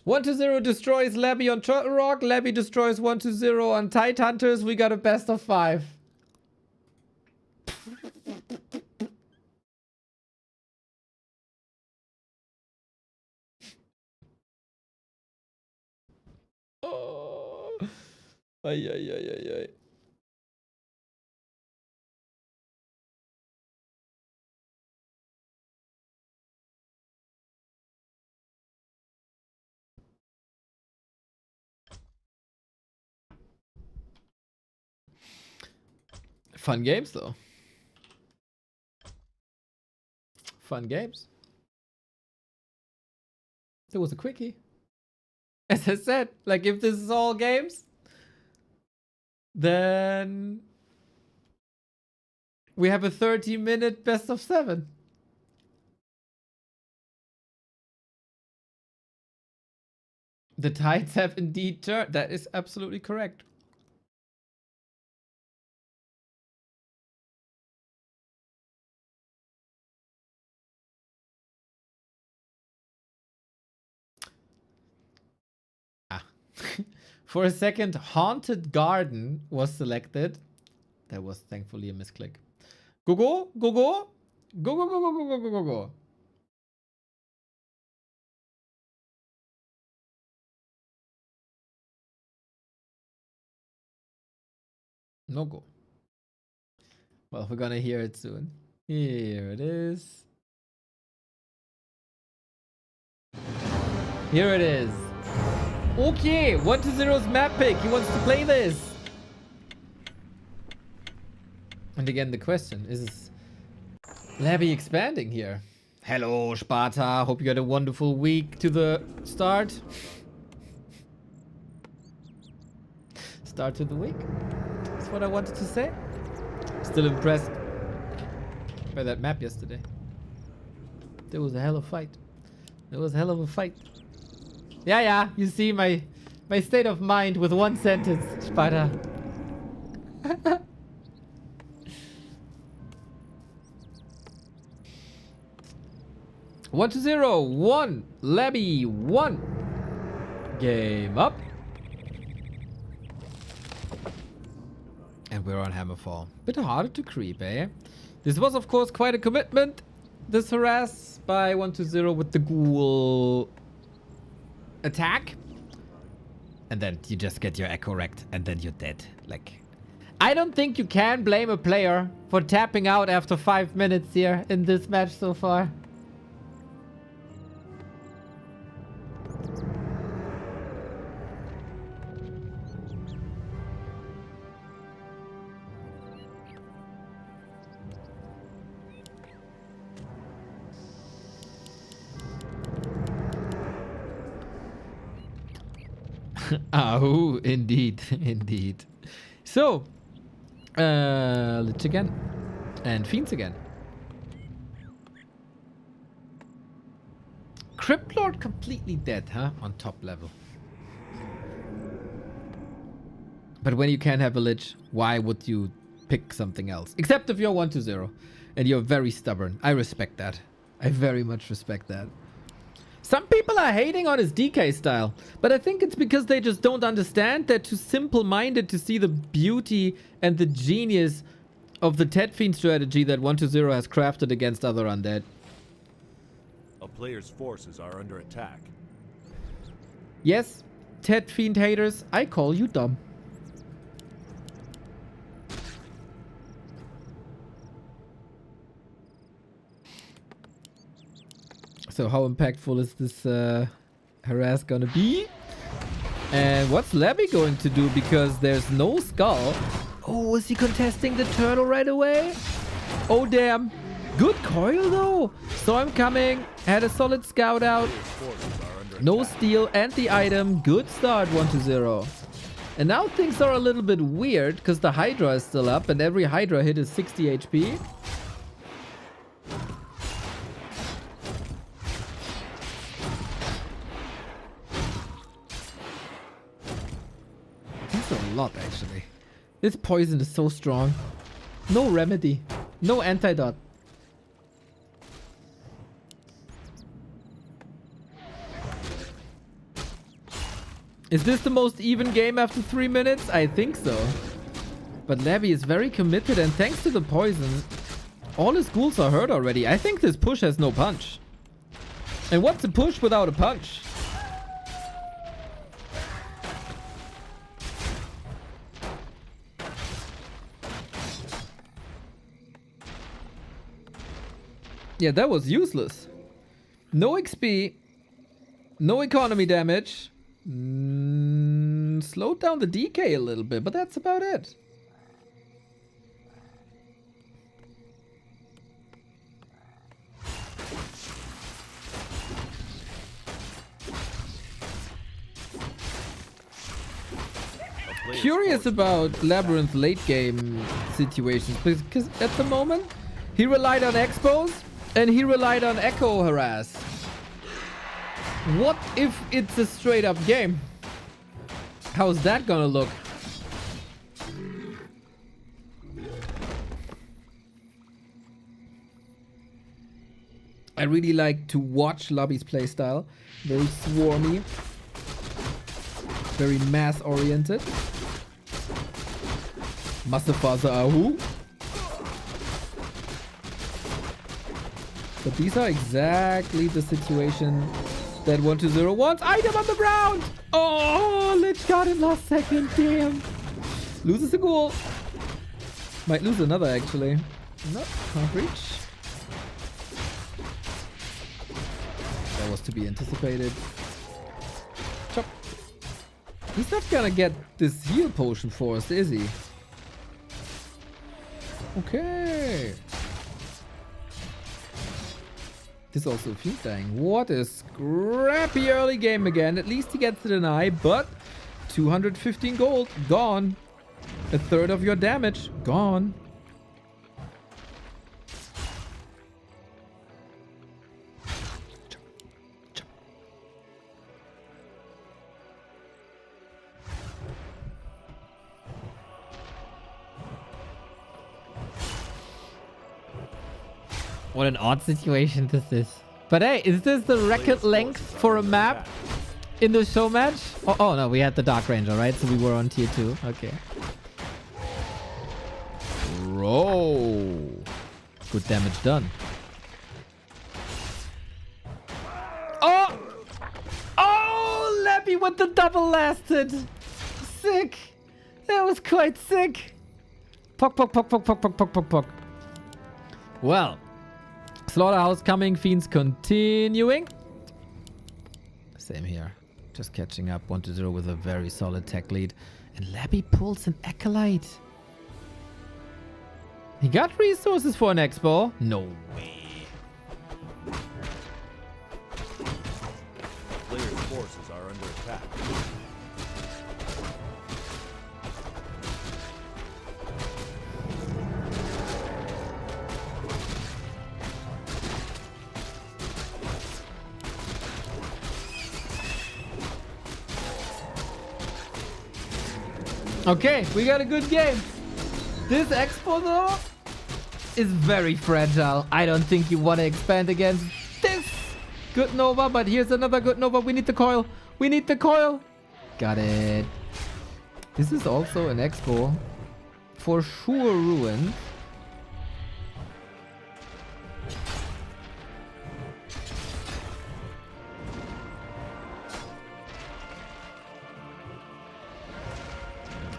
120 destroys Labby on Turtle Rock. Labby destroys 120 on Tide Hunters. We got a best of 5. Oh. Ay, ay, ay, ay, ay. Fun games, though. Fun games. There was a quickie. As I said, like, if this is all games, then we have a 30-minute best of 7. The tides have indeed turned. That is absolutely correct. For a second, Haunted Garden was selected. That was thankfully a misclick. Go, go, go, go. Go, go, go, go, go, go, go, go, go. No go. Well, we're gonna hear it soon. Here it is. Here it is. Okay, 1-0's map pick. He wants to play this. And again, the question is Labby expanding here? Hello, Sparta. Hope you had a wonderful week to the start. Start to the week. That's what I wanted to say. Still impressed by that map yesterday. There was a hell of a fight. There was a hell of a fight. Yeah, you see my state of mind with one sentence, Sparta. 1-0, 1, Labby, 1. Game up. And we're on Hammerfall. Bit harder to creep, eh? This was, of course, quite a commitment. This harass by 1-0 with the ghoul attack. And then you just get your echo wrecked and then you're dead. Like, I don't think you can blame a player for tapping out after 5 minutes here in this match so far. Oh, indeed, indeed. So, Lich again. And Fiends again. Crypt Lord completely dead, huh? On top level. But when you can't have a Lich, why would you pick something else? Except if you're 1-0 and you're very stubborn. I respect that. I very much respect that. Some people are hating on his DK style, but I think it's because they just don't understand. They're too simple-minded to see the beauty and the genius of the Ted Fiend strategy that 1-0 has crafted against other undead. A player's forces are under attack. Yes, Ted Fiend haters, I call you dumb. So how impactful is this harass gonna be? And what's Labby going to do? Because there's no skull. Oh, is he contesting the turtle right away? Oh, damn. Good coil, though. Storm coming. Had a solid scout out. No steal and the item. Good start, 1-0. And now things are a little bit weird because the Hydra is still up and every Hydra hit is 60 HP. A lot actually. This poison is so strong. No remedy. No antidote. Is this the most even game after 3 minutes? I think so. But Labby is very committed and thanks to the poison, all his ghouls are hurt already. I think this push has no punch. And what's a push without a punch? Yeah, that was useless. No XP. No economy damage. Slowed down the DK a little bit, but that's about it. Curious about Labyrinth late game situations because at the moment he relied on expos and he relied on echo harass. What if it's a straight up game? How's that gonna look? I really like to watch Lobby's playstyle. Very swarmy. Very mass oriented. Masafaza Ahu. But these are exactly the situation that 1-0 wants. Item on the ground! Oh, Lich got it last second. Damn. Loses a ghoul. Might lose another actually. No, can't reach. That was to be anticipated. Chop. He's not gonna get this heal potion for us, is he? Okay. This also a field dying. What a scrappy early game again. At least he gets the deny, but 215 gold gone. A third of your damage gone. What an odd situation this is. But hey, is this the record length for a map in the show match? Oh no, we had the Dark Ranger, right? So we were on tier 2. Okay. Bro. Good damage done. Oh! Oh! Lappy with the double lasted. Sick. That was quite sick. Pock, pock, pock, pock, pock, pock, pock, pock, pock. Well. Slaughterhouse coming, Fiends continuing. Same here. Just catching up 1-0 with a very solid tech lead. And Labby pulls an Acolyte. He got resources for an Expo? No way. Players' forces are under attack. Okay, we got a good game. This Expo though is very fragile. I don't think you want to expand against this good Nova, but here's another good Nova. We need the coil. We need the coil. Got it. This is also an Expo for sure ruined.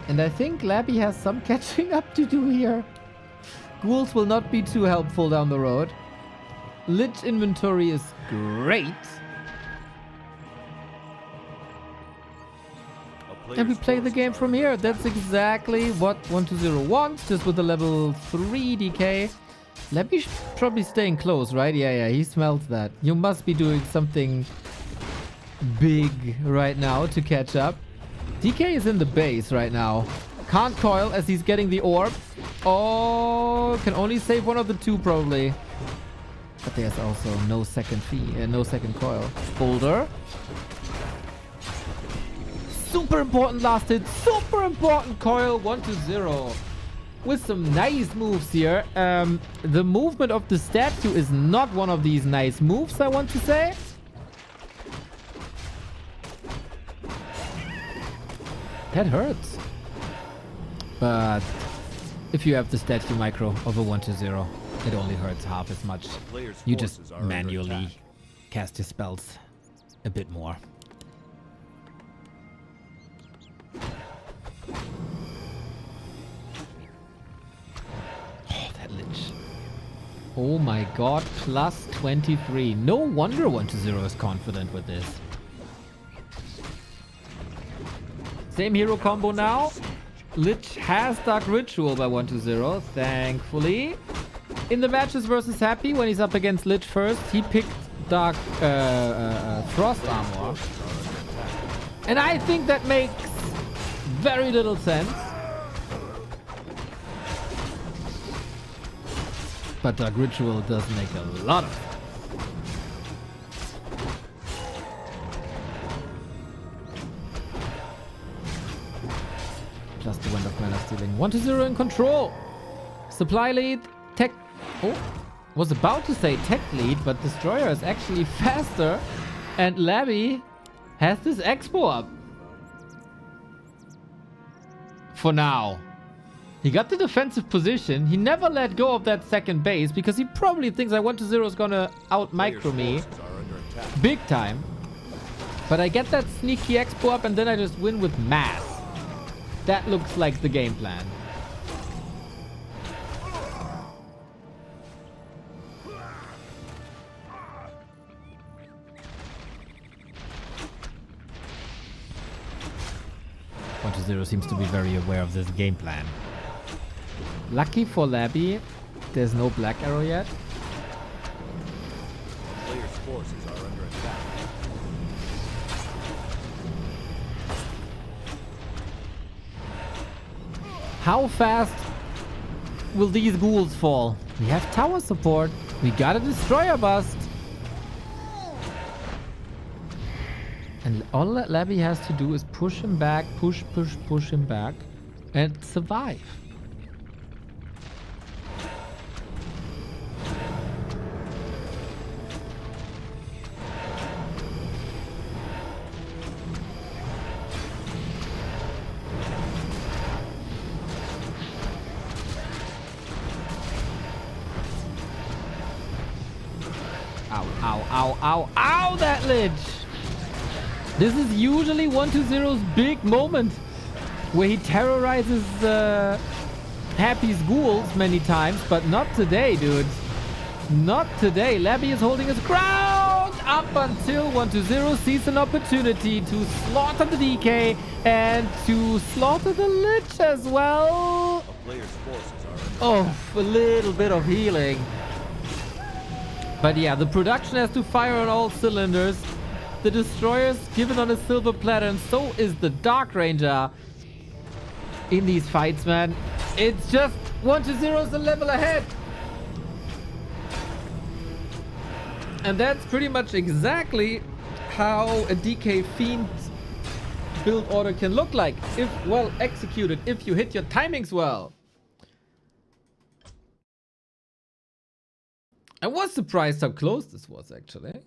And I think Labby has some catching up to do here. Ghouls will not be too helpful down the road. Lich inventory is great. And we play the game from here. That's exactly what 1-0 wants, just with a level 3 DK. Labby should probably staying close, right? Yeah, he smells that. You must be doing something big right now to catch up. DK is in the base right now. Can't coil as he's getting the orb. Oh, can only save one of the two probably. But there's also no second no second coil. Boulder. Super important last hit. Super important coil. 1-0. With some nice moves here. The movement of the statue is not one of these nice moves, I want to say. That hurts. But if you have the statue micro of a 1-0, it only hurts half as much. You just manually cast your spells a bit more. Oh, that Lich. Oh my god, plus 23. No wonder 1-0 is confident with this. Same hero combo now. Lich has Dark Ritual by 1-0, thankfully. In the matches versus Happy, when he's up against Lich first, he picked Dark Frost Armor. And I think that makes very little sense. But Dark Ritual does make a lot of sense. Plus the Wind of Mana stealing. 1-0 in control. Supply lead. Tech. Oh, was about to say tech lead, but Destroyer is actually faster. And Labby has this Expo up. For now. He got the defensive position. He never let go of that second base because he probably thinks that 1-0 is gonna out micro me. Big time. But I get that sneaky Expo up and then I just win with mass. That looks like the game plan. 1-0 seems to be very aware of this game plan. Lucky for Labby, there's no black arrow yet. Players' forces are under attack. How fast will these ghouls fall? We have tower support. We got a destroyer bust. And all that Labby has to do is push him back, push him back, and survive. Ow, that lich! This is usually 1-0's big moment, where he terrorizes Happy's ghouls many times, but not today, dude. Not today. Labby is holding his ground up until 1-0 sees an opportunity to slaughter the DK and to slaughter the lich as well. A player's forces are under Oh, a little bit of healing. But yeah, the production has to fire on all cylinders. The destroyer's given on a silver platter, and so is the Dark Ranger in these fights, man. It's just 1-0's a level ahead. And that's pretty much exactly how a DK Fiend build order can look like, if well executed, if you hit your timings well. I was surprised how close this was, actually.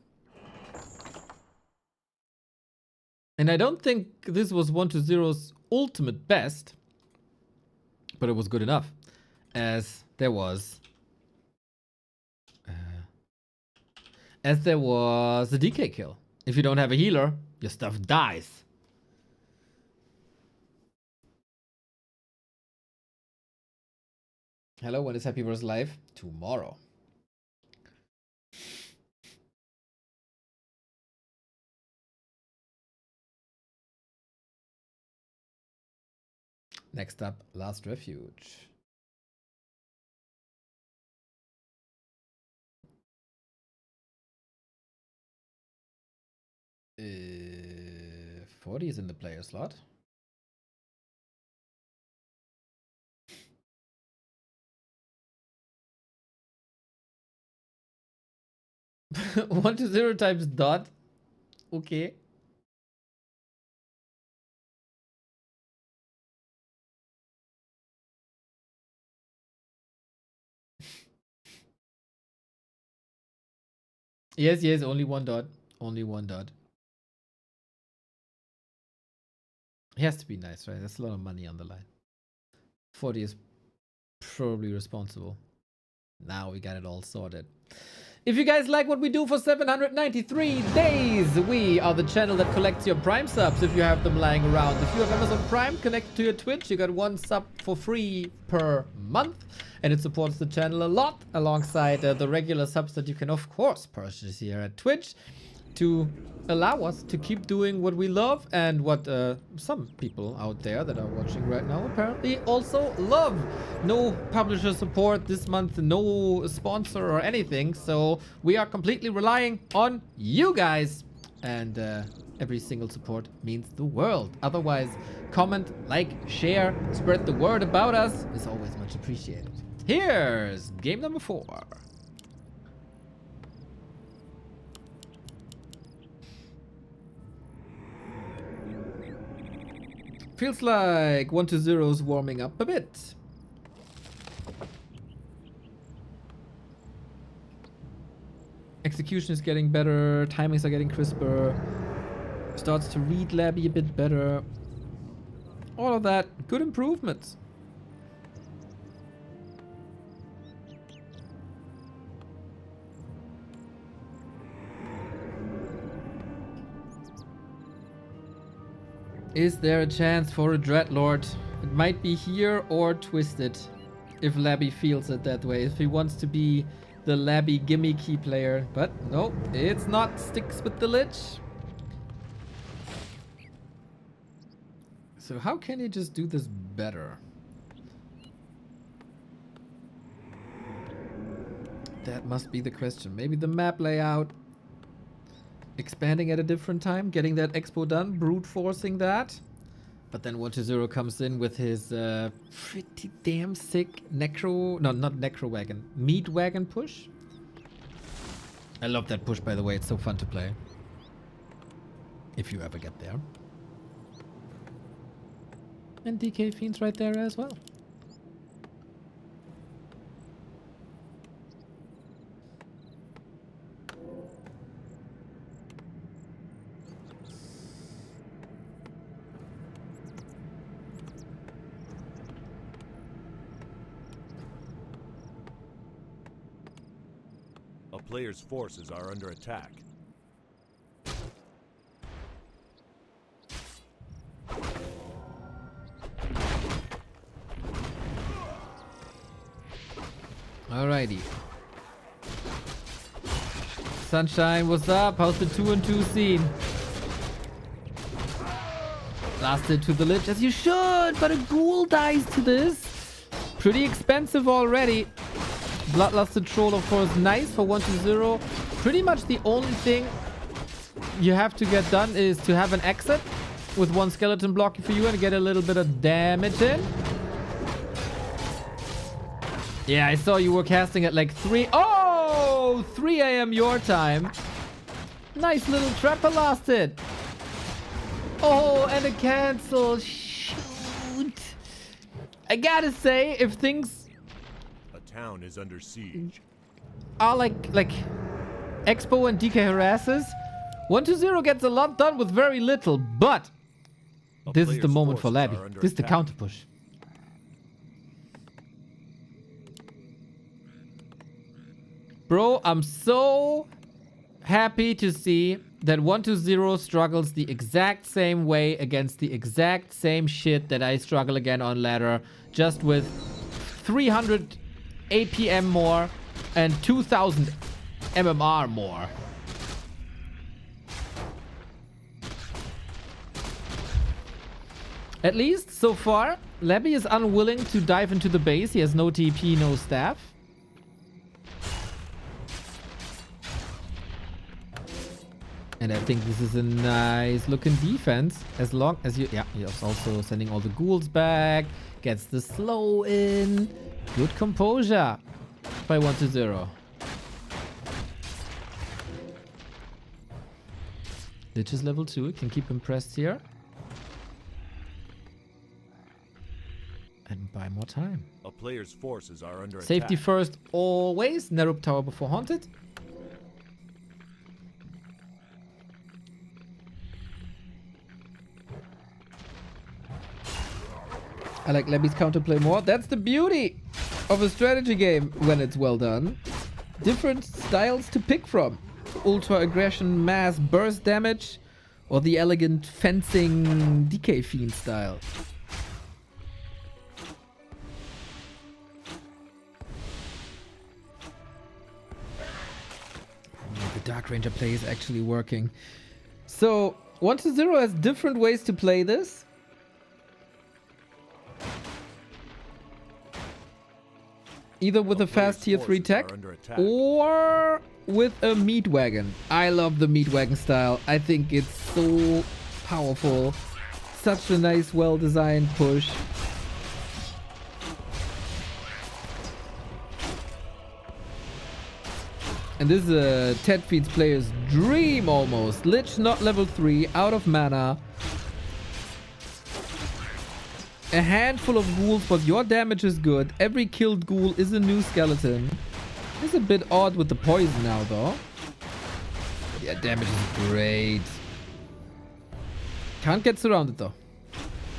And I don't think this was 1-0's ultimate best, but it was good enough, as there was a DK kill. If you don't have a healer, your stuff dies. Hello, when is Happy Verse live? Tomorrow. Next up, Last Refuge. Uh, 40 is in the player slot. One to 0 times dot. Okay. Yes, only one dot. Only one dot. It has to be nice, right? That's a lot of money on the line. 40 is probably responsible. Now we got it all sorted. If you guys like what we do for 793 days, we are the channel that collects your Prime subs if you have them lying around. If you have Amazon Prime connected to your Twitch, you got one sub for free per month. And it supports the channel a lot alongside the regular subs that you can, of course, purchase here at Twitch to allow us to keep doing what we love and what some people out there that are watching right now apparently also love. No publisher support this month, no sponsor or anything, so we are completely relying on you guys, and every single support means the world. Otherwise, comment, like, share, spread the word about us is always much appreciated. Here's game number 4. Feels like 1-0's warming up a bit. Execution is getting better, timings are getting crisper, starts to read Labby a bit better. All of that, good improvements. Is there a chance for a Dreadlord? It might be here or Twisted, if Labby feels it that way. If he wants to be the Labby gimme key player. But no, it's not. Sticks with the Lich. So how can he just do this better? That must be the question. Maybe the map layout. Expanding at a different time. Getting that expo done. Brute forcing that. But then 120 comes in with his pretty damn sick necro... No, not necro wagon. Meat wagon push. I love that push, by the way. It's so fun to play. If you ever get there. And DK Fiend's right there as well. A player's forces are under attack. Alrighty. Sunshine, what's up? How's the 2-on-2 scene? Lasted to the lich as you should, but a ghoul dies to this. Pretty expensive already. Bloodlusted Troll, of course, nice for 120. Pretty much the only thing you have to get done is to have an exit with one skeleton blocking for you and get a little bit of damage in. Yeah, I saw you were casting at like 3 a.m. your time. Nice little trapper lasted. Oh, and a cancel. Shoot. I gotta say, if things Town is under siege. are like Expo and DK harasses, 120 gets a lot done with very little, but this is the moment for Labby. This is the counter push. Bro, I'm so happy to see that 120 struggles the exact same way against the exact same shit that I struggle again on ladder, just with 300 APM more and 2000 MMR more. At least so far, Labby is unwilling to dive into the base. He has no TP, no staff. And I think this is a nice looking defense. As long as you... Yeah, he's also sending all the ghouls back. Gets the slow in. Good composure by 120. Lich is level 2. Can keep him pressed here. And buy more time. A player's forces are under Safety attack. first always. Nerup Tower before Haunted. I like Labby's counterplay more. That's the beauty of a strategy game when it's well done. Different styles to pick from. Ultra aggression, mass burst damage, or the elegant fencing DK Fiend style. The Dark Ranger play is actually working. So 120 has different ways to play this. Either with a fast tier 3 tech or with a meat wagon. I love the meat wagon style. I think it's so powerful. Such a nice, well-designed push. And this is a Ted Feeds player's dream almost. Lich not level 3, out of mana. A handful of ghouls, but your damage is good. Every killed ghoul is a new skeleton. It's a bit odd with the poison now, though. Yeah, damage is great. Can't get surrounded, though.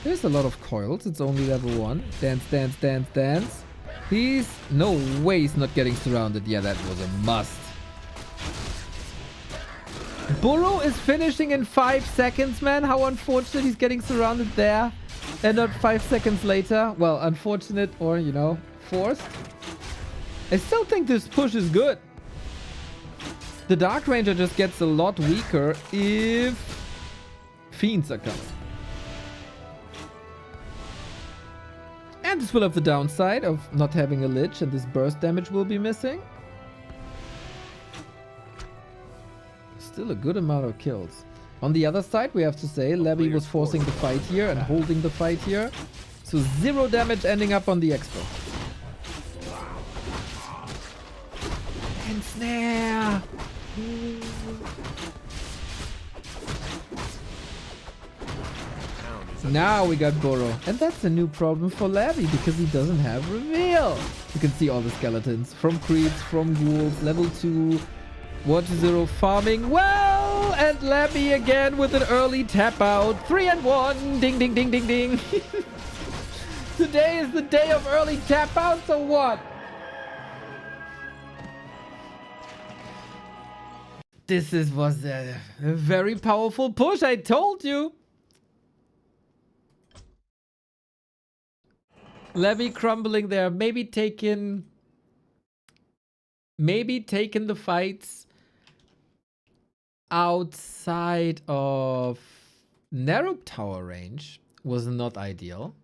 There's a lot of coils. It's only level 1. Dance, dance, dance, dance. He's... No way he's not getting surrounded. Yeah, that was a must. Burrow is finishing in 5 seconds, man. How unfortunate he's getting surrounded there. And not 5 seconds later. Well, unfortunate or, you know, forced. I still think this push is good. The Dark Ranger just gets a lot weaker if Fiends are coming. This will have the downside of not having a lich, and this burst damage will be missing. Still a good amount of kills. On the other side, we have to say, Levy was forcing the fight here and holding the fight here. So 0 damage ending up on the expo. And snare! Now we got Burrow. And that's a new problem for Levy because he doesn't have reveal. You can see all the skeletons from creeps, from ghouls, level 2, 1-0 farming well, and Levy again with an early tap out. 3-1. Ding, ding, ding, ding, ding. Today is the day of early tap outs, or what? Was a very powerful push, I told you. Levy crumbling there, maybe taking the fights outside of narrow tower range was not ideal.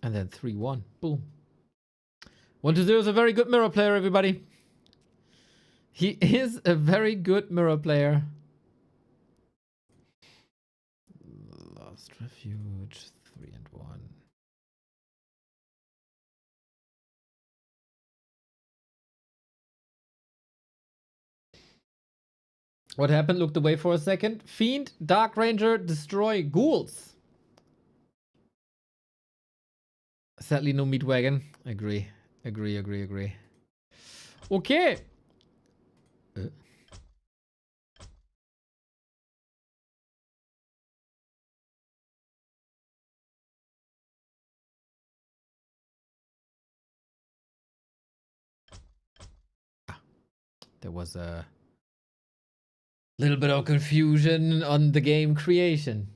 And then 3-1. Boom. 1-0 is a very good mirror player, everybody. He is a very good mirror player. Lost Refuge. 3-1. What happened? Looked away for a second. Fiend, Dark Ranger, destroy ghouls. Sadly, no meat wagon. Agree. Okay. There was a little bit of confusion on the game creation.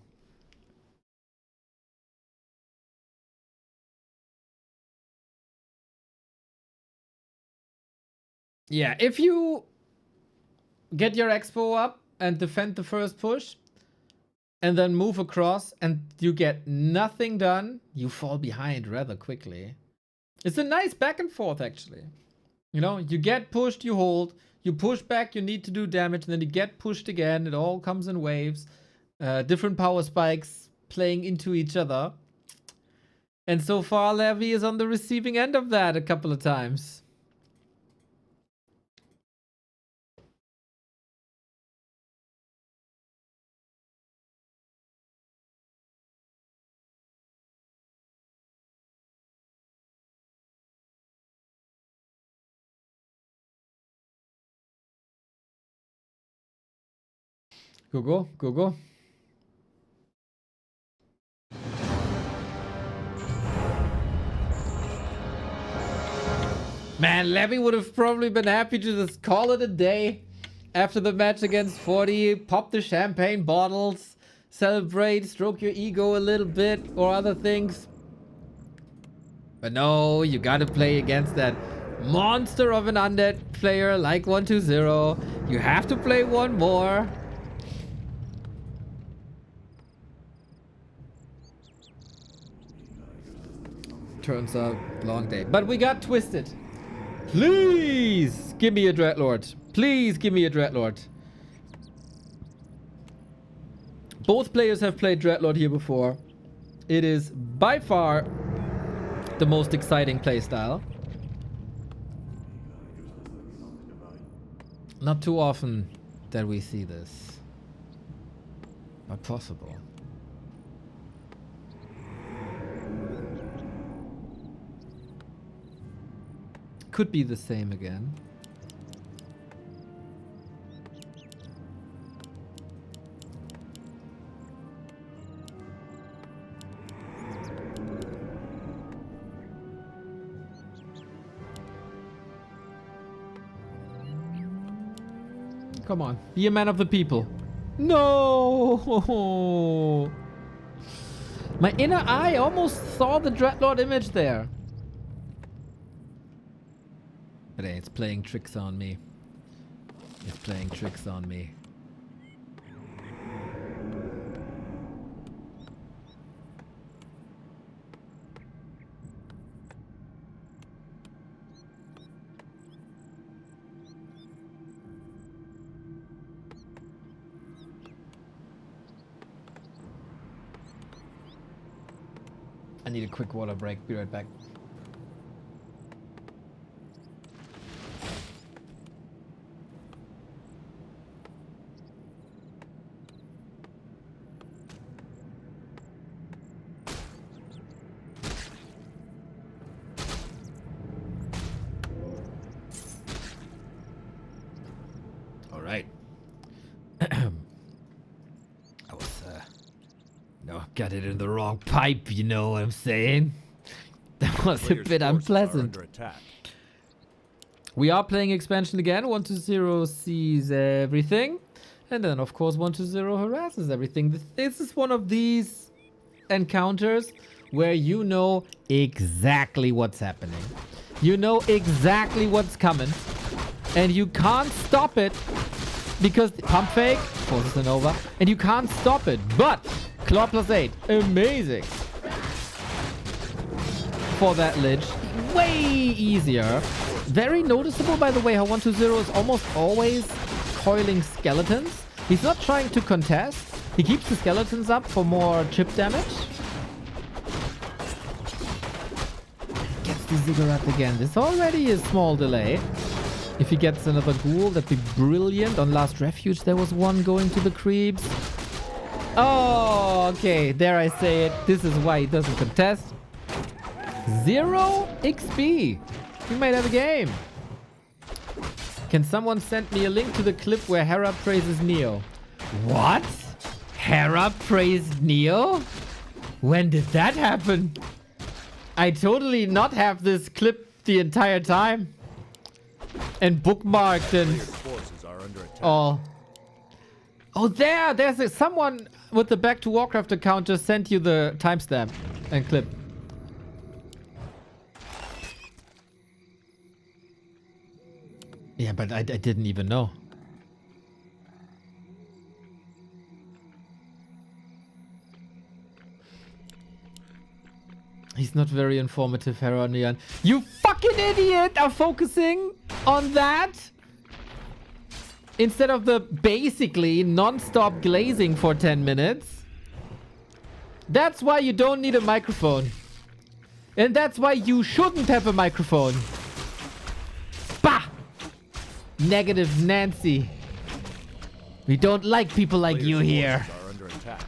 Yeah, if you get your expo up and defend the first push and then move across and you get nothing done, you fall behind rather quickly. It's a nice back and forth, actually. You know, you get pushed, you hold, you push back, you need to do damage, and then you get pushed again. It all comes in waves. Different power spikes playing into each other. And so far, Levy is on the receiving end of that a couple of times. Go. Man, Levy would have probably been happy to just call it a day after the match against 40, pop the champagne bottles, celebrate, stroke your ego a little bit, or other things. But no, you gotta play against that monster of an undead player like 120. You have to play one more. Turns out, long day. But we got twisted. Please give me a Dreadlord. Please give me a Dreadlord. Both players have played Dreadlord here before. It is by far the most exciting playstyle. Not too often that we see this, but possible. Could be the same again. Come on, be a man of the people. No! My inner eye almost saw the Dreadlord image there. But hey, it's playing tricks on me. It's playing tricks on me. I need a quick water break. Be right back. All right. No, got it in the wrong pipe, you know what I'm saying? That was a Players' bit forces are unpleasant. under attack. We are playing expansion again. 1-0 sees everything. And then, of course, 1-0 harasses everything. This is one of these encounters where you know exactly what's happening. You know exactly what's coming. And you can't stop it because pump fake forces an over. And you can't stop it. But Claw +8. Amazing. For that Lich. Way easier. Very noticeable, by the way, how 1-2-0 is almost always coiling skeletons. He's not trying to contest. He keeps the skeletons up for more chip damage. Gets the ziggurat again. This already is small delay. If he gets another ghoul, that'd be brilliant. On Last Refuge, there was one going to the creeps. Oh, okay. There I say it. This is why he doesn't contest. 0 XP. We might have a game. Can someone send me a link to the clip where Hera praises Neo? What? Hera praised Neo? When did that happen? I totally not have this clip the entire time. And bookmarked and Players' forces are under attack. all. Oh, there's someone with the Back to Warcraft account just sent you the timestamp and clip. Yeah, but I didn't even know. He's not very informative, Heronian. You fucking idiot are focusing on that instead of the basically non-stop glazing for 10 minutes. That's why you don't need a microphone. And that's why you shouldn't have a microphone. Bah! Negative Nancy. We don't like people like you Players' here. forces are under attack.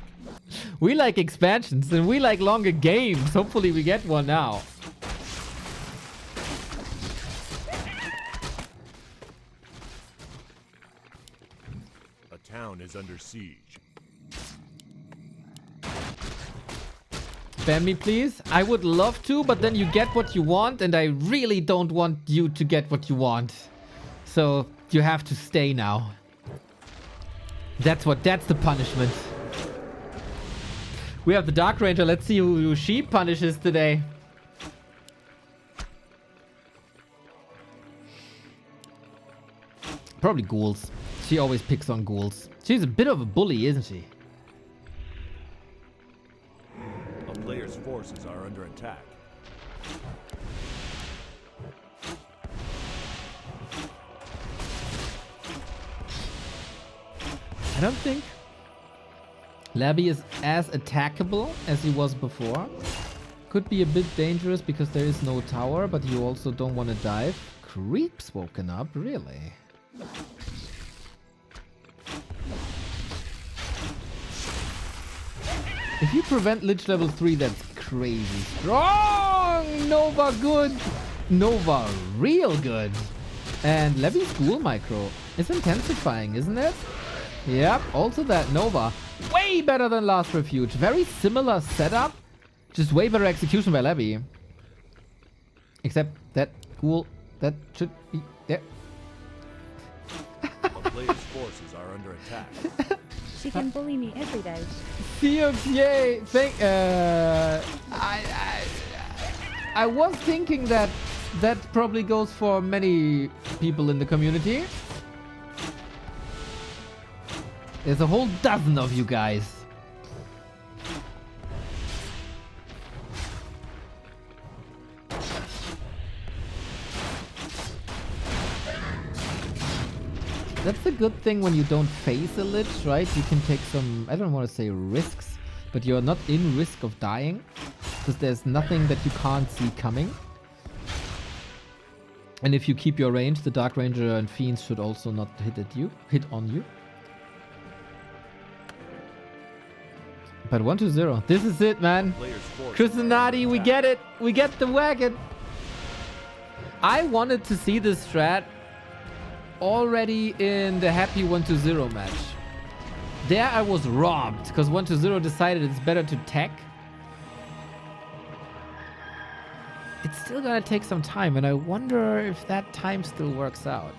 We like expansions and we like longer games. Hopefully we get one now. A town is under siege. Ban me, please. I would love to, but then you get what you want, and I really don't want you to get what you want. So you have to stay now. That's the punishment. We have the Dark Ranger. Let's see who she punishes today. Probably ghouls. She always picks on ghouls. She's a bit of a bully, isn't she? A player's forces are under attack. I don't think Labby is as attackable as he was before. Could be a bit dangerous because there is no tower, but you also don't want to dive. Creeps woken up, really? If you prevent Lich level 3, that's crazy strong! Nova good! Nova real good! And Levy's ghoul micro is intensifying, isn't it? Yep, also that Nova. Way better than Last Refuge. Very similar setup. Just way better execution by Levy. Except that ghoul, that should be there. A player's forces are under attack. She can bully me every day. Theox, yay! I was thinking that That probably goes for many people in the community. There's a whole dozen of you guys. That's a good thing when you don't face a lich, right? You can take some, I don't want to say risks, but you're not in risk of dying because there's nothing that you can't see coming. And if you keep your range, the Dark Ranger and Fiends should also not hit on you. But 1-0. This is it, man. Chrisinati, we get it. We get the wagon. I wanted to see this strat already in the happy 1-0 match. There I was robbed because 1-0 decided it's better to tech. It's still gonna take some time, and I wonder if that time still works out.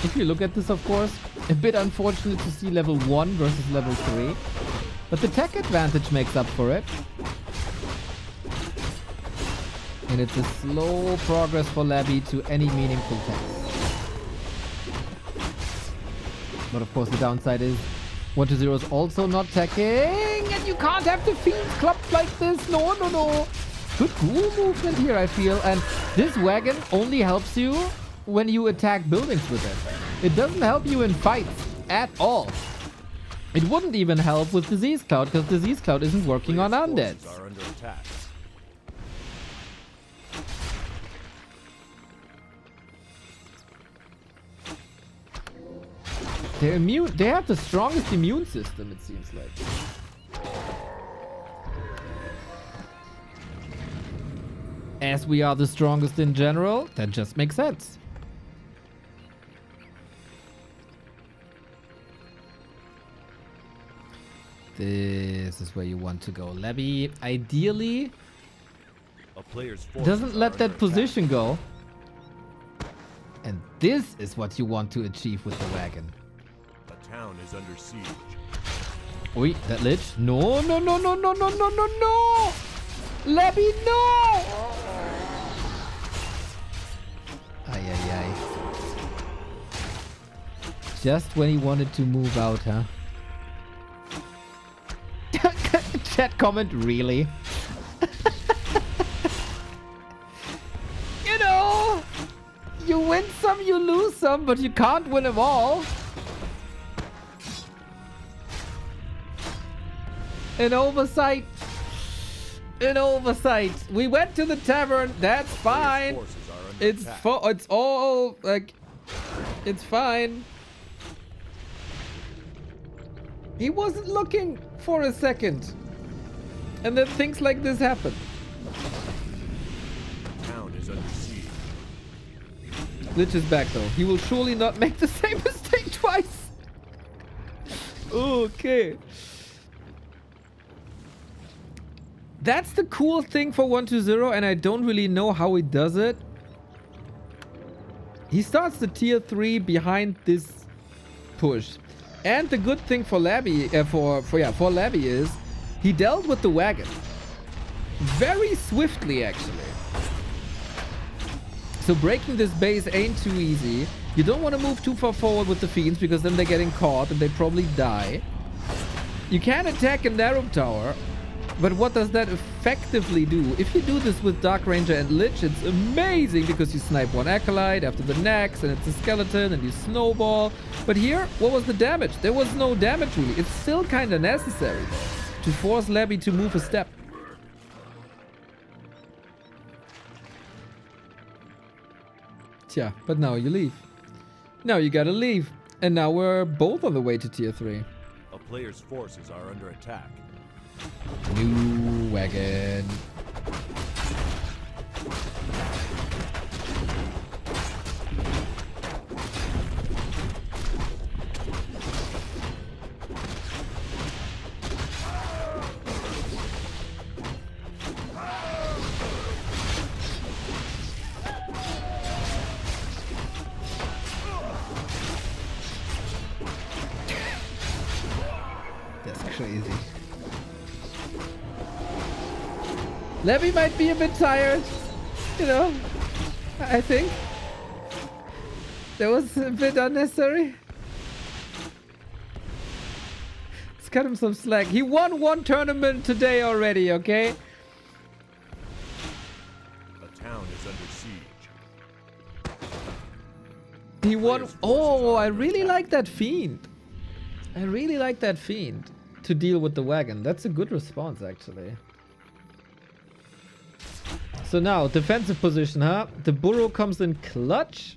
If you look at this, of course, a bit unfortunate to see level 1 versus level 3. But the tech advantage makes up for it. And it's a slow progress for Labby to any meaningful tech. But of course the downside is 1-0 is also not teching, and you can't have the Fiends clubbed like this. No, no, no. Good cool movement here, I feel. And this wagon only helps you when you attack buildings with it. It doesn't help you in fights at all. It wouldn't even help with Disease Cloud because Disease Cloud isn't working on undead. They're immune. They have the strongest immune system, it seems like. As we are the strongest in general, that just makes sense. This is where you want to go. Labby, ideally, doesn't let that position go. And this is what you want to achieve with the wagon. The town is under siege. Oi, that lich. No, no, no, no, no, no, no, no, no! Labby, no! Ay, ay, ay. Just when he wanted to move out, huh? Chat comment, really? You know, you win some, you lose some, but you can't win them all. An oversight. An oversight. We went to the tavern. That's fine. It's all like, it's fine. He wasn't looking for a second. And then things like this happen. Town is under siege. Lich is back though. He will surely not make the same mistake twice. Okay. That's the cool thing for 1-0, and I don't really know how he does it. He starts the tier 3 behind this push. And the good thing for Labby, for Labby is he dealt with the wagon very swiftly, actually. So breaking this base ain't too easy. You don't want to move too far forward with the Fiends because then they're getting caught and they probably die. You can attack a narrow tower, but what does that effectively do? If you do this with Dark Ranger and Lich, it's amazing because you snipe one Acolyte after the next and it's a skeleton and you snowball. But here, what was the damage? There was no damage really. It's still kind of necessary to force Labby to move a step. Tja, but now you leave. Now you gotta leave. And now we're both on the way to tier 3. A player's forces are under attack. New wagon. Levy might be a bit tired. You know, I think. That was a bit unnecessary. Let's cut him some slack. He won one tournament today already, okay? A town is under siege. He won. Oh, I really like that fiend. I really like that fiend to deal with the wagon. That's a good response, actually. So now, defensive position, huh? The burrow comes in clutch.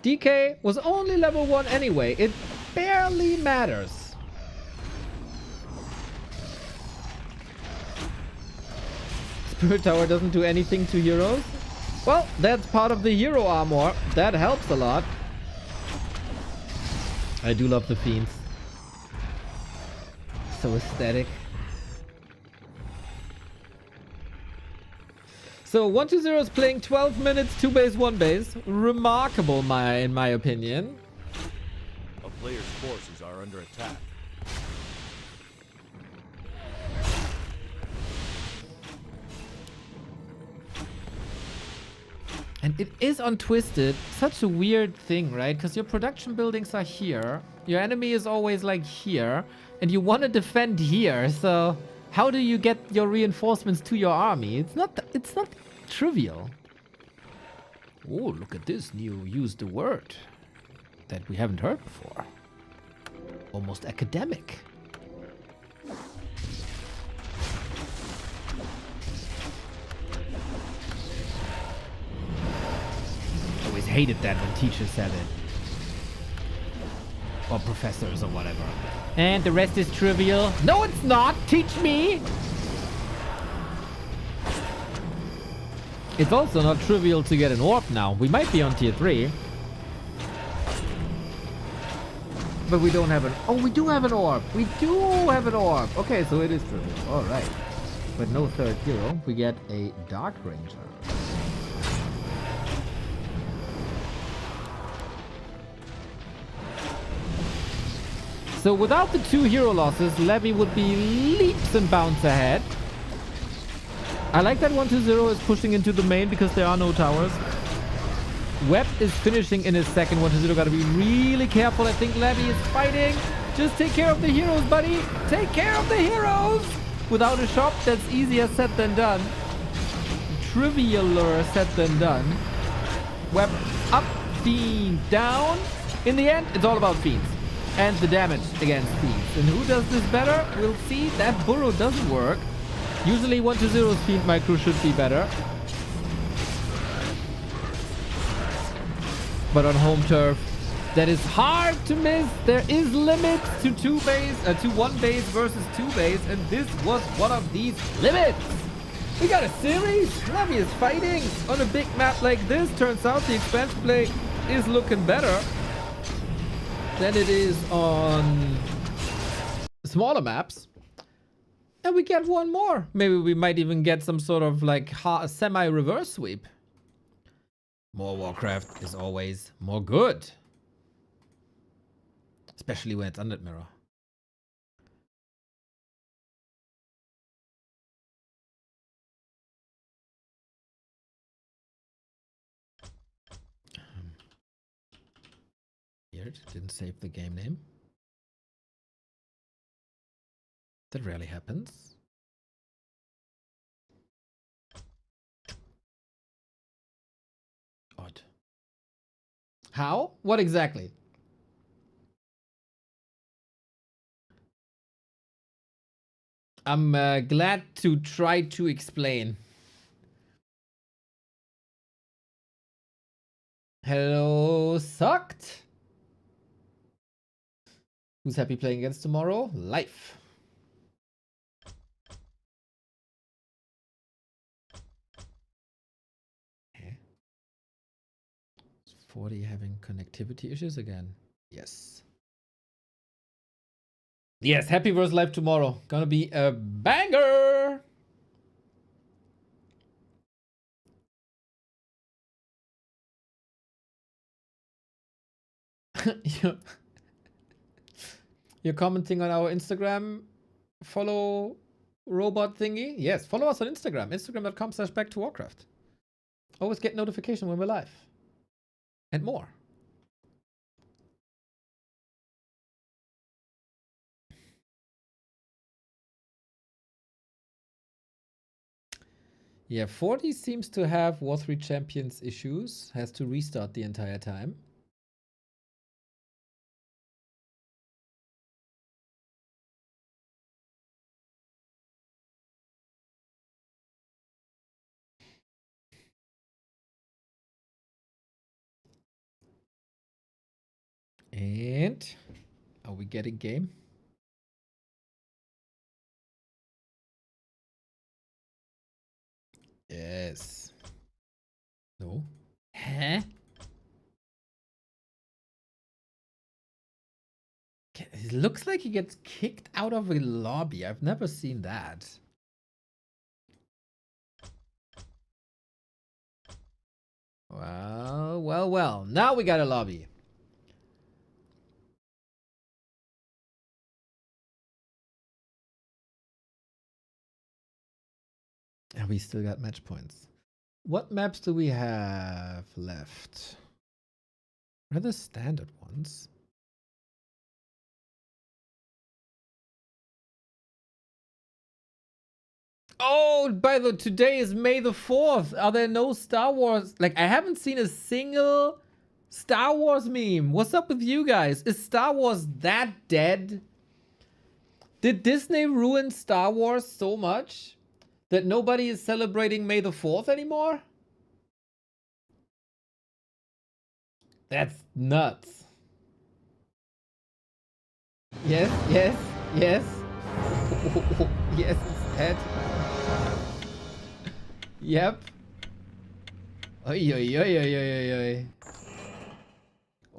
DK was only level 1 anyway. It barely matters. Spirit Tower doesn't do anything to heroes. Well, that's part of the hero armor. That helps a lot. I do love the fiends. So aesthetic. So 120 is playing 12 minutes, 2 base, 1 base. Remarkable, in my opinion. A player's forces are under attack. And it is on Twisted such a weird thing, right? Because your production buildings are here. Your enemy is always like here. And you want to defend here. So how do you get your reinforcements to your army? It's not trivial. Oh, look at this new use the word that we haven't heard before. Almost academic. Always hated that when teachers said it. Or professors or whatever. And the rest is trivial. No, it's not. Teach me. It's also not trivial to get an orb now. We might be on tier 3. But we don't have an... Oh, we do have an orb. We do have an orb. Okay, so it is trivial. All right. But no third hero. We get a Dark Ranger. So without the 2 hero losses, Levy would be leaps and bounds ahead. I like that 120 is pushing into the main because there are no towers. Webb is finishing in his second. 120 gotta be really careful. I think Levy is fighting. Just take care of the heroes, buddy. Take care of the heroes. Without a shop, that's easier said than done. Trivialer said than done. Webb up, Fiend down. In the end, it's all about Fiends. And the damage against Fiends. And who does this better? We'll see. That burrow doesn't work. Usually 120's Fiend micro should be better. But on home turf, that is hard to miss. There is limits to 1 base versus 2 base. And this was one of these limits. We got a series. Levy is fighting on a big map like this. Turns out the expansion play is looking better than it is on smaller maps. And we get one more. Maybe we might even get some sort of like semi-reverse sweep. More Warcraft is always more good. Especially when it's Undead Mirror. Weird, didn't save the game name. That rarely happens. Odd. How? What exactly? I'm glad to try to explain. Hello, sucked. Who's happy playing against tomorrow? Life. Okay. Is 40 having connectivity issues again? Yes. Yes, happy versus life tomorrow. Gonna be a banger. You're commenting on our Instagram. Follow robot thingy. Yes, follow us on Instagram. Instagram.com/back2warcraft. Always get notification when we're live. And more. Yeah, 40 seems to have War 3 Champions issues. Has to restart the entire time. And are we getting game? Yes. No. Huh? It looks like he gets kicked out of a lobby. I've never seen that. Well, well, well. Now we got a lobby. And we still got match points. What maps do we have left? What are the standard ones? Oh, by the today is May the 4th. Are there no Star Wars? Like, I haven't seen a single Star Wars meme. What's up with you guys? Is Star Wars that dead? Did Disney ruin Star Wars so much that nobody is celebrating May the 4th anymore? That's nuts. Yes, yes, yes. Yes, it's dead. Yep. Oi, oi, oi, oi, oi, oi.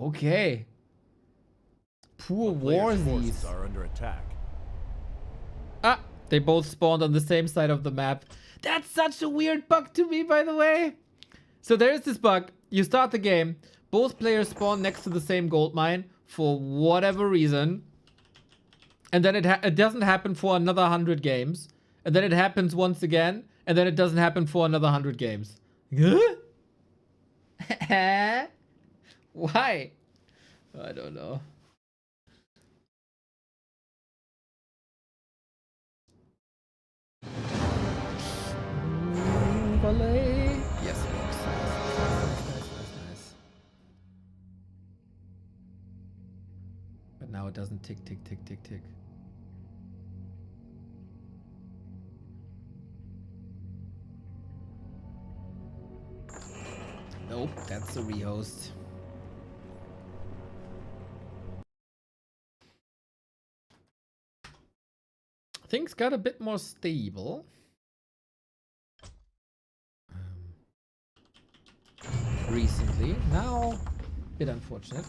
Okay. Poor Players' Warsies. forces are under attack. Ah, they both spawned on the same side of the map. That's such a weird bug to me, by the way. So there's this bug. You start the game. Both players spawn next to the same gold mine for whatever reason. And then it doesn't happen for another 100 games. And then it happens once again. And then it doesn't happen for another 100 games. Huh? Why? I don't know. Volley. Yes, it works. Nice. But now it doesn't tick. Nope, that's a rehost. Things got a bit more stable. Recently. Now, a bit unfortunate.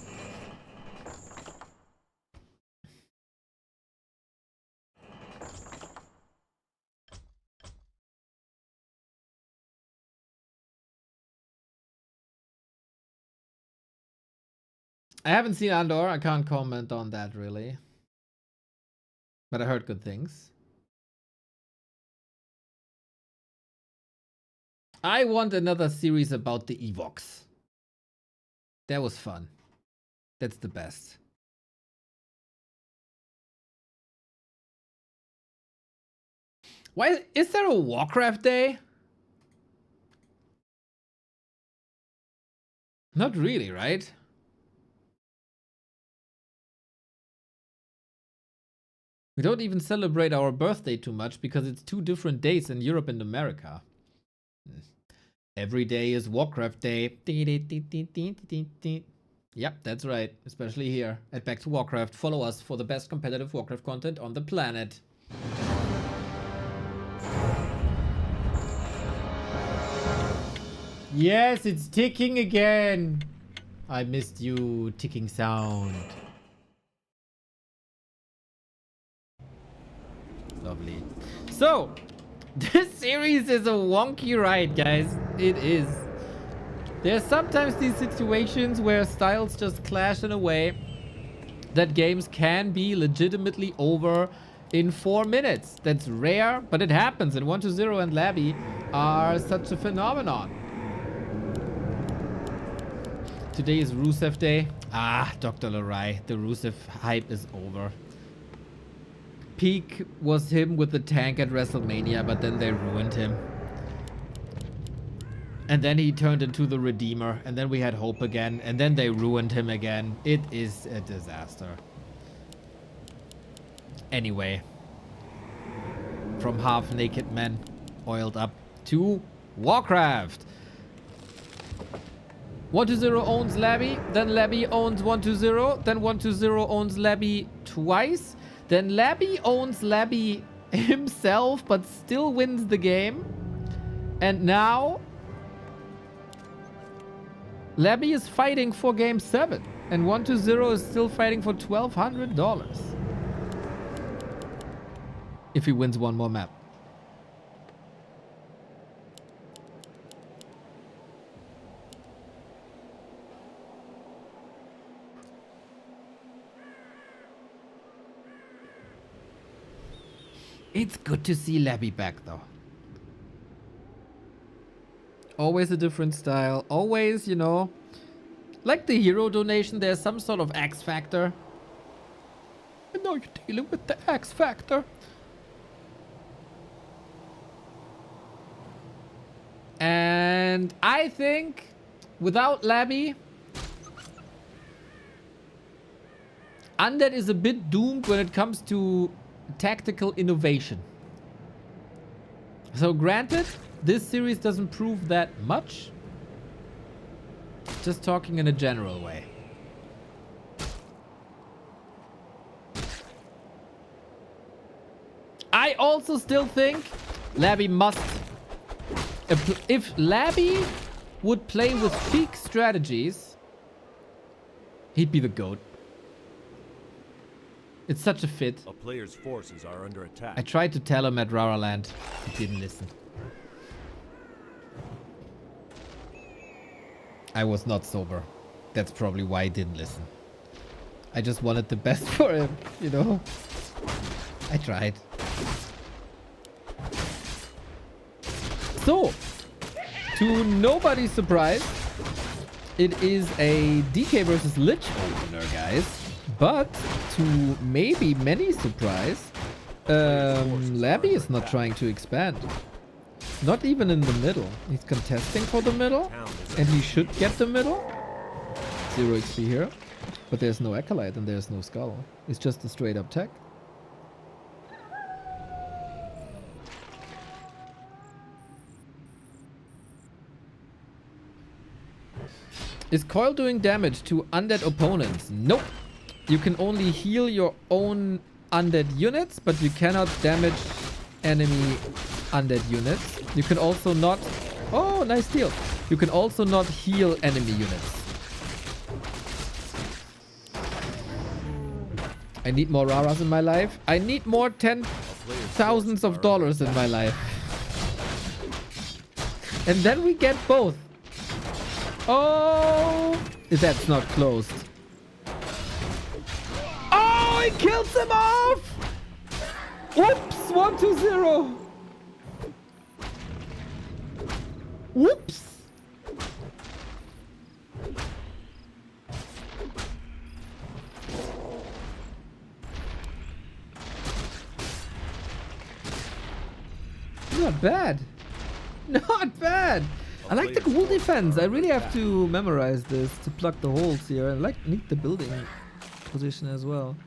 I haven't seen Andor. I can't comment on that really. But I heard good things. I want another series about the Evox. That was fun. That's the best. Why is there a Warcraft day? Not really, right? We don't even celebrate our birthday too much because it's 2 different days in Europe and America. Every day is Warcraft Day. Yep, that's right. Especially here at Back to Warcraft. Follow us for the best competitive Warcraft content on the planet. Yes, it's ticking again. I missed you, ticking sound. Lovely. So, this series is a wonky ride, guys. It is. There's sometimes these situations where styles just clash in a way that games can be legitimately over in 4 minutes. That's rare, but it happens. And 120 and Labby are such a phenomenon. Today is Rusev Day. Ah, Dr. Larai, the Rusev hype is over. Peak was him with the tank at WrestleMania, but then they ruined him. And then he turned into the Redeemer, and then we had Hope again, and then they ruined him again. It is a disaster. Anyway, from half-naked men oiled up to Warcraft. 120 owns Labby, then Labby owns 120, then 120 owns Labby twice, then Labby owns Labby himself, but still wins the game. And now Labby is fighting for game 7, and 120 is still fighting for $1,200. If he wins one more map. It's good to see Labby back though. Always a different style. Always, you know, like the hero donation, there's some sort of X factor. I know you're dealing with the X factor. And I think without Labby, Undead is a bit doomed when it comes to tactical innovation. So granted, this series doesn't prove that much. Just talking in a general way. I also still think Labby must... If Labby would play with peak strategies, he'd be the GOAT. It's such a fit. A player's forces are under attack. I tried to tell him at Raraland. He didn't listen. I was not sober. That's probably why he didn't listen. I just wanted the best for him, you know? I tried. So, to nobody's surprise, it is a DK versus Lich opener, guys. But to maybe many surprise, Labby is not trying to expand. Not even in the middle. He's contesting for the middle, and he should get the middle. 0 XP here, but there's no Acolyte and there's no Skull. It's just a straight up tech. Is Coil doing damage to undead opponents? Nope. You can only heal your own undead units, but you cannot damage enemy undead units. You can also not... Oh, nice steal. You can also not heal enemy units. I need more Raras in my life. I need more $10,000s of dollars in my life. And then we get both. Oh, that's not closed. Oh, he kills him off. Whoops, 120. Whoops. Not bad. Not bad. I like the ghoul defense. I really have to memorize this to plug the holes here. I need the building position as well.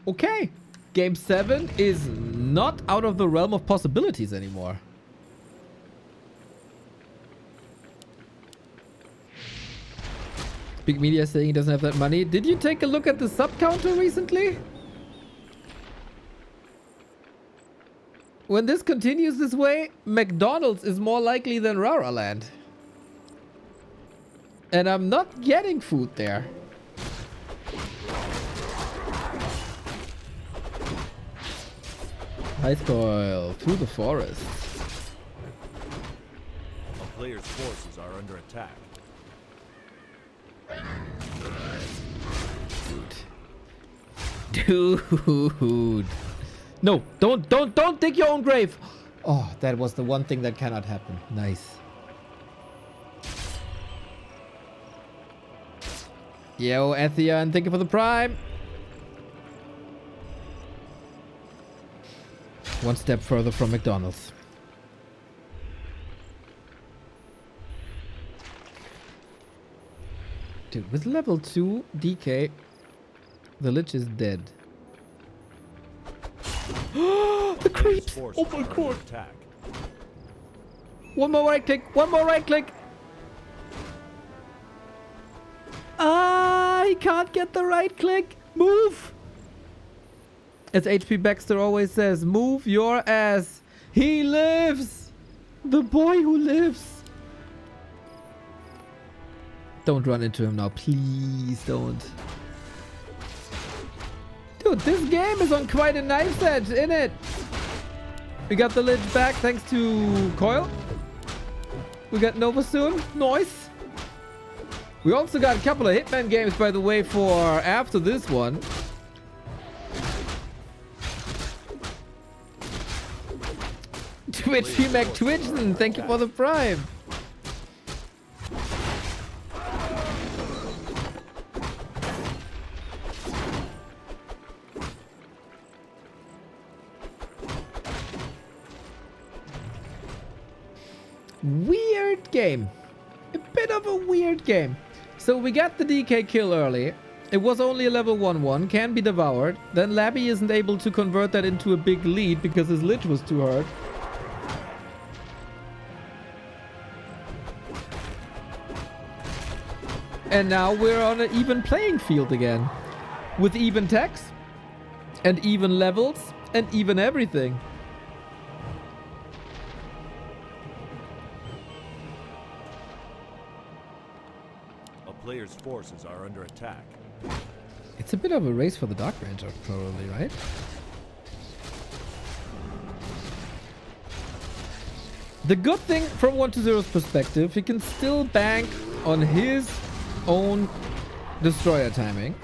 Okay. Game 7 is not out of the realm of possibilities anymore. Big Media saying he doesn't have that money. Did you take a look at the sub counter recently? When this continues this way, McDonald's is more likely than Raraland. And I'm not getting food there. Ice coil through the forest. A player's forces are under attack. Dude. Dude. No, don't dig your own grave. Oh, that was the one thing that cannot happen. Nice. Yo, Ethia, and thank you for the prime. One step further from McDonald's. Dude, with level 2 DK, the Lich is dead. The creeps! Oh my god! Attack. One more right click! One more right click! Ah, he can't get the right click! Move! As HP Baxter always says, move your ass! He lives! The boy who lives! Don't run into him now, please don't. Dude, this game is on quite a knife's edge, isn't it? We got the Lich back thanks to Coil. We got Nova soon. Nice. We also got a couple of Hitman games, by the way, for after this one. Twitch, Mac Twitch, and thank you for the prime. Weird game. A bit of a weird game. So we got the DK kill early. It was only a level 1-1, can be devoured. Then Labby isn't able to convert that into a big lead because his Lich was too hard. And now we're on an even playing field again. With even techs, and even levels, and even everything. A player's forces are under attack. It's a bit of a race for the Dark Ranger, probably, right? The good thing from 1-0's perspective, he can still bank on his own destroyer timing.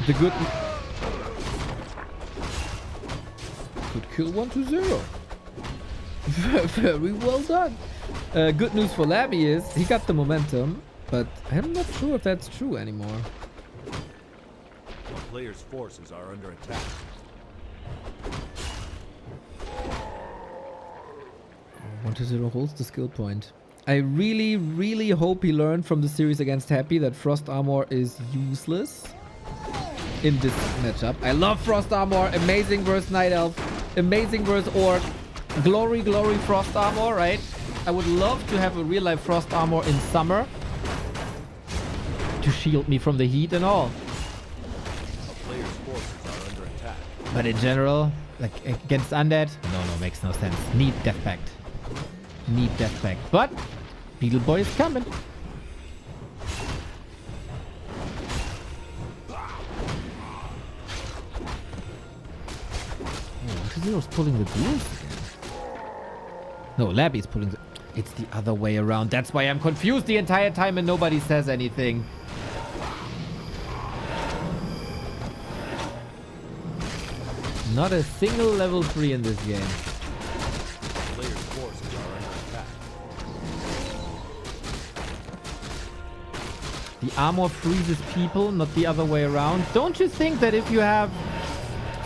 The good kill 1-0. Very well done. Good news for Labby is he got the momentum, but I'm not sure if that's true anymore. A player's forces are under attack. 1-0 holds the skill point. I really, really hope he learned from the series against Happy that Frost Armor is useless in this matchup. I love Frost Armor. Amazing versus Night Elf. Amazing versus Orc. Glory, glory Frost Armor, right? I would love to have a real-life Frost Armor in summer to shield me from the heat and all. A player's forces are under attack. But in general, like against Undead, no, makes no sense. Need Death Pact. Need Death Pact. But Beetle Boy is coming. Oh, Zero's pulling the duels again. No, Labby's pulling the... It's the other way around. That's why I'm confused the entire time and nobody says anything. Not a single level 3 in this game. Players' forces are under attack. The armor freezes people, not the other way around. Don't you think that if you have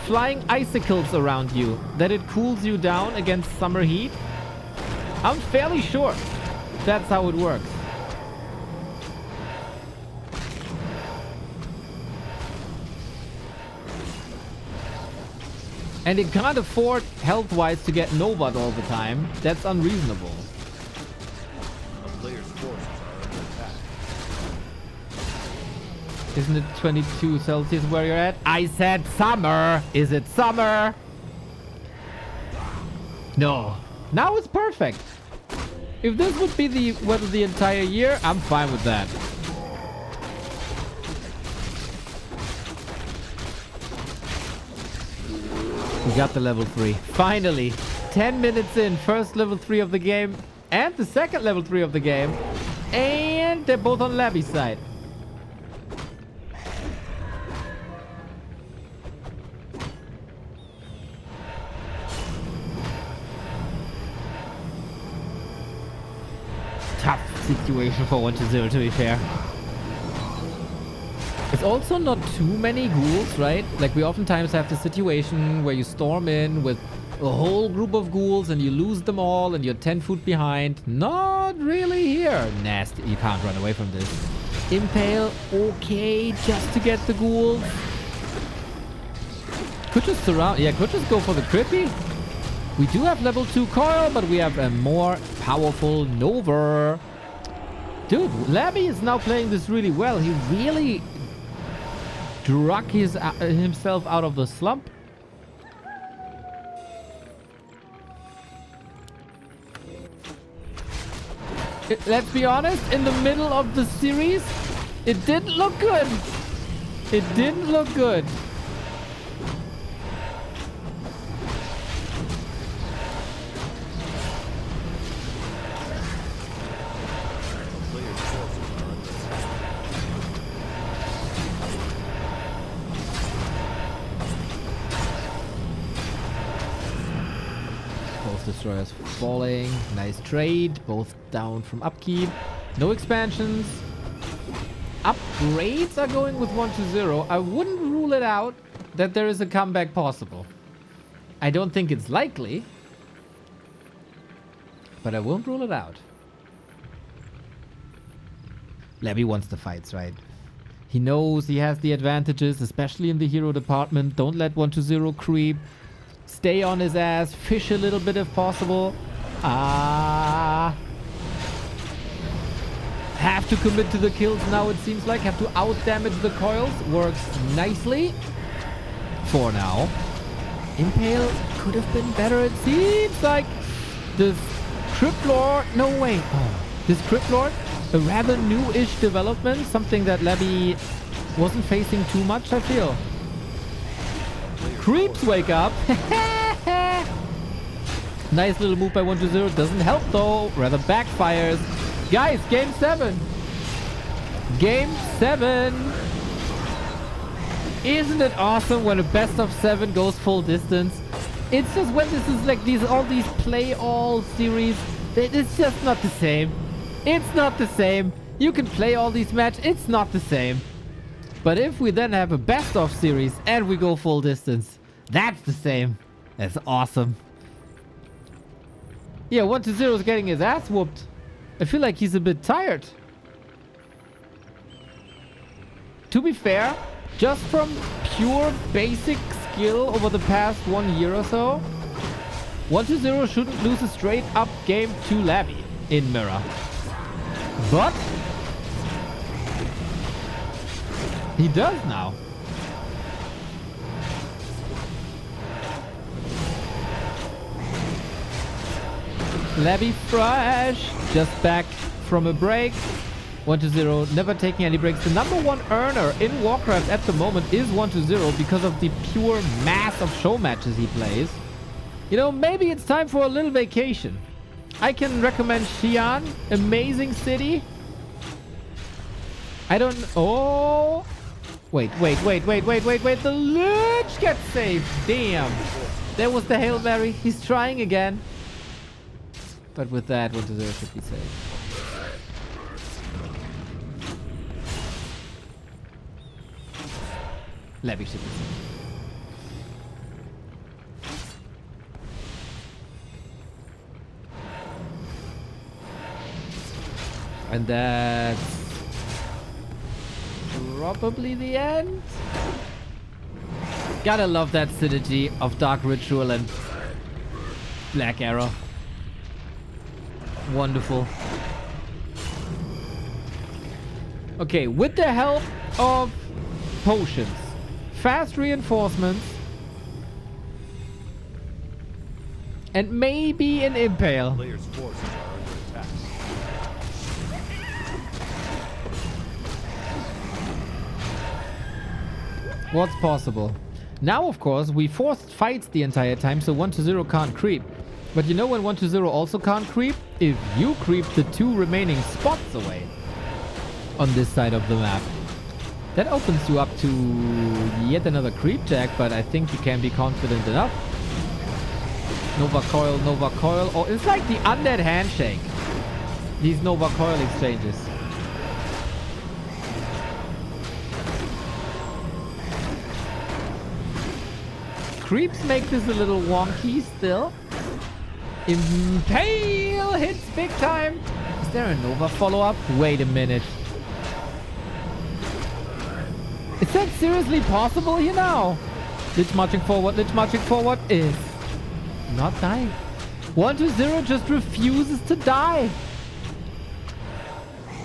flying icicles around you, that it cools you down against summer heat? I'm fairly sure that's how it works. And it can't afford, health-wise, to get Nobot all the time. That's unreasonable. A player's forces are under attack. Isn't it 22 Celsius where you're at? I said summer! Is it summer? No. Now it's perfect. If this would be the weather the entire year, I'm fine with that. We got the level 3. Finally. 10 minutes in. First level 3 of the game. And the second level 3 of the game. And And they're both on Labby's side. Tough situation for 1-0, to be fair. It's also not too many ghouls, right? Like, we oftentimes have the situation where you storm in with a whole group of ghouls and you lose them all and you're 10 foot behind. Not really here. Nasty. You can't run away from this. Impale, okay, just to get the ghouls. Could just surround. Yeah, could just go for the Crippy. We do have level 2 coil, but we have a more powerful Nova. Dude, Labby is now playing this really well. He really drug himself out of the slump. Let's be honest, in the middle of the series, it didn't look good. It didn't look good. Destroyers falling. Nice trade. Both down from upkeep. No expansions. Upgrades are going with 1-0. I wouldn't rule it out that there is a comeback possible. I don't think it's likely, but I won't rule it out. Labby wants the fights, right? He knows he has the advantages, especially in the hero department. Don't let 1-0 creep. Stay on his ass. Fish a little bit if possible. Have to commit to the kills now, it seems like. Have to out-damage the coils. Works nicely. For now. Impale could have been better, it seems like. This Crypt Lord... No way. Oh. This Crypt Lord, a rather new-ish development. Something that Labby wasn't facing too much, I feel. Creeps wake up. Nice little move by 1-0. Doesn't help though. Rather backfires. Guys, game 7. Game 7. Isn't it awesome when a best of 7 goes full distance? It's just when this is like all these play all series. It's just not the same. It's not the same. You can play all these matches. It's not the same. But if we then have a best of series and we go full distance, that's the same. That's awesome. Yeah, 1-0 is getting his ass whooped. I feel like he's a bit tired. To be fair, just from pure basic skill over the past 1 year or so, 1-0 shouldn't lose a straight up game to Labby in Mirror. But he does now. Labby fresh. Just back from a break. 1-0. Never taking any breaks. The number 1 earner in Warcraft at the moment is 1-0 because of the pure mass of show matches he plays. You know, maybe it's time for a little vacation. I can recommend Xi'an. Amazing city. I don't... Oh... Wait. The Lich gets saved. Damn. There was the Hail Mary. He's trying again. But with that, 1-0 should be saved. Labby should be saved. And that's probably the end. Gotta love that synergy of Dark Ritual and Black Arrow. Wonderful. Okay, with the help of potions, fast reinforcements, and maybe an impale. Players' forces are under attack. What's possible? Now, of course, we forced fights the entire time, so 1-0 can't creep. But you know when 1-0 also can't creep? If you creep the 2 remaining spots away. on this side of the map. That opens you up to yet another creep jack, but I think you can be confident enough. Nova Coil, Nova Coil. Oh, it's like the undead handshake. These Nova Coil exchanges. Creeps make this a little wonky still. Impale hits big time. Is there a Nova follow-up? Wait a minute. Is that seriously possible here now? Lich marching forward is not dying. 1-0 just refuses to die.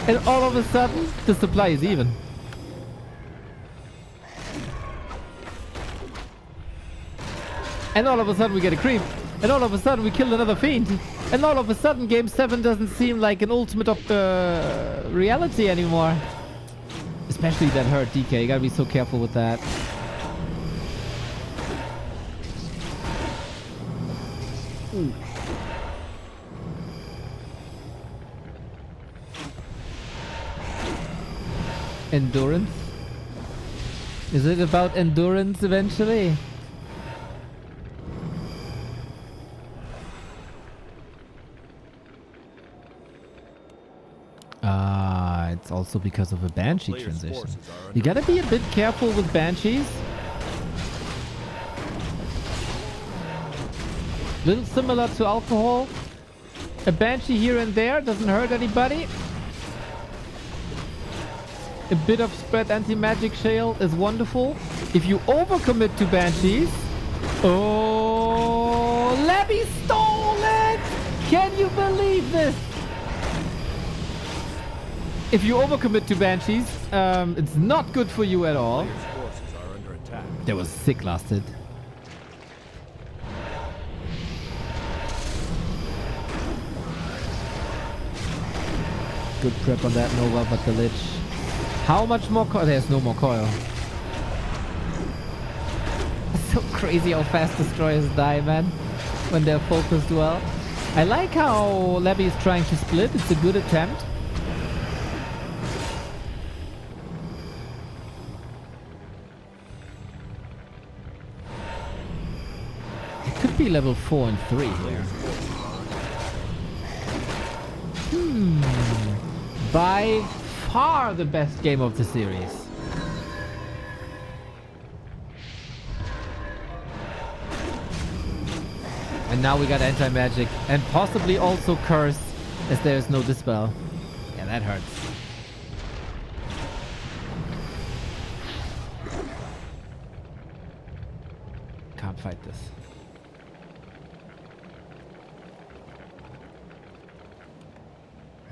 And all of a sudden, the supply is even. And all of a sudden we get a creep. And all of a sudden we kill another fiend. And all of a sudden game 7 doesn't seem like an ultimate of reality anymore. Especially that hurt DK. You gotta be so careful with that. Ooh. Endurance? Is it about endurance eventually? It's also because of a Banshee transition. You gotta be a bit careful with Banshees. Little similar to alcohol. A Banshee here and there doesn't hurt anybody. A bit of spread anti-magic shale is wonderful. If you overcommit to Banshees... Oh, Labby stole it! Can you believe this? If you overcommit to Banshees, it's not good for you at all. That was sick last hit. Good prep on that Nova, but the Lich. How much more coil? There's no more coil. It's so crazy how fast destroyers die, man, when they're focused well. I like how Labby is trying to split. It's a good attempt. Could be level 4 and 3 here. By far the best game of the series. And now we got anti-magic and possibly also curse, as there is no dispel. Yeah, that hurts. Can't fight this.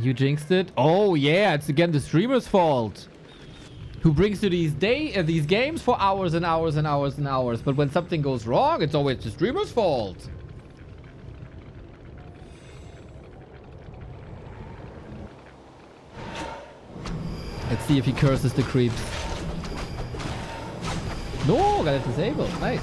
You jinxed it? Oh yeah, it's again the streamer's fault. Who brings you these games for hours and hours and hours and hours. But when something goes wrong, it's always the streamer's fault. Let's see if he curses the creeps. No, got it disabled. Nice.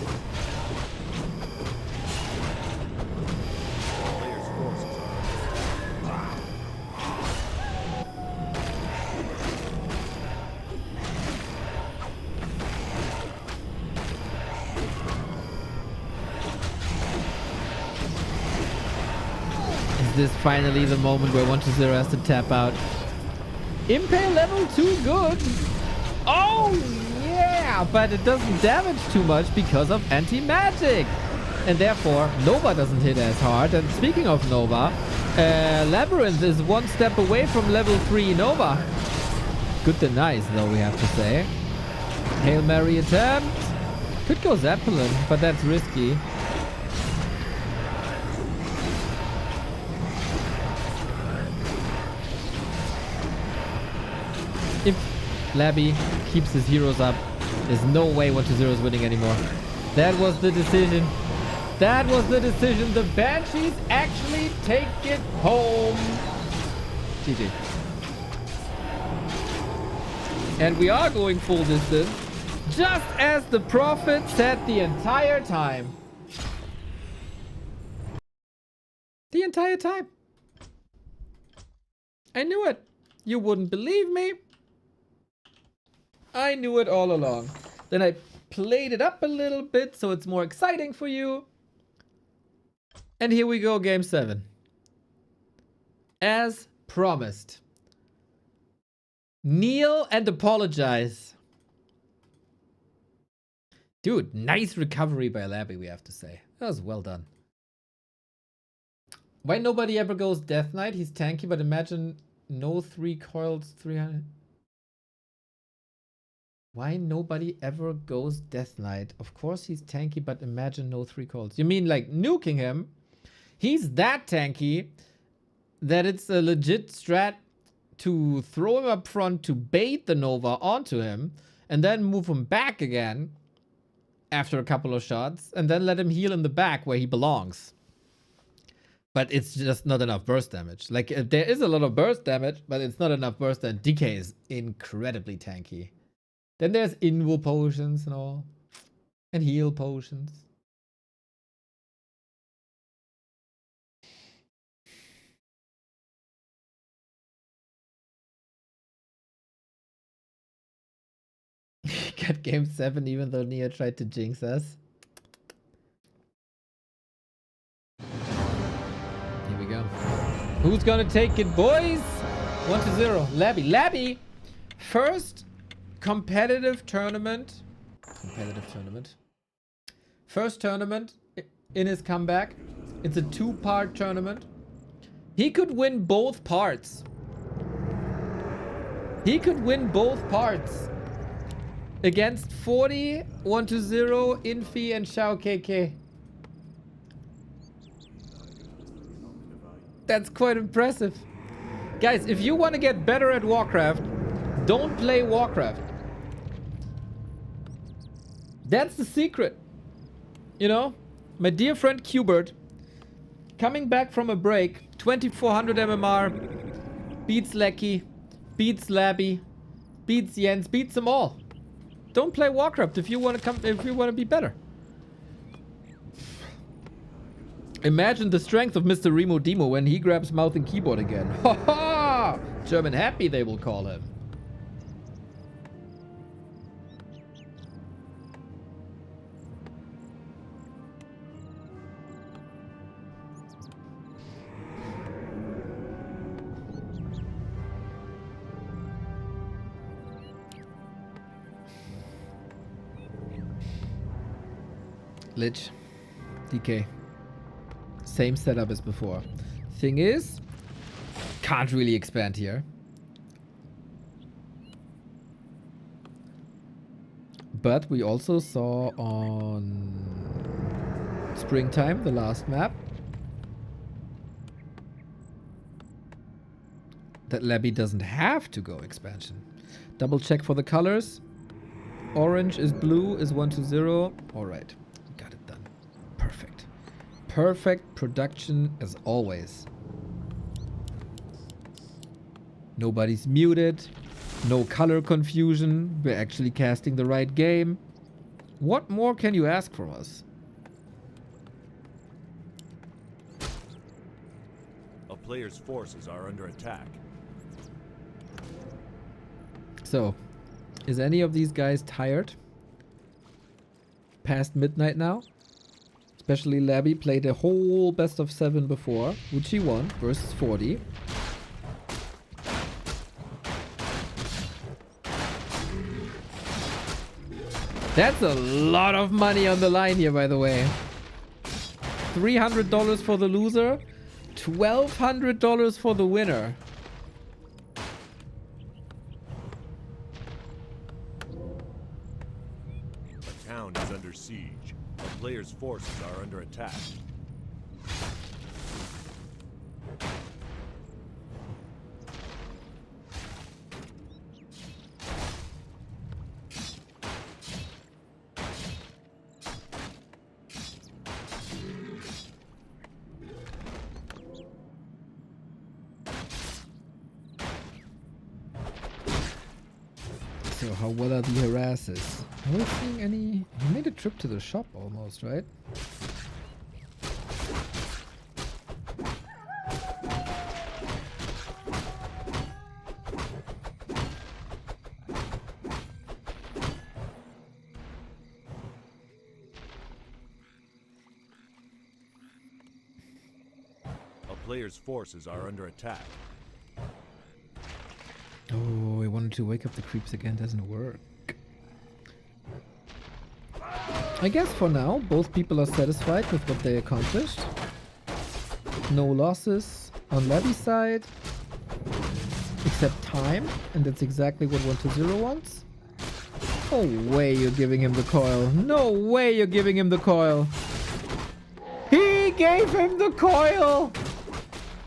Is this finally the moment where 1-0 has to tap out? Impale level 2 good. Oh yeah, but it doesn't damage too much because of anti-magic. And therefore, Nova doesn't hit as hard. And speaking of Nova, Labyrinth is one step away from level 3 Nova. Good denies though, we have to say. Hail Mary attempt. Could go Zeppelin, but that's risky. If Labby keeps his heroes up, there's no way 1-0 is winning anymore. That was the decision. That was the decision. The Banshees actually take it home. GG. And we are going full distance, just as the Prophet said the entire time. The entire time. I knew it. You wouldn't believe me, I knew it all along. Then I played it up a little bit so it's more exciting for you. And here we go, game 7. As promised. Kneel and apologize. Dude, nice recovery by Labby, we have to say. That was well done. Why nobody ever goes Death Knight? He's tanky, but imagine no 3 coils, 300. Why nobody ever goes Death Knight? Of course he's tanky, but imagine no 3 coils. You mean like nuking him? He's that tanky that it's a legit strat to throw him up front to bait the Nova onto him and then move him back again after a couple of shots and then let him heal in the back where he belongs. But it's just not enough burst damage. Like, there is a lot of burst damage, but it's not enough burst, and DK is incredibly tanky. Then there's invo potions and all. And heal potions. Got game 7 even though Nia tried to jinx us. Here we go. Who's gonna take it, boys? 1-0. Labby. Labby! First competitive tournament. First tournament in his comeback. It's a 2-part tournament. He could win both parts. He could win both parts. Against 40, 1-0, Infi, and Shao KK. That's quite impressive. Guys, if you want to get better at Warcraft, don't play Warcraft. That's the secret. You know, my dear friend Qbert, coming back from a break, 2400 MMR, beats Lecky, beats Labby, beats Jens, beats them all. Don't play Warcraft if you want to be better. Imagine the strength of Mr. Remo Demo when he grabs mouse and keyboard again. Ha ha! German happy they will call him. Lich. DK. Same setup as before. Thing is, can't really expand here. But we also saw on Springtime, the last map, that Labby doesn't have to go expansion. Double check for the colors. Orange is blue, is 1-0. Alright. Got it done. Perfect. Perfect production as always. Nobody's muted. No color confusion. We're actually casting the right game. What more can you ask from us? A player's forces are under attack. So, is any of these guys tired? Past midnight now? Especially Labby played a whole best of 7 before, which he won versus 40. That's a lot of money on the line here, by the way. $300 for the loser, $1,200 for the winner. A town is under siege. A player's forces are under attack. So how well are the harasses? Are we seeing any... He made a trip to the shop almost, right? player's forces are under attack. Oh, I wanted to wake up the creeps again. Doesn't work. I guess for now, both people are satisfied with what they accomplished. No losses on Levy's side. Except time. And that's exactly what 120 wants. No way you're giving him the coil. No way you're giving him the coil. He gave him the coil!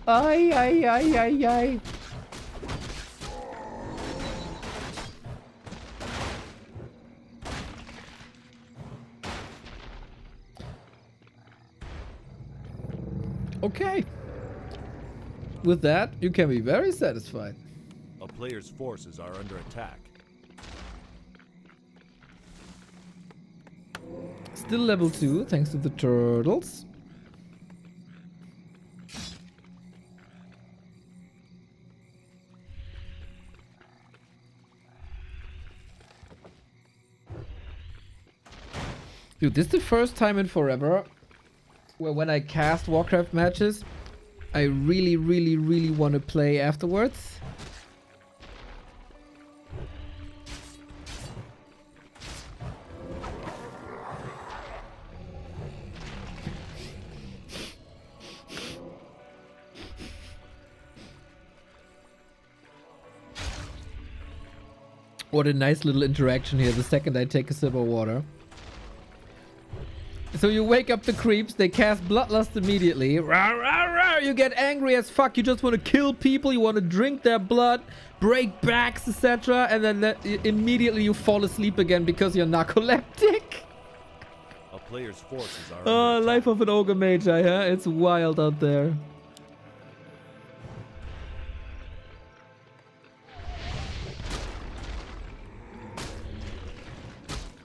Ay, ay, ay, ay, ay. Okay. With that, you can be very satisfied. A player's forces are under attack. Still level 2, thanks to the turtles. Dude, this is the first time in forever where when I cast Warcraft matches, I really, really, really want to play afterwards. What a nice little interaction here the second I take a sip of water. So you wake up the creeps, they cast Bloodlust immediately. Rah, rah, rah. You get angry as fuck, you just want to kill people, you want to drink their blood, break backs, etc. And then immediately you fall asleep again because you're narcoleptic. A player's forces are Oh, under life attack. of an ogre magi, huh? It's wild out there.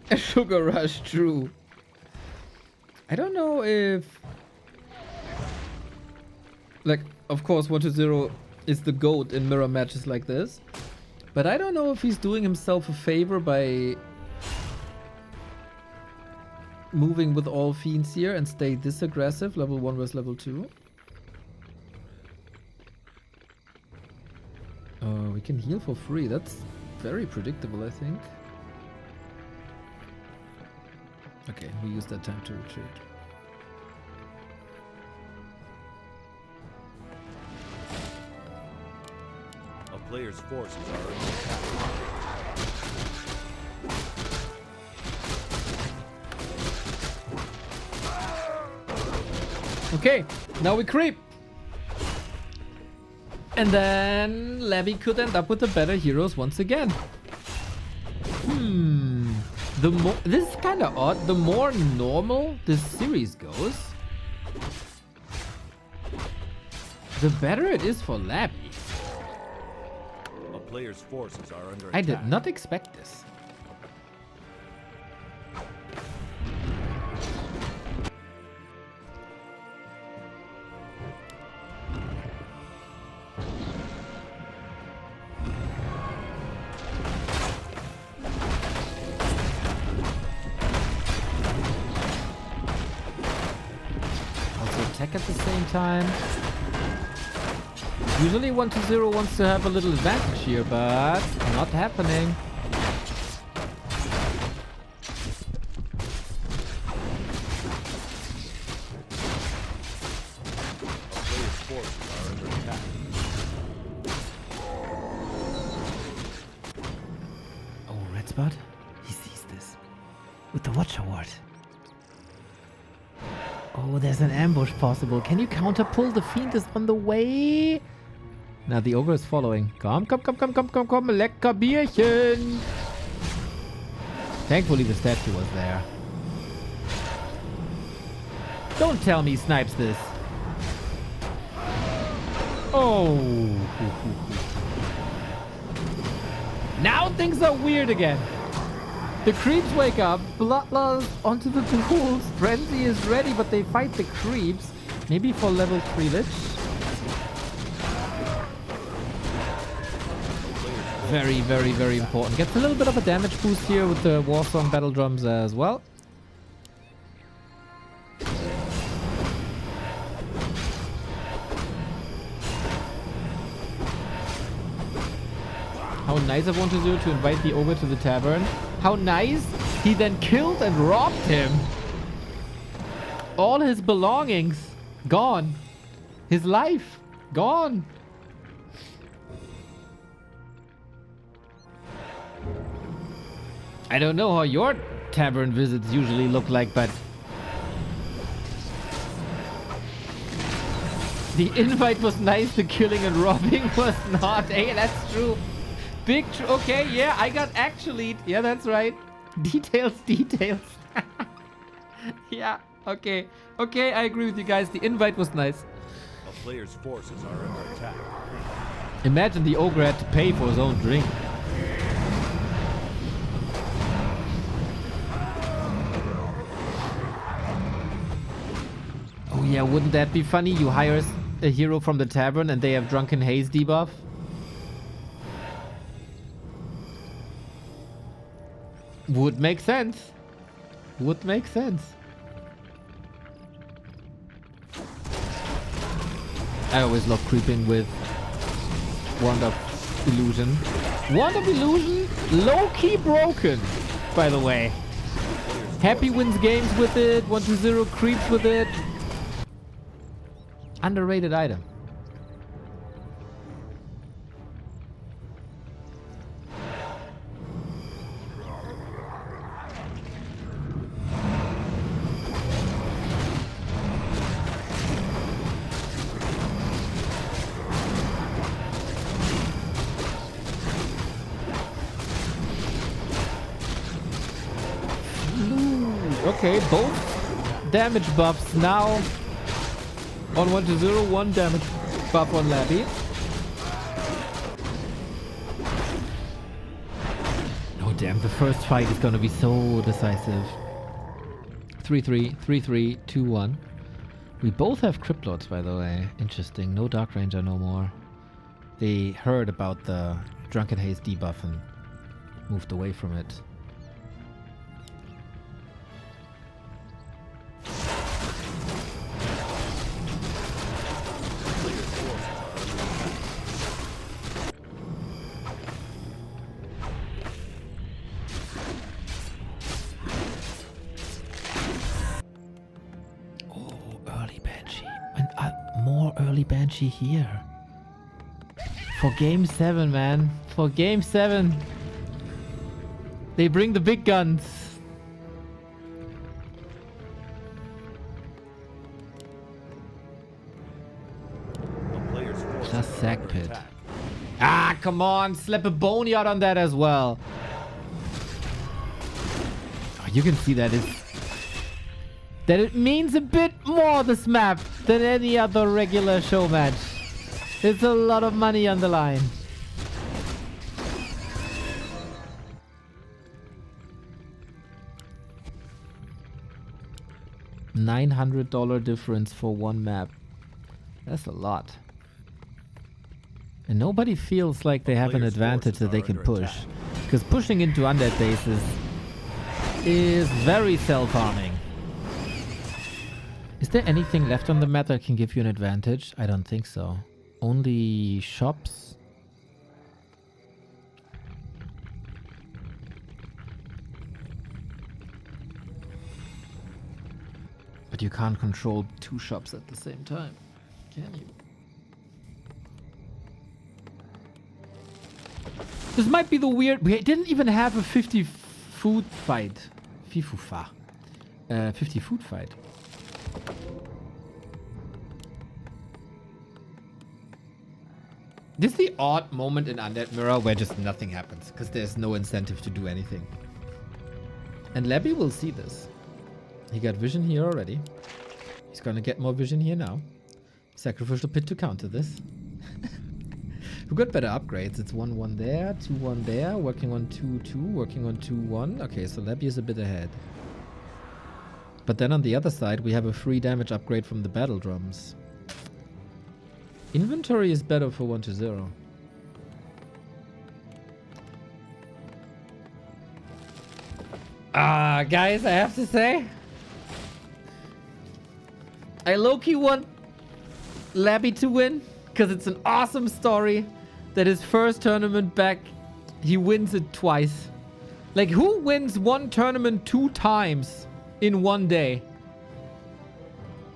A sugar rush, true. I don't know if... Like, of course, 120 is the GOAT in mirror matches like this. But I don't know if he's doing himself a favor by moving with all fiends here and stay this aggressive, level 1 versus level 2. We can heal for free. That's very predictable, I think. Okay, we use that time to retreat. A player's forces are under attack. Okay, now we creep. And then Levy could end up with the better heroes once again. This is kind of odd. The more normal this series goes, the better it is for Levy. A player's forces are under attack. I did not expect this. At the same time. Usually 120 wants to have a little advantage here, but not happening. Player's forces are under attack. Oh, Red Spot? He sees this. With the Watch Award. Oh, there's an ambush possible. Can you counter pull? The Fiend is on the way. Now the Ogre is following. Komm, komm, komm, komm, komm, komm, komm. Lecker Bierchen. Thankfully the statue was there. Don't tell me he snipes this. Oh. Now things are weird again. The creeps wake up, Bloodlust onto the tools, Frenzy is ready, but they fight the creeps. Maybe for level 3 Lich. Very, very, very important. Gets a little bit of a damage boost here with the Warsong Battle Drums as well. How nice of 120 to invite the ogre to the tavern. How nice he then killed and robbed him. All his belongings gone. His life gone. I don't know how your tavern visits usually look like, but the invite was nice, the killing and robbing was not. Hey, that's true. Big true. Okay, yeah, I got actually. Yeah, that's right. Details. Yeah, okay. Okay, I agree with you guys. The invite was nice. A player's forces are under attack. Imagine the ogre had to pay for his own drink. Oh yeah, wouldn't that be funny? You hire a hero from the tavern and they have Drunken Haze debuff. Would make sense. Would make sense. I always love creeping with Wand of Illusion. Wand of Illusion, low-key broken, by the way. Happy wins games with it. 120 creeps with it. Underrated item. Okay, both damage buffs now on 120, one damage buff on Labby. Oh damn, the first fight is gonna be so decisive. 3-3, 3-3, 2-1. We both have Crypt Lords, by the way. Interesting. No Dark Ranger no more. They heard about the Drunken Haze debuff and moved away from it. Banshee here for game 7, man. For game 7 they bring the big guns. Just sack pit. Ah, come on, slap a boneyard on that as well. Oh, you can see that it means a bit more, this map, than any other regular show match. There's a lot of money on the line. $900 difference for one map. That's a lot. And nobody feels like they have an advantage that they can push. Because pushing into undead bases is very self-harming. Is there anything left on the map that can give you an advantage? I don't think so. Only shops? But you can't control 2 shops at the same time, can you? This might be the weird... We didn't even have a 50 food fight. 50 food fight. This is the odd moment in Undead Mirror where just nothing happens, because there's no incentive to do anything. And Labby will see this. He got vision here already. He's gonna get more vision here now. Sacrificial pit to counter this. We've got better upgrades. It's 1-1 there, 2-1 there, working on 2-2, working on 2-1. Okay, so Labby is a bit ahead. But then on the other side, we have a free damage upgrade from the battle drums. Inventory is better for 1-0. Guys, I have to say, I low-key want Labby to win, because it's an awesome story that his first tournament back he wins it twice. Like, who wins one tournament 2 times in one day?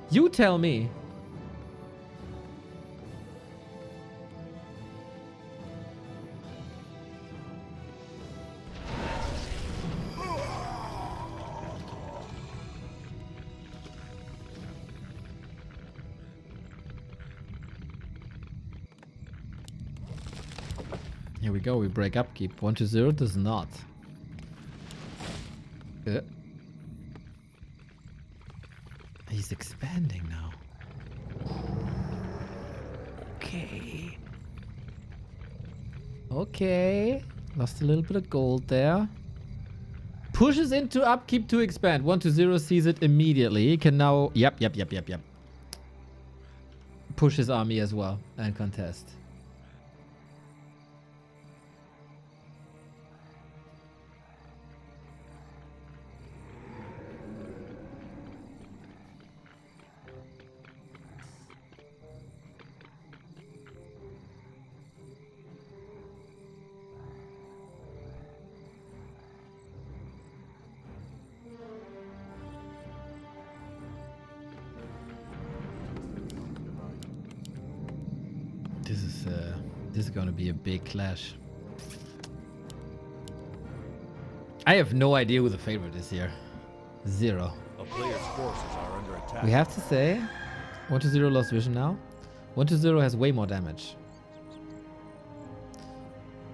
You tell me. Here we go, we break upkeep. 1-0 does not. He's expanding now. Okay. Okay. Lost a little bit of gold there. Pushes into upkeep to expand. 1-0 sees it immediately. He can now... Yep. Push his army as well and contest. This is gonna be a big clash. I have no idea who the favorite is here. 0. A player's forces are under attack. We have to say, 1-0 lost vision now. 1-0 has way more damage.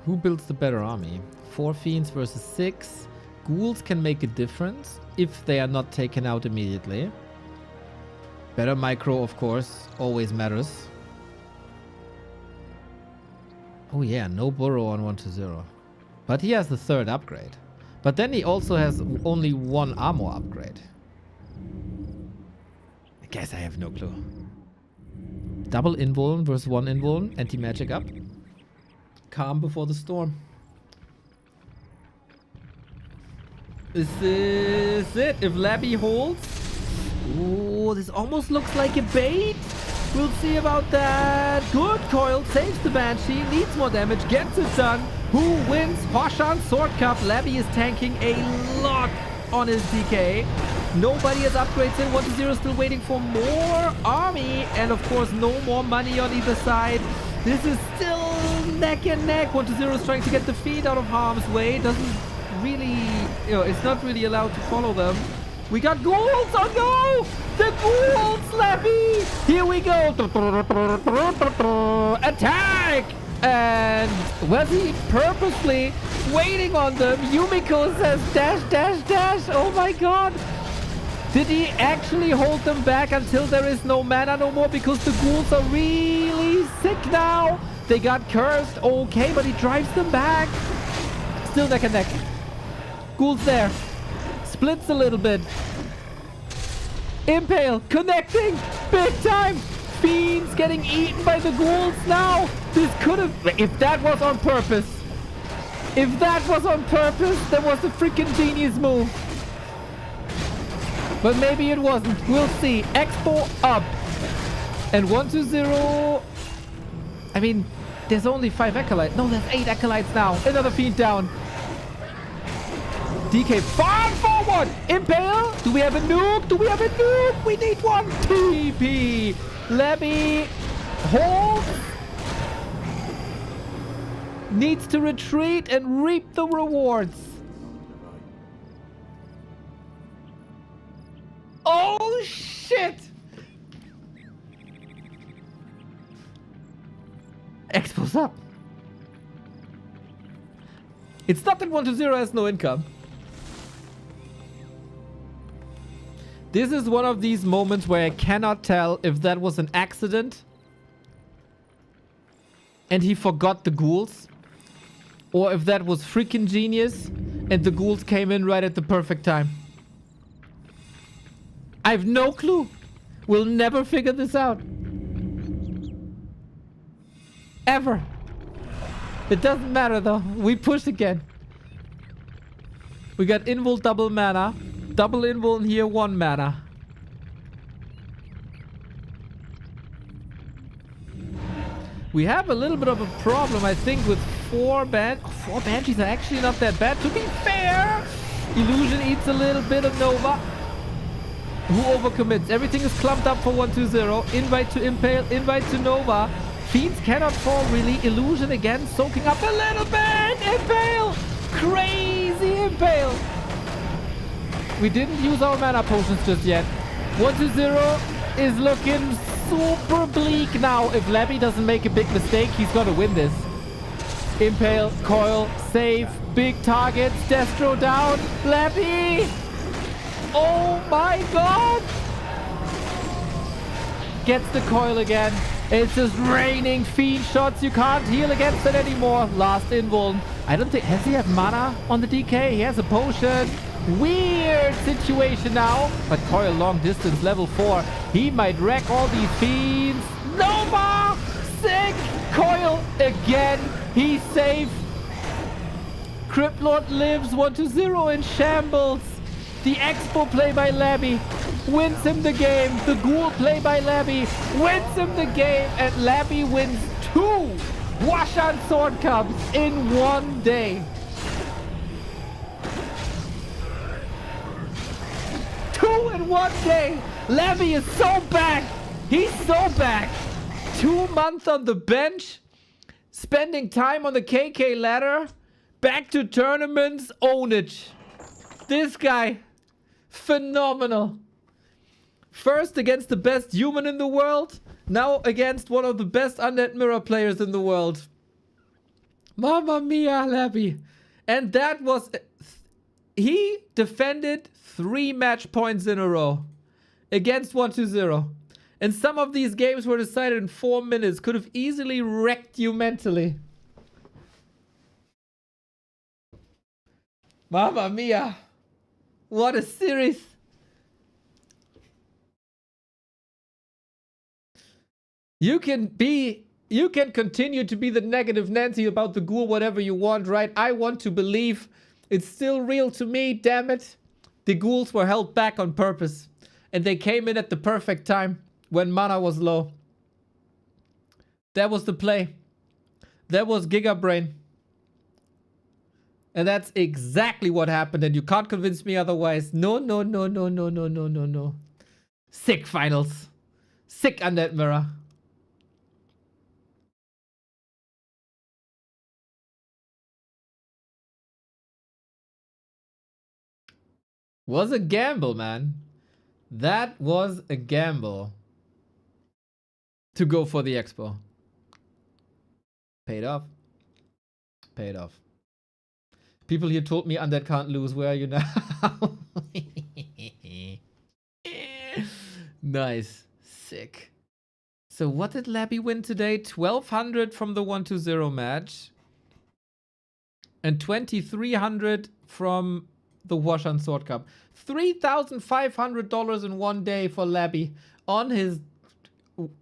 Who builds the better army? 4 fiends versus 6. Ghouls can make a difference if they are not taken out immediately. Better micro, of course, always matters. Oh yeah, no burrow on 1-0. But he has the 3rd upgrade. But then he also has only 1 armor upgrade. I guess I have no clue. Double invuln versus 1 invuln. Anti-magic up. Calm before the storm. Is this it? If Labby holds? Ooh, this almost looks like a bait. We'll see about that. Good coil. Saves the Banshee. Needs more damage. Gets it done. Who wins? Hoshan Sword Cup. Labby is tanking a lot on his DK. Nobody has upgrades in. 1-0 still waiting for more army. And of course, no more money on either side. This is still neck and neck. 1-0 is trying to get the feet out of harm's way. Doesn't really, it's not really allowed to follow them. We got ghouls! Oh no! The ghouls, Labby! Here we go! Attack! And was he purposely waiting on them? Yumiko says dash, dash, dash! Oh my god! Did he actually hold them back until there is no mana no more? Because the ghouls are really sick now. They got cursed. Okay, but he drives them back. Still neck and neck. Ghouls there. Splits a little bit. Impale connecting big time. Fiends getting eaten by the ghouls now. This could have, if that was on purpose. If that was on purpose, that was a freaking genius move. But maybe it wasn't. We'll see. Expo up. And 1-0. I mean, there's only 5 acolytes. No, there's 8 acolytes now. Another fiend down. DK far forward. Impale. Do we have a nuke? Do we have a nuke? We need one. TP. Labby holds. Needs to retreat and reap the rewards. Oh shit. Expo's up. It's not that 1-0 has no income. This is one of these moments where I cannot tell if that was an accident and he forgot the ghouls, or if that was freaking genius and the ghouls came in right at the perfect time. I have no clue. We'll never figure this out. Ever. It doesn't matter though. We push again. We got invul double mana. Double invul in here, 1 mana. We have a little bit of a problem, I think, with 4 Banshees are actually not that bad. To be fair, Illusion eats a little bit of Nova. Who overcommits? Everything is clumped up for 1-2-0. Invite to Impale, invite to Nova. Fiends cannot fall really. Illusion again soaking up a little bit. Impale! Crazy Impale! We didn't use our mana potions just yet. 1-2-0 is looking super bleak now. If Labby doesn't make a big mistake, he's gonna win this. Impale, coil, save, big targets, Destro down, Labby! Oh my god! Gets the coil again. It's just raining fiend shots. You can't heal against it anymore. Last invuln. I don't think... Has he have mana on the DK? He has a potion. Weird situation now. But coil long distance, level 4. He might wreck all these fiends. Nova! Sick! Coil again. He's safe. Cryptlord lives. 1-0 in shambles. The Expo play by Labby wins him the game. The Ghoul play by Labby wins him the game. And Labby wins 2 Washan Sword Cups in 1 day. 2 in 1 day. Labby is so back. He's so back. 2 months on the bench. Spending time on the KK ladder. Back to tournaments. Own it. This guy. Phenomenal. First against the best human in the world. Now against one of the best Undead Mirror players in the world. Mamma mia, Labby. And that was... He defended 3 match points in a row. Against 1-2-0. And some of these games were decided in 4 minutes. Could have easily wrecked you mentally. Mamma mia. What a series. You can continue to be the negative Nancy about the Ghoul, whatever you want, right? I want to believe it's still real to me, damn it. The Ghouls were held back on purpose. And they came in at the perfect time when mana was low. That was the play. That was Giga Brain. And that's exactly what happened, and you can't convince me otherwise. No, no, no, no, no, no, no, no, no. Sick finals. Sick Undead Mirror. Was a gamble, man. That was a gamble. To go for the Expo. Paid off. Paid off. People here told me Undead can't lose. Where are you now? Nice. Sick. So what did Labby win today? 1200 from the 1-2-0 match. And 2300 from the Washan Sword Cup. $3,500 in 1 day for Labby on his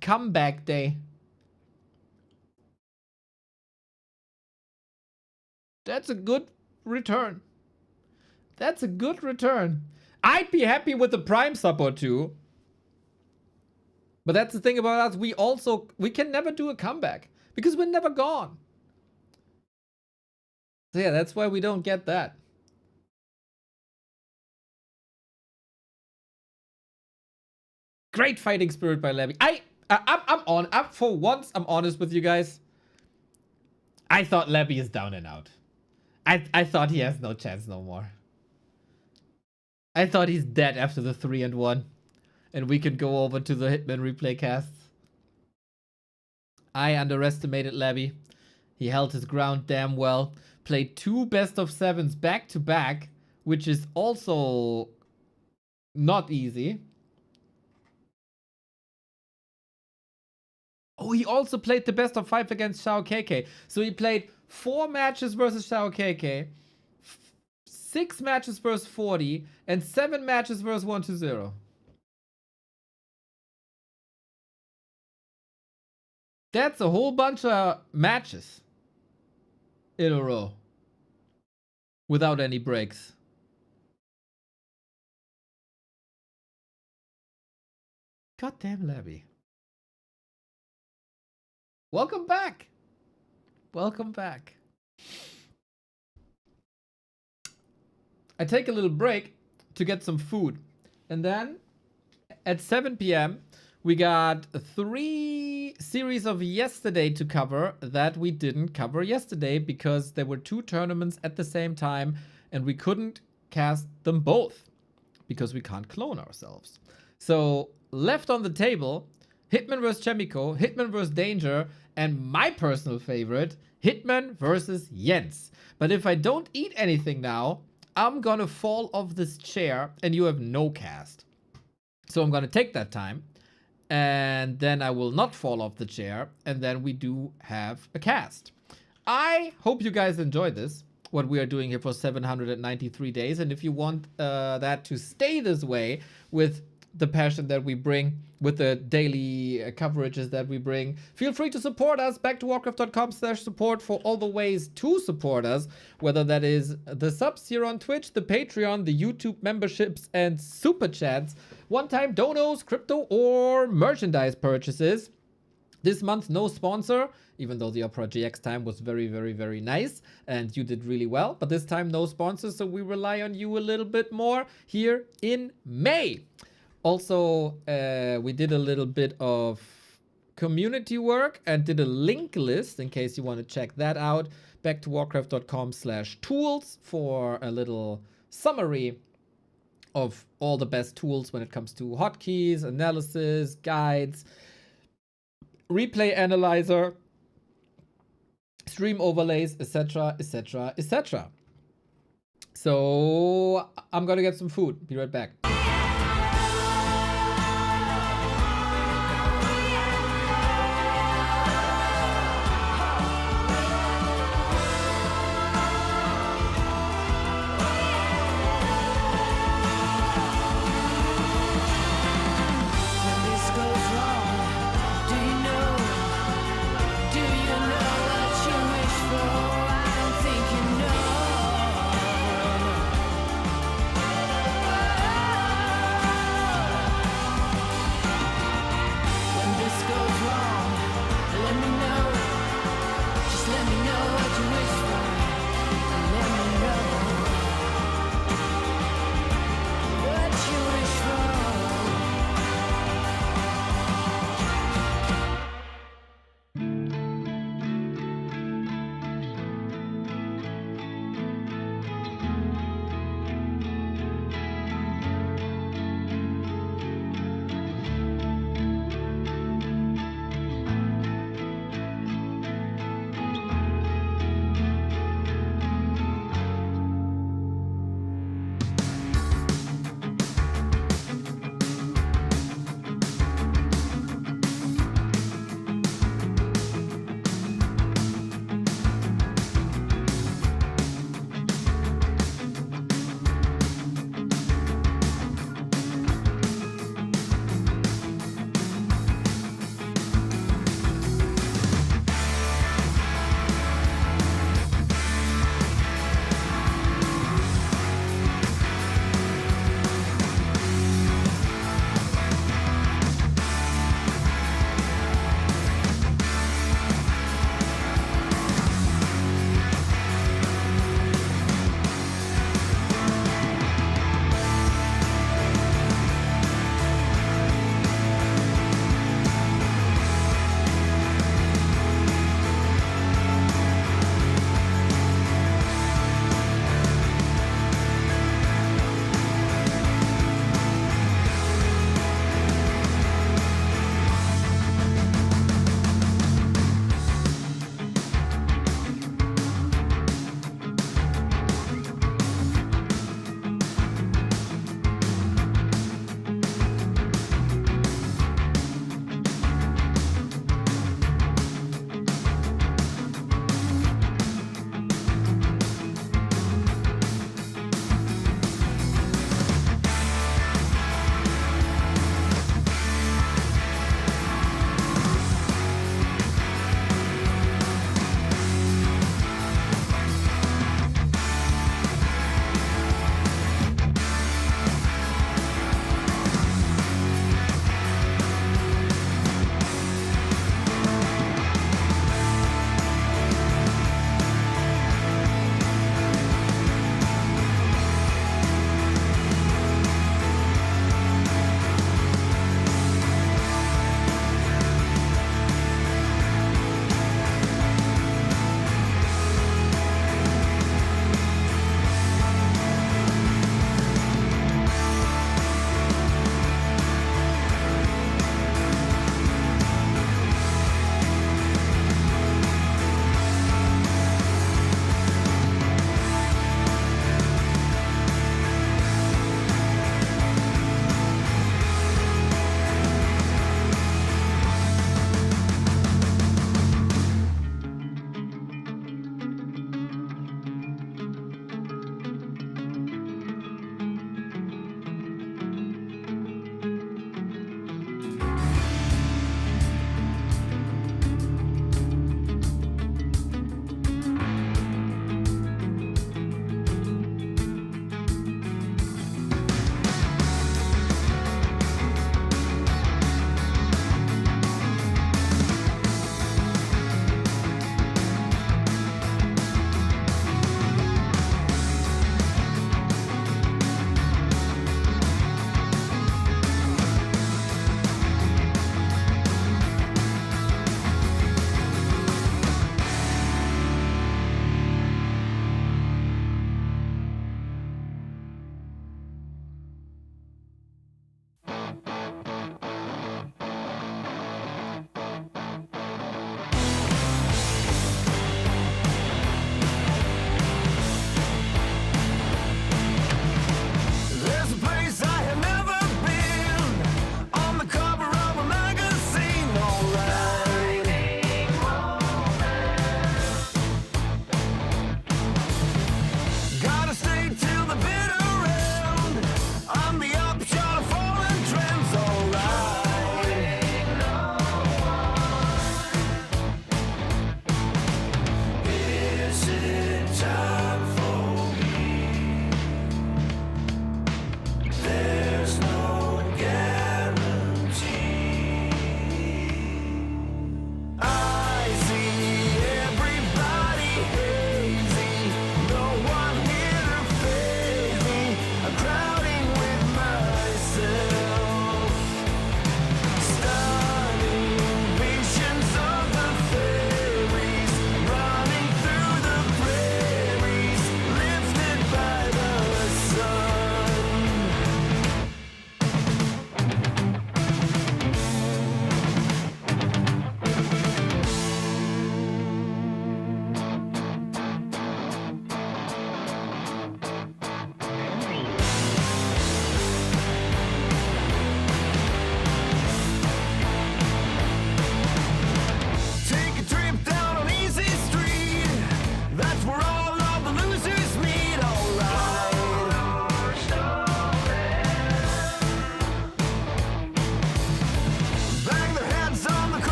comeback day. That's a good return. That's a good return. I'd be happy with the Prime sub or 2. But that's the thing about us. We can never do a comeback because we're never gone. So yeah, that's why we don't get that. Great fighting spirit by Labby. For once, I'm honest with you guys. I thought Labby is down and out. I thought he has no chance no more. I thought he's dead after the 3-1. And we can go over to the Hitman replay casts. I underestimated Labby. He held his ground damn well. Played 2 best of 7s back to back, which is also not easy. Oh, he also played the best of 5 against Shao KK. So he played 4 matches versus Shao KK, 6 matches versus 40, and 7 matches versus 1-2-0. That's a whole bunch of matches in a row without any breaks. Goddamn Labby. Welcome back. Welcome back. I take a little break to get some food. And then at 7 p.m., we got 3 series of yesterday to cover that we didn't cover yesterday because there were 2 tournaments at the same time and we couldn't cast them both because we can't clone ourselves. So left on the table, Hitman vs. Chemico, Hitman vs. Danger, and my personal favorite, Hitman vs. Jens. But if I don't eat anything now, I'm gonna fall off this chair and you have no cast. So I'm gonna take that time and then I will not fall off the chair and then we do have a cast. I hope you guys enjoyed this, what we are doing here for 793 days. And if you want that to stay this way with the passion that we bring, with the daily coverages that we bring, feel free to support us. Back to warcraft.com/support for all the ways to support us, whether that is the subs here on Twitch, the Patreon, the YouTube memberships and super chats, one-time donos, crypto or merchandise purchases. This month, no sponsor, even though the Opera GX time was very, very, very nice and you did really well. But this time, no sponsor, so we rely on you a little bit more here in May. Also, we did a little bit of community work and did a link list in case you want to check that out. Back to warcraft.com/tools for a little summary of all the best tools when it comes to hotkeys, analysis, guides, replay analyzer, stream overlays, etc., etc., etc. So I'm gonna get some food. Be right back.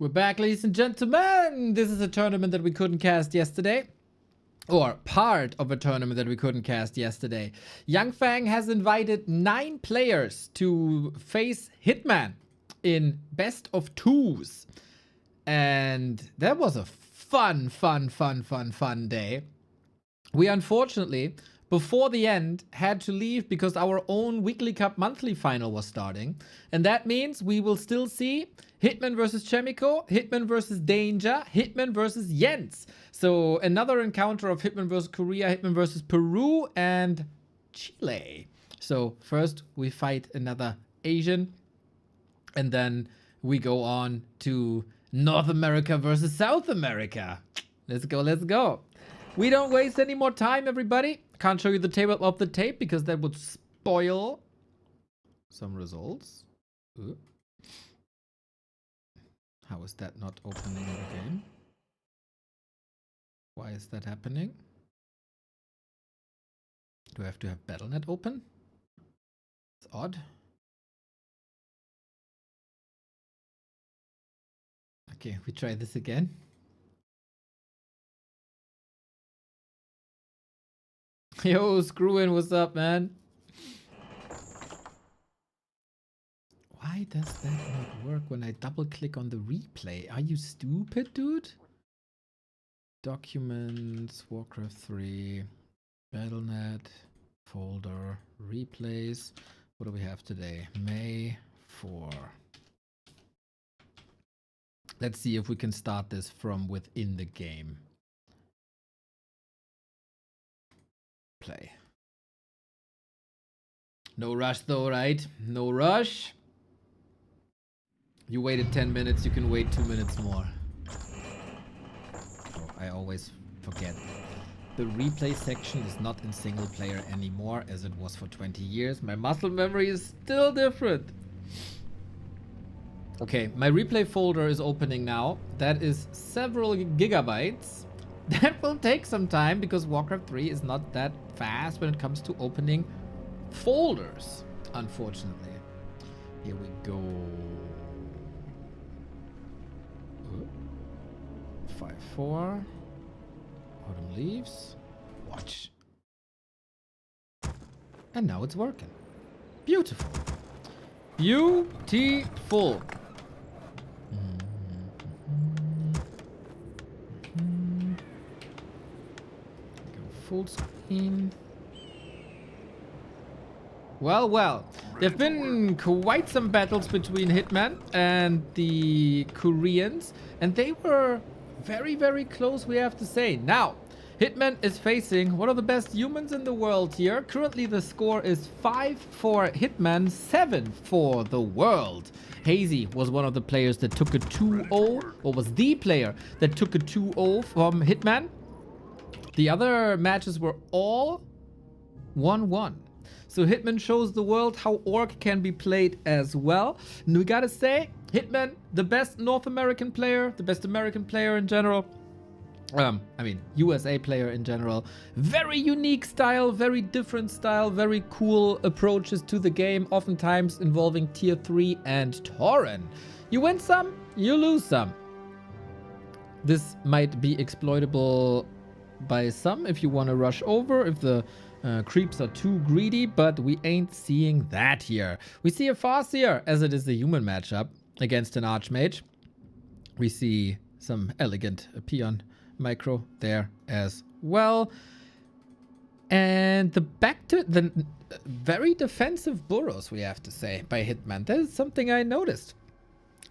We're back, ladies and gentlemen. This is a tournament that we couldn't cast yesterday. Or part of a tournament that we couldn't cast yesterday. Young Fang has invited 9 players to face Hitman in best of 2s. And that was a fun day. We unfortunately, before the end, had to leave because our own Weekly Cup monthly final was starting. And that means we will still see Hitman versus Chemico, Hitman versus Danger, Hitman versus Jens. So another encounter of Hitman versus Korea, Hitman versus Peru, and Chile. So first we fight another Asian, and then we go on to North America versus South America. Let's go, let's go. We don't waste any more time, everybody. Can't show you the table of the tape because that would spoil some results. Ooh. How is that not opening again? Why is that happening? Do I have to have BattleNet open? It's odd. Okay, we try this again. Yo, Screwin, what's up, man? Why does that not work when I double click on the replay? Are you stupid, dude? Documents, Warcraft 3, BattleNet, folder, replays. What do we have today? May 4. Let's see if we can start this from within the game. Play. No rush though, right? No rush. You waited 10 minutes, you can wait 2 minutes more. Oh, I always forget. The replay section is not in single player anymore as it was for 20 years. My muscle memory is still different. Okay, my replay folder is opening now. That is several gigabytes. That will take some time because Warcraft 3 is not that fast when it comes to opening folders, unfortunately. Here we go. 5-4. Autumn leaves. Watch. And now it's working. Beautiful. Beautiful. Go full screen. Well, well. There have been quite some battles between Hitman and the Koreans, and they were very, very close, we have to say. Now, Hitman is facing one of the best humans in the world here. Currently, the score is 5 for Hitman, 7 for the world. Hazy was one of the players that took a 2-0, or was the player that took a 2-0 from Hitman. The other matches were all 1-1. So Hitman shows the world how Orc can be played as well. And we gotta say, Hitman, the best North American player, the best American player in general. I mean, USA player in general. Very unique style, very different style, very cool approaches to the game, oftentimes involving tier 3 and Tauren. You win some, you lose some. This might be exploitable by some if you want to rush over, if the creeps are too greedy, but we ain't seeing that here. We see a Farseer, as it is the human matchup, against an Archmage. We see some elegant peon micro there as well. And the back to the very defensive burrows, we have to say, by Hitman. That is something I noticed.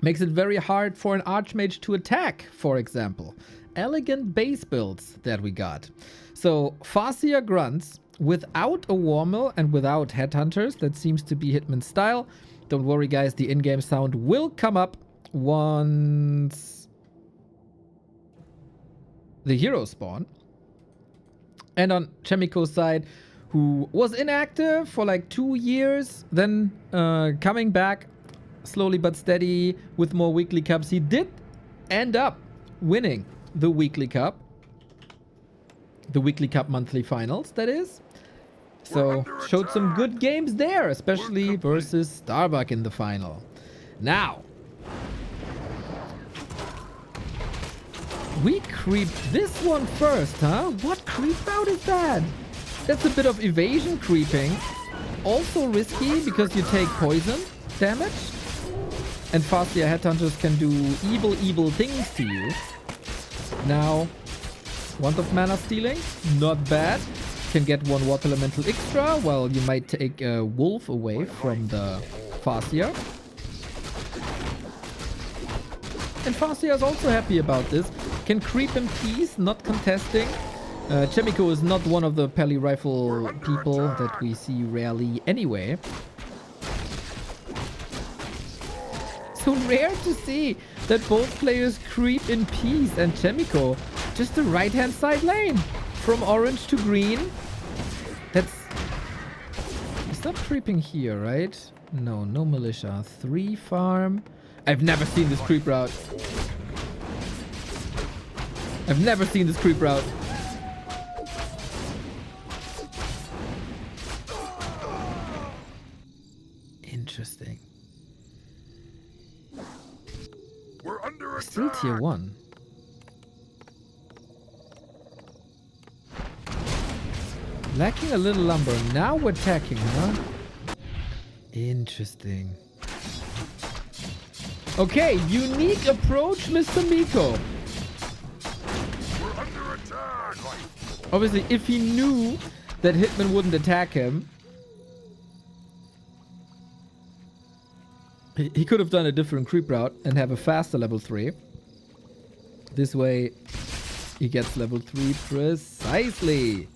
Makes it very hard for an Archmage to attack, for example. Elegant base builds that we got. So Farseer grunts without a Warmill and without Headhunters. That seems to be Hitman's style. Don't worry, guys. The in-game sound will come up once the heroes spawn. And on Chemico's side, who was inactive for like 2 years, then coming back slowly but steady with more weekly cups. He did end up winning the weekly cup. The weekly cup monthly finals, that is. So showed some good games there, especially versus Starbuck in the final. Now, We creep this one first, huh? What creep route is that? That's a bit of evasion creeping. Also risky because you take poison damage. And Fastia Headhunters can do evil things to you. Now, Want of Mana Stealing, not bad. Can get one Water Elemental extra. Well, you might take a Wolf away from the Fastia. And Fastia is also happy about this. Can creep in peace, not contesting. Chemico is not one of the Pally Rifle people that we see rarely anyway. So rare to see that both players creep in peace, and Chemico just the right hand side lane from orange to green. That's... It's not creeping here, right? No, no militia. 3 farm. I've never seen this creep route. I've never seen this creep route. Interesting. We're under Still attack. tier 1. Lacking a little lumber. Now we're attacking, huh? Interesting. Okay, unique approach, Mr. Miko. We're under attack. Obviously, if he knew that Hitman wouldn't attack him, he could have done a different creep route and have a faster level 3. This way, he gets level 3 precisely.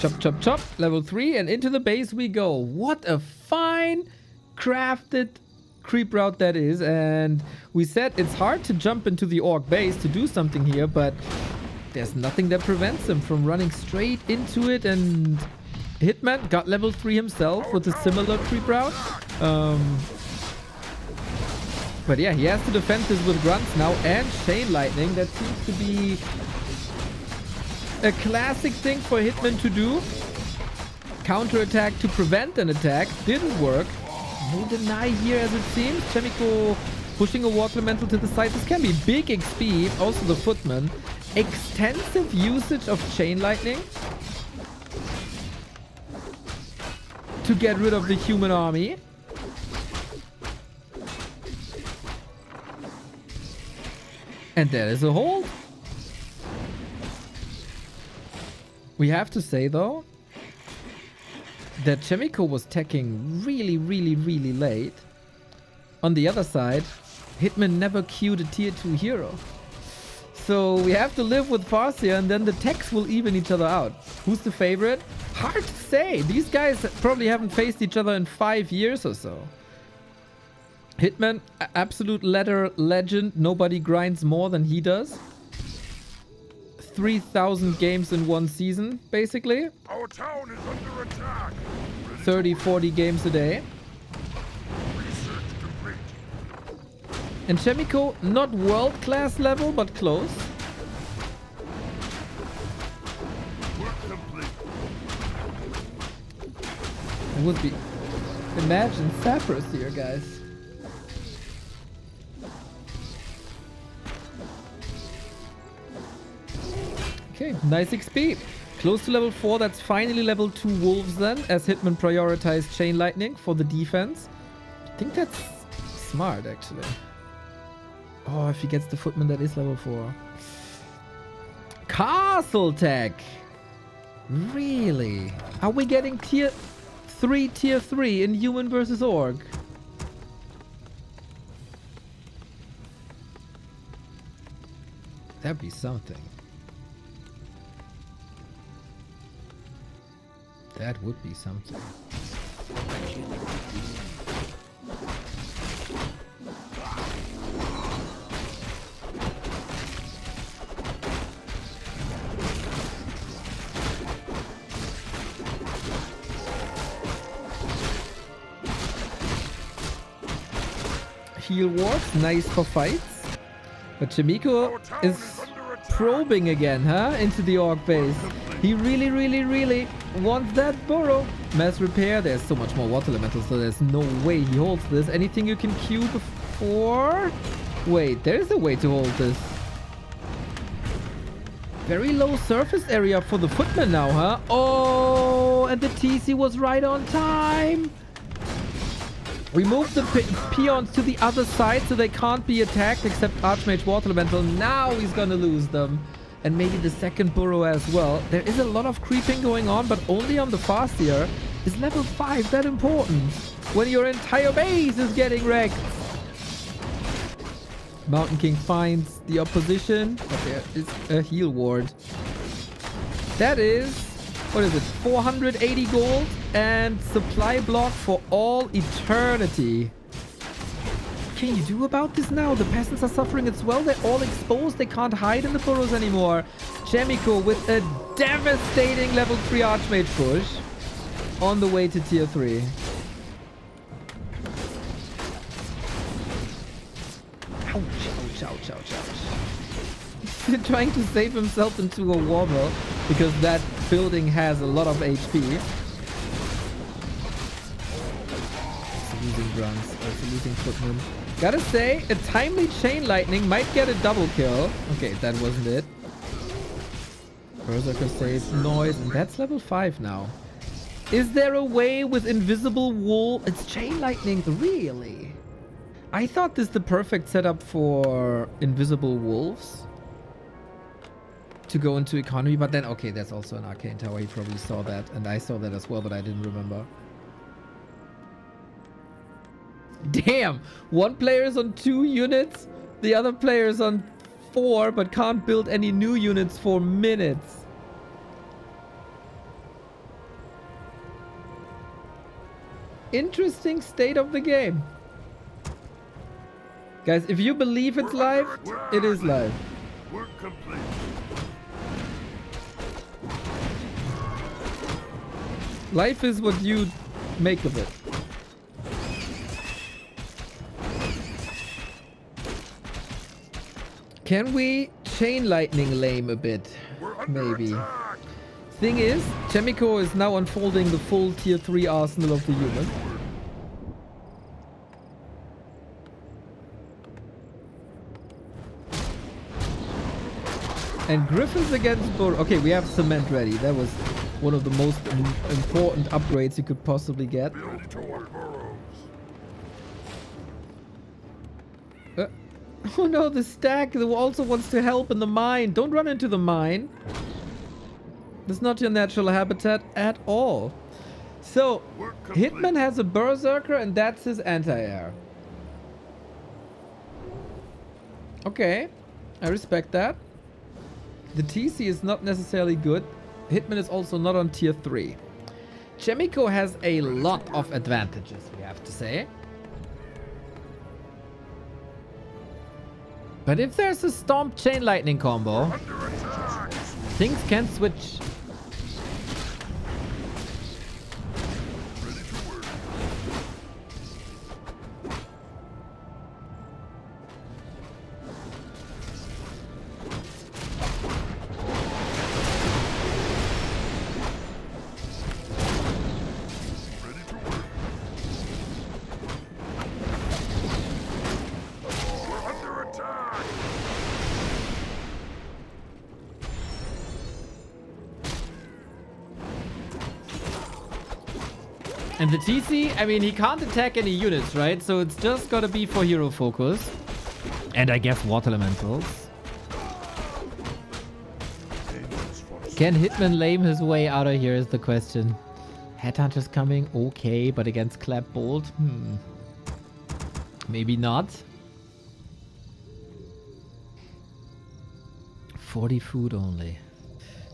Chop, chop, chop. Level 3 and into the base we go. What a fine crafted creep route that is. And we said it's hard to jump into the orc base to do something here, but there's nothing that prevents him from running straight into it. And Hitman got level 3 himself with a similar creep route. But yeah, he has to defend this with grunts now and chain lightning. That seems to be a classic thing for Hitman to do. Counter-attack to prevent an attack. Didn't work. No deny here as it seems. Chemico pushing a Water Elemental to the side. This can be big XP. Also the Footman. Extensive usage of chain lightning to get rid of the human army. And there is a hold. We have to say though that Chemico was teching really late. On the other side, Hitman never queued a tier 2 hero. So we have to live with Farsia, and then the techs will even each other out. Who's the favorite? Hard to say. These guys probably haven't faced each other in 5 years or so. Hitman, absolute letter legend. Nobody grinds more than he does. 3,000 games in one season, basically. Our town is under attack. 30, 40 games a day. Research complete. And Chemico, not world-class level, but close. Work complete. It would be... Imagine Sapphiros here, guys. Okay, nice XP. Close to level 4, that's finally level 2 wolves then, as Hitman prioritized Chain Lightning for the defense. I think that's smart, actually. Oh, if he gets the Footman, that is level 4. Castle Tech! Really? Are we getting tier 3 in Human versus Orc? That'd be something. That would be something. Heal wards, nice for fights. But Chemico is probing again, huh? Into the orc base. He really wants that burrow. Mass repair. There's so much more water elementals, so there's no way he holds this. Anything you can queue before? Wait, there's a way to hold this. Very low surface area for the footman now, huh? Oh, and the TC was right on time. We moved the peons to the other side so they can't be attacked except Archmage Water Elemental. Now he's gonna lose them. And maybe the second burrow as well. There is a lot of creeping going on, but only on the fast tier. Is level 5 that important? When your entire base is getting wrecked. Mountain King finds the opposition, but there is a heal ward. That is, what is it, 480 gold and supply block for all eternity. What can you do about this now? The peasants are suffering as well. They're all exposed. They can't hide in the burrows anymore. Chemico with a devastating level 3 Archmage push on the way to tier 3. Ouch, ouch, ouch, ouch, ouch. He's trying to save himself into a wobble because that building has a lot of HP. Also losing grunts, also losing footmen. Gotta say, a timely chain lightning might get a double kill. Okay, that wasn't it. Berserker saves noise, and that's level 5 now. Is there a way with invisible wool? It's chain lightning, really? I thought this is the perfect setup for invisible wolves to go into economy, but then okay, that's also an arcane tower. He probably saw that, and I saw that as well, but I didn't remember. Damn, one player is on 2 units, the other player is on 4, but can't build any new units for minutes. Interesting state of the game. Guys, if you believe it's live, it is live. Work complete. Life is what you make of it. Can we chain lightning lame a bit? Maybe. Thing is, Chemico is now unfolding the full tier 3 arsenal of the unit. And Griffins against Burrow. Okay, we have cement ready. That was one of the most important upgrades you could possibly get. Oh no, the stag also wants to help in the mine. Don't run into the mine. That's not your natural habitat at all. So, Hitman has a Berserker and that's his anti-air. Okay, I respect that. The TC is not necessarily good. Hitman is also not on tier 3. Chemico has a lot of advantages, we have to say. But if there's a Stomp Chain Lightning combo, things can switch. And the TC, I mean, he can't attack any units, right? So it's just gotta be for hero focus. And I guess water elementals. Can Hitman lame his way out of here is the question. Headhunter's coming, okay, but against Clap Bolt, maybe not. 40 food only.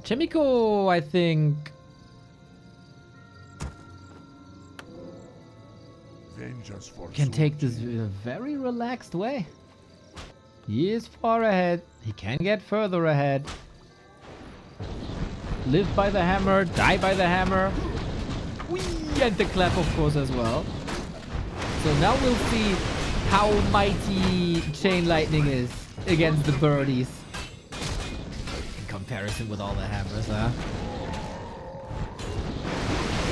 Chemico, I think... can take this in a very relaxed way. He is far ahead. He can get further ahead. Live by the hammer, die by the hammer. Whee! And the clap, of course, as well. So now we'll see how mighty Chain Lightning is against the birdies. In comparison with all the hammers, huh?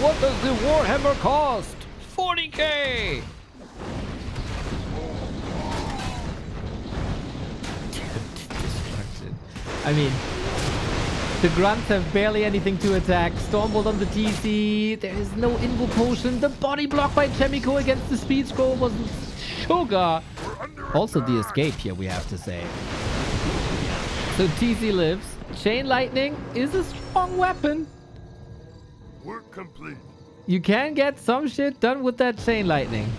What does the Warhammer cost? 40k! Destruction. I mean, The grunts have barely anything to attack. Stormbolt on the TC. There is no Invo Potion. The body block by Chemico against the speed scroll was sugar. Also the escape here, we have to say. So TC lives. Chain Lightning is a strong weapon. Work complete. You can get some shit done with that Chain Lightning.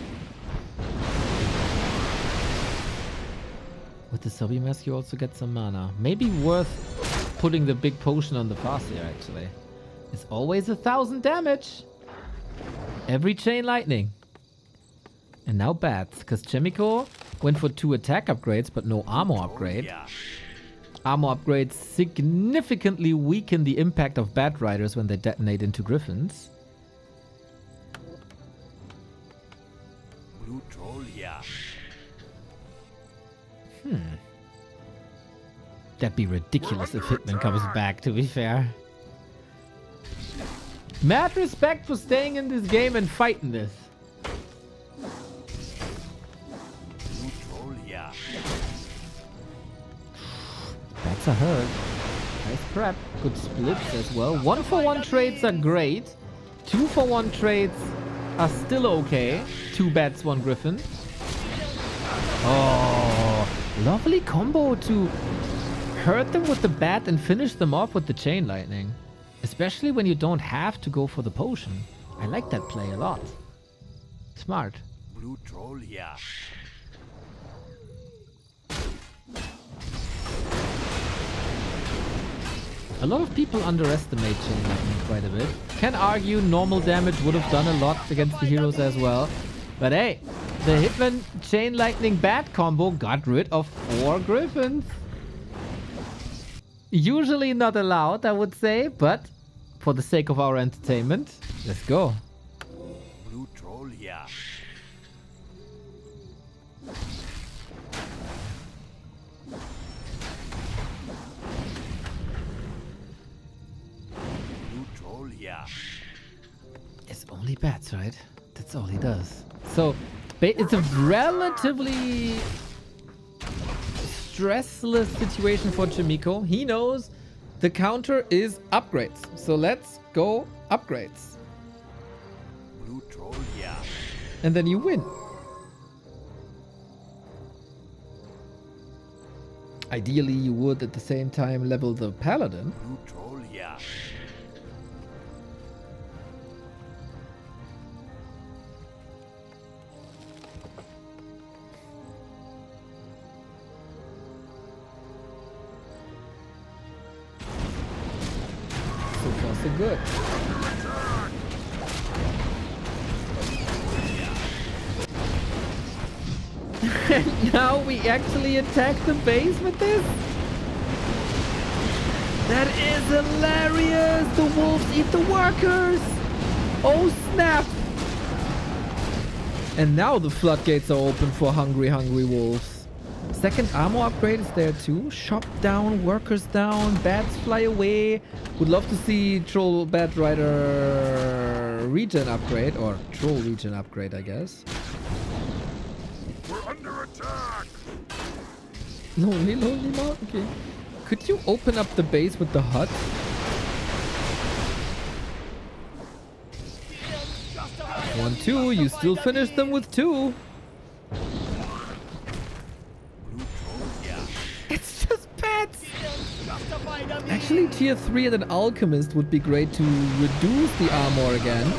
With the Sobi Mask, you also get some mana. Maybe worth putting the big potion on the Farseer, actually. It's always 1,000 damage. Every Chain Lightning. And now Bats, because Chemico went for 2 attack upgrades, but no armor upgrade. Armor upgrades significantly weaken the impact of Bat Riders when they detonate into Griffins. Blue troll, yeah. That'd be ridiculous if Hitman comes back, to be fair. Mad respect for staying in this game and fighting this. Blue troll, yeah. That's a hurt. Nice prep. Good splits as well. 1-for-1 trades are great. 2-for-1 trades are still okay. 2 bats, 1 griffin. Oh, lovely combo to hurt them with the bat and finish them off with the chain lightning. Especially when you don't have to go for the potion. I like that play a lot. Smart. Blue troll, yeah. A lot of people underestimate Chain Lightning quite a bit. Can argue normal damage would have done a lot against the heroes as well. But hey, the Hitman Chain Lightning Bat combo got rid of 4 Griffins. Usually not allowed, I would say, but for the sake of our entertainment, let's go. Blue troll, yeah. Blue troll, yeah. It's only bats, right? That's all he does. So, it's a relatively stressless situation for Chimico. He knows the counter is upgrades. So let's go upgrades. Blue troll, yeah. And then you win. Ideally, you would at the same time level the Paladin. Blue troll, yeah. So far, so good. And now we actually attack the base with this? That is hilarious! The wolves eat the workers! Oh snap! And now the floodgates are open for hungry, hungry wolves. Second armor upgrade is there too. Shop down, workers down, bats fly away. Would love to see Troll Bat Rider regen upgrade, or Troll regen upgrade, I guess. We're under attack. Lonely Mountain King. Could you open up the base with the hut? One, 2. You still finish them with 2. It's just bats. Actually, tier 3 and an alchemist would be great to reduce the armor again.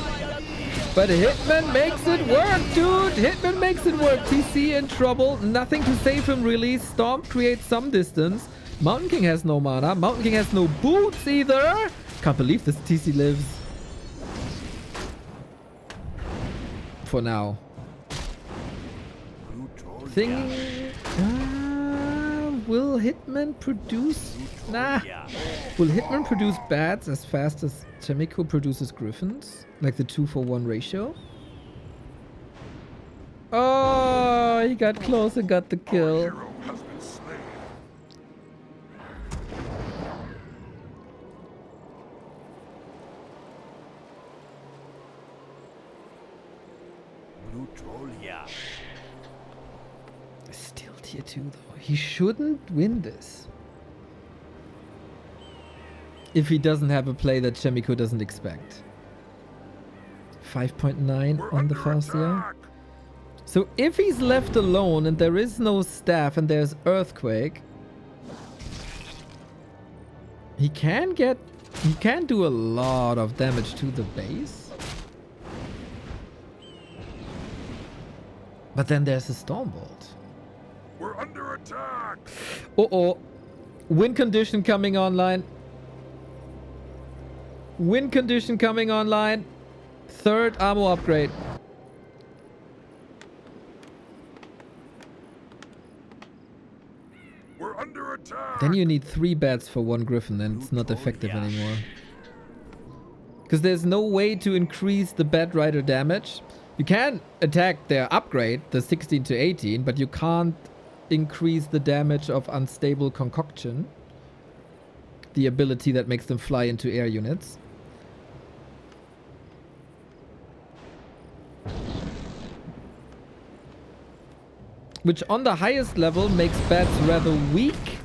But Hitman makes it work, dude! Hitman makes it work. TC in trouble. Nothing to save him, really. Storm creates some distance. Mountain King has no mana. Mountain King has no boots either. Can't believe this TC lives. For now. Will Hitman produce... Nah. Will Hitman produce bats as fast as Chemico produces griffins? Like the 2-for-1 ratio? Oh, he got close and got the kill. Hero has been slain. Blue troll, yeah. Still tier 2 though. He shouldn't win this. if he doesn't have a play that Chemico doesn't expect. 5.9 on the Farseer. So if he's left alone and there is no staff and there's Earthquake, he can do a lot of damage to the base. But then there's a Stormbolt. We're under attack. Uh-oh. Win condition coming online. Win condition coming online. Third ammo upgrade. We're under attack. Then you need 3 bats for 1 Griffin, and it's not effective anymore. Because there's no way to increase the Bat Rider damage. You can attack their upgrade, the 16 to 18, but you can't increase the damage of Unstable Concoction. The ability that makes them fly into air units. Which on the highest level makes bats rather weak.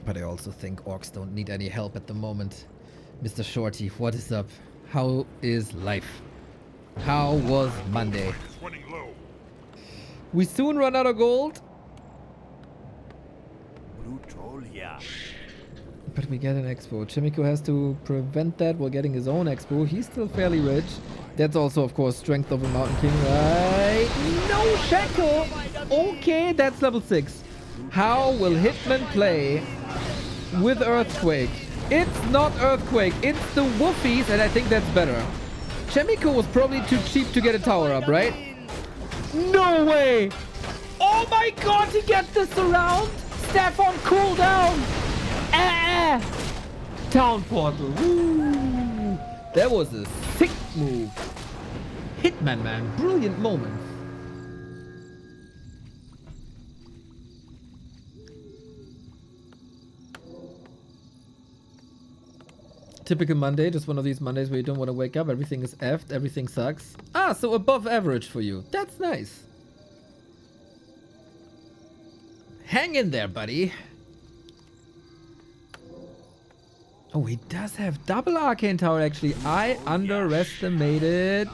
But I also think orcs don't need any help at the moment. Mr. Shorty, what is up? How is life? How was Monday? It's running low. We soon run out of gold. Blue troll, yeah. But we get an expo. Chimico has to prevent that while getting his own expo. He's still fairly rich. That's also, of course, strength of a Mountain King, right? No shackle! Okay, that's level 6. How will Hitman play with Earthquake? It's not Earthquake, it's the Woofies, and I think that's better. Chemico was probably too cheap to get a tower up, right? No way! Oh my god, he gets this around! Staff on cooldown! Town portal. Woo. That was a sick move. Hitman, man. Brilliant moment. Typical Monday. Just one of these Mondays where you don't want to wake up. Everything is effed. Everything sucks. Ah, so above average for you. That's nice. Hang in there, buddy. Oh, he does have double Arcane Tower, actually. I underestimated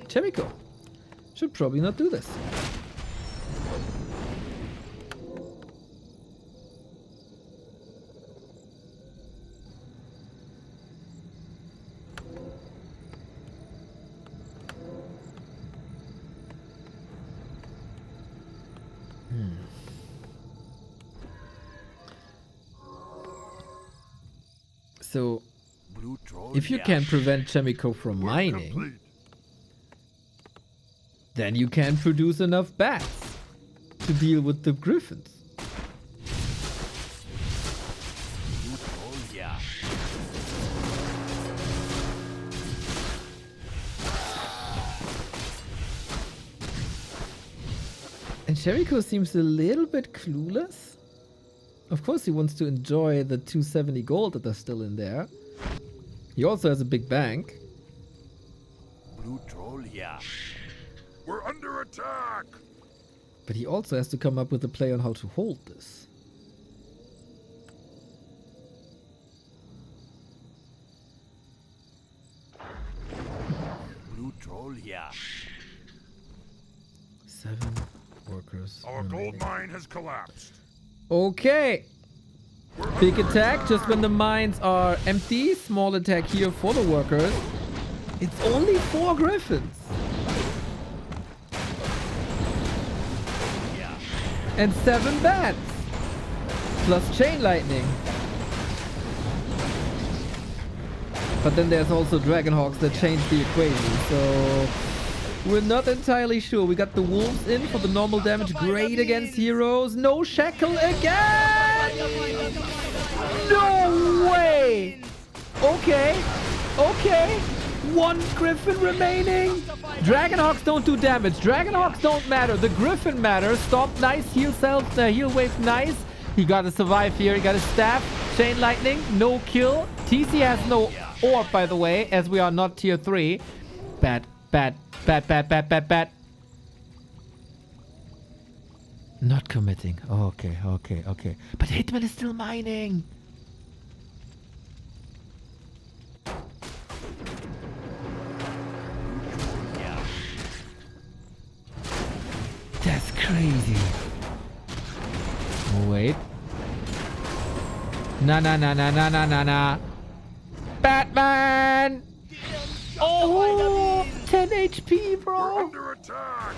Chemico. Should probably not do this. So, if you can prevent Chemico from mining, then you can produce enough bats to deal with the griffins. And Chemico seems a little bit clueless. Of course he wants to enjoy the 270 gold that are still in there. He also has a big bank. Blue troll, yeah. We're under attack. But he also has to come up with a play on how to hold this. Blue troll, yeah. 7 workers. Our remaining. gold mine has collapsed. Okay. Big attack just when the mines are empty. Small attack here for the workers. It's only 4 griffins. Yeah. And 7 bats. Plus chain lightning. But then there's also Dragonhawks that change the equation. So we're not entirely sure. We got the wolves in for the normal damage. Great against heroes. No shackle again! No way! Okay. Okay. 1 griffin remaining. Dragonhawks don't do damage. Dragonhawks don't matter. The griffin matters. Stomp nice. Heal self. Heal wave nice. He got to survive here. He got a staff. Chain lightning. No kill. TC has no orb, by the way, as we are not tier 3. Bad. Bad. Bad, bad, bad, bad, bad. Not committing. Okay, okay, okay. But Hitman is still mining. Wait. Na na na na na na na na. Batman! Oh! 10 HP, bro! Under attack!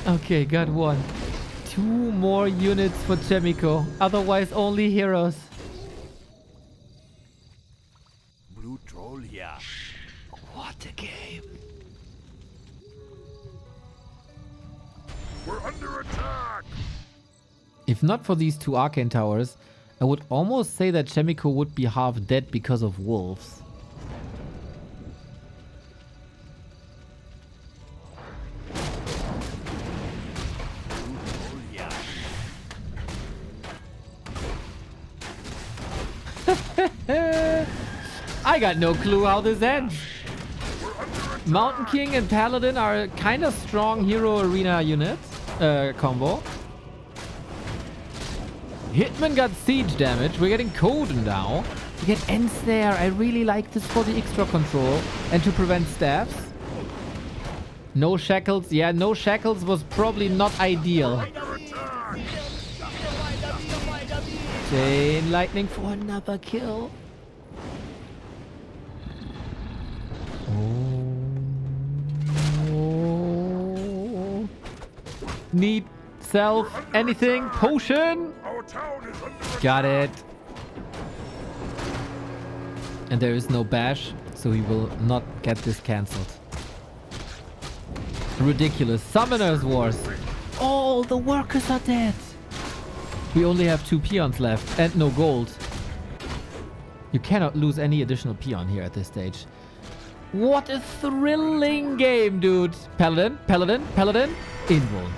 Okay, got one. 2 more units for Chemico. Otherwise, only heroes. Blue troll here. What a game. We're under attack! If not for these 2 arcane towers, I would almost say that Chemico would be half dead because of wolves. I got no clue how this ends. Mountain King and Paladin are kind of strong hero arena units combo. Hitman got siege damage. We're getting Coden now. We get Ents there. I really like this for the extra control and to prevent staffs. No shackles. Yeah, no shackles was probably not ideal. Chain lightning for another kill. Oh. Need self anything. Potion. Our town is under attack! Got it. And there is no bash, so he will not get this cancelled. Ridiculous. Summoners Wars. All the workers are dead. We only have 2 peons left and no gold. You cannot lose any additional peon here at this stage. What a thrilling game, dude. Paladin, Paladin, Paladin. Invul.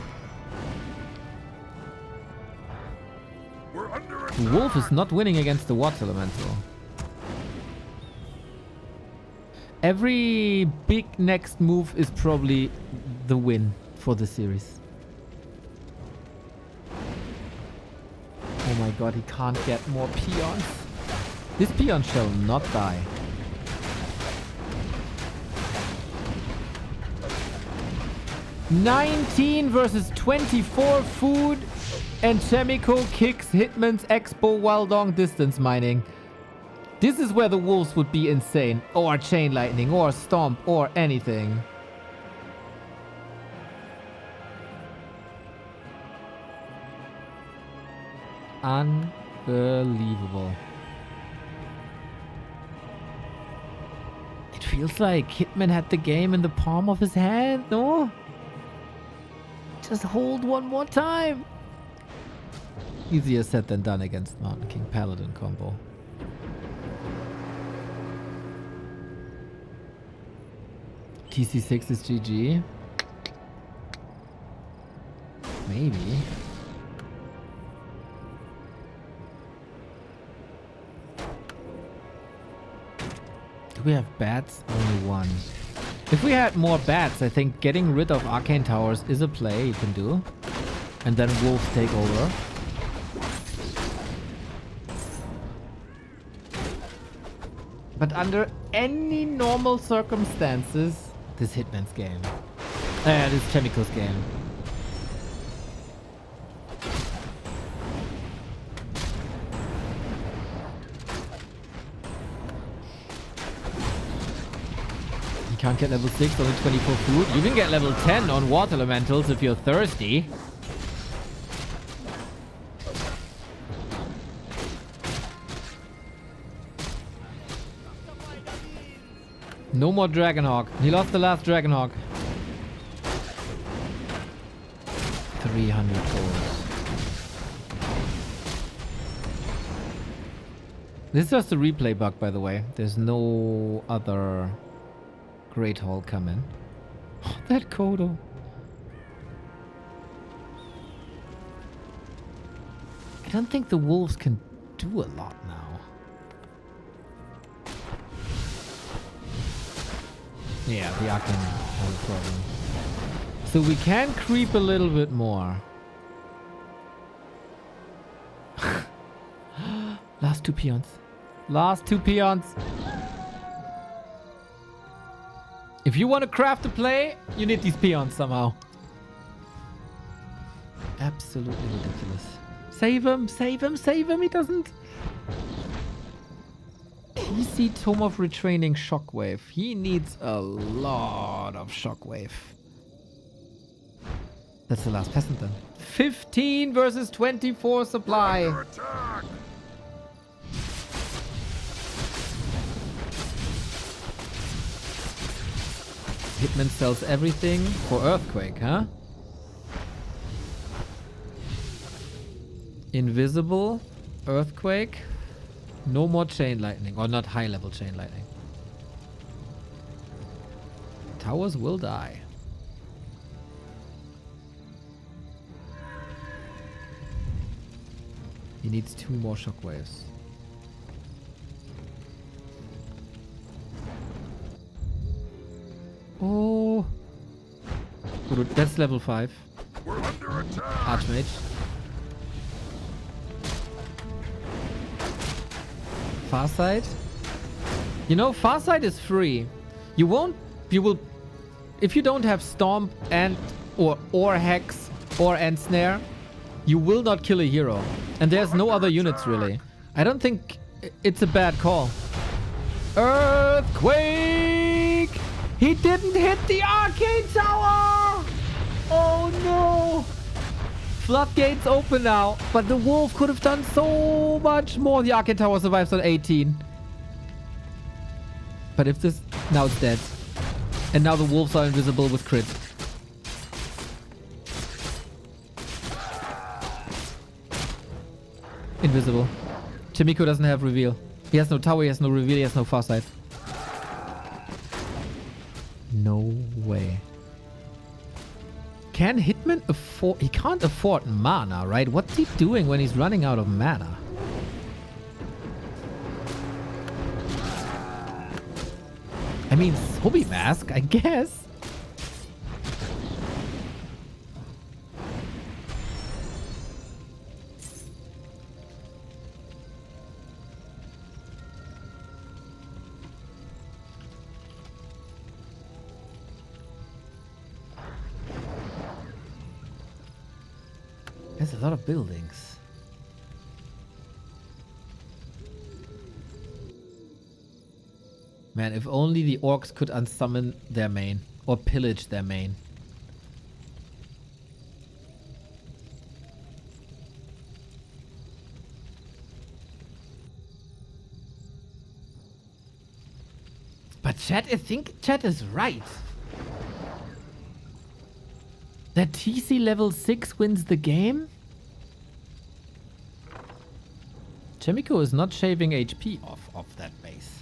We're under The wolf is not winning against the water elemental. Every big next move is probably the win for the series. Oh my god, he can't get more peons. This peon shall not die. $19 versus 24 food, and Chemico kicks Hitman's Expo while long distance mining. This is where the wolves would be insane, or chain lightning, or stomp, or anything. Unbelievable. It feels like Hitman had the game in the palm of his hand, no? Just hold one more time. Easier said than done against Mountain King Paladin combo. TC6 is GG. Maybe. Do we have bats? Only one. If we had more bats, I think getting rid of arcane towers is a play you can do. And then wolves take over. But under any normal circumstances, this Hitman's game. This Chemico's game. You can't get level 6, only 24 food. You can get level 10 on water elementals if you're thirsty. No more Dragonhawk. He lost the last Dragonhawk. 300 gold. This is just a replay bug, by the way. There's no other Great Hall coming. Oh, that Kodo. I don't think the wolves can do a lot now. Yeah, the Arcane has a problem. So we can creep a little bit more. Last 2 peons. Last 2 peons. If you want to craft a play, you need these peons somehow. Absolutely ridiculous. Save him, save him, save him. He doesn't. TC Tome of Retraining Shockwave. He needs a lot of Shockwave. That's the last peasant then. 15 versus 24 supply. Hitman sells everything for Earthquake, huh? Invisible, Earthquake, no more Chain Lightning, or not high level Chain Lightning. Towers will die. He needs 2 more Shockwaves. Oh. Good, that's level 5. We're under attack. Archmage. Farsight. You know, Farsight is free. You will, if you don't have Stomp and or Hex or Ensnare, you will not kill a hero. And there's no other units really. I don't think it's a bad call. Earthquake! He didn't hit the arcade tower! Oh no! Floodgates open now, but the wolf could have done so much more. The arcade tower survives on 18. But if this... Now it's dead. And now the wolves are invisible with crit. Invisible. Chimiko doesn't have reveal. He has no tower, he has no reveal, he has no farsight. No way. Can Hitman afford... He can't afford mana, right? What's he doing when he's running out of mana? I mean, Hobby Mask, I guess. There's a lot of buildings. Man, if only the orcs could unsummon their main or pillage their main. But chat, I think chat is right. That TC level 6 wins the game? Chemico is not shaving HP off that base.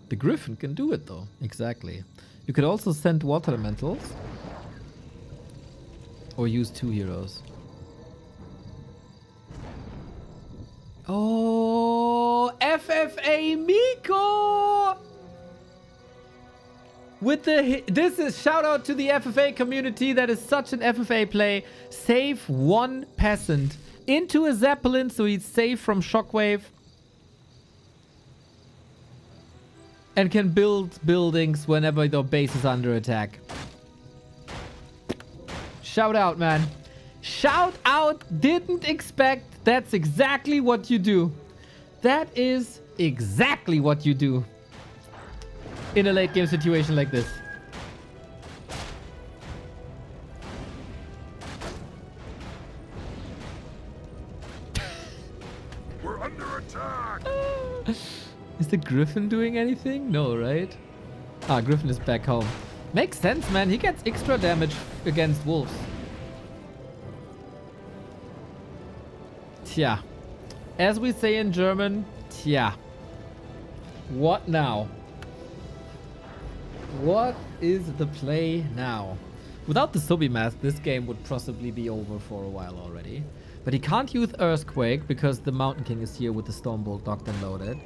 The Griffin can do it though. Exactly. You could also send water elementals. Or use 2 heroes. Oh, FFA Miko! With the this is shout out to the FFA community. That is such an FFA play. Save 1 peasant into a Zeppelin so he's safe from shockwave. And can build buildings whenever your base is under attack. Shout out, man. Shout out. Didn't expect. That's exactly what you do. That is exactly what you do in a late game situation like this. We're under attack. Is the Griffin doing anything? No, right? Ah, Griffin is back home. Makes sense, man. He gets extra damage against wolves. Tja. As we say in German, tja. What now? What is the play now? Without the Subi mask, this game would possibly be over for a while already. But he can't use Earthquake because the Mountain King is here with the Stormbolt docked and loaded.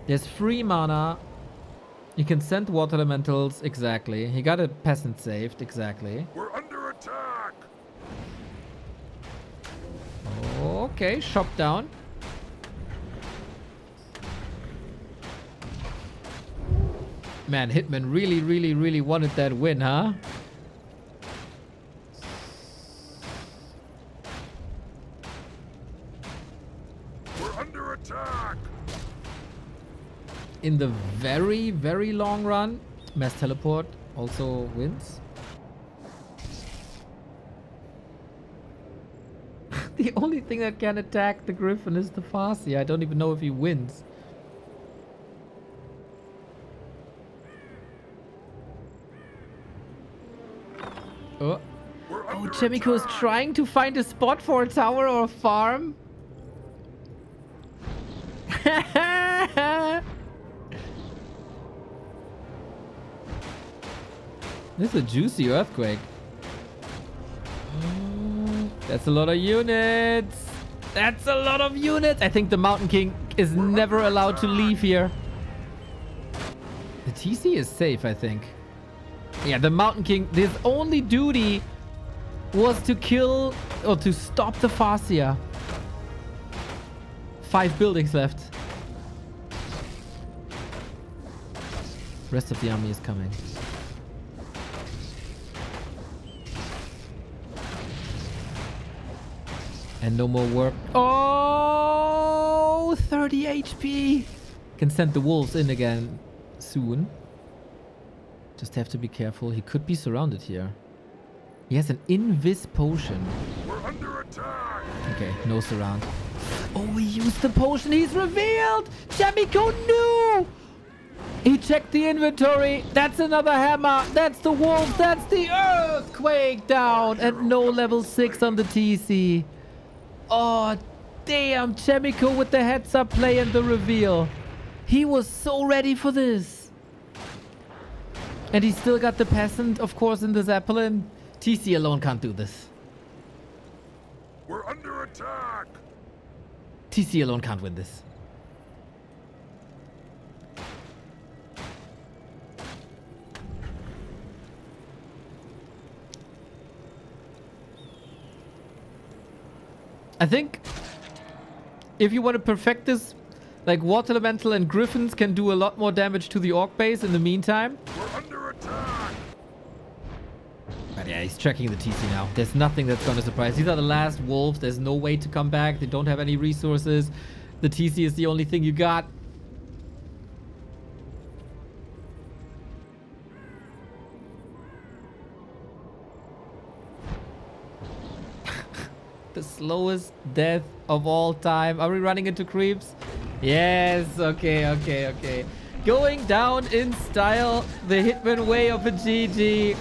There's free mana. You can send water elementals. Exactly. He got a peasant saved. Exactly. We're under attack. Okay, shop down. Man, Hitman really wanted that win, huh? We're under attack. In the very long run, mass teleport also wins. The only thing that can attack the Griffin is the Farsi. I don't even know if he wins. Oh, Chemico is trying to find a spot for a tower or a farm. This is a juicy earthquake. That's a lot of units. That's a lot of units. I think the Mountain King is never allowed to leave here. The TC is safe, I think. Yeah, the Mountain King, his only duty was to kill or to stop the Farsia. 5 buildings left. Rest of the army is coming. And no more work. Oh, 30 HP. Can send the wolves in again soon. Just have to be careful. He could be surrounded here. He has an invis potion. We're under attack. Okay, no surround. Oh, he used the potion. He's revealed. Chemico knew. He checked the inventory. That's another hammer. That's the wolf. That's the earthquake down. And no level 6 on the TC. Oh, damn. Chemico with the heads up play and the reveal. He was so ready for this. And he still got the peasant, of course, in the Zeppelin. TC alone can't do this. We're under attack. TC alone can't win this. I think if you want to perfect this, like Water Elemental and Griffins can do a lot more damage to the Orc base in the meantime. We're under attack. But yeah, he's tracking the TC now. There's nothing that's going to surprise. These are the last wolves. There's no way to come back. They don't have any resources. The TC is the only thing you got. The slowest death of all time. Are we running into creeps? Yes. Okay. Going down in style. The Hitman way of a GG.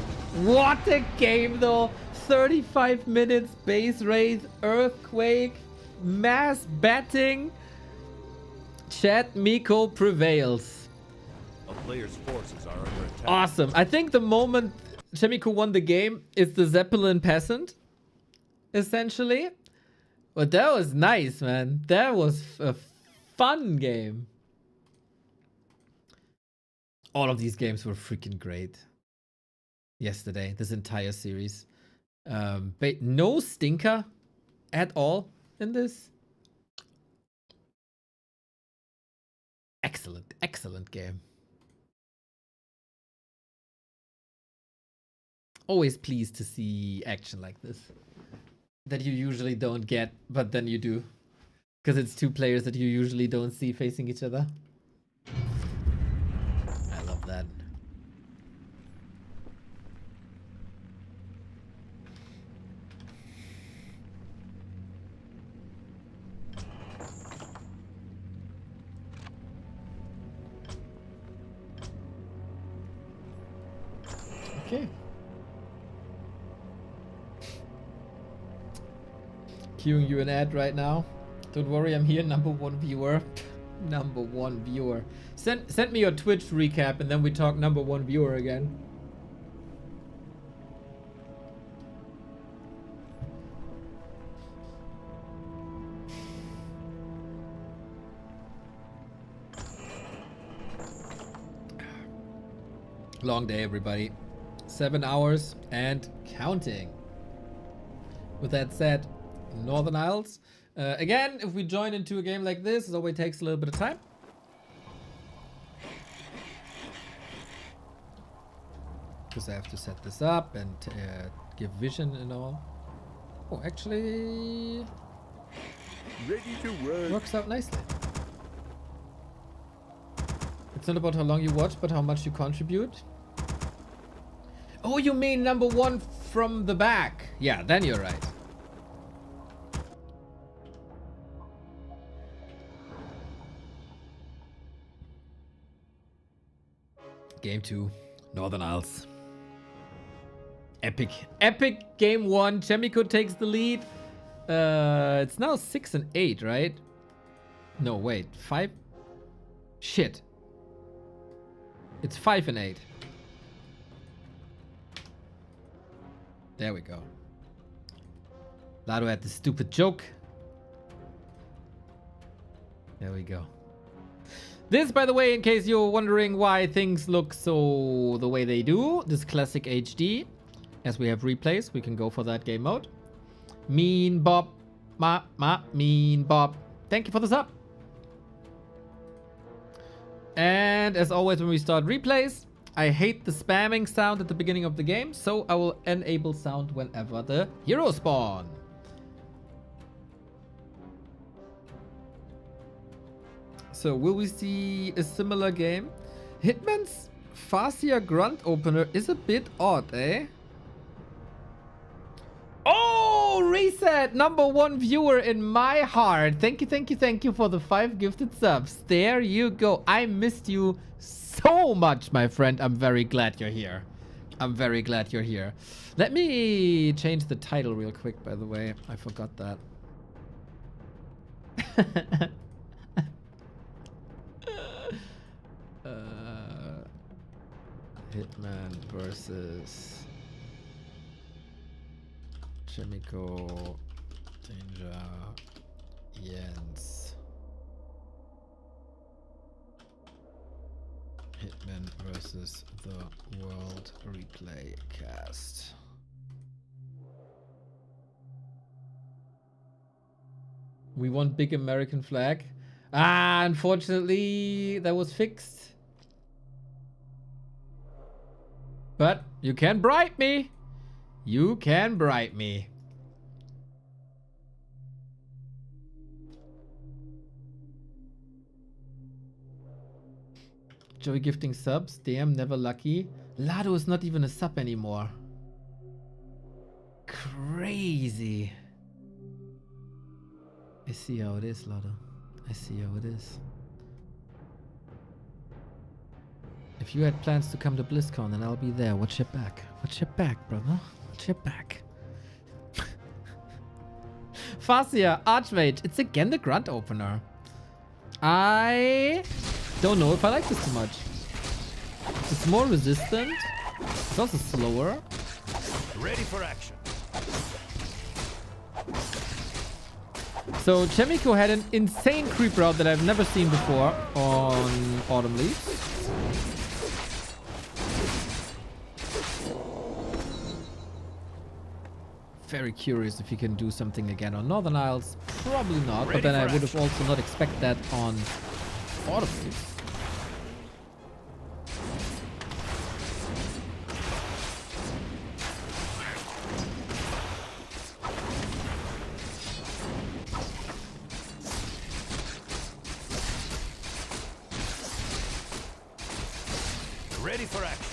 What a game though. 35 minutes. Base Wraith. Earthquake. Mass batting. Chat Miko prevails. A player's forces are under attack. Awesome. I think the moment Chemico won the game is the Zeppelin peasant. Essentially. But that was nice, man. That was a fun game. All of these games were freaking great. Yesterday, this entire series. But no stinker at all in this. Excellent game. Always pleased to see action like this. That you usually don't get, but then you do. Because it's two players that you usually don't see facing each other. I love that. Okay. Queuing you an ad right now. Don't worry, I'm here, #1 viewer. #1 viewer. Send me your Twitch recap and then we talk #1 viewer again. Long day, everybody. 7 hours and counting. With that said, Northern Isles. Again, if we join into a game like this, it always takes a little bit of time. because I have to set this up and give vision and all. Oh, actually Ready to work. works out nicely. It's not about how long you watch, but how much you contribute. Oh, you mean number one from the back? Yeah, then you're right. Game 2, Northern Isles. Epic. Epic game 1. Chemico takes the lead. It's now 6 and 8, right? No, wait. 5? Shit. It's 5 and 8. There we go. Lado had the stupid joke. There we go. This, by the way, in case you're wondering why things look so the way they do, this classic HD. As we have replays, we can go for that game mode. Mean Bob. Mean Bob. Thank you for the sub. And as always, when we start replays, I hate the spamming sound at the beginning of the game, so I will enable sound whenever the heroes spawn. So will we see a similar game? Hitman's Farsia grunt opener is a bit odd, eh? Oh, Reset, number 1 viewer in my heart. Thank you for the 5 gifted subs. There you go. I missed you so much, my friend. I'm very glad you're here. I'm very glad you're here. Let me change the title real quick, by the way. I forgot that. Hitman versus Chemico, Danger, Jens. Hitman versus the World Replay Cast. We want big American flag. Ah, unfortunately, that was fixed. But you can bribe me. You can bribe me. Joey gifting subs. Damn, never lucky. Lado is not even a sub anymore. Crazy. I see how it is, Lado. I see how it is. If you had plans to come to BlizzCon, then I'll be there. Watch your back. Watch your back, brother. Watch your back. Farsia, Archmage. It's again the grunt opener. I don't know if I like this too much. It's more resistant. It's also slower. Ready for action. So Chemico had an insane creep route that I've never seen before on Autumn Leaves. Very curious if he can do something again on Northern Isles. Probably not, but then I would have also not expect that on Autumn Leaves. Ready for action.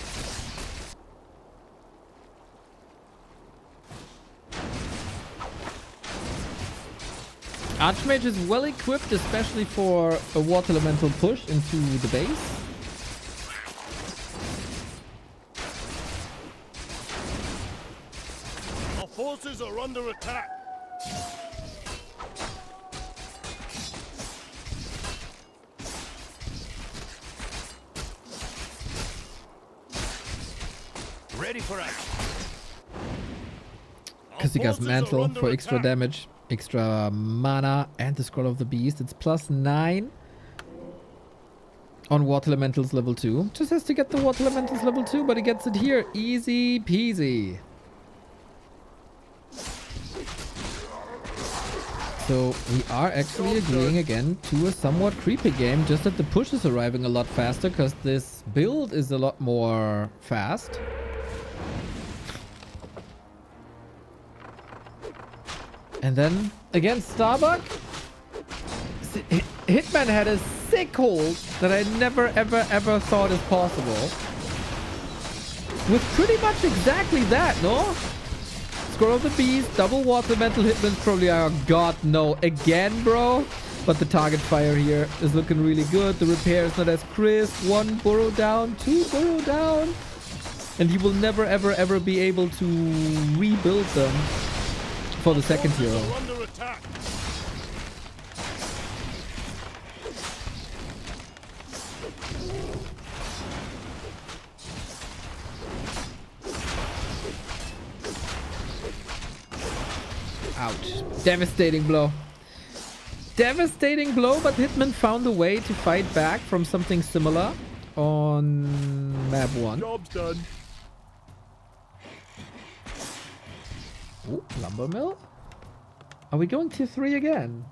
Archmage is well equipped, especially for a water elemental push into the base. Our forces are under attack. Ready for action. Kasika's Mantle for extra damage, extra mana, and the Scroll of the Beast. It's +9 on Water Elementals level 2. Just has to get the Water Elementals level 2, but he gets it here. Easy peasy. So we are actually agreeing again to a somewhat creepy game, just that the push is arriving a lot faster because this build is a lot more fast. And then against Starbuck, Hitman had a sick hold that I never ever thought is possible. With pretty much exactly that, no? Scroll of the Beast, double water mental Hitman's probably, oh god, no. Again, bro? But the target fire here is looking really good. The repair is not as crisp. 1 burrow down, 2 burrow down. And he will never ever be able to rebuild them for the second hero. Ouch. Devastating blow. Devastating blow, but Hitman found a way to fight back from something similar on map 1. Job's done. Ooh, lumber mill? Are we going tier 3 again?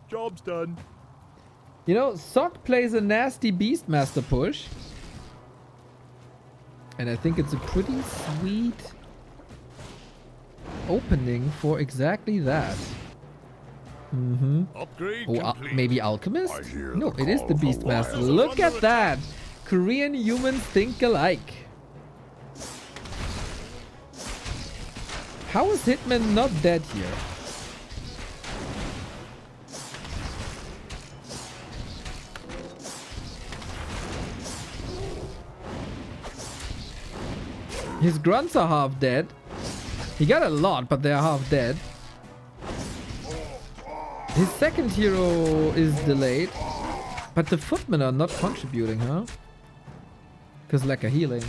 Job's done. You know, Sock plays a nasty Beastmaster push. And I think it's a pretty sweet opening for exactly that. Mm-hmm. Upgrade Oh, complete. maybe Alchemist? I hear No, the it is call the of the Beastmaster. wild. Look at that! Korean humans think alike. How is Hitman not dead here? His grunts are half dead. He got a lot, but they're half dead. His second hero is delayed. But the footmen are not contributing, huh? Because lack of healing.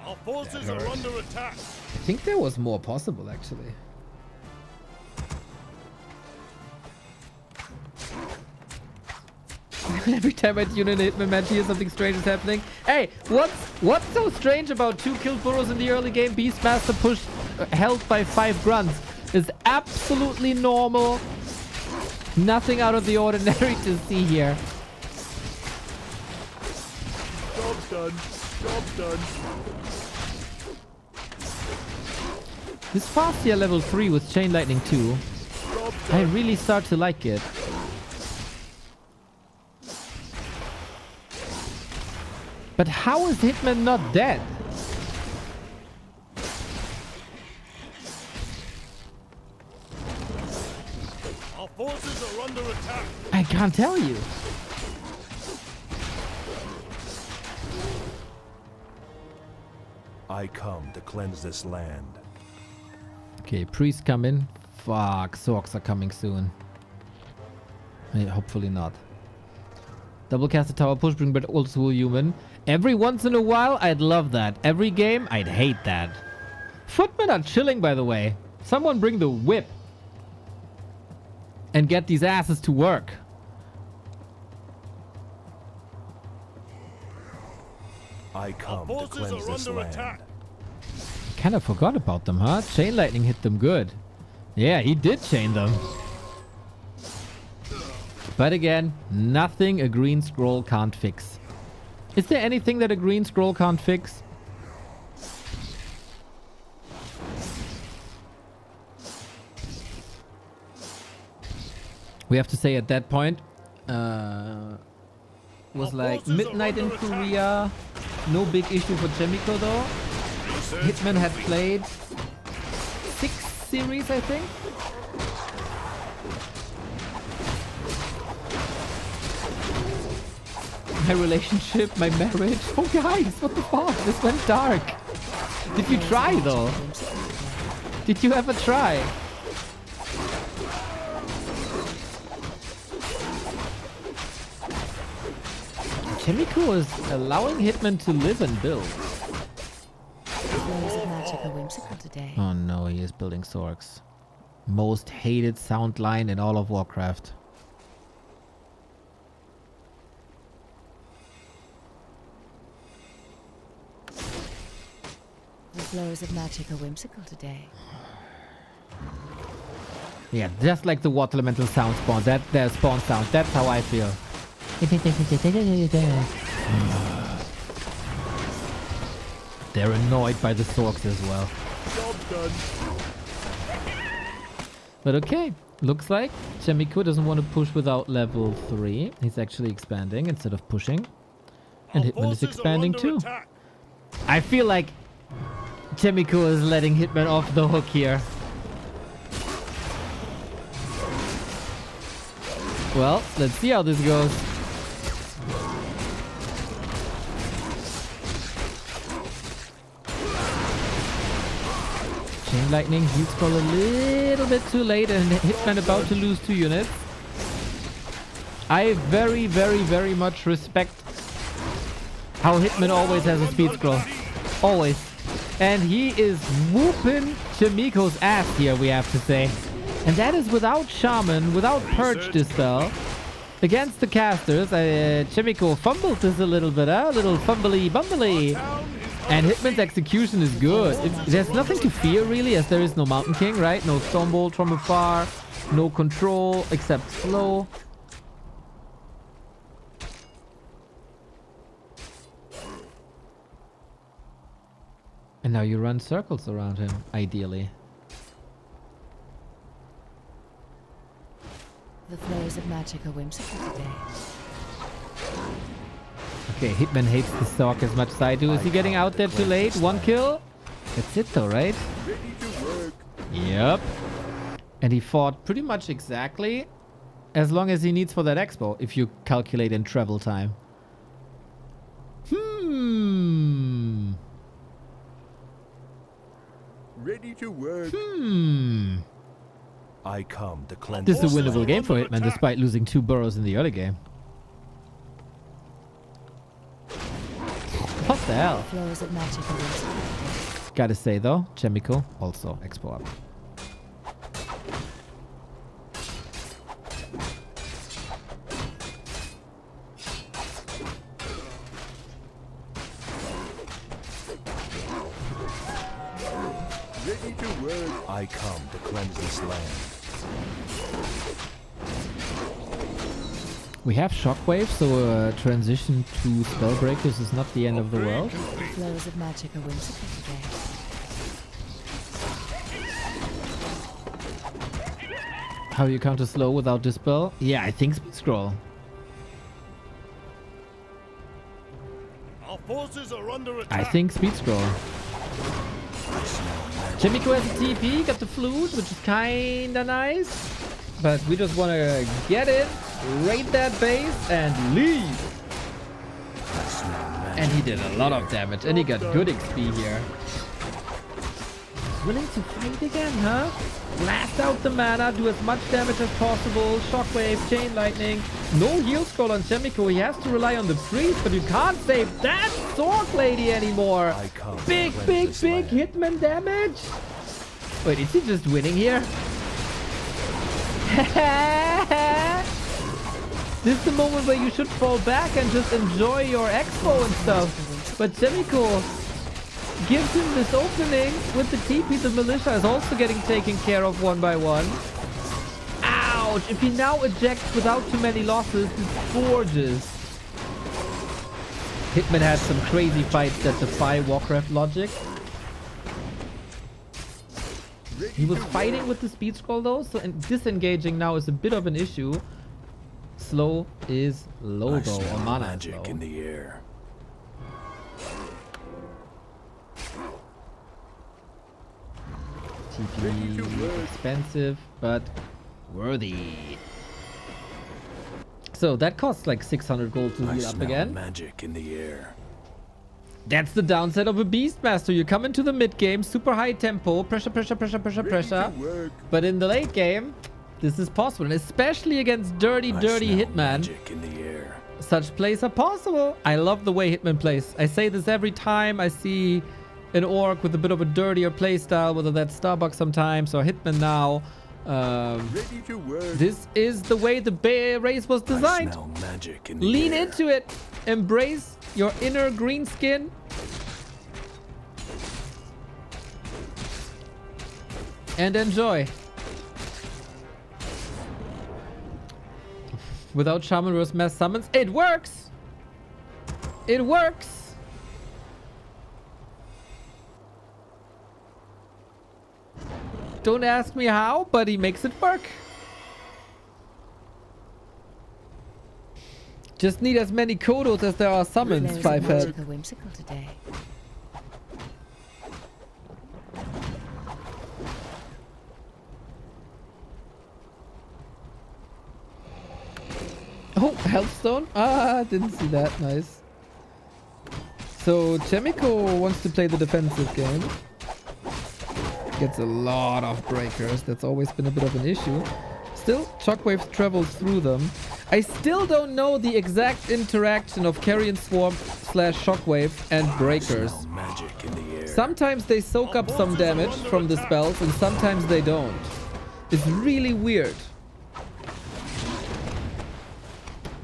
Our forces are under attack. I think there was more possible, actually. Every time I tune in a Hitman match, here something strange is happening. Hey, what's so strange about 2 killed burrows in the early game? Beastmaster push held by 5 grunts is absolutely normal. Nothing out of the ordinary to see here. Job's done. Job's done. This fast here level 3 with Chain Lightning 2. I really start to like it. But how is Hitman not dead? Our forces are under attack. I can't tell you. I come to cleanse this land. Okay, priests come in. Fuck, Sorks are coming soon. Hopefully not. Double cast a tower push, bring but also human. Every once in a while, I'd love that. Every game, I'd hate that. Footmen are chilling, by the way. Someone bring the whip. And get these asses to work. I come to cleanse this land. Kind of forgot about them, huh? Chain Lightning hit them good. Yeah, he did chain them. But again, nothing a green scroll can't fix. Is there anything that a green scroll can't fix? We have to say at that point, was like midnight in Korea. No big issue for Chemico though. Hitman had played 6 series, I think. My relationship, my marriage. Oh guys, what the fuck? This went dark. Did you try though? Did you ever try? Chemical is allowing Hitman to live and build. Flows of magic are whimsical today. Oh no, he is building Sorks. Most hated sound line in all of Warcraft. The flows of magic are whimsical today. Yeah, just like the water elemental sound spawn. That their spawn sound. That's how I feel. They're annoyed by the Sorks as well. Job done. But okay, looks like Chemico doesn't want to push without level 3. He's actually expanding instead of pushing. And Our Hitman is forces are expanding under too. attack. I feel like Chemico is letting Hitman off the hook here. Well, let's see how this goes. Chain Lightning, he's got a little bit too late and Hitman about to lose 2 units. I very, very, very much respect how Hitman always has a speed scroll. Always. And he is whooping Chemico's ass here, we have to say. And that is without Shaman, without Purge Dispel. Against the casters, Chemico fumbled this a little bit, a little fumbly-bumbly. And Hitman's execution is good. There's nothing to fear, really, as there is no Mountain King, right? No Stormbolt from afar, no control, except slow. And now you run circles around him, ideally. The flows of magic are whimsical today. Okay, Hitman hates the Sork as much as I do. Is he getting out there too late? 1 kill? That's it though, right? Ready to work. Yep. And he fought pretty much exactly as long as he needs for that expo, if you calculate in travel time. Ready to work. I come to cleanse. This is a Forces winnable are game for under Hitman, attack. despite losing 2 burrows in the early game. What the hell? Flows of magic are whimsical today. Gotta say though, Chemico also expo up. Ready to work. I come to cleanse this land. We have Shockwave, so transition to Spellbreakers is not the end of the world. The flows of magic are whimsical today. How you counter slow without Dispel? Yeah, I think Speed Scroll. Our forces are under attack. I think Speed Scroll. Chemico has a TP, got the flute, which is kinda nice. But we just wanna get in, raid that base, and leave. And he did a lot of damage, and he got good XP here. Willing to fight again, huh? Blast out the mana, do as much damage as possible. Shockwave, Chain Lightning. No heal scroll on Chemico. He has to rely on the priest, but you can't save that Sork lady anymore. I come to Big, cleanse big, this big land. Hitman damage. Wait, is he just winning here? This is the moment where you should fall back and just enjoy your expo and stuff. But Chemico gives him this opening with the TP. The militia is also getting taken care of one by one. Ouch! If he now ejects without too many losses, it's gorgeous. Hitman has some crazy fights that defy Warcraft logic. He was fighting with the speed scroll though, so disengaging now is a bit of an issue. Slow is low I though, smell or mana is magic low. in the air. TP expensive, but worthy. So that costs like 600 gold to I heal up smell again. magic in the air. That's the downside of a Beastmaster. You come into the mid game, super high tempo, pressure, pressure, pressure, pressure, pressure. Work. But in the late game, this is possible, and especially against dirty I Hitman. smell magic in the air. Such plays are possible. I love the way Hitman plays. I say this every time I see an orc with a bit of a dirtier playstyle, whether that's Starbucks sometimes or Hitman now. Ready to work. This is the way the race was I designed. smell magic in the Lean air. into it. Embrace your inner green skin. And enjoy. Without Shaman versus Mass Summons, it works! It works! Don't ask me how, but he makes it work. Just need as many kodos as there are summons, Flares of Fivehead. magic are whimsical today. Oh, Healthstone? Ah, didn't see that. Nice. So, Chemico wants to play the defensive game. Gets a lot of breakers. That's always been a bit of an issue. Still, Shockwave travels through them. I still don't know the exact interaction of Carrion Swarm / Shockwave and breakers. Magic in the air. Sometimes they soak up some damage from the spells and sometimes they don't. It's really weird.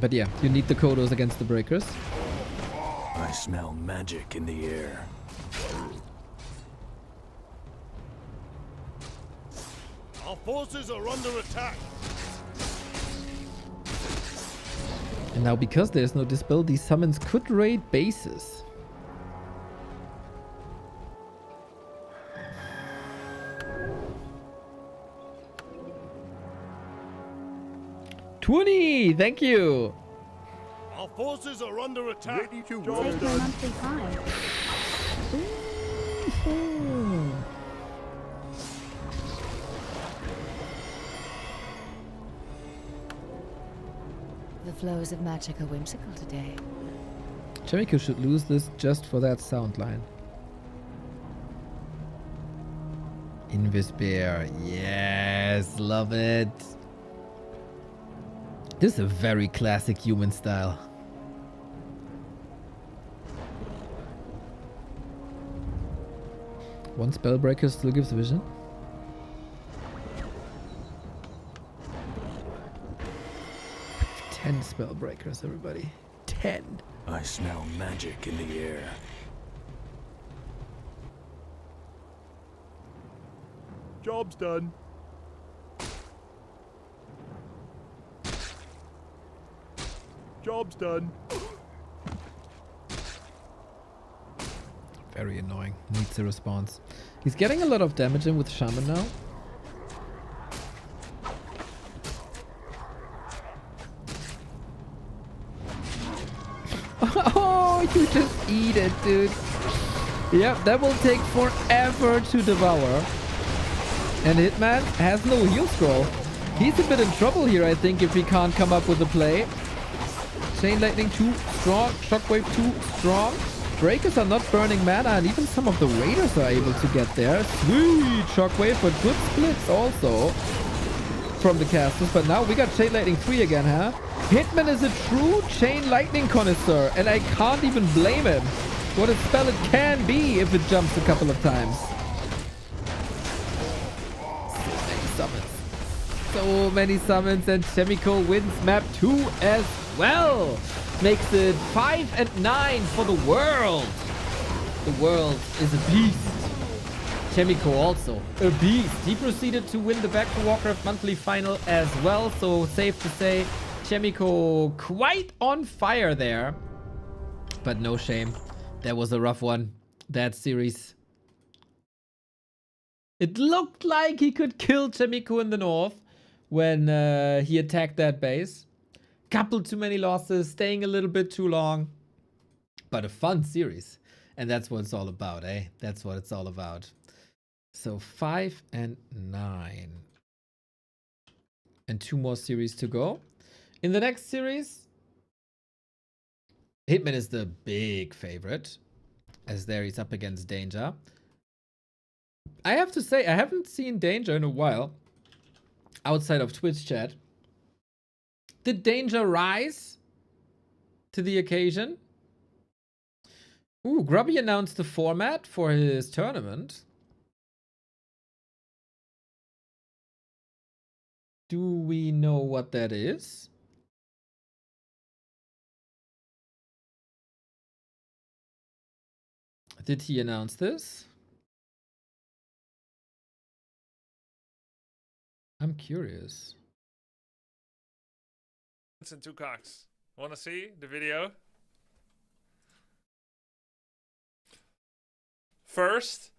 But yeah, you need the kodos against the breakers. I smell magic in the air. Our forces are under attack. And now because there's no dispel, these summons could raid bases. $20! Thank you! Our forces are under attack. Ready to Take your monthly fine. The flows of magic are whimsical today. Jericho should lose this just for that sound line. Invis Bear. Yes, love it. This is a very classic human style. One Spellbreaker still gives vision. We have 10 Spellbreakers, everybody. 10. I smell magic in the air. Job's done. Job's done. Very annoying. Needs a response. He's getting a lot of damage in with Shaman now. Oh, you just eat it, dude. Yep, that will take forever to devour. And Hitman has no heal scroll. He's a bit in trouble here, I think, if he can't come up with a play. Chain Lightning too strong. Shockwave too strong. Breakers are not burning mana, and even some of the Raiders are able to get there. Sweet Shockwave, but good splits also from the casters. But now we got Chain Lightning 3 again, huh? Hitman is a true Chain Lightning connoisseur, and I can't even blame him. What a spell it can be if it jumps a couple of times. So many summons. So many summons, and Chemico wins map 2 as well. Makes it 5 and 9 for the world. The world is a beast. Chemico also a beast. He proceeded to win the Back to Warcraft monthly final as well. So safe to say, Chemico quite on fire there. But no shame. That was a rough one. That series. It looked like he could kill Chemico in the north when he attacked that base. Couple too many losses, staying a little bit too long. But a fun series. And that's what it's all about, eh? That's what it's all about. So 5 and 9. And 2 more series to go. In the next series, Hitman is the big favorite. As there he's up against Danger. I have to say, I haven't seen Danger in a while. Outside of Twitch chat. Did Danger rise to the occasion? Ooh, Grubby announced the format for his tournament. Do we know what that is? Did he announce this? I'm curious. And 2 cocks. Wanna see the video? First,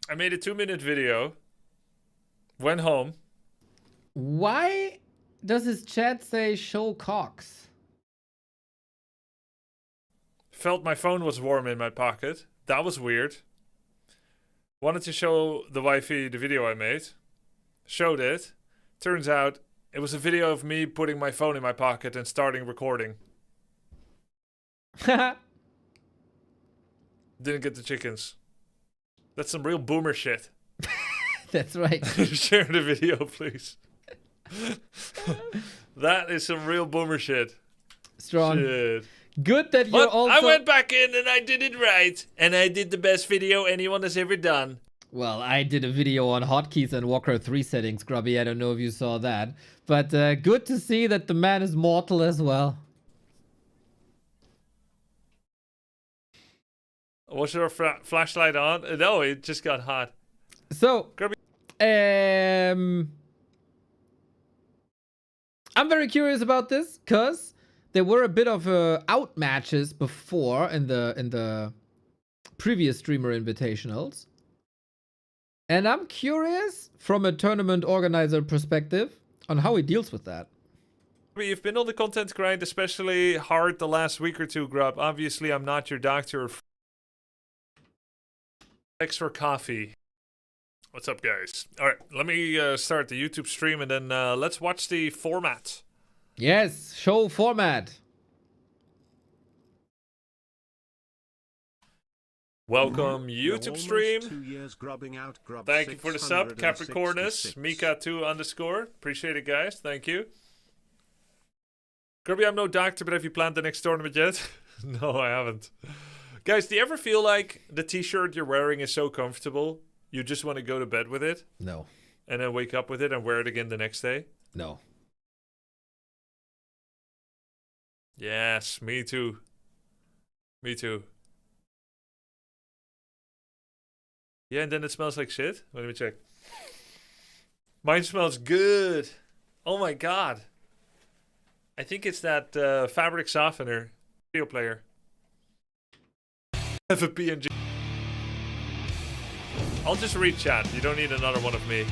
I made a 2-minute video Went home. Why does his chat say show cocks? Felt my phone was warm in my pocket. That was weird. Wanted to show the wifey the video I made. Showed it. Turns out it was a video of me putting my phone in my pocket and starting recording. Didn't get the chickens. That's some real boomer shit. That's right. Share the video, please. That is some real boomer shit. Strong. Shit. Good that you're But also... I went back in and I did it right. And I did the best video anyone has ever done. Well, I did a video on hotkeys and Warcraft 3 settings, Grubby. I don't know if you saw that. But good to see that the man is mortal as well. Was your flashlight on? No, it just got hot. So, Grubby. I'm very curious about this, because there were a bit of out matches before in the previous streamer invitationals. And I'm curious from a tournament organizer perspective on how he deals with that. You've been on the content grind especially hard the last week or two, Grub. Obviously, I'm not your doctor. Thanks for coffee. What's up, guys? All right, let me start the YouTube stream and then let's watch the format. Yes, show format. Welcome, YouTube stream. 2 years grubbing out grub. Thank you for the sub, Capricornus, Mika2_. Appreciate it, guys. Thank you. Grubby, I'm no doctor, but have you planned the next tournament yet? No, I haven't. Guys, do you ever feel like the t-shirt you're wearing is so comfortable, you just want to go to bed with it? No. And then wake up with it and wear it again the next day? No. Yes, me too. Me too. Yeah, and then it smells like shit. Let me check. Mine smells good. Oh my god. I think it's that fabric softener. Video player. Have a PNG. I'll just read chat. You don't need another one of me.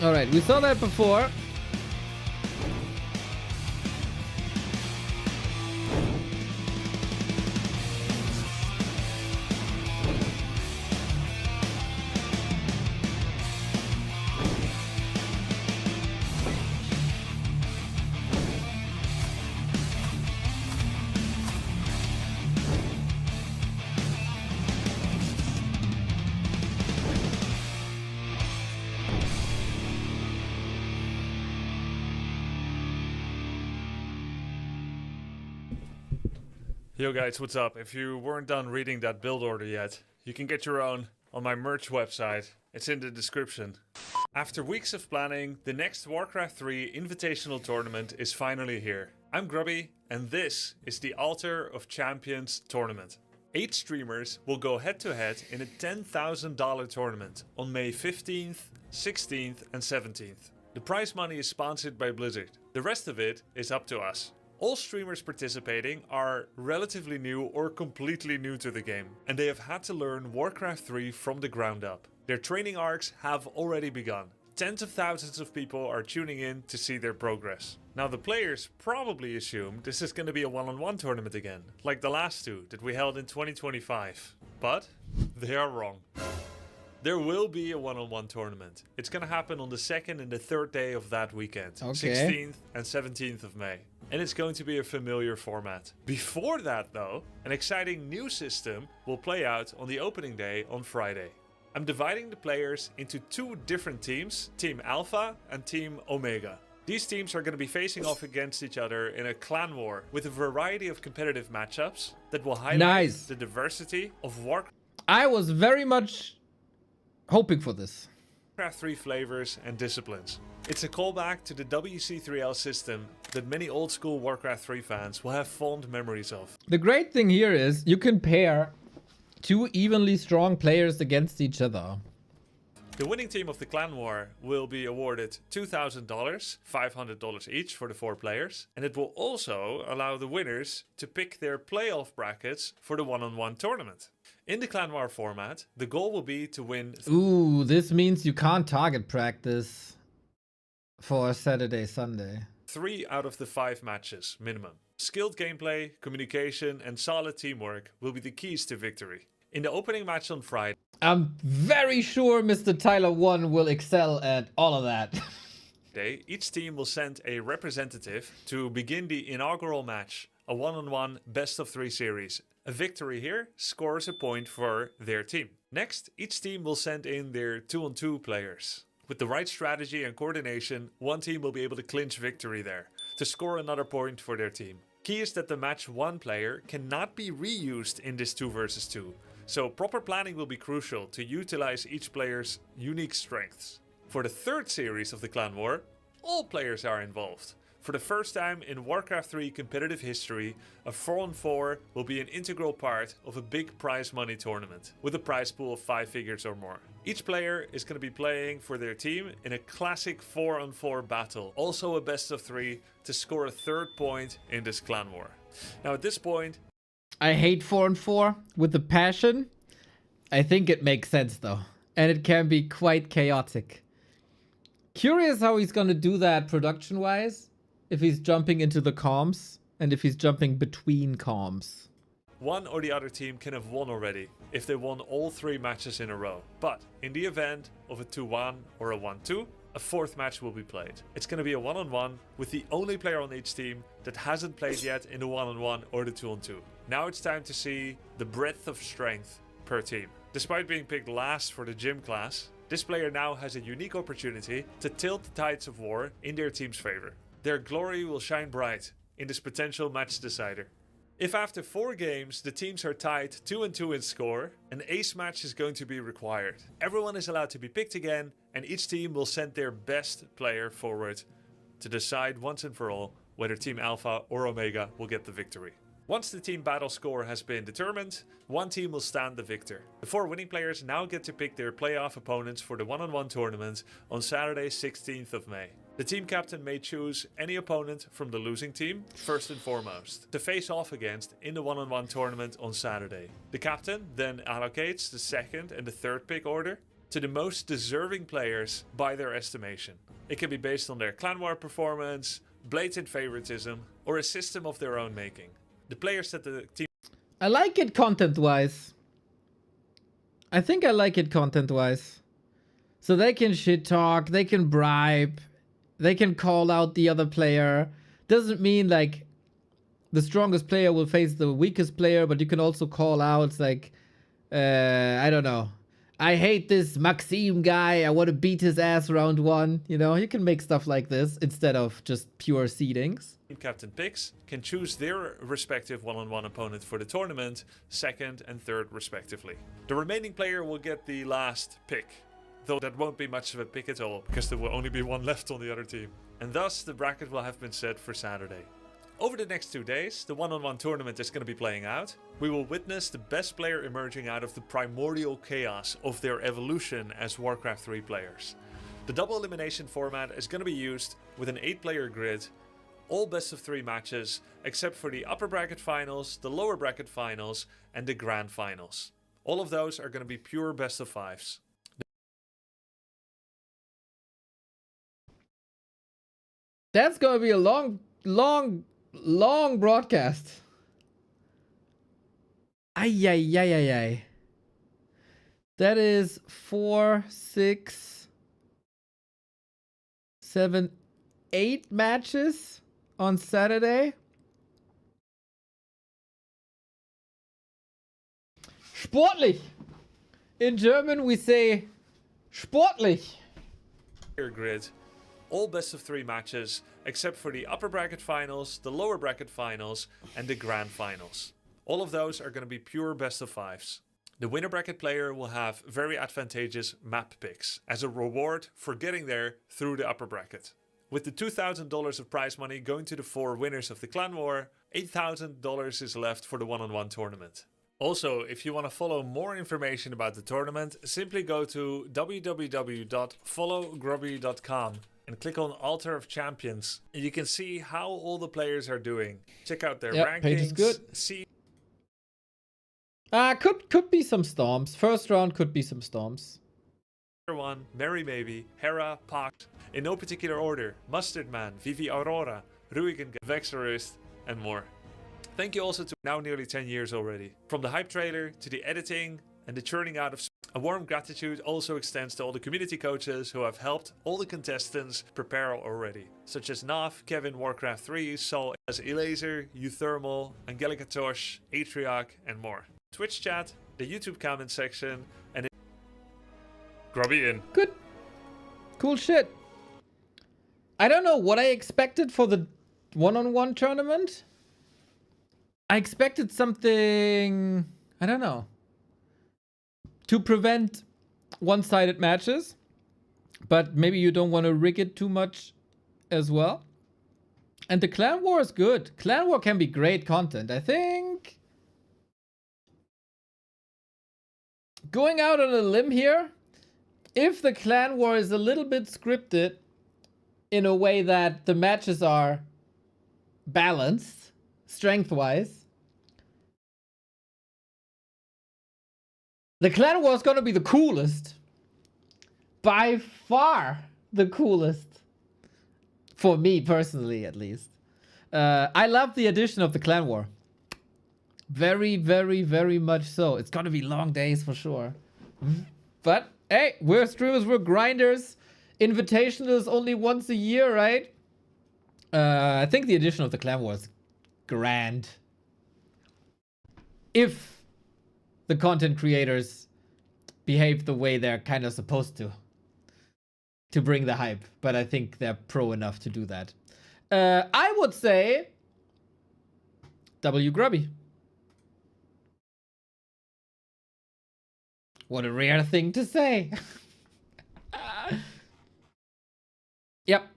Alright, we saw that before. Yo guys, what's up? If you weren't done reading that build order yet, you can get your own on my merch website. It's in the description. After weeks of planning, the next Warcraft 3 Invitational Tournament is finally here. I'm Grubby, and this is the Altar of Champions Tournament. 8 streamers will go head-to-head in a $10,000 tournament on May 15th, 16th and 17th. The prize money is sponsored by Blizzard. The rest of it is up to us. All streamers participating are relatively new or completely new to the game, and they have had to learn Warcraft 3 from the ground up. Their training arcs have already begun. Tens of thousands of people are tuning in to see their progress. Now the players probably assume this is going to be a one-on-one tournament again, like the last two that we held in 2025. But they are wrong. There will be a one-on-one tournament. It's going to happen on the 2nd and the 3rd day of that weekend, 16th and 17th of May. And it's going to be a familiar format. Before that though, an exciting new system will play out on the opening day on Friday. I'm dividing the players into 2 different teams, Team Alpha and Team Omega. These teams are going to be facing off against each other in a clan war with a variety of competitive matchups that will highlight the diversity of Warcraft. I was very much hoping for this. Warcraft 3 flavors and disciplines. It's a callback to the WC3L system that many old school Warcraft 3 fans will have fond memories of. The great thing here is you can pair 2 evenly strong players against each other. The winning team of the Clan War will be awarded $2,000, $500 each for the 4 players, and it will also allow the winners to pick their playoff brackets for the one-on-one tournament. In the Clan War format, the goal will be to win. Ooh, this means you can't target practice for Saturday, Sunday. 3 out of the 5 matches minimum. Skilled gameplay, communication, and solid teamwork will be the keys to victory. In the opening match on Friday, I'm very sure Mr. Tyler 1 will excel at all of that. each team will send a representative to begin the inaugural match, a one-on-one best-of-3 series. A victory here scores a point for their team. Next, each team will send in their 2-on-2 players. With the right strategy and coordination, one team will be able to clinch victory there, to score another point for their team. Key is that the match 1 player cannot be reused in this 2 versus 2. So proper planning will be crucial to utilize each player's unique strengths. For the 3rd series of the Clan War, all players are involved. For the first time in Warcraft 3 competitive history, a 4-on-4 will be an integral part of a big prize money tournament, with a prize pool of 5 figures or more. Each player is going to be playing for their team in a classic 4-on-4 battle, also a best of 3, to score a 3rd point in this Clan War. Now at this point, I hate 4-on-4 with a passion. I think it makes sense though, and it can be quite chaotic. Curious how he's gonna do that production-wise, if he's jumping into the comms, and if he's jumping between comms. one or the other team can have won already if they won all 3 matches in a row. But in the event of a 2-1 or a 1-2, a 4th match will be played. It's going to be a one-on-one with the only player on each team that hasn't played yet in the one-on-one or the 2-on-2. Now it's time to see the breadth of strength per team. Despite being picked last for the gym class, this player now has a unique opportunity to tilt the tides of war in their team's favor. Their glory will shine bright in this potential match decider. If after 4 games the teams are tied 2-2 in score, an ace match is going to be required. Everyone is allowed to be picked again, and each team will send their best player forward to decide once and for all whether Team Alpha or Omega will get the victory. Once the team battle score has been determined, one team will stand the victor. The 4 winning players now get to pick their playoff opponents for the one-on-one tournament on Saturday 16th of May. The team captain may choose any opponent from the losing team, first and foremost, to face off against in the one-on-one tournament on Saturday. The captain then allocates the 2nd and the 3rd pick order to the most deserving players by their estimation. It can be based on their Clan War performance, blatant favoritism, or a system of their own making. The players that the team... I like it content-wise. I think I like it content-wise. So they can shit talk, they can bribe, they can call out the other player. Doesn't mean like the strongest player will face the weakest player, but you can also call out like, I don't know. I hate this Maxime guy. I want to beat his ass round 1. You know, you can make stuff like this instead of just pure seedings. Team captain picks can choose their respective one-on-one opponent for the tournament, 2nd and 3rd respectively. The remaining player will get the last pick, though that won't be much of a pick at all, because there will only be 1 left on the other team. And thus, the bracket will have been set for Saturday. Over the next 2 days, the one-on-one tournament is going to be playing out. We will witness the best player emerging out of the primordial chaos of their evolution as Warcraft 3 players. The double elimination format is going to be used with an 8-player grid, all best of 3 matches, except for the upper bracket finals, the lower bracket finals, and the grand finals. All of those are going to be pure best of 5s. That's going to be a long broadcast. Ay. That is 4, 6, 7, 8 matches on Saturday. Sportlich. In German we say sportlich. Grid, all best of 3 matches, except for the upper bracket finals, the lower bracket finals, and the grand finals. All of those are going to be pure best of 5s. The winner bracket player will have very advantageous map picks as a reward for getting there through the upper bracket. With the $2,000 of prize money going to the 4 winners of the Clan War, $8,000 is left for the one-on-one tournament. Also, if you want to follow more information about the tournament, simply go to www.followgrubby.com and click on Altar of Champions. And you can see how all the players are doing. Check out their rankings. Page is good. See. Could be some storms. First round could be some storms. One, Mary Maybe, Hera, Pact, in no particular order, Mustard Man, Vivi Aurora, Ruigen, Vexorist, and more. Thank you also to now nearly 10 years already. From the hype trailer to the editing and the churning out of a warm gratitude also extends to all the community coaches who have helped all the contestants prepare already, such as Nav, Kevin, Warcraft 3, Sol, as Elaser, Euthermal, Angelica Tosh, Atriarch, and more. Twitch chat, the YouTube comment section, and Grubby in. Good. Cool shit. I don't know what I expected for the one-on-one tournament. I expected something, I don't know, to prevent one-sided matches, but maybe you don't want to rig it too much as well. And the Clan War is good. Clan War can be great content. I think going out on a limb here, if the Clan War is a little bit scripted in a way that the matches are balanced, strength-wise, the Clan War is going to be the coolest. By far the coolest. For me personally, at least. I love the addition of the Clan War. Very, very, very much so. It's going to be long days for sure. But hey, we're streamers, we're grinders. Invitational is only once a year, right? I think the addition of the Clan War is grand. If the content creators behave the way they're kind of supposed to bring the hype. But I think they're pro enough to do that. I would say W Grubby. What a rare thing to say. Yep.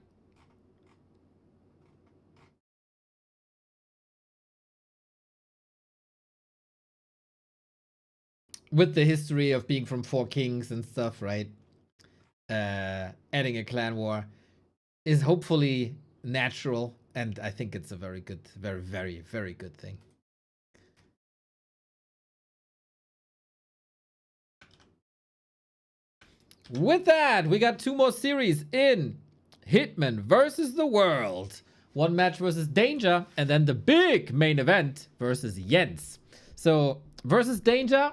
With the history of being from Four Kings and stuff, right? Adding a Clan War is hopefully natural, and I think it's a very good, very, very, very good thing. With that, we got two more series in Hitman versus the World. One match versus Danger, and then the big main event versus Jens. So, versus Danger,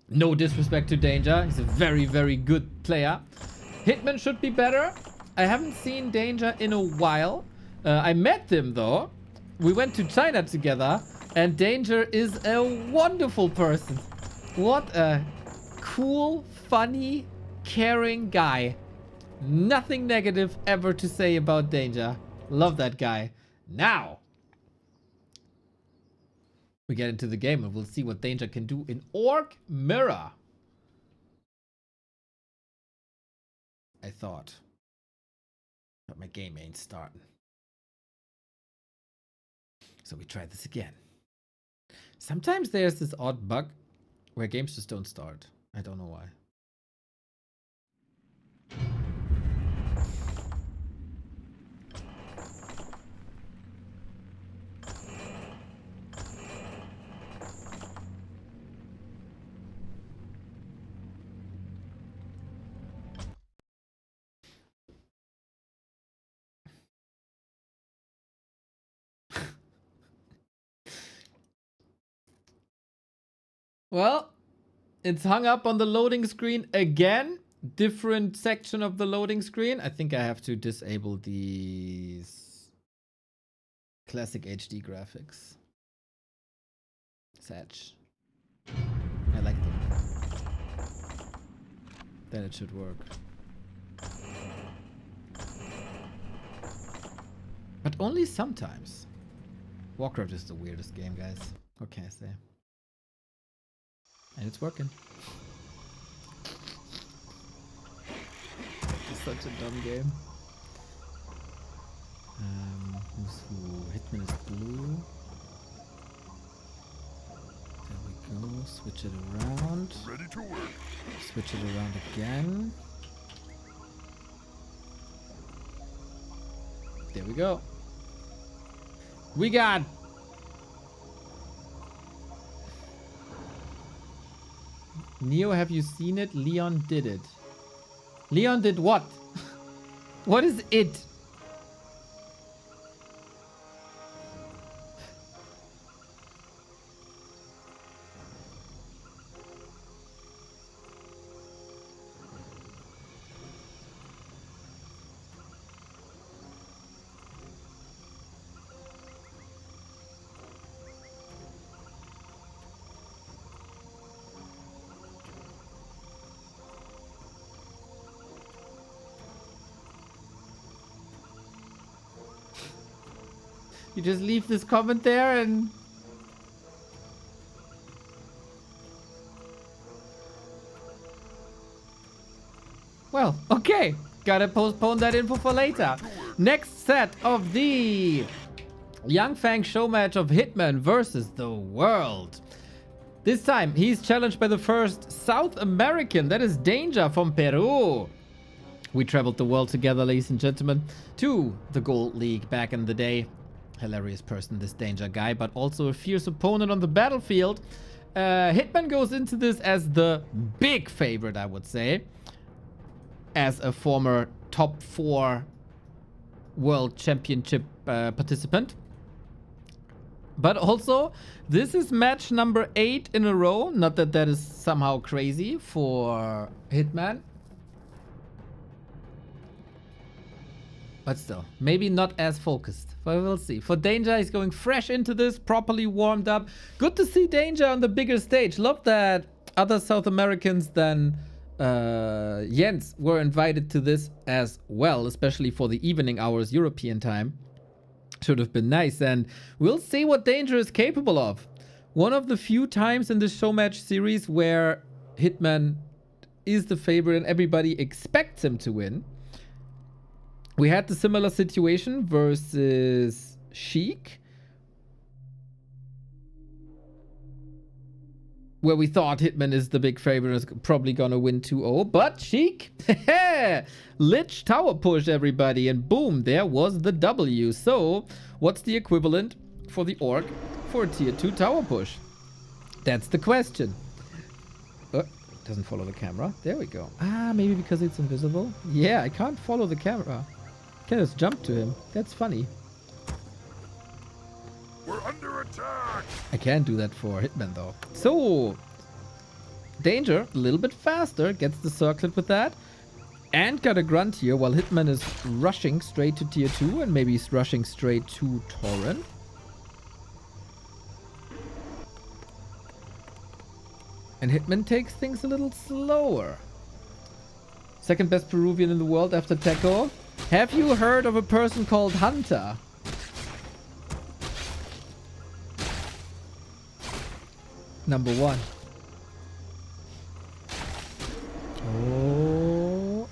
no disrespect to Danger. He's a very, very good player. Hitman should be better. I haven't seen Danger in a while. I met him though. We went to China together, and Danger is a wonderful person. What a cool, funny, caring guy. Nothing negative ever to say about Danger. Love that guy. Now, we get into the game and we'll see what Danger can do in Orc Mirror. I thought. But my game ain't starting. So we try this again. Sometimes there's this odd bug where games just don't start. I don't know why. Well, it's hung up on the loading screen again. Different section of the loading screen. I think I have to disable these classic HD graphics. Satch. I like them. Then it should work. But only sometimes. Warcraft is the weirdest game, guys. What can I say? And it's working. It's such a dumb game. Who's who? Hitman is blue. There we go. Switch it around. Ready to work. Switch it around again. There we go. We got... Neo, have you seen it? Leon did it. Leon did what? What is it? You just leave this comment there and... Well, okay. Gotta postpone that info for later. Next set of the Young Fang show match of Hitman versus the world. This time, he's challenged by the first South American. That is Danger from Peru. We traveled the world together, ladies and gentlemen, to the Gold League back in the day. Hilarious person, this Danger guy, but also a fierce opponent on the battlefield. Hitman goes into this as the big favorite, I would say, as a former top 4 world championship participant. But also, this is match number 8 in a row. Not that that is somehow crazy for Hitman. But still, maybe not as focused. But we'll see. For Danger, he's going fresh into this, properly warmed up. Good to see Danger on the bigger stage. Love that other South Americans than Jens were invited to this as well, especially for the evening hours European time. Should have been nice. And we'll see what Danger is capable of. One of the few times in this show match series where Hitman is the favorite and everybody expects him to win. We had the similar situation versus Sheik, where we thought Hitman is the big favorite and is probably gonna win 2-0, but Sheik, Lich tower push everybody, and boom, there was the W. So, what's the equivalent for the Orc for a tier 2 tower push? That's the question. Doesn't follow the camera. There we go. Ah, maybe because it's invisible? Yeah, I can't follow the camera. Can just jump to him. That's funny. We're under attack. I can't do that for Hitman though. So, Danger, a little bit faster, gets the circlet with that. And got a grunt here while Hitman is rushing straight to tier 2 and maybe he's rushing straight to Torrent. And Hitman takes things a little slower. Second best Peruvian in the world after Teco. Have you heard of a person called Hunter? Number 1. Oh.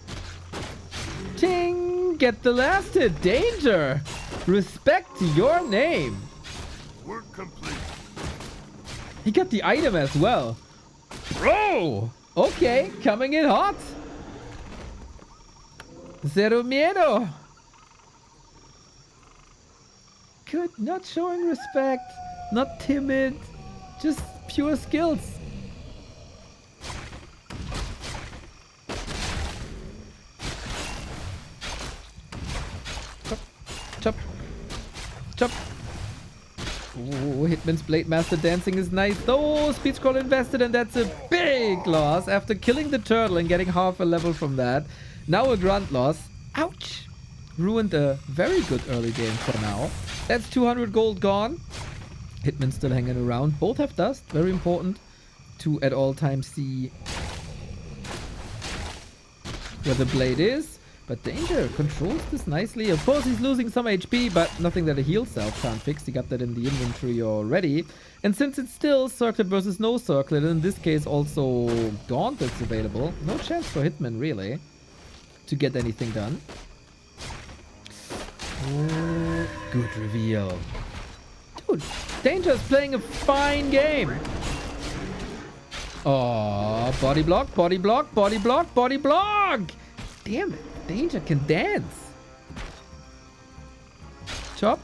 Ting! Get the last hit. Danger! Respect to your name. Work complete. He got the item as well. Bro! Okay, coming in hot. Zero miedo. Good, not showing respect, not timid, just pure skills. Chop, chop, chop. Ooh, Hitman's Blade Master dancing is nice. Though speed scroll invested, and that's a big loss after killing the turtle and getting half a level from that. Now a grunt loss. Ouch! Ruined a very good early game for now. That's 200 gold gone. Hitman still hanging around. Both have dust. Very important to at all times see where the blade is. But Danger controls this nicely. Of course, he's losing some HP, but nothing that a heal self can't fix. He got that in the inventory already. And since it's still circlet versus no circlet, in this case also gauntlets available, no chance for Hitman really to get anything done. Oh, good reveal. Dude, Danger's playing a fine game. Oh, body block, body block, body block, body block. Damn it. Danger can dance. Chop.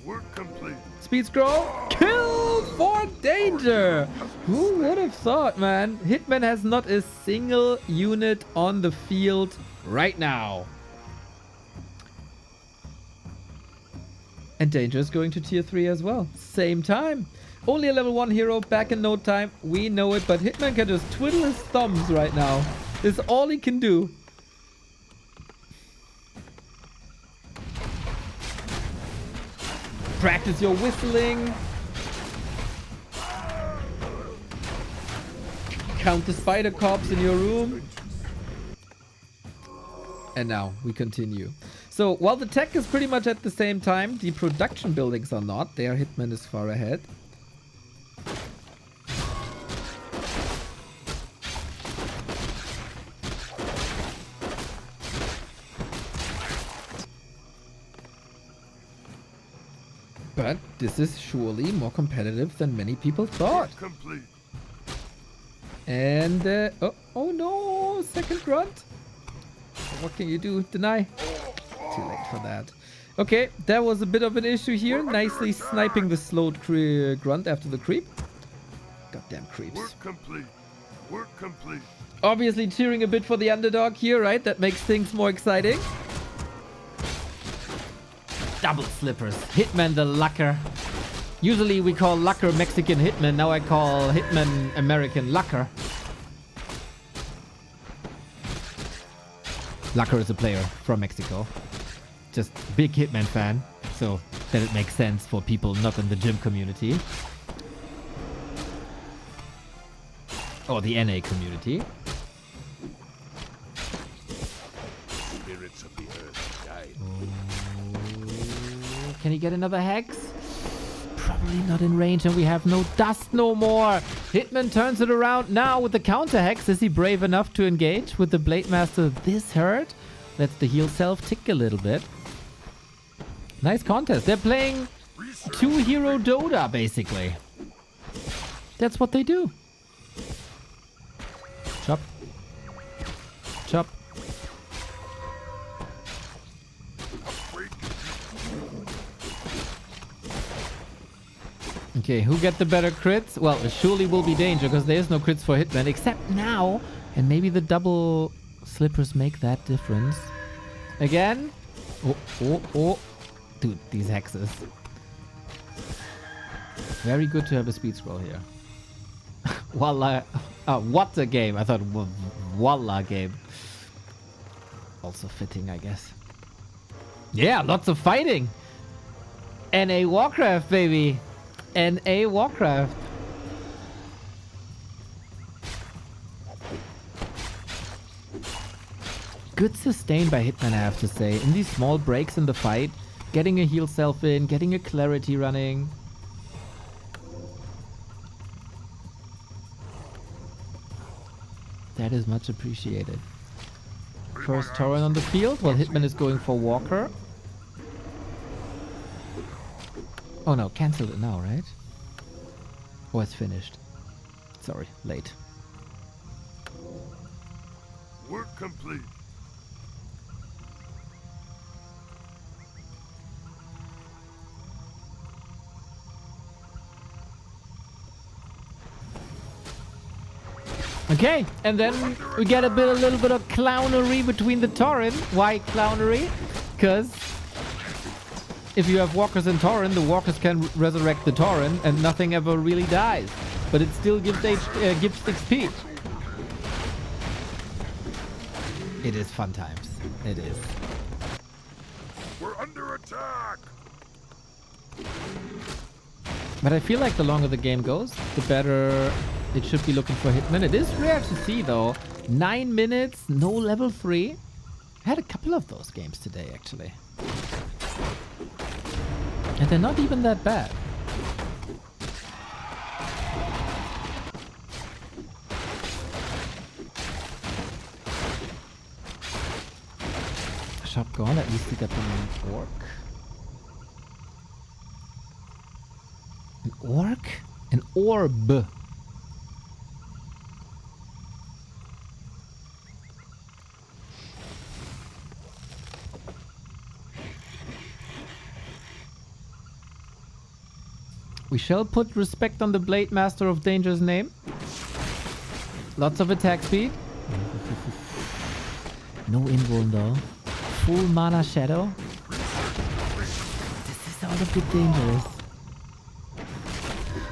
Work complete. Speed scroll. Kill for Danger. Who would have thought, man? Hitman has not a single unit on the field right now. And Danger is going to tier 3 as well. Same time. Only a level 1 hero back in no time. We know it, but Hitman can just twiddle his thumbs right now. It's all he can do. Practice your whistling. Count the spider cops in your room. And now we continue. So while the tech is pretty much at the same time, the production buildings are not. Their Hitman is far ahead. But this is surely more competitive than many people thought. Complete. And, oh no, second grunt. What can you do? Deny? Too late for that. Okay, that was a bit of an issue here. Nicely sniping the slowed grunt after the creep. Goddamn creeps. Work complete. Work complete. Obviously cheering a bit for the underdog here, right? That makes things more exciting. Double slippers. Hitman the Lucker. Usually we call Lucker Mexican Hitman. Now I call Hitman American Lucker. Lucker is a player from Mexico. Just big Hitman fan. So that it makes sense for people not in the gym community. Or the NA community. Spirits of the earth died. Can he get another hex? Probably not in range, and we have no dust no more. Hitman turns it around now with the counter hex. Is he brave enough to engage with the Blade Master this hurt? Lets the heal self tick a little bit. Nice contest. They're playing 2-hero Dota, basically. That's what they do. Chop. Chop. Okay, who get the better crits? Well, it surely will be Danger, because there is no crits for Hitman, except now. And maybe the double slippers make that difference. Again. Oh, oh, oh. Dude, these hexes. Very good to have a speed scroll here. Voila. What a game. I thought, voila game. Also fitting, I guess. Yeah, lots of fighting. NA Warcraft, baby. NA Warcraft. Good sustain by Hitman, I have to say. In these small breaks in the fight, getting a heal self in, getting a clarity running. That is much appreciated. First Tauren on the field, while Hitman is going for Walker. Oh no, cancelled it now, right? Oh, it's finished. Sorry, late. Work complete. Okay, and then we get a little bit of clownery between the Tauren. Why clownery? Because if you have walkers in Tauren, the walkers can resurrect the Tauren and nothing ever really dies. But it still gives XP. It is fun times. It is. We're under attack. But I feel like the longer the game goes, the better it should be looking for Hitman. It is rare to see though. 9 minutes, no level 3. I had a couple of those games today actually. And they're not even that bad. Shop gone, at least we got the orc. An orc? An orb. We shall put respect on the Blade Master of Danger's name. Lots of attack speed. No invuln though. Full mana shadow. This is all a bit dangerous.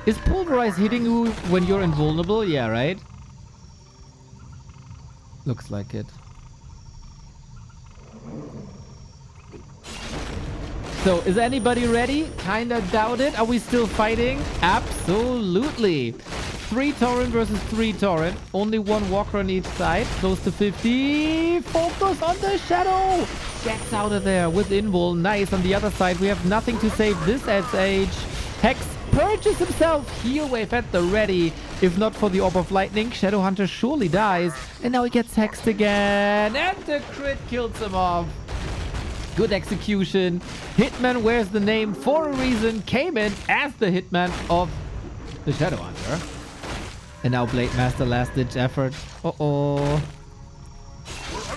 Is Pulverize hitting you when you're invulnerable? Yeah, right? Looks like it. So, is anybody ready? Kinda doubt it. Are we still fighting? Absolutely. 3 Torrent versus 3 Torrent. Only one walker on each side. Close to 50. Focus on the shadow. Gets out of there with invul. Nice. On the other side, we have nothing to save this SH. Hex purges himself. Heal wave at the ready. If not for the Orb of Lightning, Shadow Hunter surely dies. And now he gets hexed again. And the crit kills him off. Good execution. Hitman wears the name for a reason. Came in as the Hitman of the Shadow Hunter. And now Blade Master last ditch effort. Uh-oh.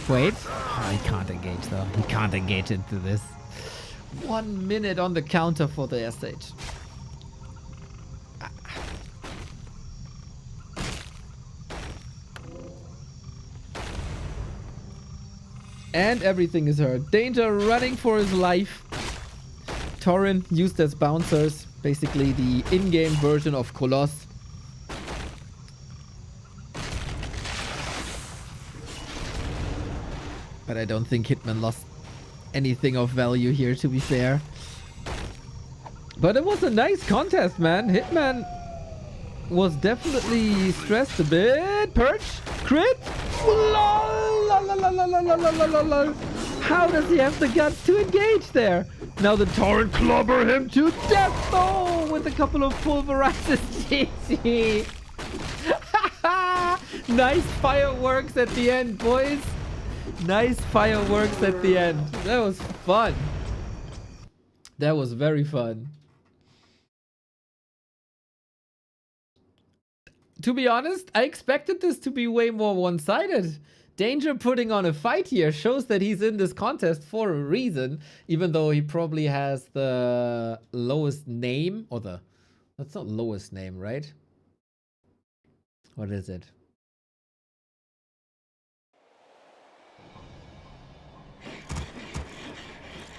Wait. Oh, he can't engage though. He can't engage into this. 1 minute on the counter for the SH. And everything is hurt. Danger running for his life. Torrent used as bouncers. Basically the in-game version of Coloss. But I don't think Hitman lost anything of value here, to be fair. But it was a nice contest, man. Hitman was definitely stressed a bit. Perch. Crit. How does he have the guts to engage there? Now the Torrent clobber him to death. Oh, with a couple of pulverizes. GG. Nice fireworks at the end, boys. Nice fireworks at the end. That was fun. That was very fun. To be honest, I expected this to be way more one-sided. Danger putting on a fight here shows that he's in this contest for a reason, even though he probably has the lowest name, or the... That's not lowest name, right? What is it?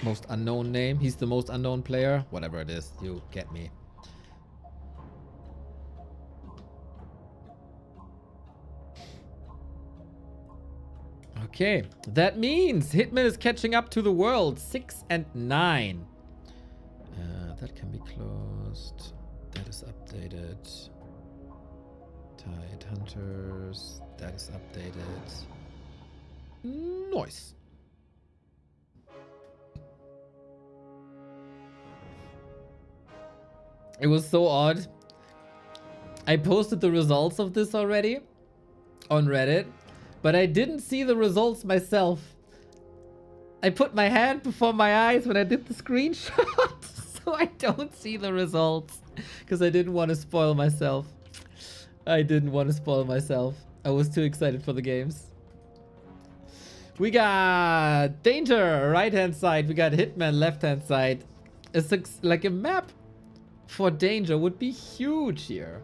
Most unknown name. He's the most unknown player. Whatever it is, you get me. Okay, that means Hitman is catching up to the world. 6 and 9. That can be closed. That is updated. Tide Hunters. That is updated. Nice. It was so odd. I posted the results of this already on Reddit, but I didn't see the results myself. I put my hand before my eyes when I did the screenshot, so I don't see the results because I didn't want to spoil myself. I didn't want to spoil myself. I was too excited for the games. We got Danger, right-hand side. We got Hitman, left-hand side. Like a map for Danger would be huge here.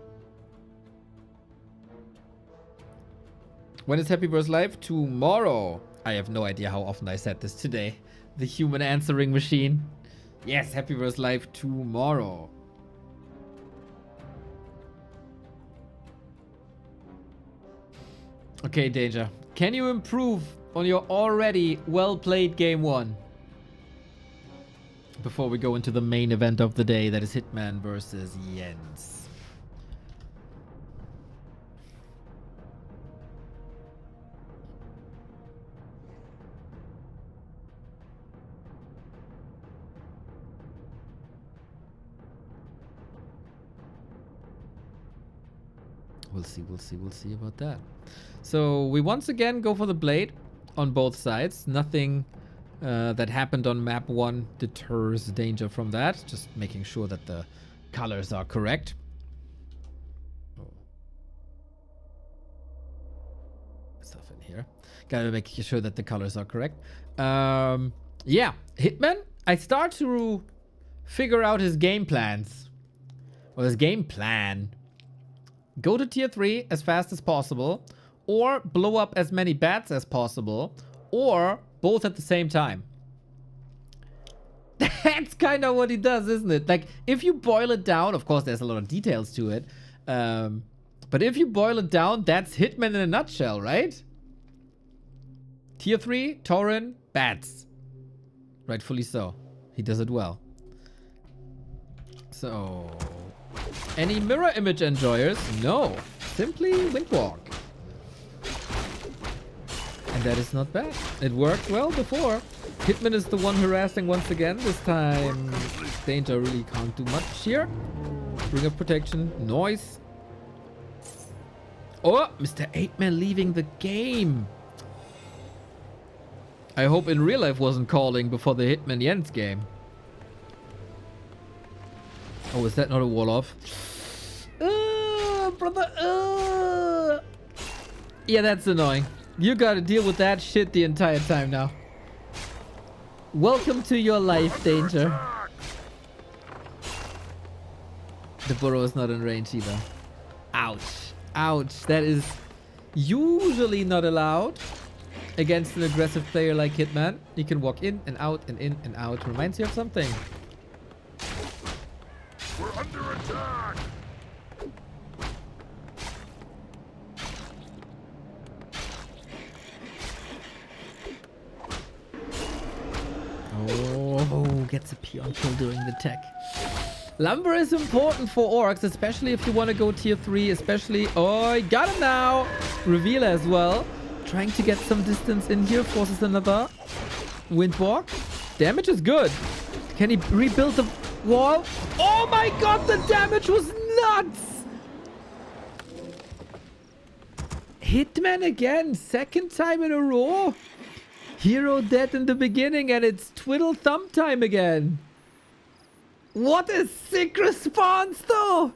When is Happy Birthday live? Tomorrow. I have no idea how often I said this today. The human answering machine. Yes, Happy Birthday live tomorrow. Okay, Danger. Can you improve on your already well-played game 1? Before we go into the main event of the day, that is Hitman versus Jens. We'll see about that. So we once again go for the blade on both sides. Nothing that happened on map 1 deters Danger from that. Just making sure that the colors are correct. Oh. Stuff in here. Gotta make sure that the colors are correct. Yeah, Hitman, I start to figure out his game plans. or his game plan. Go to tier 3 as fast as possible, or blow up as many bats as possible, or both at the same time. That's kind of what he does, isn't it? Like, if you boil it down, of course, there's a lot of details to it. But if you boil it down, that's Hitman in a nutshell, right? Tier 3, Tauren, bats. Rightfully so. He does it well. So, any mirror image enjoyers? No. Simply Windwalk. And that is not bad. It worked well before. Hitman is the one harassing once again. This time, Danger really can't do much here. Ring of Protection. Noise. Oh, Mr. 8-Man leaving the game. I hope in real life wasn't calling before the Hitman Jens game. Oh, is that not a wall off? Brother. Yeah, that's annoying. You gotta deal with that shit the entire time now. Welcome to your life, Danger. The burrow is not in range either. Ouch. Ouch. That is usually not allowed against an aggressive player like Hitman. You can walk in and out and in and out. Reminds you of something. We're under attack! Oh, gets a peon kill during the tech. Lumber is important for orcs, especially if you want to go tier 3, especially... Oh, he got him now! Reveal as well. Trying to get some distance in here, forces another Windwalk. Damage is good. Can he rebuild the wall? Oh my god, the damage was nuts! Hitman again, second time in a row. Hero dead in the beginning and it's twiddle thumb time again. What a sick response though!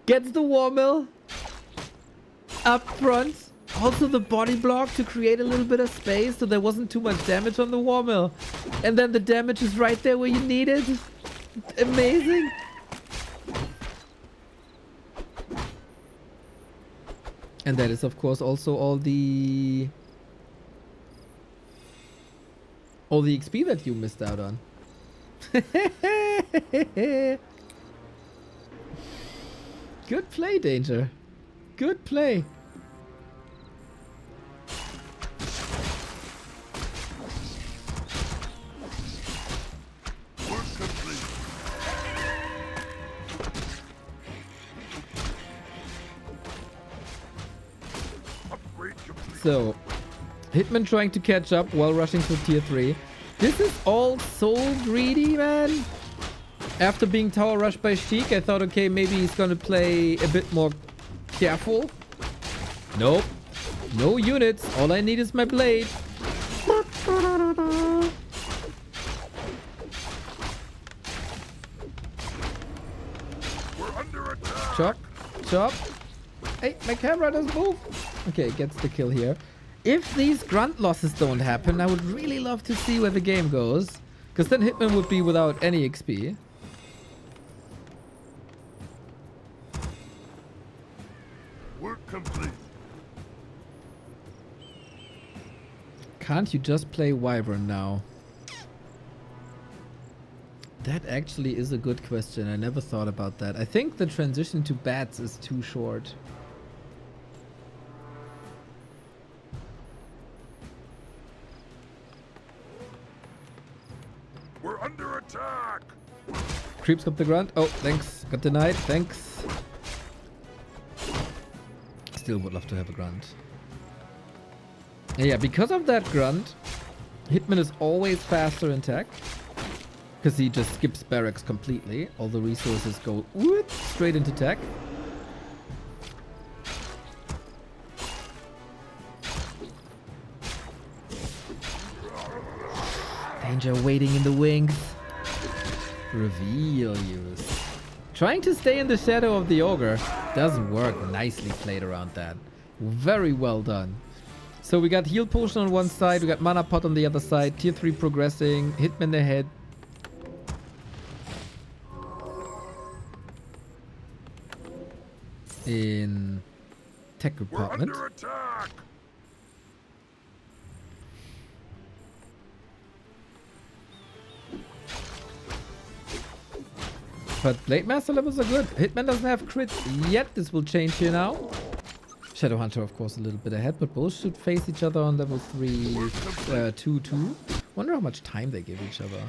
Gets the war mill up front. Also the body block to create a little bit of space so there wasn't too much damage on the war mill. And then the damage is right there where you need it. Amazing. And that is of course also all the XP that you missed out on. Good play, Danger. Good play. So, Hitman trying to catch up while rushing to tier 3. This is all so greedy, man. After being tower rushed by Sheik, I thought, okay, maybe he's gonna play a bit more careful. Nope. No units. All I need is my blade. We're under attack! Chop. Chop. Hey, my camera doesn't move. Okay, gets the kill here. If these grunt losses don't happen, I would really love to see where the game goes. Because then Hitman would be without any XP. Work complete. Can't you just play Wyvern now? That actually is a good question. I never thought about that. I think the transition to bats is too short. We're under attack! Creeps got the grunt. Oh, thanks. Got denied. Thanks. Still would love to have a grunt. Yeah, because of that grunt, Hitman is always faster in tech. Because he just skips barracks completely. All the resources go whoop, straight into tech. Danger waiting in the wings. Reveal use. Trying to stay in the shadow of the ogre. Doesn't work. Nicely played around that. Very well done. So we got heal potion on one side. We got mana pot on the other side. Tier 3 progressing. Hitman ahead. in tech department. We're under attack. But Blade Master levels are good. Hitman doesn't have crits yet. This will change here now. Shadowhunter, of course, a little bit ahead, but both should face each other on level 3, 2-2. Wonder how much time they give each other.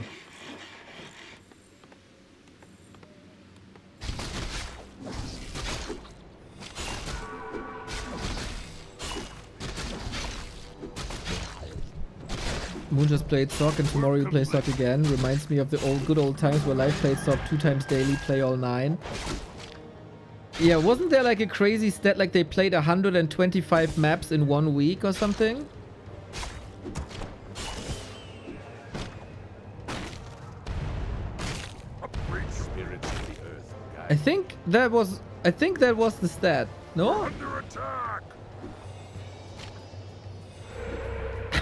Moon just played Sock and tomorrow you play Sock again. Reminds me of the good old times where live played Sock 2 times daily, play all 9. Yeah, wasn't there like a crazy stat like they played 125 maps in 1 week or something? Upgrade spirits of the earth, guys. I think that was the stat. No? Under attack.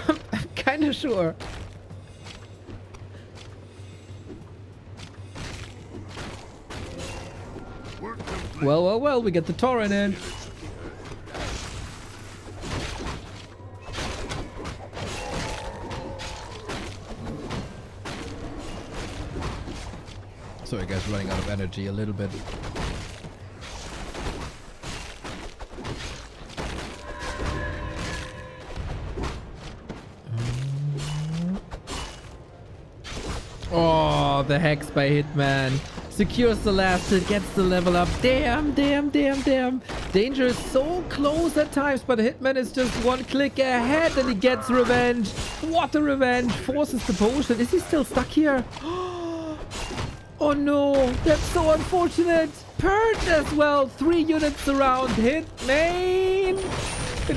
I'm kinda sure. We're complete. Well, we get the Tauren in. Sorry guys, running out of energy a little bit. Oh, the hex by Hitman. Secures the last hit, gets the level up. Damn. Danger is so close at times, but Hitman is just 1 click ahead and he gets revenge. What a revenge. Forces the potion. Is he still stuck here? Oh no, that's so unfortunate. Purge as well. 3 units around. Hitman.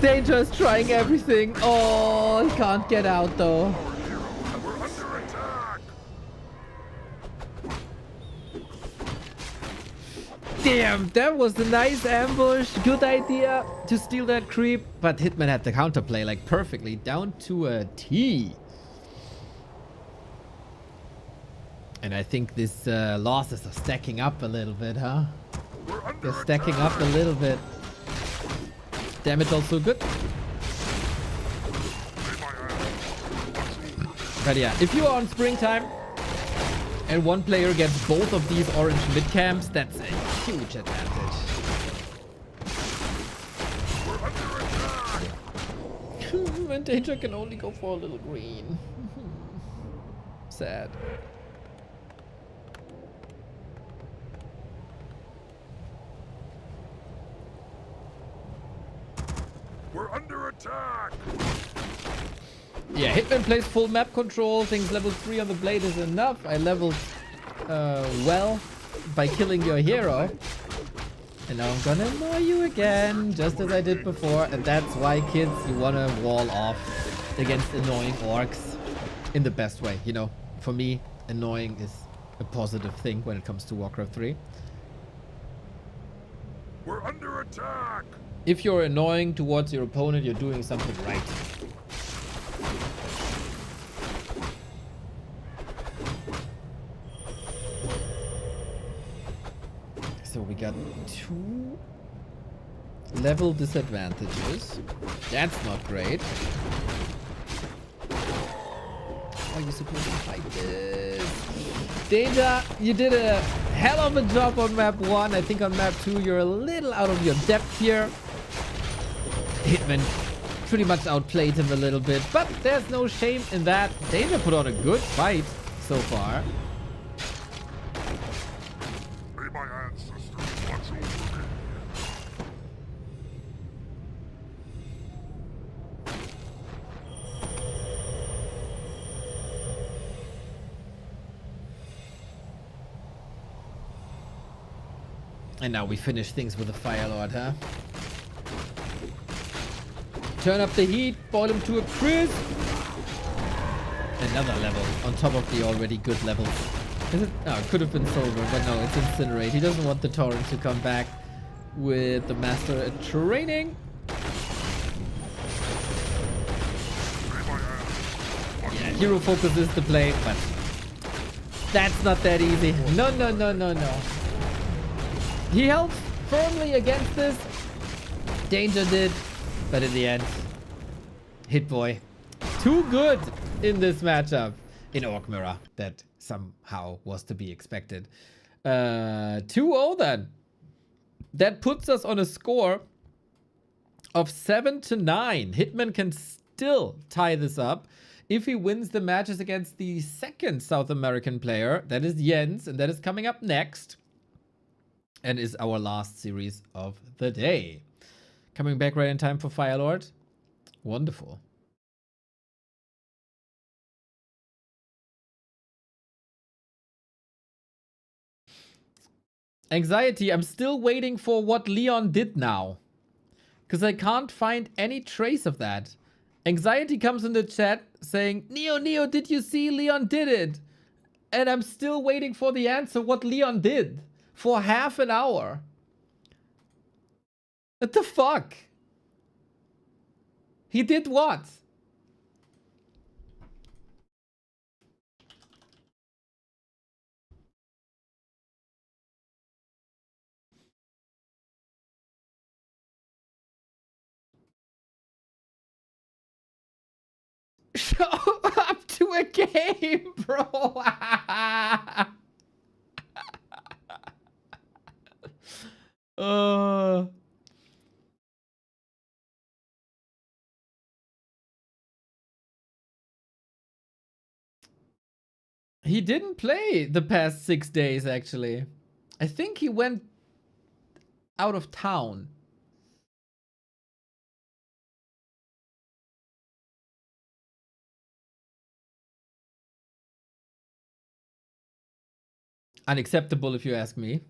Danger is trying everything. Oh, he can't get out though. We're under attack. Damn, that was a nice ambush. Good idea to steal that creep. But Hitman had the counterplay like perfectly down to a T. And I think these losses are stacking up a little bit, huh? They're stacking up a little bit. Damage also good. But yeah, if you are on springtime and 1 player gets both of these orange mid camps, that's a huge advantage. And Danger can only go for a little green. Sad. We're under attack. Yeah, Hitman plays full map control, thinks level 3 on the blade is enough. I leveled well by killing your hero. And now I'm gonna annoy you again, just as I did before. And that's why, kids, you wanna wall off against annoying orcs in the best way. You know, for me, annoying is a positive thing when it comes to Warcraft 3. We're under attack. If you're annoying towards your opponent, you're doing something right. So we got 2 level disadvantages. That's not great. How are you supposed to fight this? Danger, you did a hell of a job on map 1. I think on map 2 you're a little out of your depth here. Hitman pretty much outplayed him a little bit, but there's no shame in that. Danger put on a good fight so far. May my ancestors watch over me. And now we finish things with a Fire Lord, huh? Turn up the heat, boil him to a crisp. Another level on top of the already good levels. Is it? Oh, it could have been Silver, but no, it's Incinerate. He doesn't want the Torrent to come back with the Master at training. Yeah, hero focus is the play, but that's not that easy. No. He held firmly against this. Danger did, but in the end, Hitboy, too good in this matchup in Orc Mirror. That somehow was to be expected. 2-0 then. That puts us on a score of 7-9. Hitman can still tie this up if he wins the matches against the second South American player. That is Jens, and that is coming up next. And is our last series of the day. Coming back right in time for Firelord. Wonderful. Anxiety, I'm still waiting for what Leon did now. Because I can't find any trace of that. Anxiety comes in the chat saying, Neo, did you see Leon did it? And I'm still waiting for the answer what Leon did. For half an hour. What the fuck? He did what? Show up to a game, bro. He didn't play the past 6 days, actually. I think he went out of town. Unacceptable, if you ask me.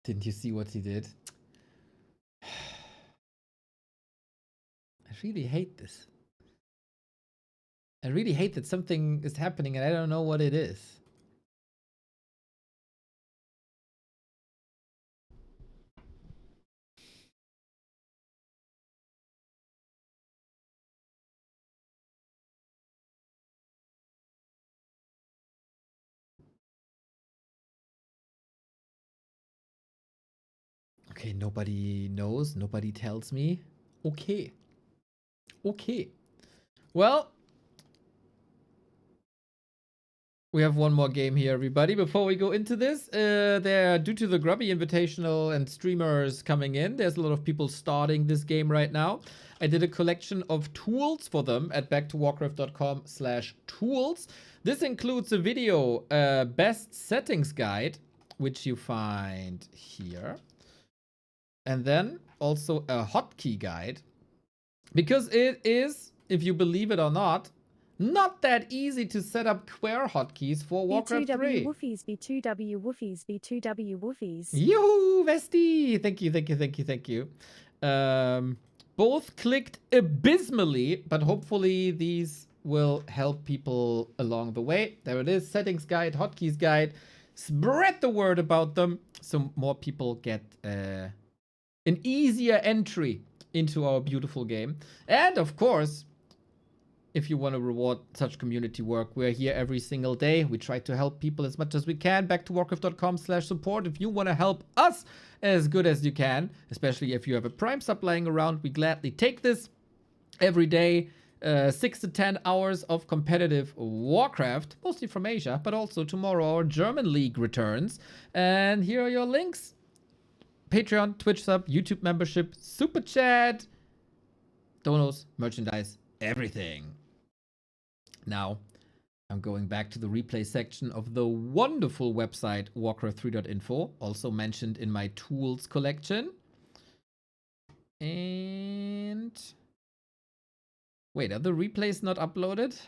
Didn't you see what he did? I really hate this. I really hate that something is happening and I don't know what it is. Okay, nobody knows. Nobody tells me. Okay. Okay. Well, we have one more game here, everybody. Before we go into this, due to the Grubby Invitational and streamers coming in, there's a lot of people starting this game right now. I did a collection of tools for them at backtowarcraft.com/tools. This includes a video, best settings guide, which you find here. And then also a hotkey guide. Because it is, if you believe it or not that easy to set up Quare hotkeys for Warcraft 3. B2W Woofies, B2W Woofies, B2W Woofies. Yoo-hoo, Vesti! Thank you. Both clicked abysmally, but hopefully these will help people along the way. There it is, settings guide, hotkeys guide. Spread the word about them so more people get an easier entry into our beautiful game. And of course, if you want to reward such community work, we're here every single day. We try to help people as much as we can. Back to warcraft.com/support. If you want to help us as good as you can, especially if you have a Prime sub lying around, we gladly take this every day. 6 to 10 hours of competitive Warcraft, mostly from Asia, but also tomorrow our German League returns. And here are your links. Patreon, Twitch sub, YouTube membership, Super Chat, donos, merchandise, everything. Now, I'm going back to the replay section of the wonderful website warcraft3.info, also mentioned in my tools collection. And wait, are the replays not uploaded?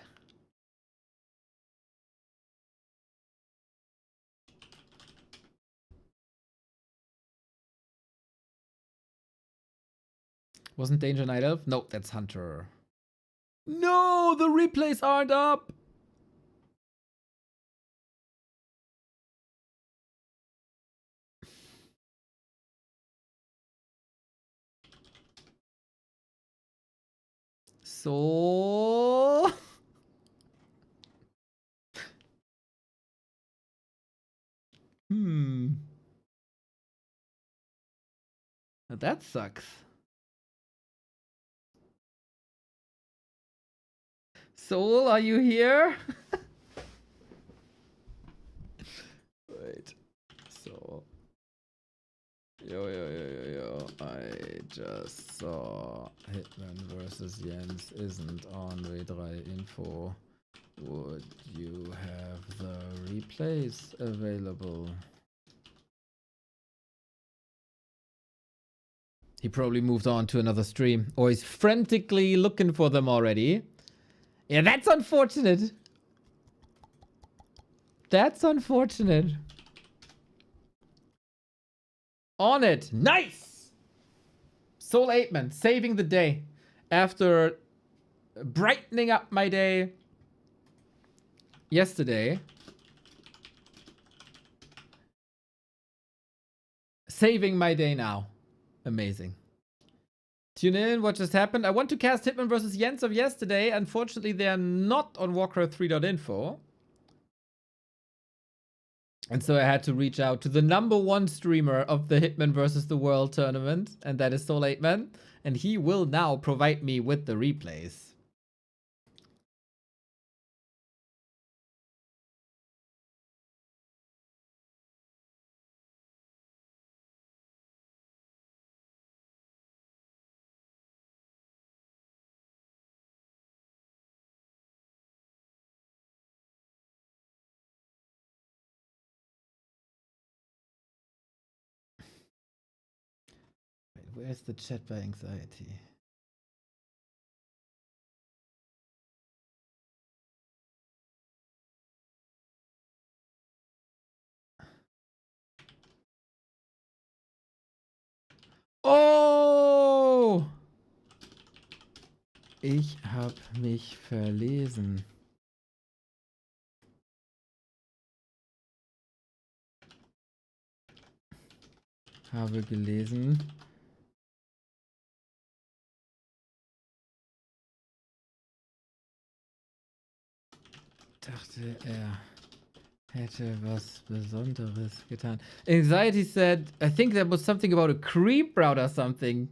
Wasn't Danger Night Elf? No, that's Hunter. No, the replays aren't up. So... That sucks. Soul, are you here? Wait. So... Yo. I just saw Hitman versus Jens isn't on W3 info. Would you have the replays available? He probably moved on to another stream. Or he's frantically looking for them already. Yeah, that's unfortunate. That's unfortunate. On it. Nice! Soul 8man, saving the day. After brightening up my day yesterday. Saving my day now. Amazing. Tune in, what just happened? I want to cast Hitman versus Jens of yesterday. Unfortunately, they are not on Warcraft 3.info. And so I had to reach out to the #1 streamer of the Hitman versus the World tournament. And that is Soul 8man. And he will now provide me with the replays. Where's the chat by anxiety? Oh! Ich hab mich verlesen. Habe gelesen. Dachte, er hätte was Besonderes getan. Anxiety said, I think there was something about a creep route or something.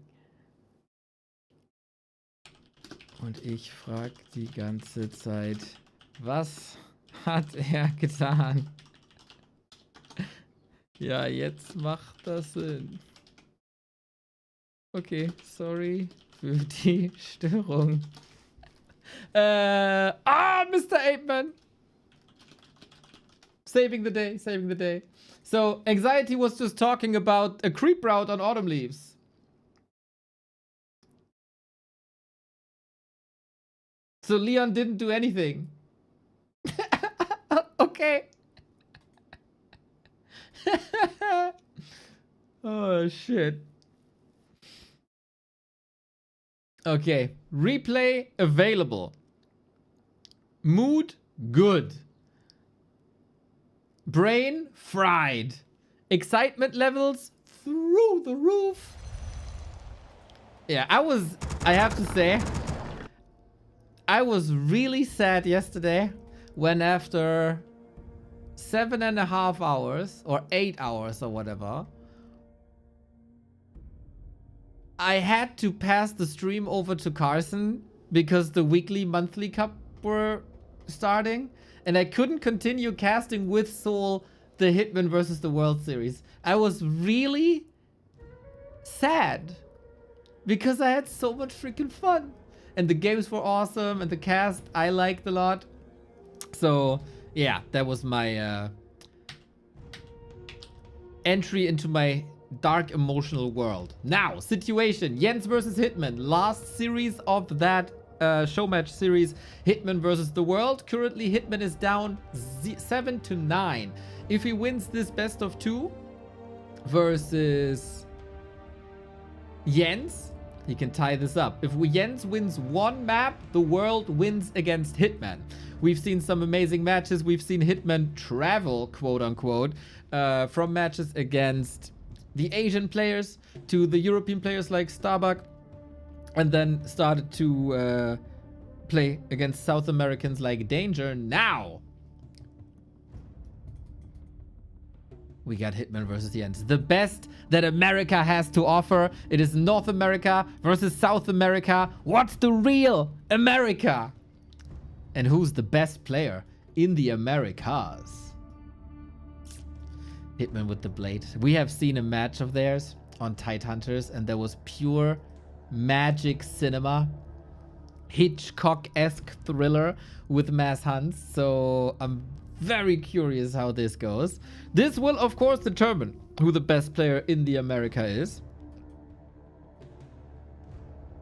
Und ich frag die ganze Zeit, was hat er getan? Ja, jetzt macht das Sinn. Okay, sorry für die Störung. Mr. 8man. Saving the day, saving the day. So, Anxiety was just talking about a creep route on Autumn Leaves. So, Leon didn't do anything. Okay. Oh, shit. Okay. Replay available. Mood good. Brain fried. Excitement levels through the roof. Yeah, I have to say, I was really sad yesterday when after 7.5 hours or 8 hours or whatever, I had to pass the stream over to Carson because the weekly monthly cup were starting. And I couldn't continue casting with Soul the Hitman versus the World Series. I was really sad because I had so much freaking fun. And the games were awesome and the cast I liked a lot. So yeah, that was my entry into my dark emotional world. Now, situation. Jens versus Hitman. Last series of that show match series, Hitman versus the World. Currently, Hitman is down 7-9. If he wins this best of 2 versus Jens, he can tie this up. If Jens wins 1 map, the World wins against Hitman. We've seen some amazing matches. We've seen Hitman travel, quote unquote, from matches against the Asian players to the European players like Starbuck. and then started to play against South Americans like Danger. Now we got Hitman versus Jens. The best that America has to offer. It is North America versus South America. What's the real America? And who's the best player in the Americas? Hitman with the blade. We have seen a match of theirs on Tidehunters, and there was pure magic cinema. Hitchcock-esque thriller with mass hunts. So I'm very curious how this goes. This will, of course, determine who the best player in the America is.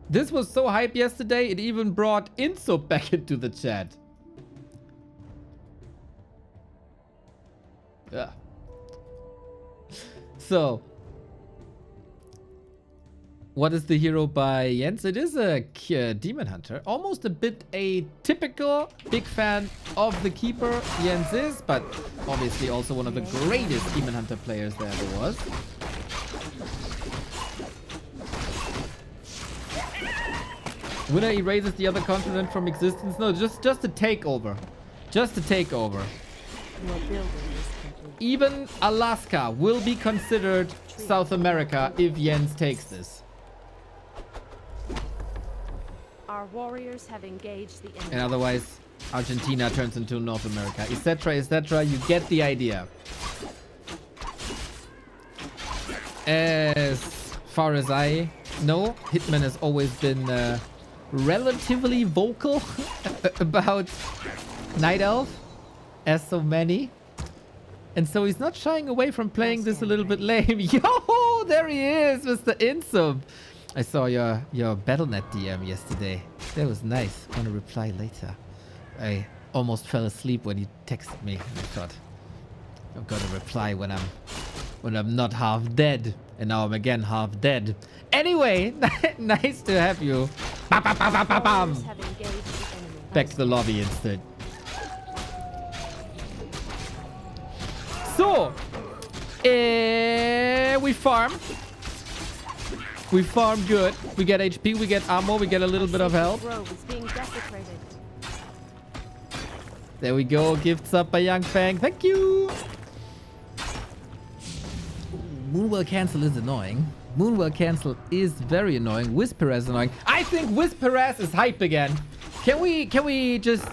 This was so hype yesterday, it even brought Insub back into the chat. Yeah. So, what is the hero by Jens? It is a Demon Hunter. Almost a bit atypical. Big fan of the Keeper, Jens is, but obviously also one of the greatest Demon Hunter players there ever was. Winner erases the other continent from existence. No, just a takeover. Just a takeover. Even Alaska will be considered South America if Jens takes this. Our warriors have engaged the enemy. And otherwise, Argentina turns into North America, etc., etc. You get the idea. As far as I know, Hitman has always been relatively vocal about Night Elf, as so many. And so he's not shying away from playing this a little bit lame. Yo, there he is, Mr. Insub. I saw your Battle.net DM yesterday. That was nice. I'm gonna reply later. I almost fell asleep when you texted me. I thought I'm gonna reply when I'm not half dead. And now I'm again half dead. Anyway, nice to have you. Bam, bam, bam, bam, bam, bam. Back to the lobby instead. So, we farm. We farm good. We get HP, we get ammo, we get a little bit of health. There we go. Gifts up by Young Fang. Thank you. Moonwell cancel is annoying. Moonwell cancel is very annoying. Whisper is annoying. I think Whisper is hype again. Can we just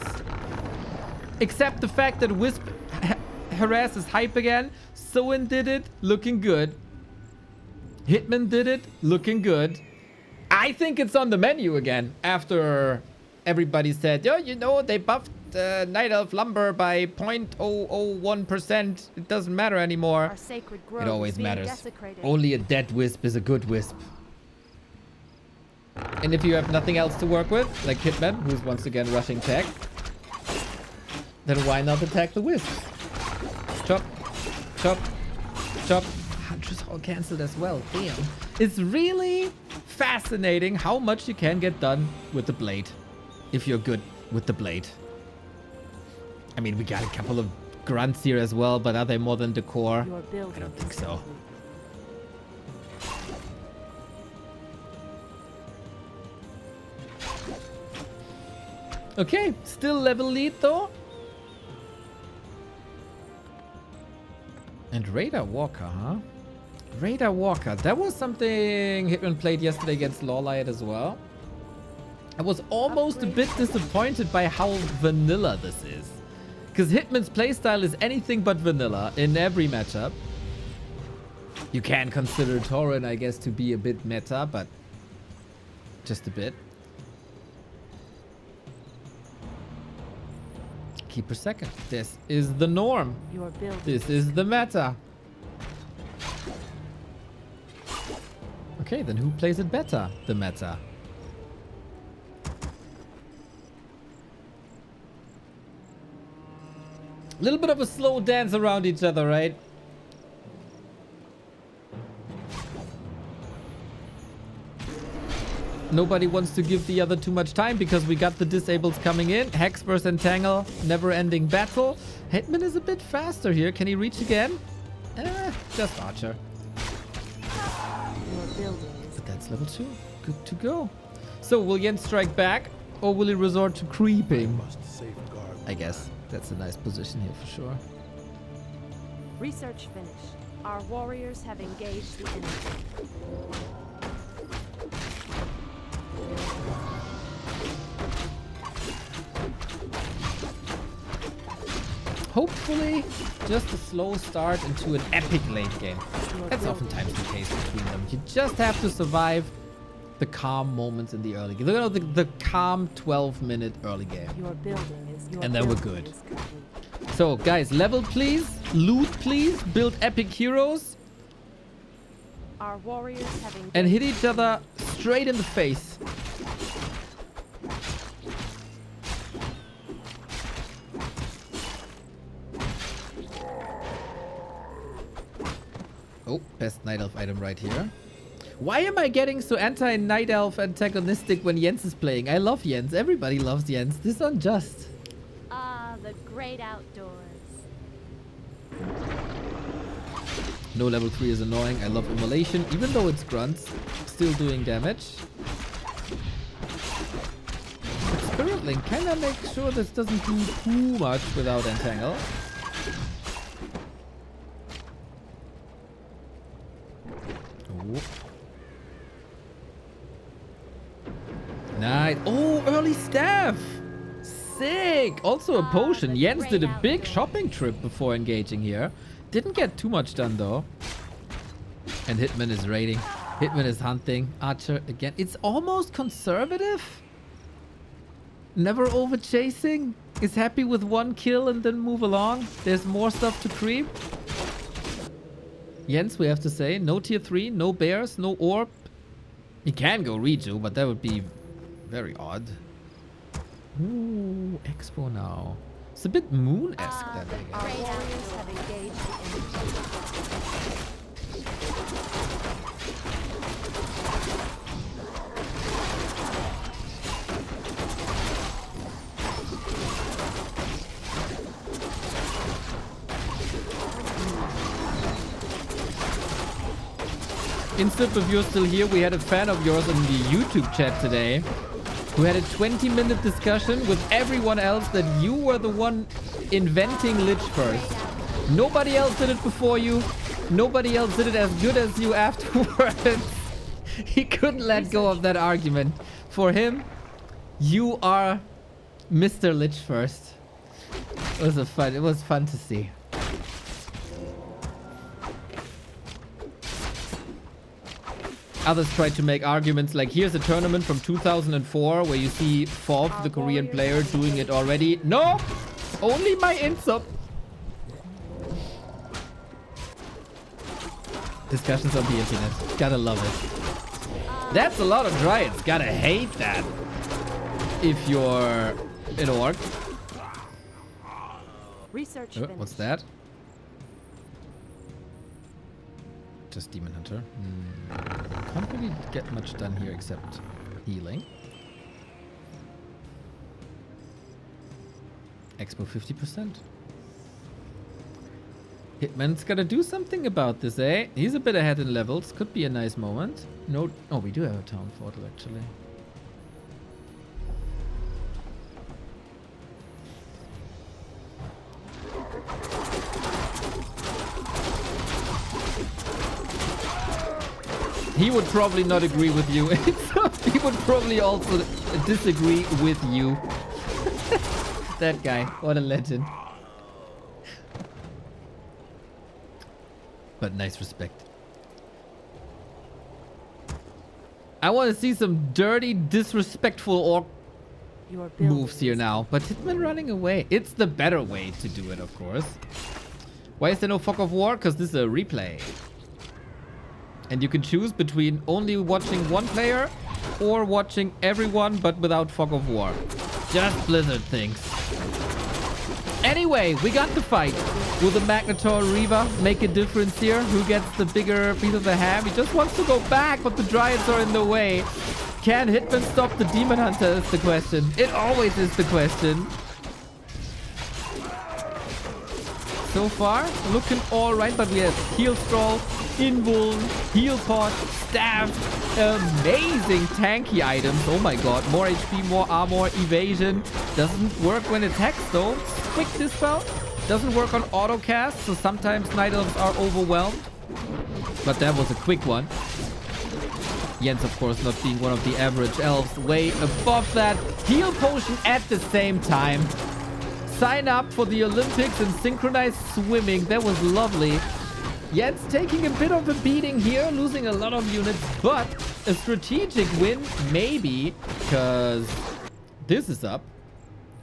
accept the fact that Whisper Harass is hype again? Soen did it, looking good. Hitman did it, looking good. I think it's on the menu again after everybody said, yo, you know, they buffed Night Elf Lumber by 0.001%. It doesn't matter anymore. It always matters. Only a dead wisp is a good wisp. And if you have nothing else to work with, like Hitman, who's once again rushing tech, then why not attack the wisps? Chop, chop, chop. Huntress all cancelled as well. Damn. It's really fascinating how much you can get done with the blade if you're good with the blade. I mean, we got a couple of grunts here as well, but are they more than the core? I don't think so. Okay, still level lead though. And Radar Walker, huh? Radar Walker. That was something Hitman played yesterday against Lawlight as well. I was almost a bit disappointed by how vanilla this is. Because Hitman's playstyle is anything but vanilla in every matchup. You can consider Tauren, I guess, to be a bit meta, but just a bit. Keeper second. This is the norm. This is the meta. Okay, then who plays it better? The meta. A little bit of a slow dance around each other, right? Nobody wants to give the other too much time because we got the disables coming in. Hex versus Entangle, never-ending battle. Hitman is a bit faster here. Can he reach again? Just Archer. The That's level 2. Good to go. So will Jens strike back or will he resort to creeping? I guess that's a nice position here for sure. Research finished. Our warriors have engaged the enemy. Hopefully, just a slow start into an epic late game. That's oftentimes the case between them. You just have to survive the calm moments in the early game. You know, the calm 12-minute early game. And then we're good. So, guys, level please, loot please, build epic heroes, Our warriors have engaged and hit each other straight in the face. Oh, best Night Elf item right here. Why am I getting so anti-Night Elf antagonistic when Jens is playing? I love Jens. Everybody loves Jens. This is unjust. Ah, the great outdoors. No level 3 is annoying. I love Immolation. Even though it's grunts, still doing damage. But Spirit Link kinda makes sure this doesn't do too much without Entangle. Oh. Nice. Oh, early staff. Sick. Also a potion. Jens did a big shopping trip before engaging here. Didn't get too much done though. And Hitman is raiding. Hitman is hunting. Archer again. It's almost conservative. Never over chasing. Is happy with 1 kill and then move along. There's more stuff to creep. Jens, we have to say, no tier 3, no bears, no orb. He can go Reju, but that would be very odd. Ooh, Expo now. It's a bit Moon-esque then, I guess. Our warriors have engaged the enemy. Instant, if you're still here, we had a fan of yours in the YouTube chat today who had a 20-minute discussion with everyone else that you were the one inventing Lich first. Nobody else did it before you. Nobody else did it as good as you afterwards. He couldn't let go of that argument. For him, you are Mr. Lich first. It was fun to see. Others tried to make arguments like, here's a tournament from 2004 where you see Fob, the Korean player, doing it already. No! Only my insub. Discussions on the internet. Gotta love it. That's a lot of dryads. Gotta hate that. If you're an orc. Research What's that? Just Demon Hunter. Can't really get much done here except healing. Expo 50%. Hitman's gotta do something about this, eh? He's a bit ahead in levels. Could be a nice moment. No. Oh, we do have a town portal actually. He would probably not agree with you. He would probably also disagree with you. That guy. What a legend. But nice respect. I want to see some dirty, disrespectful orc moves here now. But Hitman running away. It's the better way to do it, of course. Why is there no Fog of War? Because this is a replay. And you can choose between only watching one player or watching everyone but without Fog of War. Just Blizzard things. Anyway, we got the fight. Will the Magnetor Reaver make a difference here? Who gets the bigger piece of the ham? He just wants to go back, but the Dryads are in the way. Can Hitman stop the Demon Hunter is the question. It always is the question. so far. Looking all right, but we have heal scroll, invuln, heal pot, staff, amazing tanky items. Oh my god, more HP, more armor, evasion. Doesn't work when it's hex though. Quick dispel. Doesn't work on auto cast, so sometimes night elves are overwhelmed. But that was a quick one. Jens, of course, not being one of the average elves, way above that. Heal potion at the same time. Sign up for the Olympics and synchronized swimming. That was lovely. Jens taking a bit of a beating here, losing a lot of units, but a strategic win, maybe, because this is up,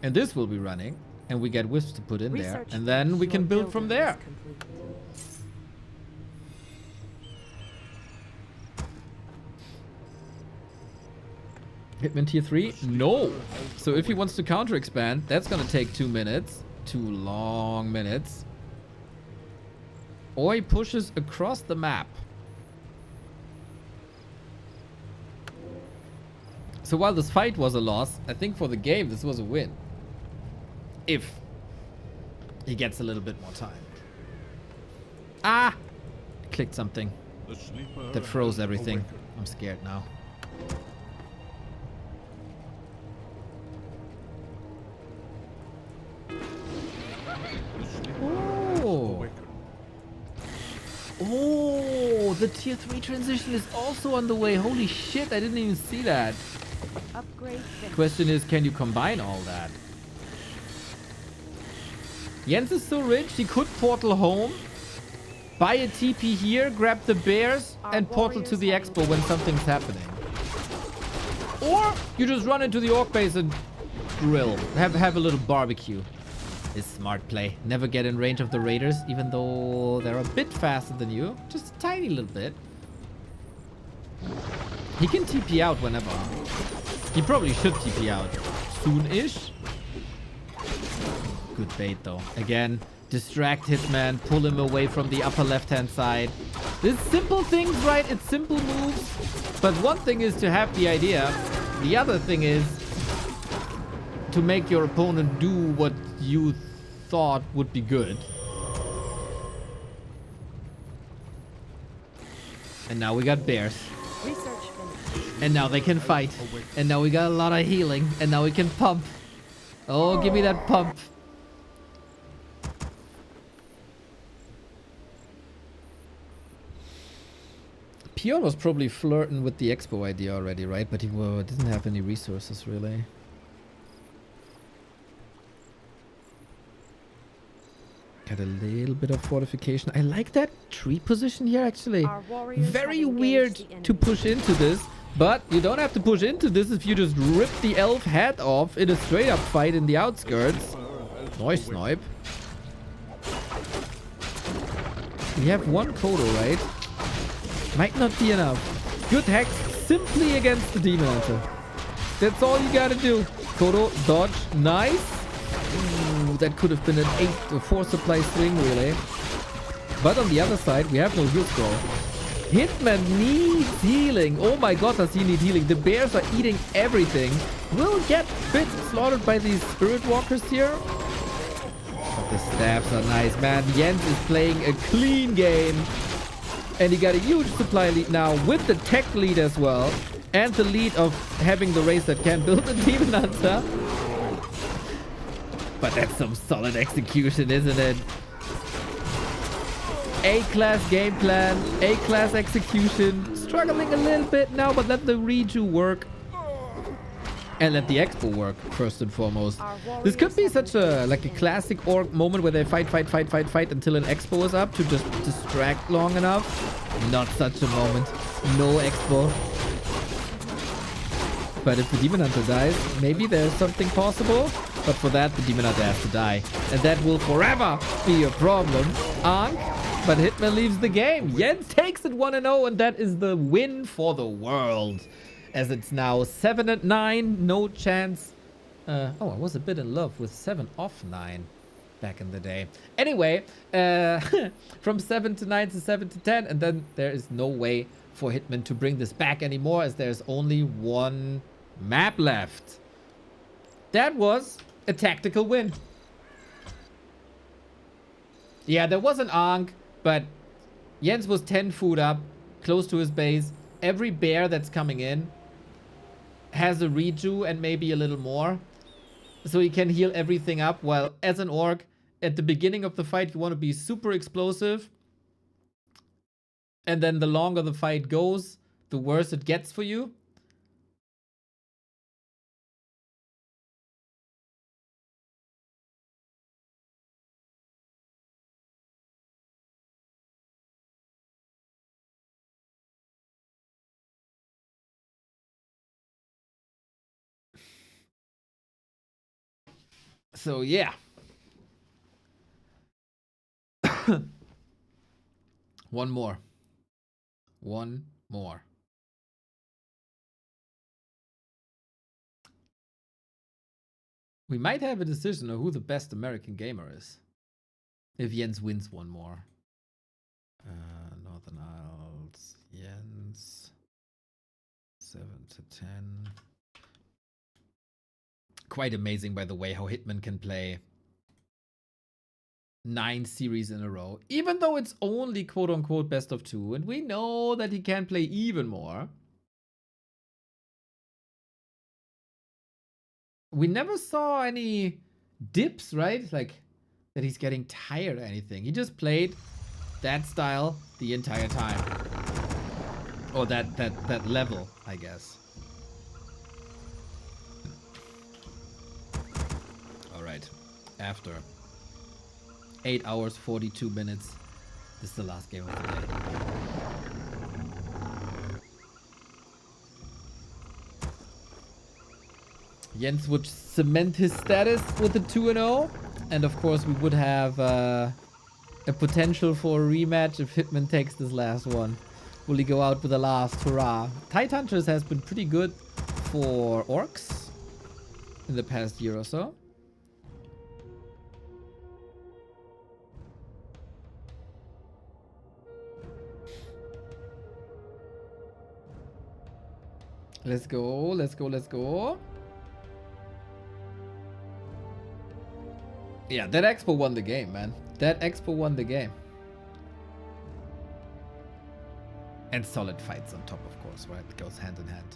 and this will be running, and we get wisps to put in there, and then we can build from there. Hitman tier 3? No. So if he wants to counter expand, that's gonna take 2 minutes. 2 long minutes. Or he pushes across the map. So while this fight was a loss, I think for the game this was a win. If he gets a little bit more time. Ah! I clicked something that froze everything. I'm scared now. Oh. Oh, the tier 3 transition is also on the way. Holy shit, I didn't even see that. Upgrade finished. Question is, can you combine all that? Jens is so rich, he could portal home, buy a TP here, grab the bears, and portal to the expo when something's happening. Or you just run into the orc base and grill. Have a little barbecue. Is smart play. Never get in range of the raiders, even though they're a bit faster than you. Just a tiny little bit. He can TP out whenever. He probably should TP out soon-ish. Good bait though. Again, distract Hitman, pull him away from the upper left-hand side. There's simple things, right? It's simple moves. But one thing is to have the idea. The other thing is to make your opponent do what you thought would be good. And now we got bears. Research finished. And now they can fight. And now we got a lot of healing. And now we can pump. Oh, give me that pump. Pion was probably flirting with the expo idea already, right? But he didn't have any resources, really. Got a little bit of fortification. I like that tree position here, actually. Very weird to push into this, but you don't have to push into this if you just rip the elf head off in a straight up fight in the outskirts. Nice snipe. We have one Kodo, right? Might not be enough. Good hex simply against the Demon Hunter. That's all you gotta do. Kodo, dodge, nice. Ooh, that could have been an 8 or 4 supply swing, really. But on the other side, we have no heal scroll. Hitman needs healing. Oh my god, does he need healing? The bears are eating everything. We'll get a bit slaughtered by these spirit walkers here. But the staffs are nice, man. Jens is playing a clean game. And he got a huge supply lead now with the tech lead as well. And the lead of having the race that can build a Demon Hunter. But that's some solid execution, isn't it? A-class game plan, A-class execution. Struggling a little bit now, but let the redo work. And let the expo work, first and foremost. This could be such a, like a classic orc moment where they fight until an expo is up to just distract long enough. Not such a moment. No expo. But if the Demon Hunter dies, maybe there's something possible. But for that, the Demon Hunter has to die. And that will forever be a problem. Ankh, but Hitman leaves the game. Jens takes it 1-0, and that is the win for the world. As it's now 7-9, no chance. Oh, I was a bit in love with 7 off 9 back in the day. Anyway, from 7 to 9 to 7 to 10, and then there is no way for Hitman to bring this back anymore, as there's only one map left. That was a tactical win. Yeah, there was an Ankh, but Jens was 10 food up, close to his base. Every bear that's coming in has a reju and maybe a little more. So he can heal everything up. While as an orc, at the beginning of the fight, you want to be super explosive. And then the longer the fight goes, the worse it gets for you. So yeah. One more. One more. We might have a decision on who the best American gamer is. If Jens wins one more. Northern Isles. Jens. 7 to 10. Quite amazing, by the way, how Hitman can play 9 series in a row. Even though it's only quote-unquote best of 2. And we know that he can play even more. We never saw any dips, right? Like that he's getting tired or anything. He just played that style the entire time. Or that level, I guess. All right. After 8 hours, 42 minutes. This is the last game of the day. Jens would cement his status with the 2-0. And of course, we would have a potential for a rematch if Hitman takes this last one. Will he go out with the last hurrah? Tide Hunters has been pretty good for orcs in the past year or so. Let's go, let's go, let's go. Yeah, that Expo won the game, man. That Expo won the game. And solid fights on top, of course, right? It goes hand in hand.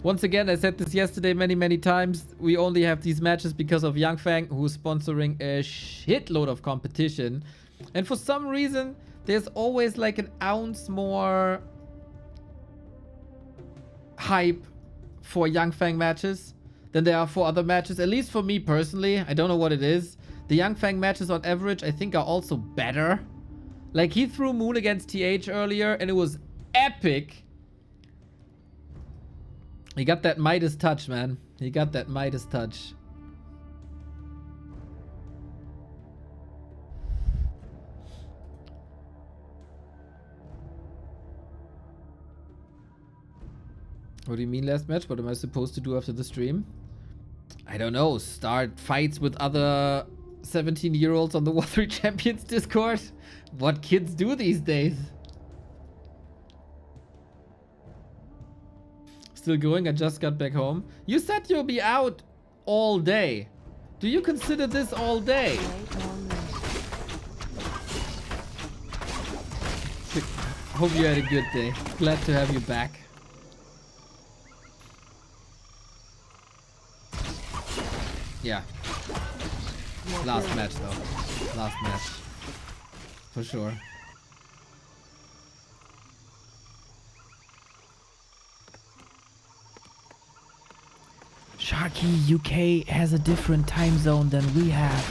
Once again, I said this yesterday many times. We only have these matches because of Yangfang, who's sponsoring a shitload of competition. And for some reason, there's always like an ounce more hype for Yangfang matches than there are for other matches. At least for me personally. I don't know what it is. The Yangfang matches on average, I think, are also better. Like, he threw Moon against TH earlier, and it was epic. He got that Midas touch, man. He got that Midas touch. What do you mean last match? What am I supposed to do after the stream? I don't know. Start fights with other 17-year-olds on the War 3 Champions Discord? What kids do these days? Still going? I just got back home. You said you'll be out all day. Do you consider this all day? Hope you had a good day. Glad to have you back. Yeah. Last match though. Last match. For sure. Sharky, UK has a different time zone than we have.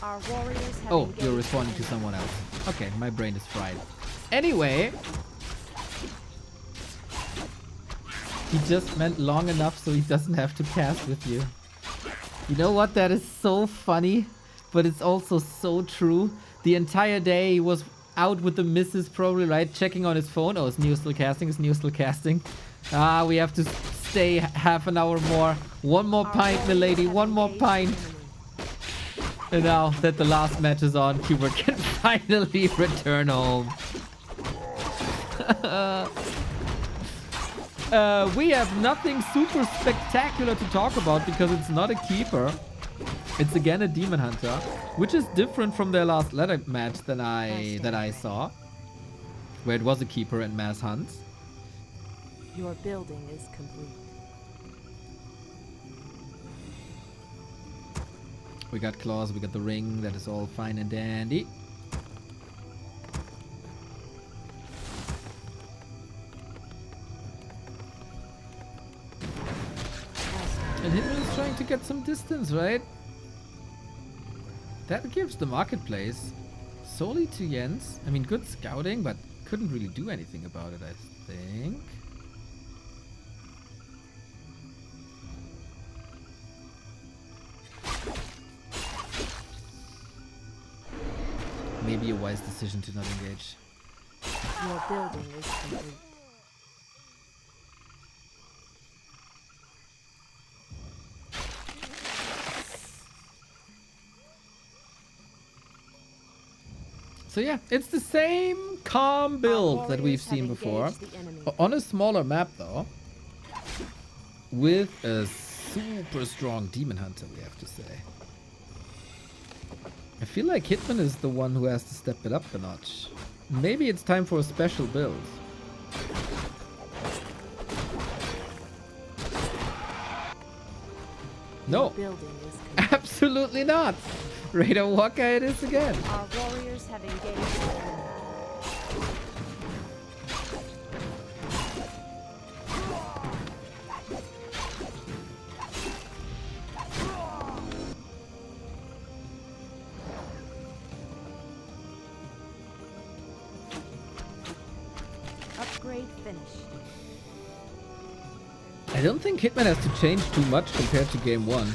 Our warriors have Oh, you're responding to someone else. Okay, my brain is fried. Anyway. He just meant long enough so he doesn't have to cast with you. You know what? That is so funny, but it's also so true. The entire day he was out with the missus probably, right? Checking on his phone. Oh, is Neo still casting? Is Neo still casting? Ah, we have to stay half an hour more. One more pint, milady. One more pint. And now that the last match is on, Hubert can finally return home. We have nothing super spectacular to talk about because it's not a keeper. It's again a Demon Hunter, which is different from their last ladder match that I saw, where it was a keeper and mass hunts. Your building is complete. We got claws, we got the ring, that is all fine and dandy. And Hitman is trying to get some distance, right? That gives the marketplace solely to Jens. I mean, good scouting, but couldn't really do anything about it, I think. Maybe a wise decision to not engage. Your building is complete. So yeah, it's the same calm build that we've seen before. On a smaller map though. With a super strong Demon Hunter, we have to say. I feel like Hitman is the one who has to step it up a notch. Maybe it's time for a special build. No, absolutely not. Raider Walker it is again. Our warriors have engaged the enemy. Upgrade finished. I don't think Hitman has to change too much compared to game 1.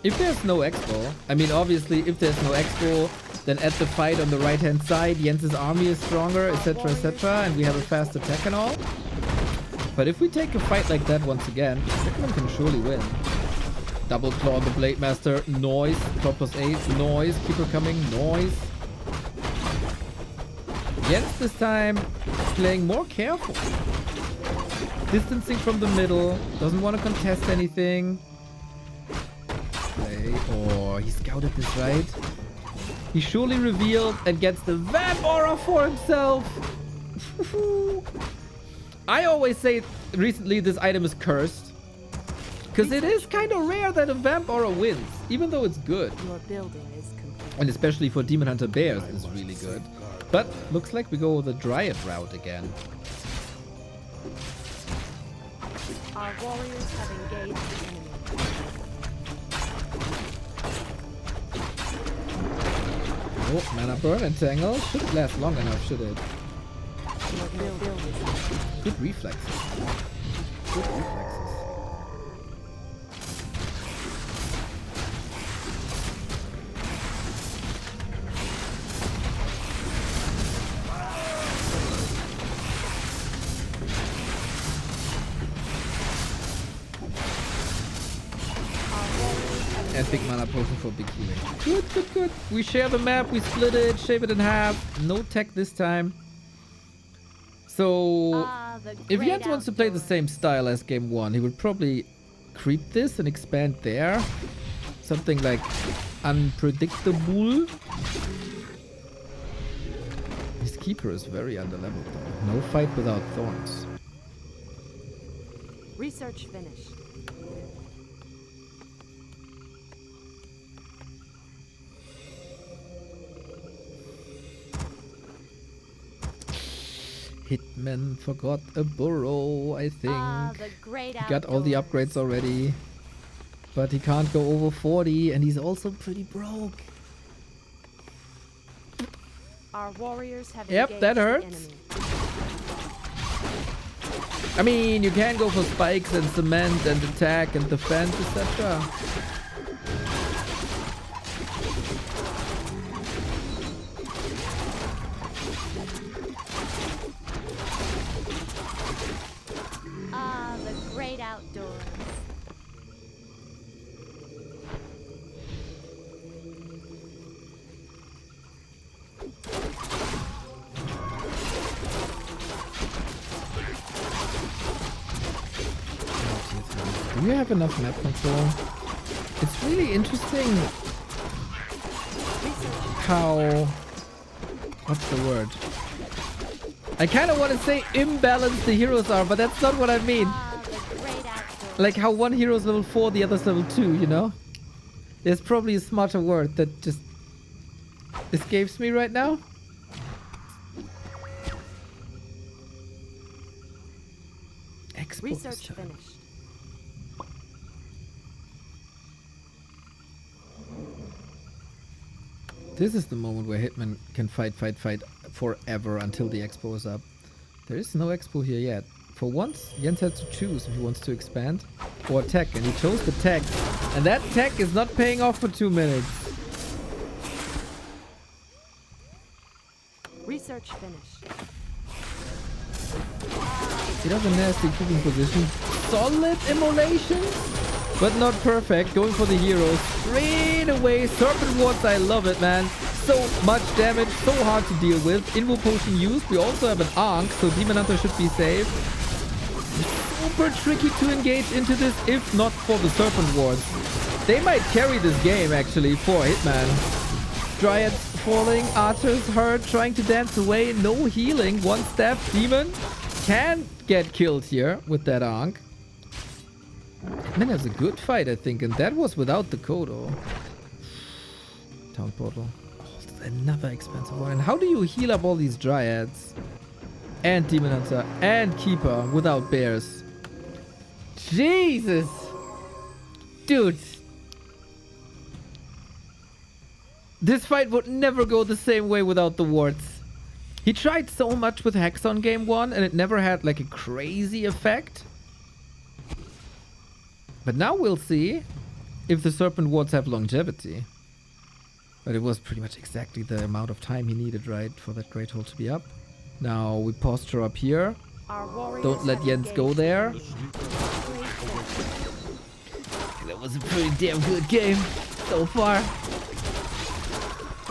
If there's no expo, I mean obviously if there's no expo, then at the fight on the right hand side, Jens's army is stronger, etc, and we have a fast attack and all. But if we take a fight like that once again, Hitman can surely win. Double claw on the Blade Master, noise, claw +8, noise, keeper coming, noise. Jens this time playing more careful. Distancing from the middle, doesn't want to contest anything. Oh, he scouted this right. He surely revealed and gets the Vamp Aura for himself. I always say recently this item is cursed. Because it is kind of rare that a Vamp Aura wins, even though it's good. Your building is complete. And especially for Demon Hunter Bears is really good. But looks like we go the Dryad route again. Our warriors have engaged the enemy. Oh, mana burn and tangle. Shouldn't last long enough, should it? Your building is complete. Good reflexes. Good reflexes. Epic mana potion for big healing. Good, good, good. We share the map, we split it, shave it in half. No tech this time. So, if Jens wants to play the same style as game 1, he would probably creep this and expand there. Something like unpredictable. His keeper is very underleveled though. No fight without thorns. Research finished. Hitman forgot a burrow, I think. The great He got all the upgrades already. But he can't go over 40 and he's also pretty broke. Our warriors have Yep, that hurts. I mean, you can go for spikes and cement and attack and defend, etc. The great outdoors. Do you have enough map control? It's really interesting how... What's the word? I kind of want to say imbalanced the heroes are, but that's not what I mean. Like how one hero is level 4, the other's level 2, you know? There's probably a smarter word that just escapes me right now. Research finished. This is the moment where Hitman can fight forever until the expo is up. There is no expo here yet. For once, Jens had to choose if he wants to expand or tech, and he chose the tech. And that tech is not paying off for 2 minutes. Research finished. He does a nasty cooking position. Solid immolation, but not perfect. Going for the heroes. Straight away. Serpent wards, I love it, man. So much damage, so hard to deal with. Invo potion used. We also have an Ankh, so Demon Hunter should be safe. Super tricky to engage into this if not for the Serpent wards. They might carry this game, actually, for Hitman. Dryads falling, Archers hurt, trying to dance away. No healing. One step. Demon can get killed here with that Ankh. Man, that's a good fight, I think, and that was without the Kodo. Town portal. Oh, another expensive one. And how do you heal up all these Dryads? And Demon Hunter and Keeper without bears? Jesus! Dude. This fight would never go the same way without the wards. He tried so much with Hex on game 1 and it never had like a crazy effect. But now we'll see if the Serpent wards have longevity. But it was pretty much exactly the amount of time he needed, right, for that Great Hole to be up. Now we posture up here. Don't let Jens go there. That was a pretty damn good game so far.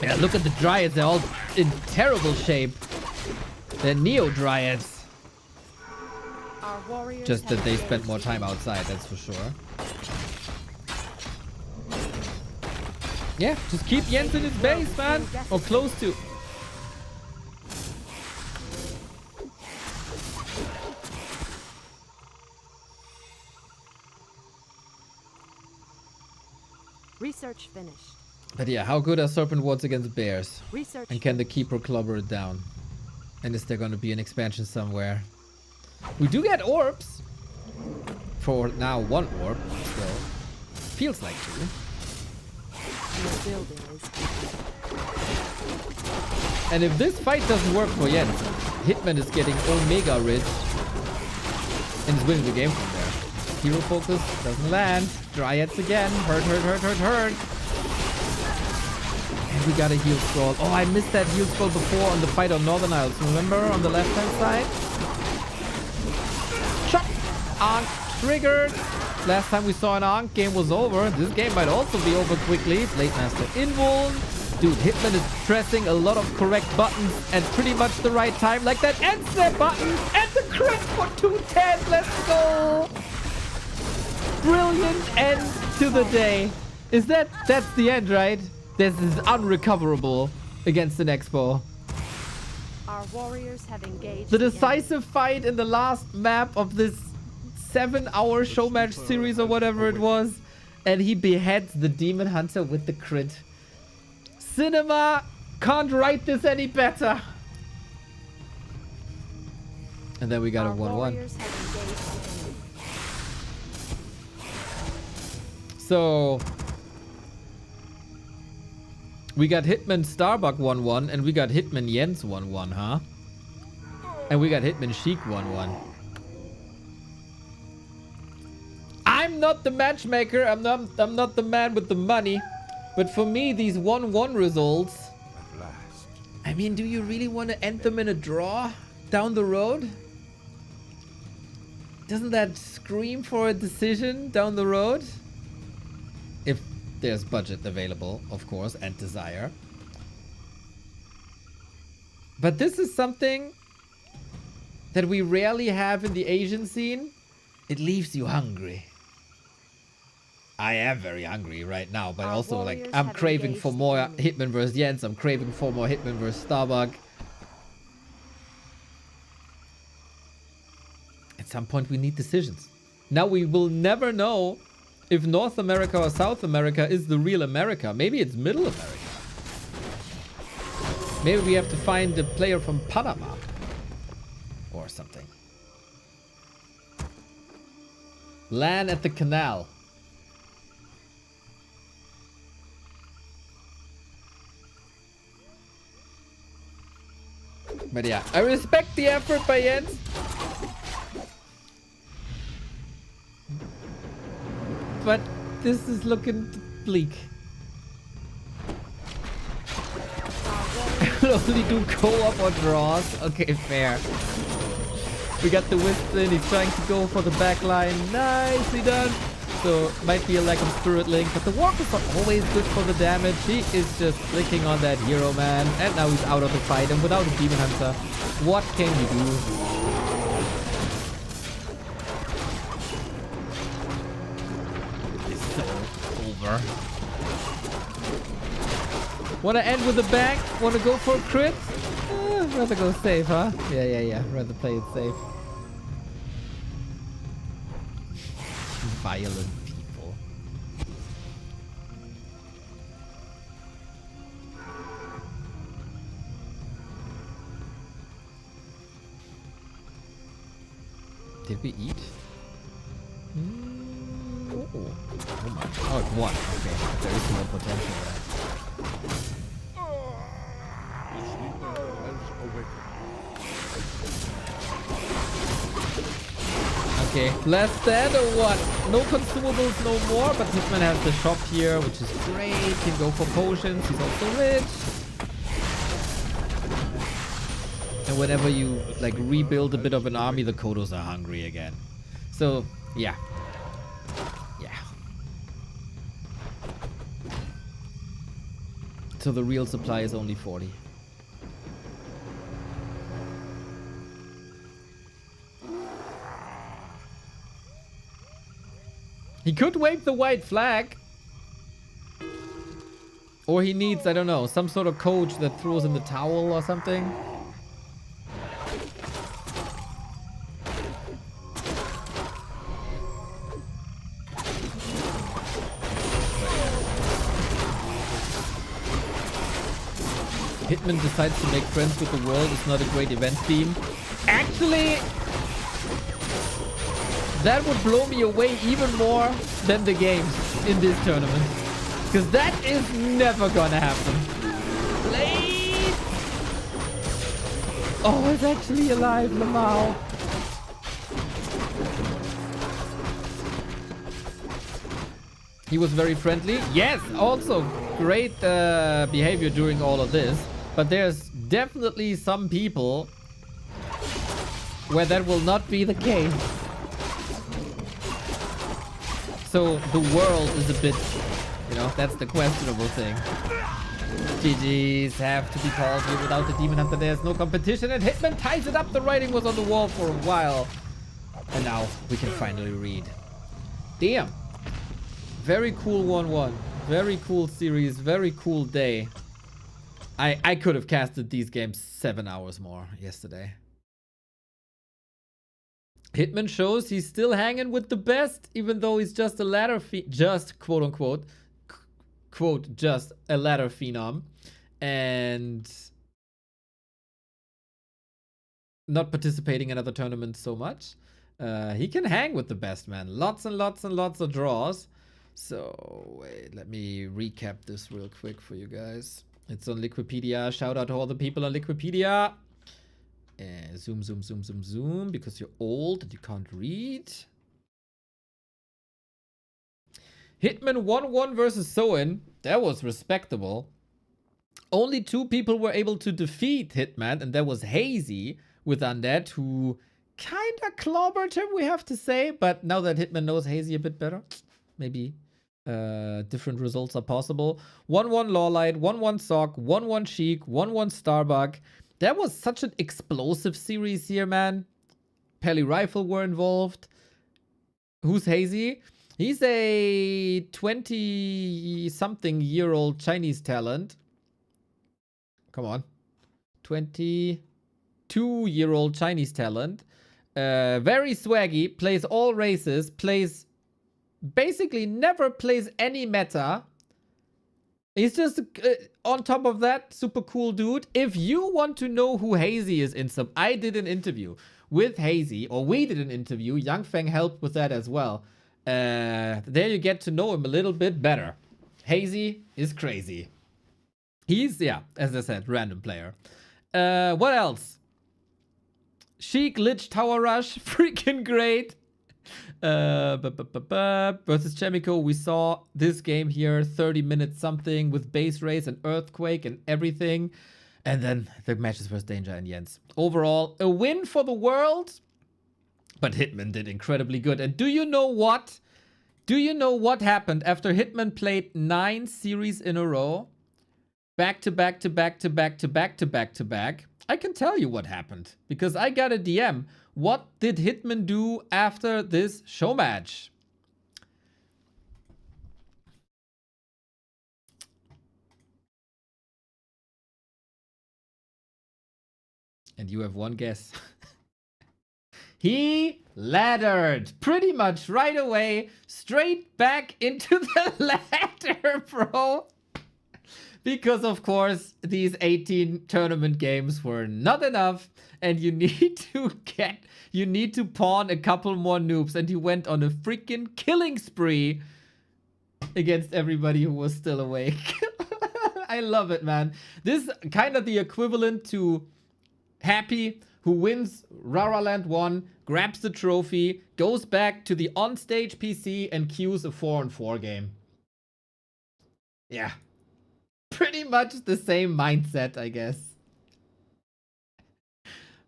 Yeah, look at the Dryads. They're all in terrible shape. They're Neo Dryads. Just that they spent more time outside, that's for sure. Yeah, just keep Jens in his base, man. Or close to. Research finished. But yeah, how good are Serpent wards against bears? Research And can the Keeper clobber it down? And is there going to be an expansion somewhere? We do get orbs. For now, 1 orb. So, feels like 2. Your building is And if this fight doesn't work for Jens, Hitman is getting Omega rich and is winning the game from there. Hero focus doesn't land. Dryads again. Hurt. And we got a heal scroll. Oh, I missed that heal scroll before on the fight on Northern Isles. Remember on the left-hand side? Chop! Ankh triggered. Last time we saw an Ankh, game was over. This game might also be over quickly. Blade Master invuln. Dude, Hitman is pressing a lot of correct buttons and pretty much the right time. Like that end step button and the crit for 210. Let's go! Brilliant end to the day. That's the end, right? This is unrecoverable against an Expo. Our warriors have engaged. The decisive fight in the last map of this 7-hour show match series or whatever it was. And he beheads the Demon Hunter with the crit. Cinema can't write this any better. And then we got a 1-1. So we got Hitman Starbuck 1-1 and we got Hitman Jens 1-1, huh? And we got Hitman Sheik 1-1. I'm not the matchmaker. I'm not the man with the money. But for me, these 1-1 results, I mean, do you really want to end them in a draw down the road? Doesn't that scream for a decision down the road? If there's budget available, of course, and desire. But this is something that we rarely have in the Asian scene. It leaves you hungry. I am very hungry right now, but Our also like warriors I'm have craving for engaged more the enemy. Hitman vs. Jens. I'm craving for more Hitman vs. Starbuck. At some point we need decisions. Now we will never know if North America or South America is the real America. Maybe it's Middle America. Maybe we have to find a player from Panama or something. Land at the canal. But yeah, I respect the effort by Jens. But this is looking bleak. I'll only do co-op or draws. Okay, fair. We got the Winston. He's trying to go for the back line. Nicely done. So, might be a lack of Spirit Link. But the Walkers are always good for the damage. He is just clicking on that hero, man. And now he's out of the fight. And without a Demon Hunter, what can you do? It's so over. Wanna end with a bang? Wanna go for a crit? Rather go safe, huh? Yeah. Rather play it safe. Violent people. Did we eat? Oh my. Oh, it's one. Okay. There is no potential there. Okay, last stand or what? No consumables no more, but Hitman has the shop here, which is great. Can go for potions. He's also rich. And whenever you like rebuild a bit of an army, the Kodos are hungry again. So yeah. So the real supply is only 40. He could wave the white flag. Or he needs, I don't know, some sort of coach that throws in the towel or something. Hitman decides to make friends with the world. It's not a great event theme. Actually, that would blow me away even more than the games in this tournament. Because that is never gonna happen. Blade! Oh, it's actually alive, Lamau. He was very friendly. Yes, also great behavior during all of this. But there's definitely some people where that will not be the case. So the world is a bit, you know, that's the questionable thing. GGs have to be called here. Without the Demon Hunter, there's no competition. And Hitman ties it up. The writing was on the wall for a while. And now we can finally read. Damn. Very cool 1-1. Very cool series. Very cool day. I could have casted these games 7 hours more yesterday. Hitman shows he's still hanging with the best, even though he's just a ladder just quote unquote, quote, just a ladder phenom, and not participating in other tournaments so much. He can hang with the best, man. Lots and lots and lots of draws. So wait, let me recap this real quick for you guys. It's on Liquipedia. Shout out to all the people on Liquipedia. Zoom, because you're old and you can't read. Hitman 1-1 versus Soin. That was respectable. Only 2 people were able to defeat Hitman, and that was Hazy with Undead, who kinda clobbered him, we have to say. But now that Hitman knows Hazy a bit better, maybe different results are possible. 1-1 Lawlight, 1-1 Sock, 1-1 Sheik, 1-1 Starbuck. That was such an explosive series here, man. Peli Rifle were involved. Who's Hazy? He's a 20-something-year-old Chinese talent. Come on. 22-year-old Chinese talent. Very swaggy, plays all races, basically never plays any meta. He's just, on top of that, super cool dude. If you want to know who Hazy is in sub, I did an interview with Hazy, or we did an interview. Yang Feng helped with that as well. There you get to know him a little bit better. Hazy is crazy. He's, yeah, as I said, random player. What else? Sheik, Lich, Tower Rush, freaking great. Versus Chemico, we saw this game here, 30 minutes something with base race and earthquake and everything. And then the matches versus Danger and Jens. Overall, a win for the world. But Hitman did incredibly good. And do you know what? Do you know what happened after Hitman played 9 series in a row? Back to back to back to back to back to back to back. I can tell you what happened because I got a DM. What did Hitman do after this show match? And you have one guess. He laddered pretty much right away, straight back into the ladder, bro. Because, of course, these 18 tournament games were not enough. And you need to pawn a couple more noobs. And he went on a freaking killing spree against everybody who was still awake. I love it, man. This is kind of the equivalent to Happy, who wins Raraland 1, grabs the trophy, goes back to the on-stage PC and queues a 4-on-4 game. Yeah. Pretty much the same mindset, I guess.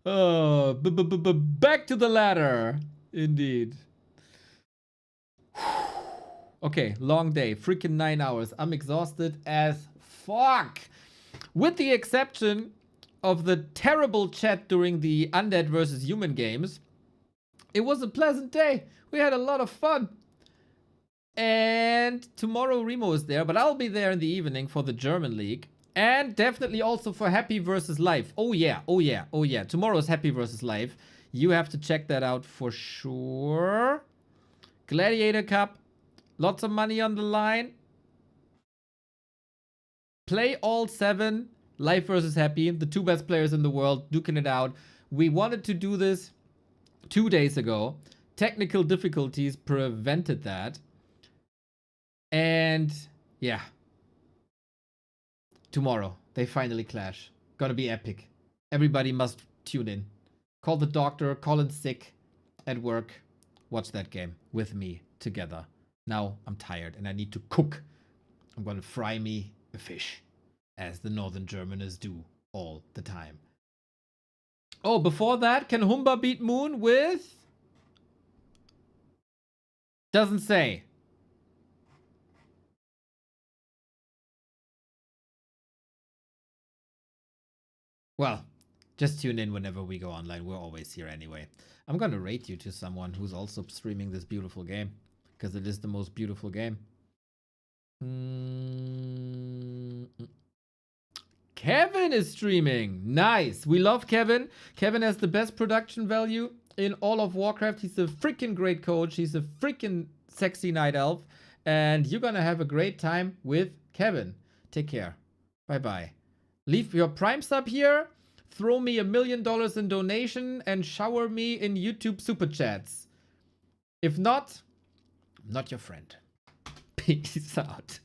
Oh, back to the ladder. Indeed. Okay, long day. Freaking 9 hours. I'm exhausted as fuck. With the exception of the terrible chat during the Undead versus Human games, it was a pleasant day. We had a lot of fun. And tomorrow Remo is there, but I'll be there in the evening for the German League. And definitely also for Happy versus Live. Oh yeah, oh yeah, oh yeah. Tomorrow's Happy versus Live. You have to check that out for sure. Gladiator Cup. Lots of money on the line. Play all 7. Live versus Happy. The 2 best players in the world duking it out. We wanted to do this 2 days ago. Technical difficulties prevented that. And yeah, tomorrow they finally clash. Gonna be epic. Everybody must tune in. Call the doctor, call in sick at work. Watch that game with me together. Now I'm tired and I need to cook. I'm gonna fry me a fish, as the Northern Germaners do all the time. Oh, before that, can Humba beat Moon with? Doesn't say. Well, just tune in whenever we go online. We're always here anyway. I'm gonna rate you to someone who's also streaming this beautiful game, because it is the most beautiful game. Kevin is streaming. Nice. We love Kevin. Kevin has the best production value in all of Warcraft. He's a freaking great coach. He's a freaking sexy night elf. And you're gonna have a great time with Kevin. Take care. Bye-bye. Leave your Prime sub here, throw me $1 million in donation, and shower me in YouTube super chats. If not, I'm not your friend. Peace out.